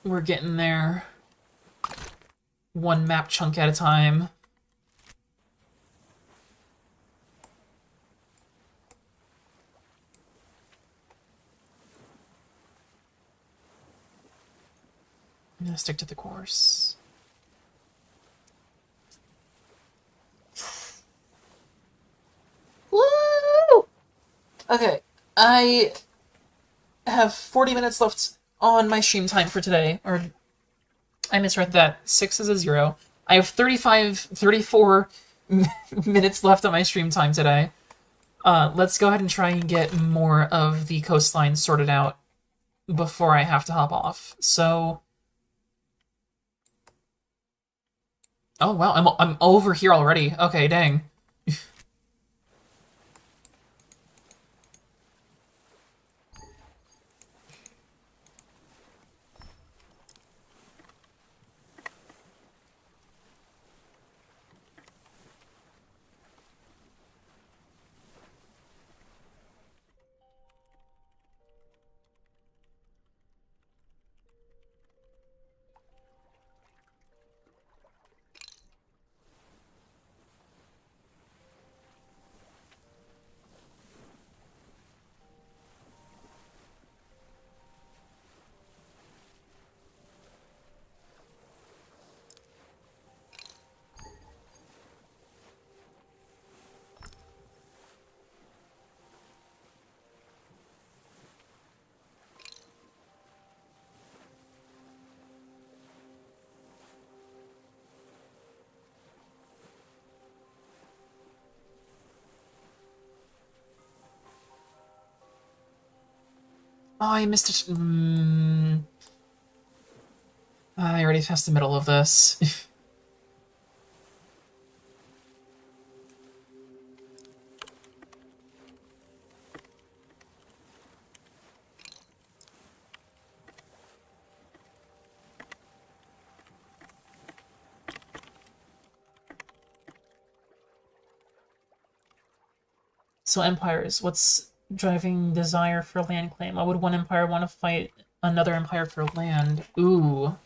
We're getting there. One map chunk at a time. I'm gonna stick to the course. Woo! Okay, I have 40 minutes left on my stream time for today, or I misread that. 6 is a 0. I have 34 minutes left on my stream time today. Let's go ahead and try and get more of the coastline sorted out before I have to hop off. So... Oh, wow, I'm over here already. Okay, dang. Oh, I missed it. I already passed the middle of this. So empires, what's driving desire for land claim? Why would one empire want to fight another empire for land? Ooh.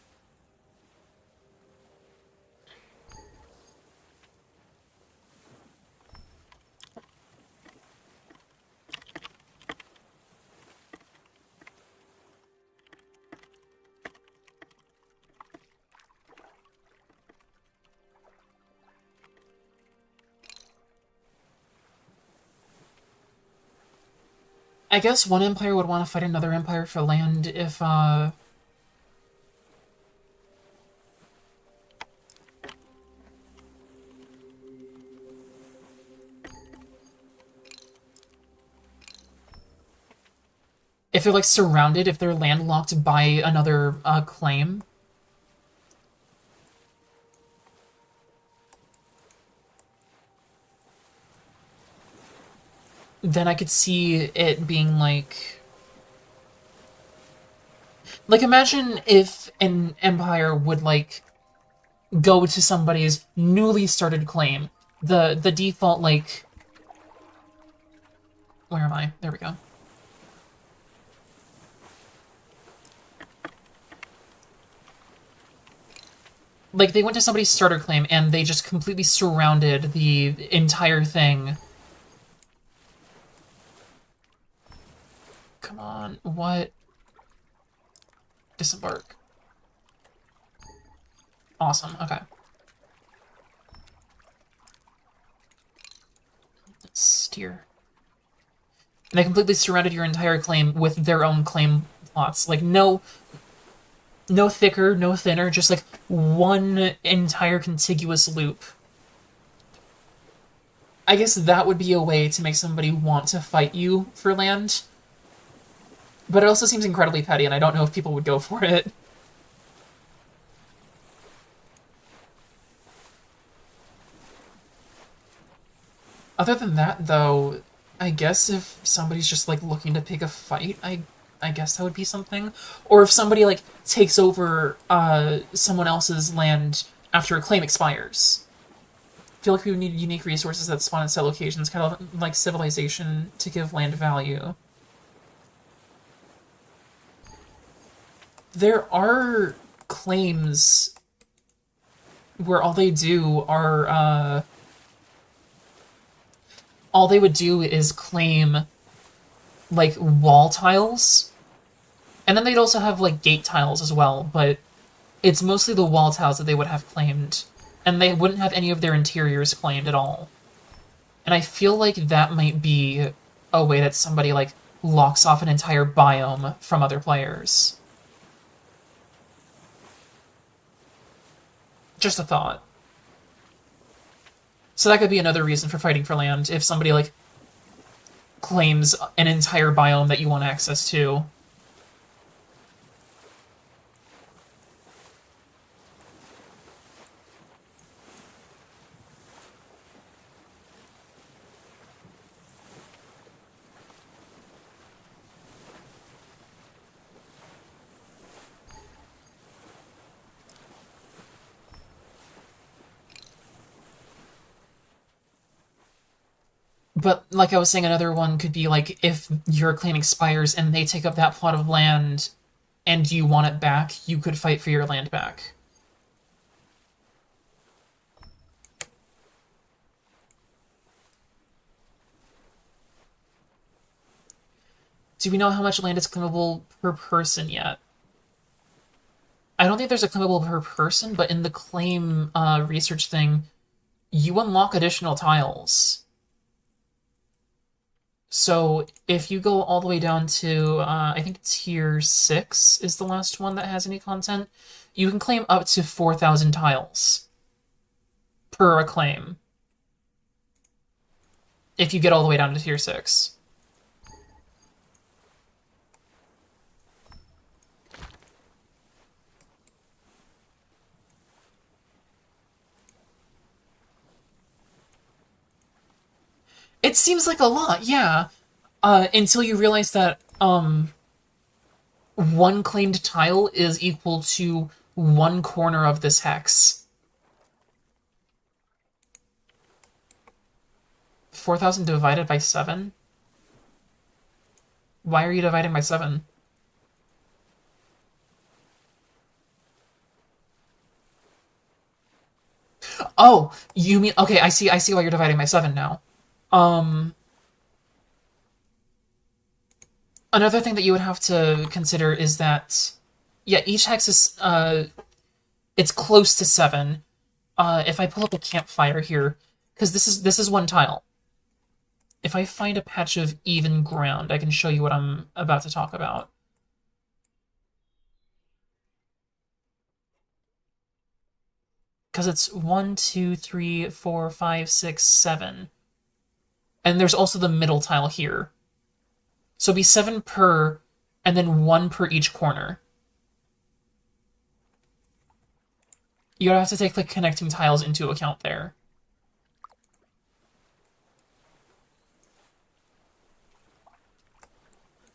I guess one empire would want to fight another empire for land if they're like surrounded, if they're landlocked by another claim. Then I could see it being like imagine if an empire would like go to somebody's newly started claim. The default like where am I? There we go. Like they went to somebody's starter claim and they just completely surrounded the entire thing. Come on, what? Disembark. Awesome, okay. Let's steer. And they completely surrounded your entire claim with their own claim plots. Like no thicker, no thinner, just like one entire contiguous loop. I guess that would be a way to make somebody want to fight you for land. But it also seems incredibly petty, and I don't know if people would go for it. Other than that, though, I guess if somebody's just like looking to pick a fight, I guess that would be something. Or if somebody like takes over someone else's land after a claim expires. I feel like we would need unique resources that spawn at set locations, kind of like civilization, to give land value. There are claims where all they do are all they would do is claim like wall tiles. And then they'd also have like gate tiles as well, but it's mostly the wall tiles that they would have claimed. And they wouldn't have any of their interiors claimed at all. And I feel like that might be a way that somebody like locks off an entire biome from other players. Just a thought. So that could be another reason for fighting for land, if somebody, like, claims an entire biome that you want access to. But, like I was saying, another one could be, like, if your claim expires and they take up that plot of land and you want it back, you could fight for your land back. Do we know how much land is claimable per person yet? I don't think there's a claimable per person, but in the claim research thing, you unlock additional tiles. So if you go all the way down to, I think tier 6 is the last one that has any content, you can claim up to 4,000 tiles per claim if you get all the way down to tier 6. It seems like a lot, yeah. Until you realize that one claimed tile is equal to one corner of this hex. 4,000 divided by 7? Why are you dividing by 7? Oh, you mean okay, I see why you're dividing by 7 now. Um Another thing that you would have to consider is that yeah, each hex is it's close to 7. If I pull up a campfire here, because this is one tile. If I find a patch of even ground, I can show you what I'm about to talk about. Because it's 1, 2, 3, 4, 5, 6, 7. And there's also the middle tile here. So it'd be 7 per, and then 1 per each corner. You have to take the connecting tiles into account there.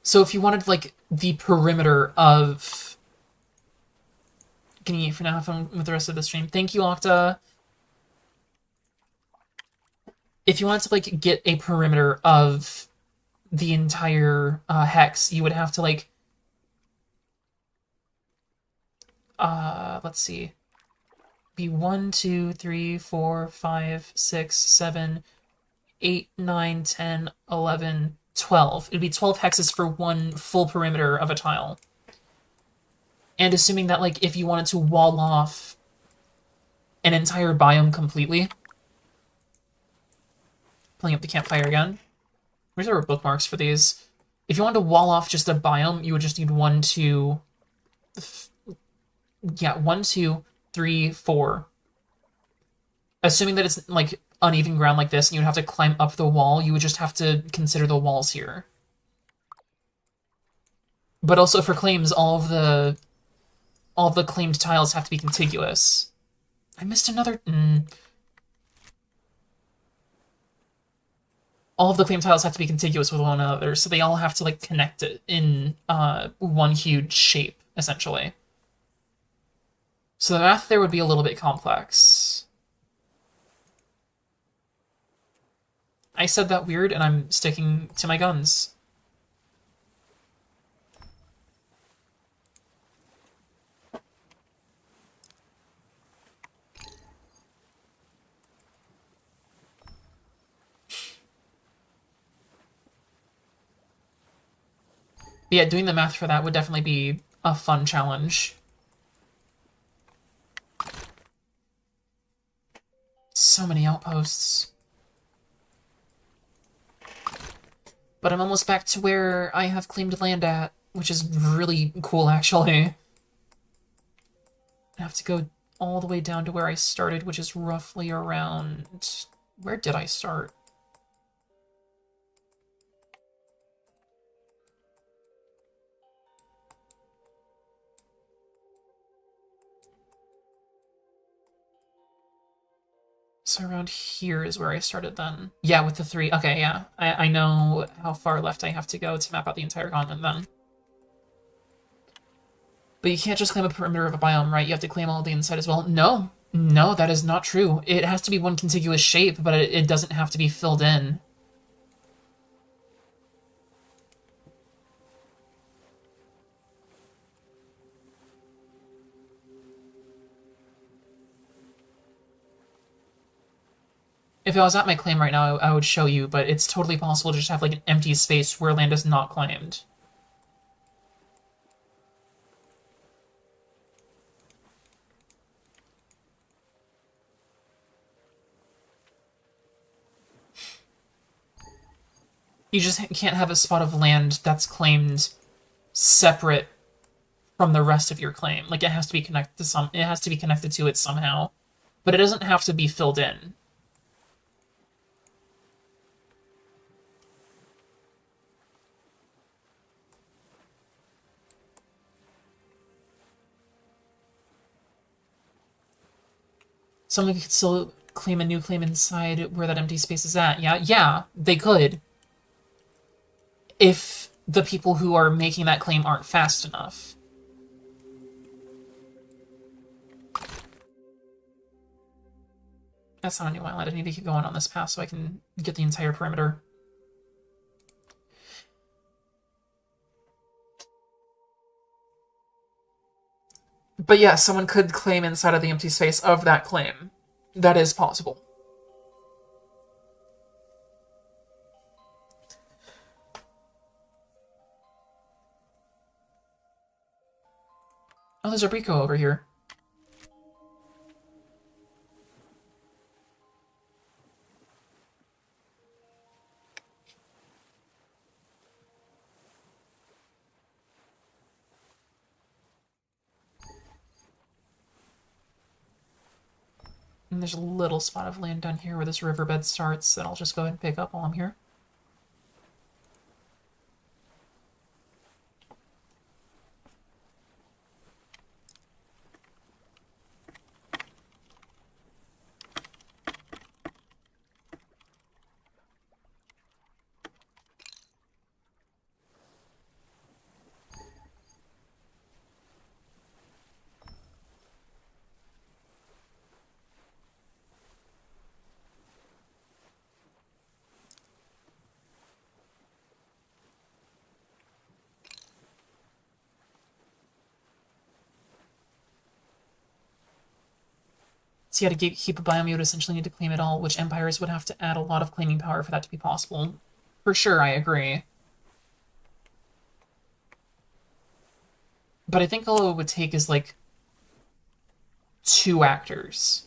So if you wanted, like, the perimeter of... Can you for now have fun with the rest of the stream? Thank you, Octa. If you wanted to, like, get a perimeter of the entire hex, you would have to, like... let's see. Be 1, 2, 3, 4, 5, 6, 7, 8, 9, 10, 11, 12. It'd be 12 hexes for one full perimeter of a tile. And assuming that, like, if you wanted to wall off an entire biome completely... Pulling up the campfire again. Where's our bookmarks for these? If you wanted to wall off just a biome, you would just need 1, 2... Yeah, 1, 2, 3, 4. Assuming that it's, like, uneven ground like this, and you would have to climb up the wall, you would just have to consider the walls here. But also for claims, all of the claimed tiles have to be contiguous. I missed another... All of the claimed tiles have to be contiguous with one another, so they all have to, like, connect it in one huge shape, essentially. So the math there would be a little bit complex. I said that weird, and I'm sticking to my guns. But yeah, doing the math for that would definitely be a fun challenge. So many outposts. But I'm almost back to where I have claimed land at, which is really cool, actually. I have to go all the way down to where I started, which is roughly around... Where did I start? So around here is where I started then. Yeah, with the 3. Okay, yeah. I know how far left I have to go to map out the entire continent then. But you can't just claim a perimeter of a biome, right? You have to claim all of the inside as well. No, that is not true. It has to be one contiguous shape, but it doesn't have to be filled in. If I was at my claim right now, I would show you, but it's totally possible to just have, like, an empty space where land is not claimed. You just can't have a spot of land that's claimed separate from the rest of your claim. Like, it has to be connected to it has to be connected to it somehow. But it doesn't have to be filled in. Someone could still claim a new claim inside where that empty space is at. Yeah, they could. If the people who are making that claim aren't fast enough. That's not a new island. I need to keep going on this path so I can get the entire perimeter. But yeah, someone could claim inside of the empty space of that claim. That is possible. Oh, there's a Brico over here. And there's a little spot of land down here where this riverbed starts that I'll just go ahead and pick up while I'm here. So you had to keep a biome, you would essentially need to claim it all, which empires would have to add a lot of claiming power for that to be possible. For sure, I agree. But I think all it would take is, like, 2 actors.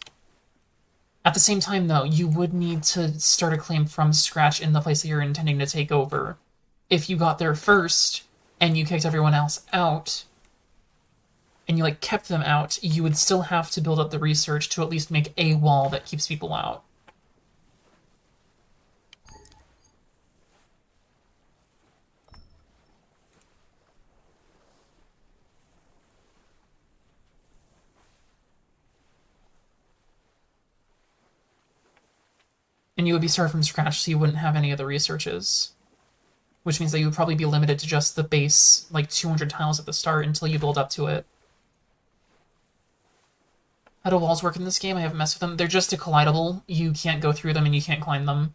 At the same time, though, you would need to start a claim from scratch in the place that you're intending to take over. If you got there first, and you kicked everyone else out, and you, like, kept them out, you would still have to build up the research to at least make a wall that keeps people out. And you would be starting from scratch, so you wouldn't have any of the researches. Which means that you would probably be limited to just the base, like, 200 tiles at the start until you build up to it. How do walls work in this game? I haven't messed with them. They're just a collidable. You can't go through them and you can't climb them.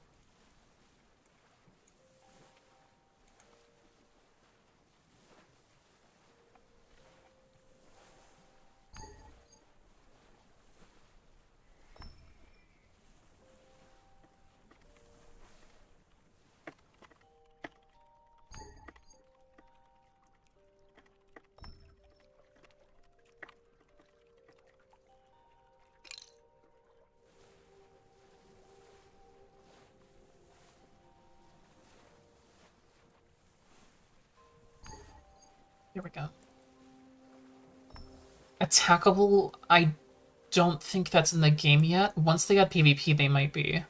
Here we go. Attackable, I don't think that's in the game yet. Once they add PvP, they might be.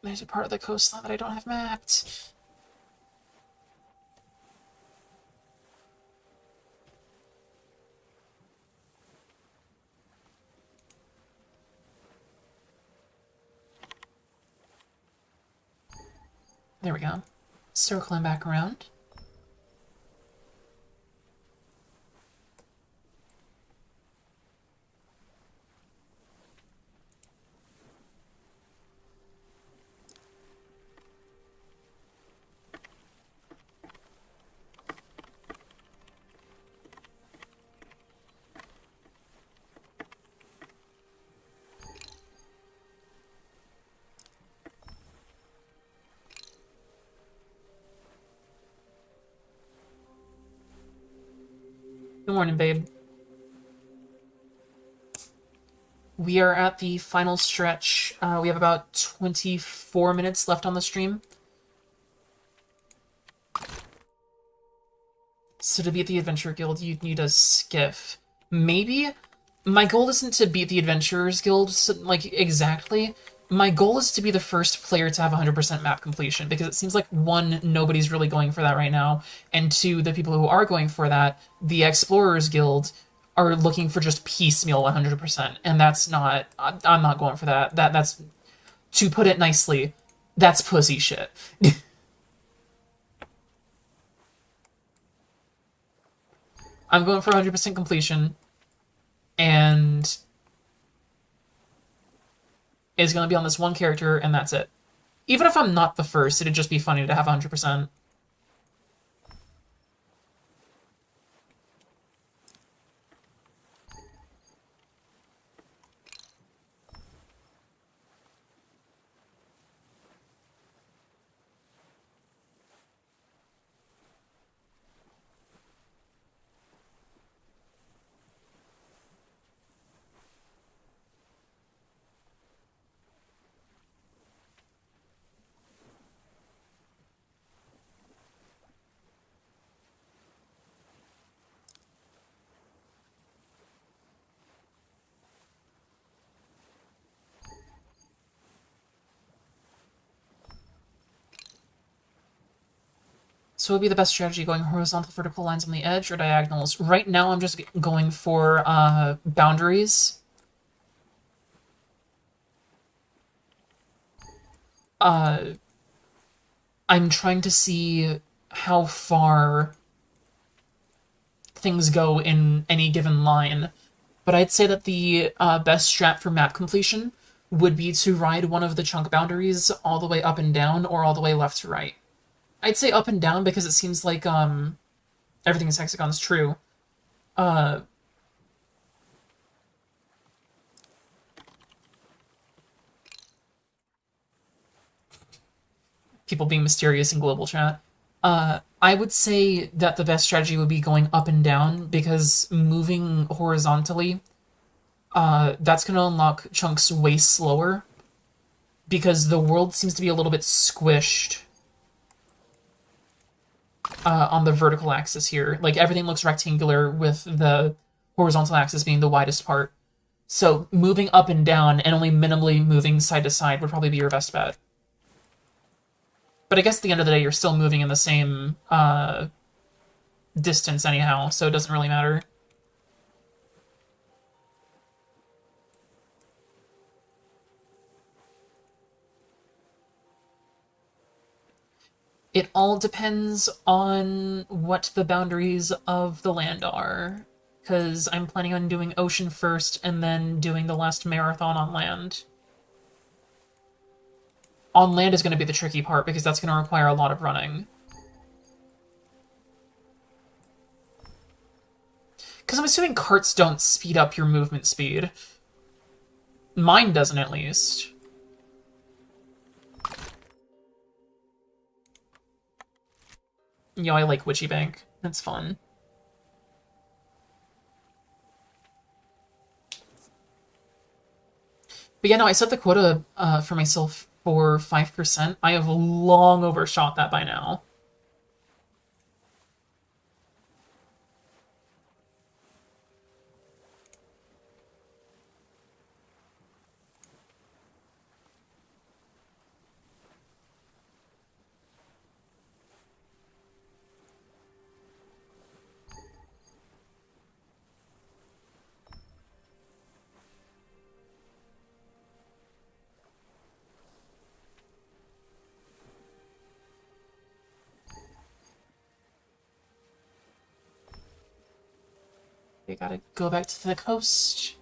There's a part of the coastline that I don't have mapped. There we go. Circling back around. Good morning, babe. We are at the final stretch. We have about 24 minutes left on the stream. So to beat the Adventure Guild, you'd need a skiff. Maybe? My goal isn't to beat the Adventurers Guild, like, exactly. My goal is to be the first player to have 100% map completion, because it seems like, 1, nobody's really going for that right now, and 2, the people who are going for that, the Explorers Guild, are looking for just piecemeal 100%, and that's not... I'm not going for that. That's... To put it nicely, that's pussy shit. I'm going for 100% completion, and it's going to be on this one character, and that's it. Even if I'm not the first, it'd just be funny to have 100%. So what would be the best strategy, going horizontal vertical lines on the edge or diagonals? Right now I'm just going for boundaries. I'm trying to see how far things go in any given line. But I'd say that the best strat for map completion would be to ride one of the chunk boundaries all the way up and down or all the way left to right. I'd say up and down because it seems like everything in Hexagon is true. People being mysterious in global chat. I would say that the best strategy would be going up and down because moving horizontally, that's going to unlock chunks way slower because the world seems to be a little bit squished on the vertical axis here. Like, everything looks rectangular with the horizontal axis being the widest part. So moving up and down and only minimally moving side to side would probably be your best bet. But I guess at the end of the day, you're still moving in the same distance anyhow, so it doesn't really matter. It all depends on what the boundaries of the land are, because I'm planning on doing ocean first and then doing the last marathon on land. On land is going to be the tricky part because that's going to require a lot of running. Because I'm assuming carts don't speed up your movement speed. Mine doesn't, at least. I like Witchy Bank. That's fun. But yeah, no, I set the quota for myself for 5%. I have long overshot that by now. We gotta go back to the coast.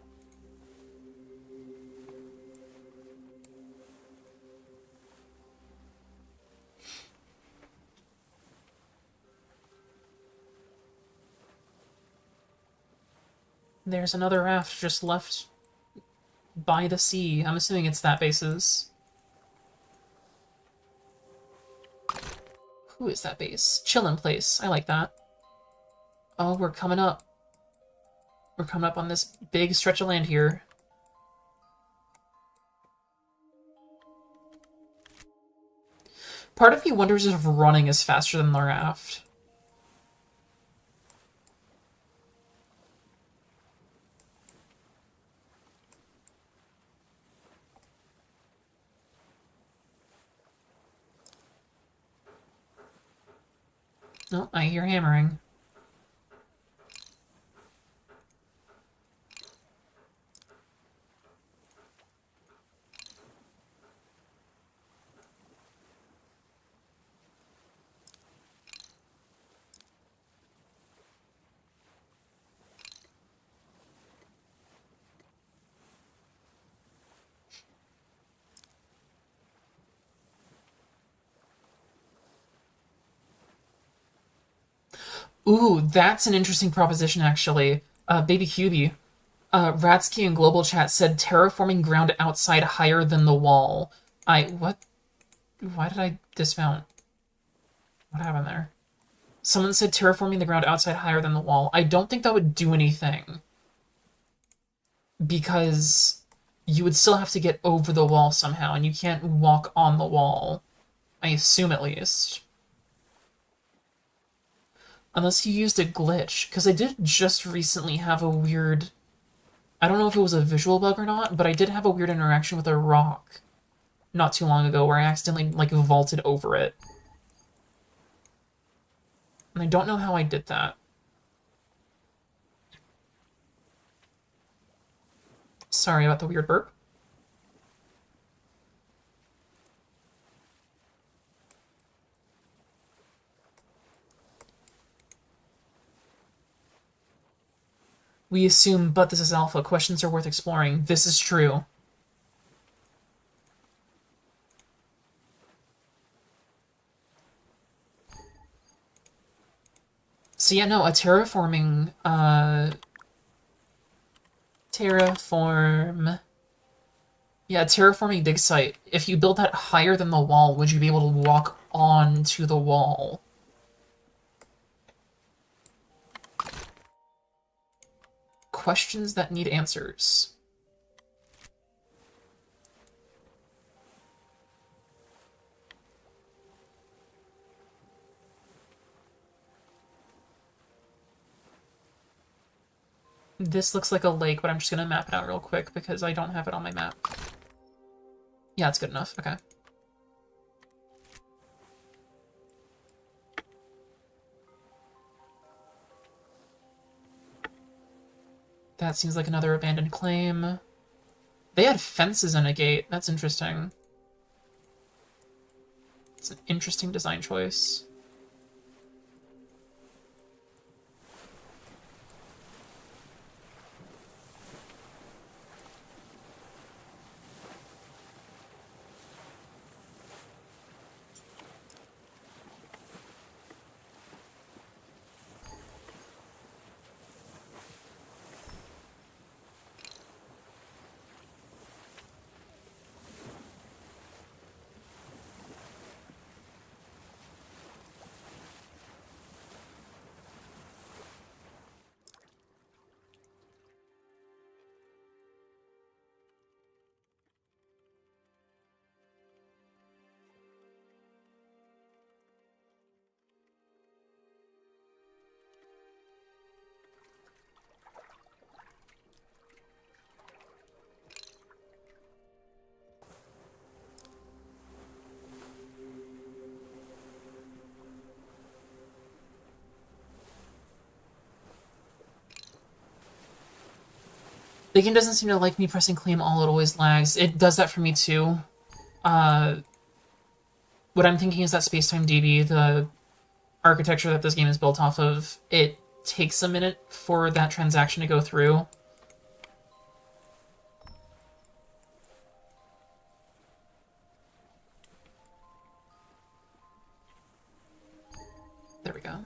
There's another raft just left by the sea. I'm assuming it's that base's. Who is that base? Chillin' place. I like that. Oh, we're coming up. We're coming up on this big stretch of land here. Part of me wonders if running is faster than the raft. Oh, I hear hammering. Ooh, that's an interesting proposition, actually. Baby Hubie. Ratsky in Global Chat said terraforming ground outside higher than the wall. What? Why did I dismount? What happened there? Someone said terraforming the ground outside higher than the wall. I don't think that would do anything. Because you would still have to get over the wall somehow, and you can't walk on the wall. I assume, at least. Unless you used a glitch. Because I did just recently have a weird... I don't know if it was a visual bug or not, but I did have a weird interaction with a rock not too long ago where I accidentally, vaulted over it. And I don't know how I did that. Sorry about the weird burp. We assume, but this is alpha. Questions are worth exploring. This is true. So yeah, no, a terraforming, yeah, terraforming dig site. If you build that higher than the wall, would you be able to walk onto the wall? Questions that need answers. This looks like a lake, but I'm just gonna map it out real quick because I don't have it on my map. Yeah, it's good enough. Okay. That seems like another abandoned claim. They had fences and a gate. That's interesting. It's an interesting design choice. The game doesn't seem to like me pressing claim all, it always lags. It does that for me too. What I'm thinking is that Spacetime DB, the architecture that this game is built off of, it takes a minute for that transaction to go through. There we go.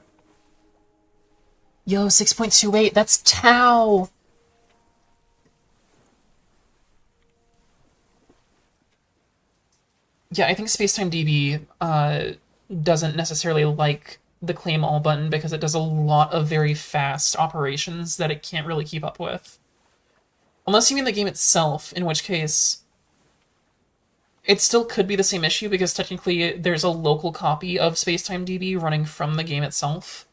Yo, 6.28, that's Tau! Yeah, I think Spacetime DB doesn't necessarily like the claim all button because it does a lot of very fast operations that it can't really keep up with. Unless you mean the game itself, in which case it still could be the same issue because technically there's a local copy of Spacetime DB running from the game itself.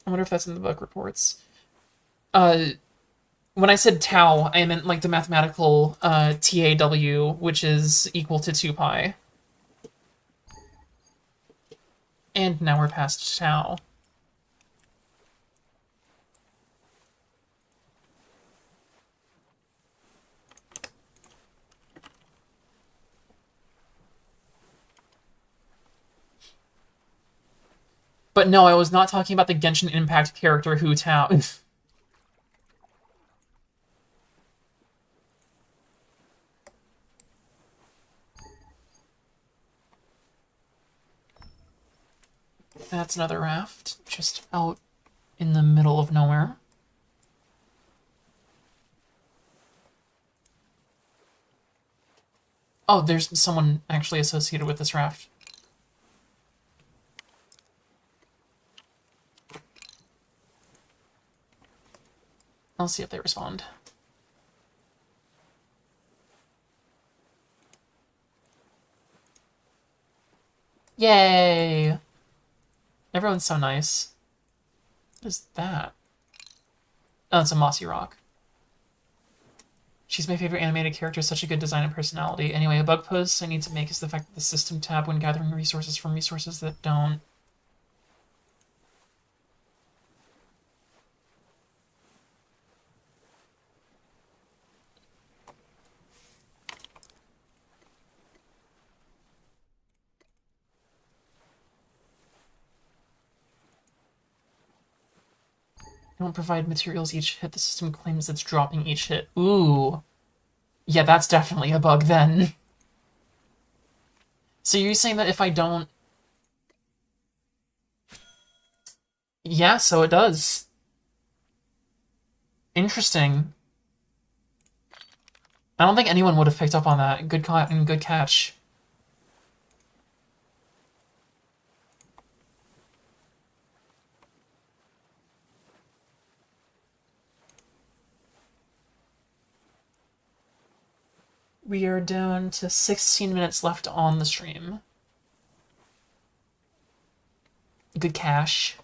I wonder if that's in the bug reports. When I said tau, I meant like the mathematical TAW, which is equal to 2 pi. And now we're past tau. But no, I was not talking about the Genshin Impact character Hu Tao. That's another raft, just out in the middle of nowhere. Oh, there's someone actually associated with this raft. I'll see if they respond. Yay! Everyone's so nice. What is that? Oh, it's a mossy rock. She's my favorite animated character, such a good design and personality. Anyway, a bug post I need to make is the fact that the system tab when gathering resources from resources that don't. Don't provide materials each hit. The system claims it's dropping each hit. Ooh. Yeah, that's definitely a bug then. So you're saying that if I don't... Yeah, so it does. Interesting. I don't think anyone would have picked up on that. Good caught and good catch. We are down to 16 minutes left on the stream. Good cash.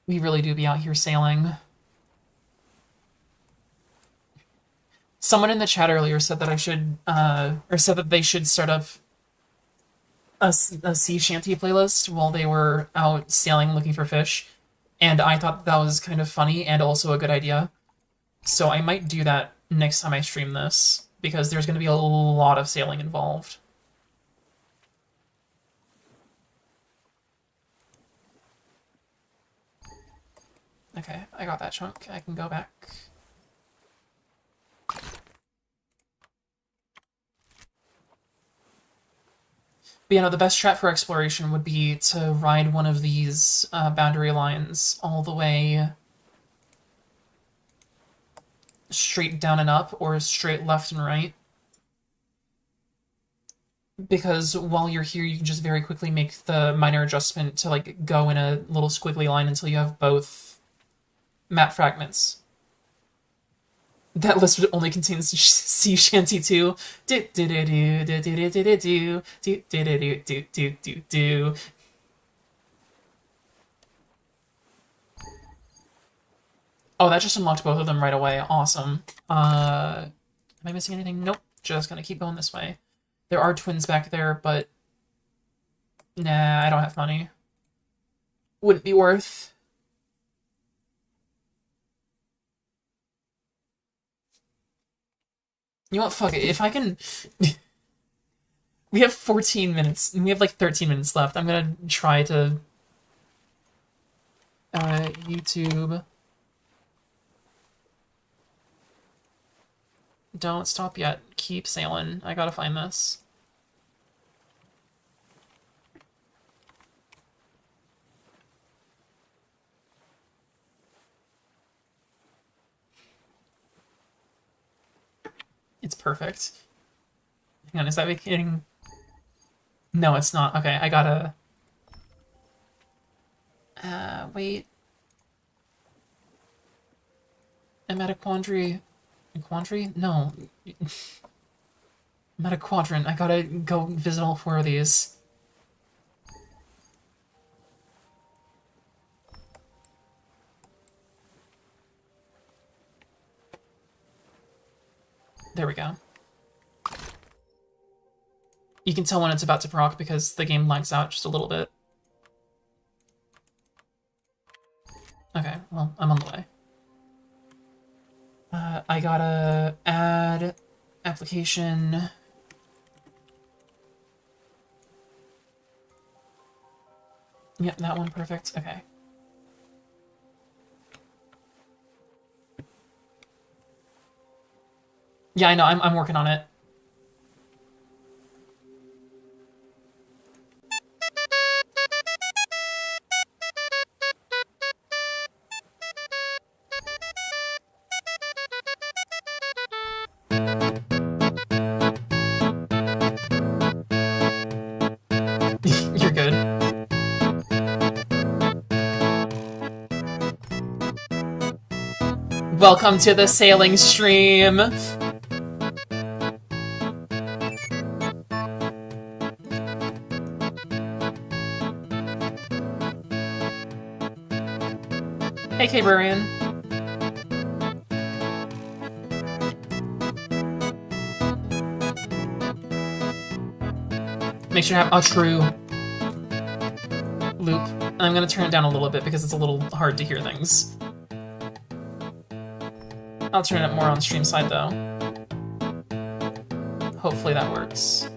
We really do be out here sailing. Someone in the chat earlier said that I should, or said that they should start up a sea shanty playlist while they were out sailing looking for fish. And I thought that was kind of funny and also a good idea. So I might do that next time I stream this, because there's going to be a lot of sailing involved. Okay, I got that chunk. I can go back. But yeah, no, the best strat for exploration would be to ride one of these boundary lines all the way straight down and up, or straight left and right. Because while you're here, you can just very quickly make the minor adjustment to like go in a little squiggly line until you have both map fragments. That list only contains sea shanty 2. Oh, that just unlocked both of them right away. Awesome. Am I missing anything? Nope. Just gonna keep going this way. There are twins back there, but nah, I don't have money. Wouldn't be worth. You know what? Fuck it. If I can... We have 14 minutes. We have like 13 minutes left. I'm gonna try to... YouTube... Don't stop yet. Keep sailing. I gotta find this. It's perfect. Hang on, is that making... No, it's not. Okay, I gotta... wait. I'm at a quandary. A quandary? No. I'm at a quadrant. I gotta go visit all 4 of these. There we go. You can tell when it's about to proc because the game lags out just a little bit. Okay, well, I'm on the way. I gotta add application. Yep, that one, perfect. Okay. Yeah, I know, I'm working on it. You're good. Welcome to the sailing stream. Hey, Cabrian. Make sure to have a true loop. And I'm gonna turn it down a little bit because it's a little hard to hear things. I'll turn it more on stream side though. Hopefully that works.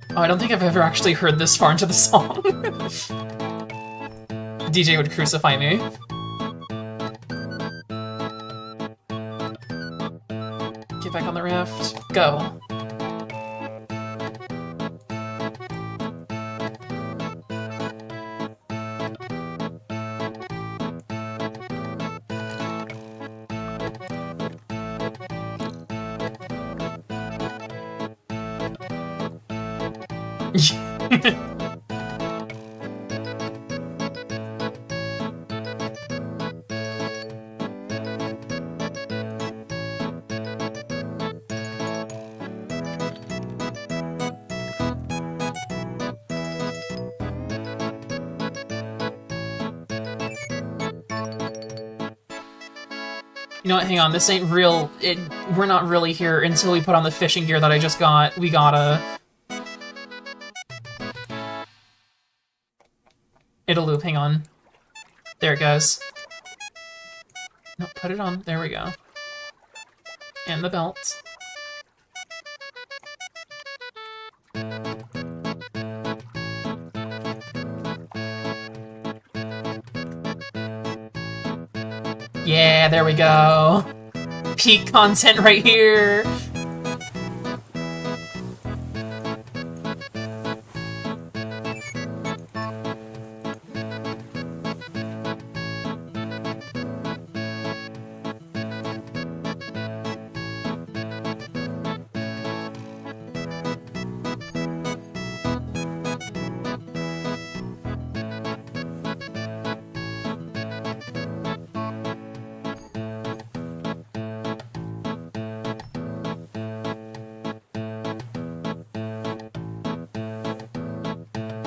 Oh, I don't think I've ever actually heard this far into the song. DJ would crucify me. Get back on the raft. Go. You know what, hang on, this ain't real. We're not really here until we put on the fishing gear that I just got. We gotta... It'll loop, hang on. There it goes. No, put it on. There we go. And the belt. Yeah, there we go. Peak content right here.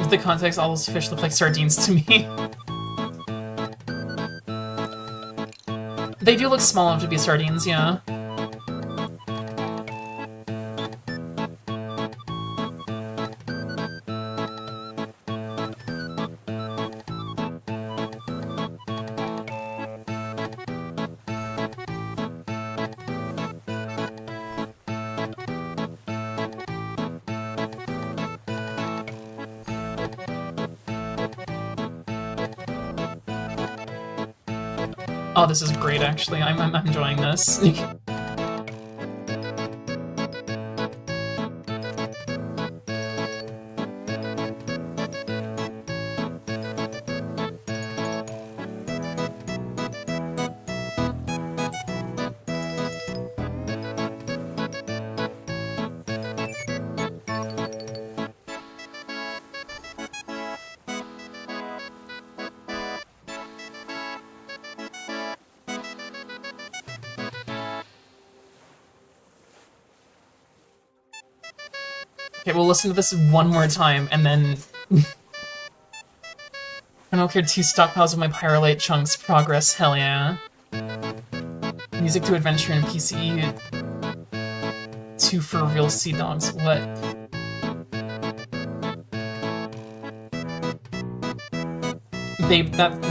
The context, all those fish look like sardines to me. They do look small enough to be sardines, yeah. Oh, this is great, actually. I'm enjoying this. Okay, we'll listen to this one more time, and then... I'm okay, 2 stockpiles of my Pyrolite chunks. Progress, hell yeah. Music to adventure in PCE. 2 for real sea dogs. What?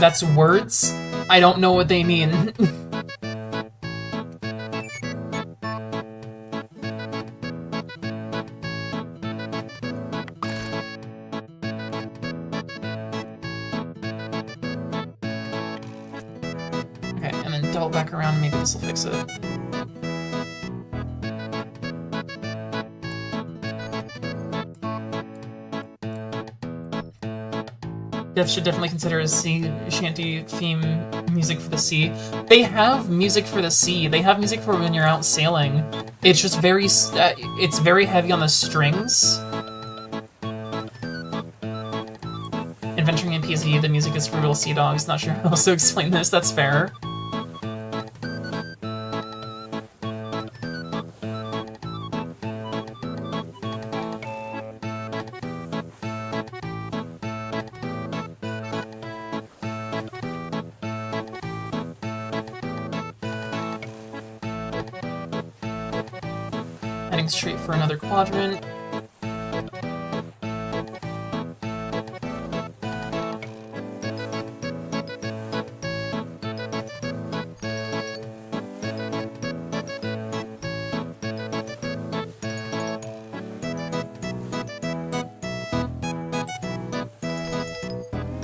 That's words? I don't know what they mean. Okay, and then double back around, maybe this will fix it. Dev should definitely consider a sea shanty theme music for the sea. They have music for the sea. They have music for when you're out sailing. It's just very, it's very heavy on the strings. Adventuring in PZ, the music is for real sea dogs. Not sure how else to explain this. That's fair. Heading straight for another quadrant.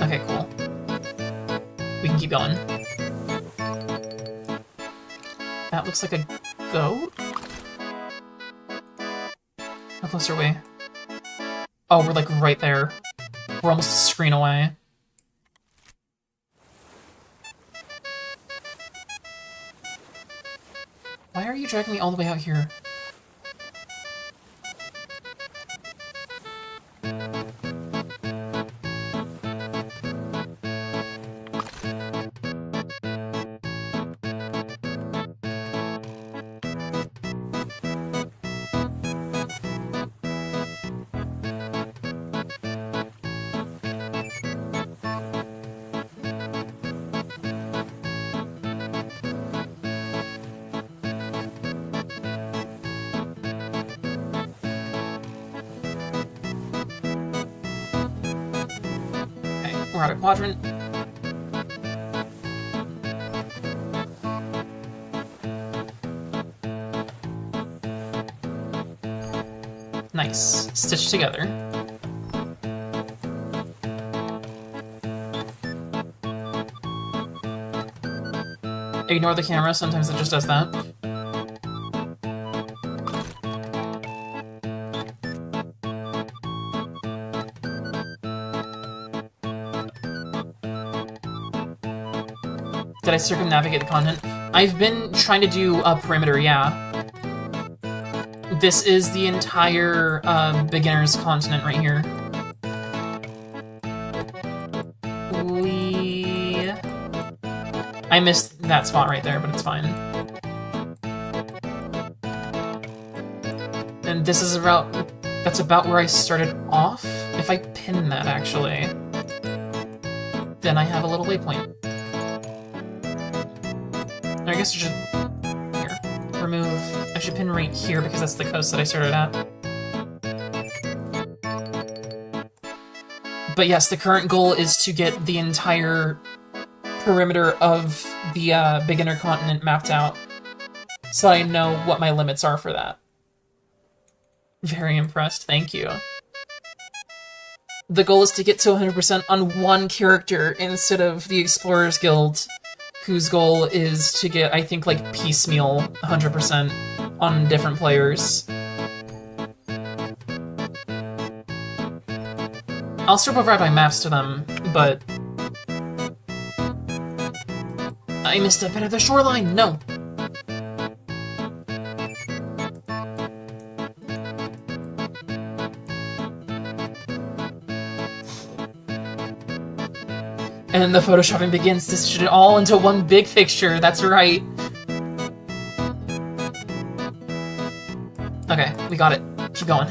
Okay, cool. We can keep going. That looks like a goat? How close are we? Oh, we're like right there. We're almost a screen away. Why are you dragging me all the way out here? We're out of quadrant. Nice. Stitched together. Ignore the camera, sometimes it just does that. Did I circumnavigate the continent? I've been trying to do a perimeter, yeah. This is the entire beginner's continent right here. I missed that spot right there, but it's fine. And this is about... that's about where I started off. If I pin that, actually, then I have a little waypoint. I guess I should... here. Remove... I should pin right here because that's the coast that I started at. But yes, the current goal is to get the entire perimeter of the beginner continent mapped out, so I know what my limits are for that. Very impressed, thank you. The goal is to get to 100% on one character instead of the Explorers Guild, whose goal is to get, I think, like, piecemeal 100% on different players. I'll still provide my maps to them, but... I missed a bit of the shoreline! No! And the photoshopping begins to stitch it all into one big picture, that's right. Okay, we got it. Keep going.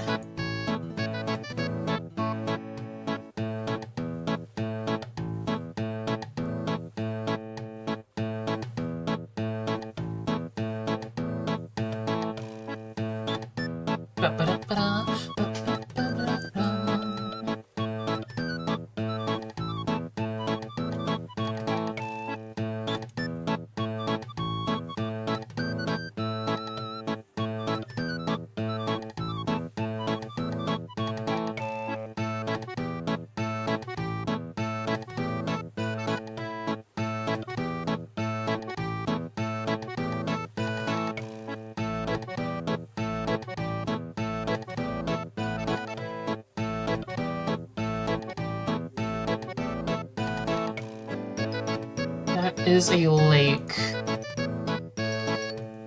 That is a lake.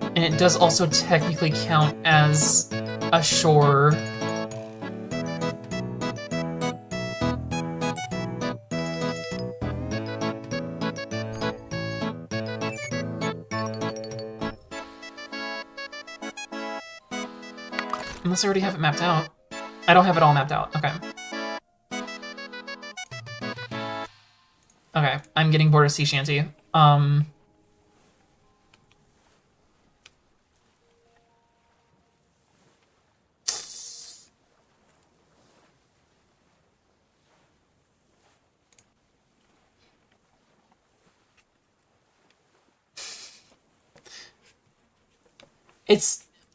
And it does also technically count as a shore. Unless I already have it mapped out. I don't have it all mapped out. Okay. Okay, I'm getting bored of sea shanty.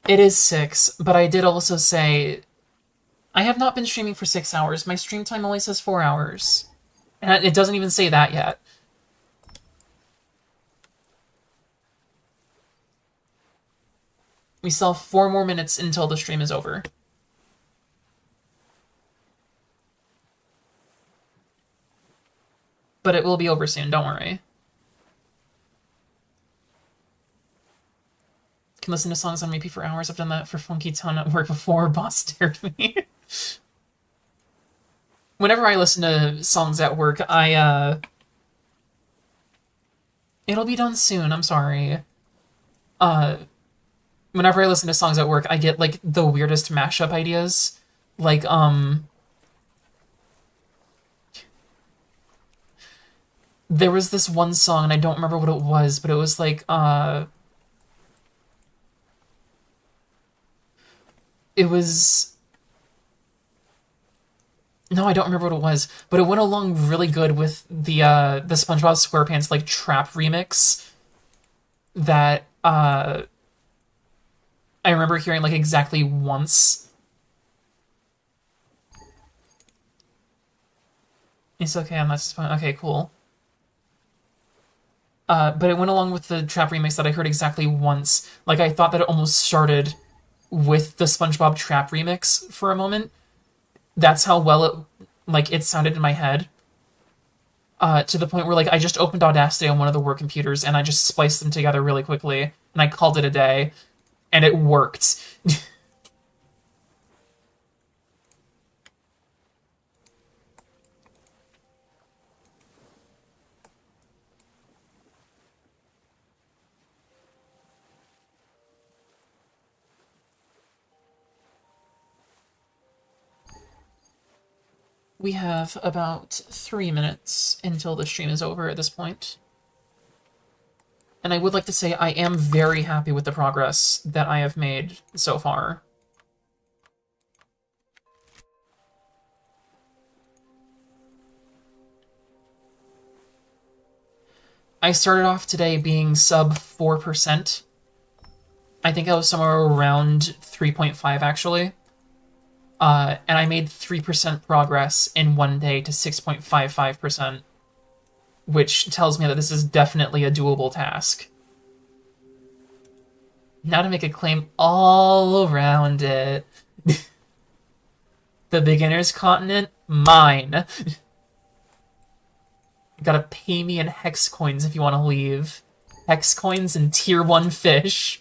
It is 6, but I did also say I have not been streaming for 6 hours. My stream time only says 4 hours. And it doesn't even say that yet. We still have 4 more minutes until the stream is over. But it will be over soon, don't worry. Can listen to songs on repeat for hours. I've done that for Funky Ton at work before. Boss stared me. Whenever I listen to songs at work, it'll be done soon, I'm sorry. Whenever I listen to songs at work, I get, like, the weirdest mashup ideas. Like, there was this one song, and I don't remember what it was, but it was, like, it was... No, I don't remember what it was, but it went along really good with the SpongeBob SquarePants, like, trap remix that, I remember hearing, like, exactly once. It's okay, I'm not fine. Okay, cool. But it went along with the trap remix that I heard exactly once. Like, I thought that it almost started with the SpongeBob trap remix for a moment. That's how well it sounded in my head. To the point where, like, I just opened Audacity on one of the work computers and I just spliced them together really quickly, and I called it a day. And it worked. We have about 3 minutes until the stream is over at this point. And I would like to say I am very happy with the progress that I have made so far. I started off today being sub 4%. I think I was somewhere around 3.5 actually. And I made 3% progress in one day to 6.55%, which tells me that this is definitely a doable task. Now to make a claim all around it. The beginner's continent, mine. You gotta pay me in hex coins if you want to leave. Hex coins and tier 1 fish.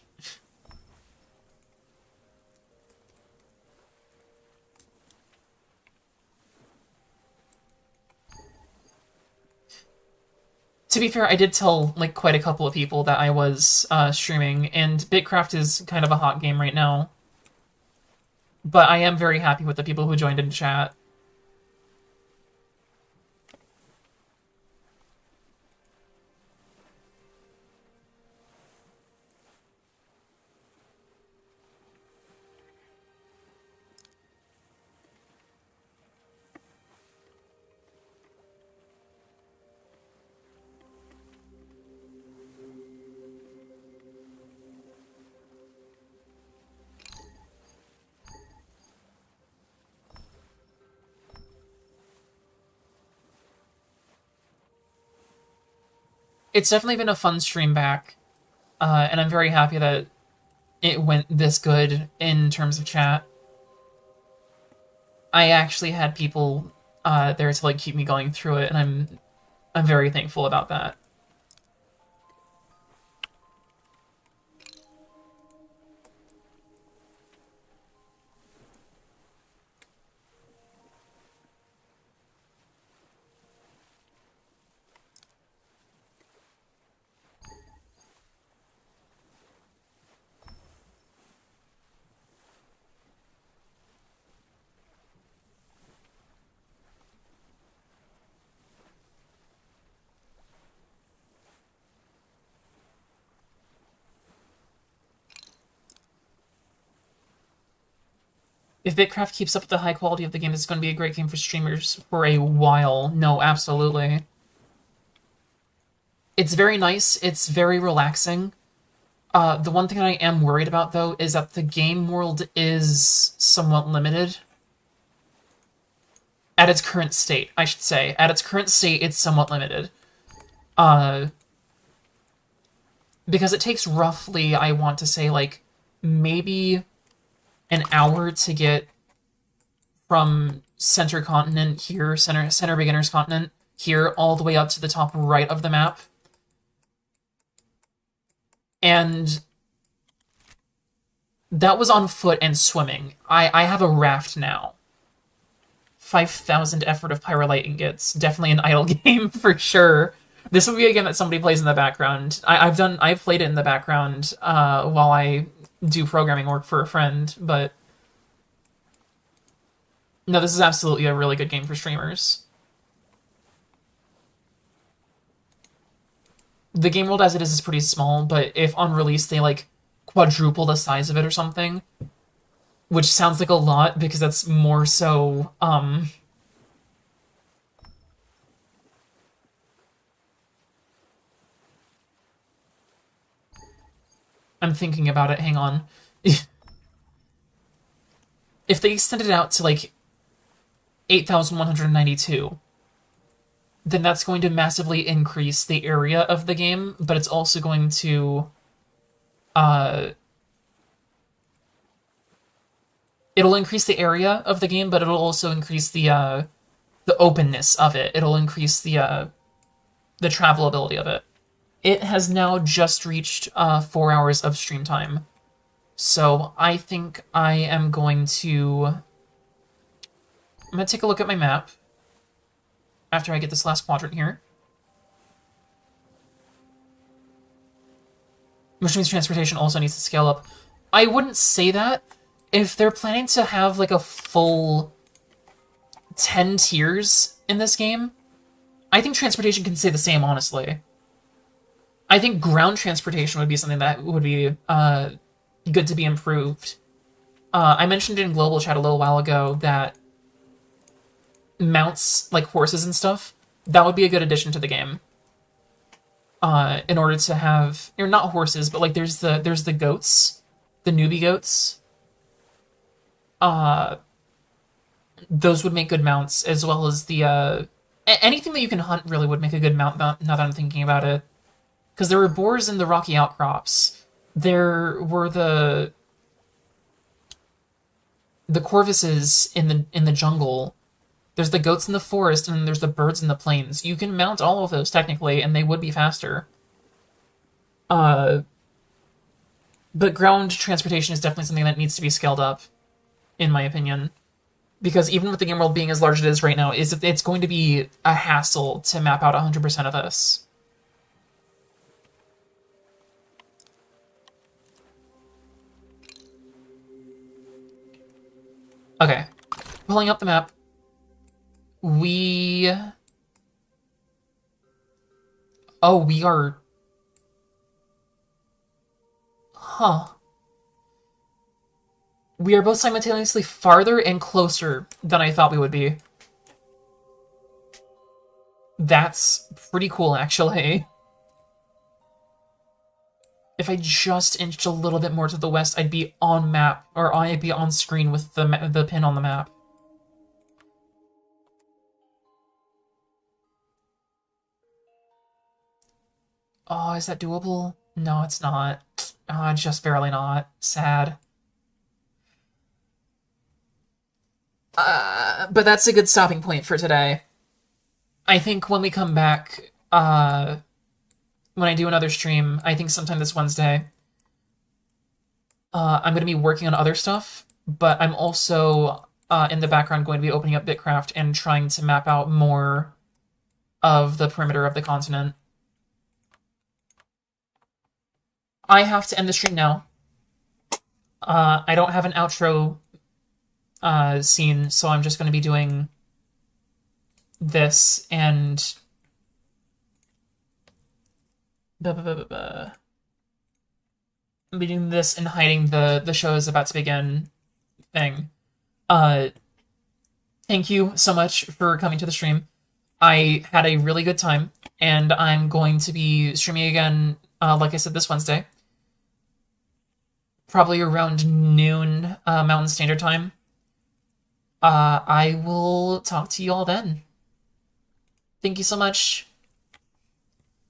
To be fair, I did tell, like, quite a couple of people that I was streaming, and Bitcraft is kind of a hot game right now. But I am very happy with the people who joined in chat. It's definitely been a fun stream back, and I'm very happy that it went this good in terms of chat. I actually had people there to like keep me going through it, and I'm very thankful about that. If Bitcraft keeps up with the high quality of the game, it's going to be a great game for streamers for a while. No, absolutely. It's very nice. It's very relaxing. The one thing I am worried about, though, is that the game world is somewhat limited. At its current state, I should say. At its current state, it's somewhat limited. Because it takes roughly, I want to say, like, maybe an hour to get from center continent here, center beginner's continent here, all the way up to the top right of the map. And that was on foot and swimming. I have a raft now. 5,000 effort of pyrolite ingots. Definitely an idle game for sure. This would be a game that somebody plays in the background. I've played it in the background while I do programming work for a friend, but no, this is absolutely a really good game for streamers. The game world as it is pretty small, but if on release they like quadruple the size of it or something, which sounds like a lot because that's more so I'm thinking about it, hang on. If they extended it out to like 8,192, then that's going to massively increase the area of the game, but it's also going to it'll increase the area of the game, but it'll also increase the openness of it. It'll increase the travelability of it. It has now just reached 4 hours of stream time. So I think I am going to... I'm going to take a look at my map after I get this last quadrant here. Which means transportation also needs to scale up. I wouldn't say that. If they're planning to have like a full 10 tiers in this game, I think transportation can stay the same, honestly. I think ground transportation would be something that would be good to be improved. I mentioned in global chat a little while ago that mounts, like horses and stuff, that would be a good addition to the game. In order to have, or not horses, but like there's the goats, the newbie goats. Those would make good mounts, as well as the anything that you can hunt really would make a good mount. Now that I'm thinking about it, because there were boars in the rocky outcrops. There were the corvises in the jungle. There's the goats in the forest, and there's the birds in the plains. You can mount all of those technically, and they would be faster. But ground transportation is definitely something that needs to be scaled up, in my opinion. Because even with the game world being as large as it is right now, it's going to be a hassle to map out 100% of this. Okay. Pulling up the map. Oh, we are... Huh. We are both simultaneously farther and closer than I thought we would be. That's pretty cool, actually. If I just inched a little bit more to the west, I'd be on map, or I'd be on screen with the pin on the map. Oh, is that doable? No, it's not. Just barely not. Sad. But that's a good stopping point for today. I think when we come back, when I do another stream, I think sometime this Wednesday, I'm going to be working on other stuff, but I'm also in the background going to be opening up Bitcraft and trying to map out more of the perimeter of the continent. I have to end the stream now. I don't have an outro scene, so I'm just going to be doing this and be doing this and hiding the show is about to begin thing. Thank you so much for coming to the stream. I had a really good time, and I'm going to be streaming again, like I said, this Wednesday. Probably around noon Mountain Standard Time. I will talk to you all then. Thank you so much.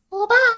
Well, bye.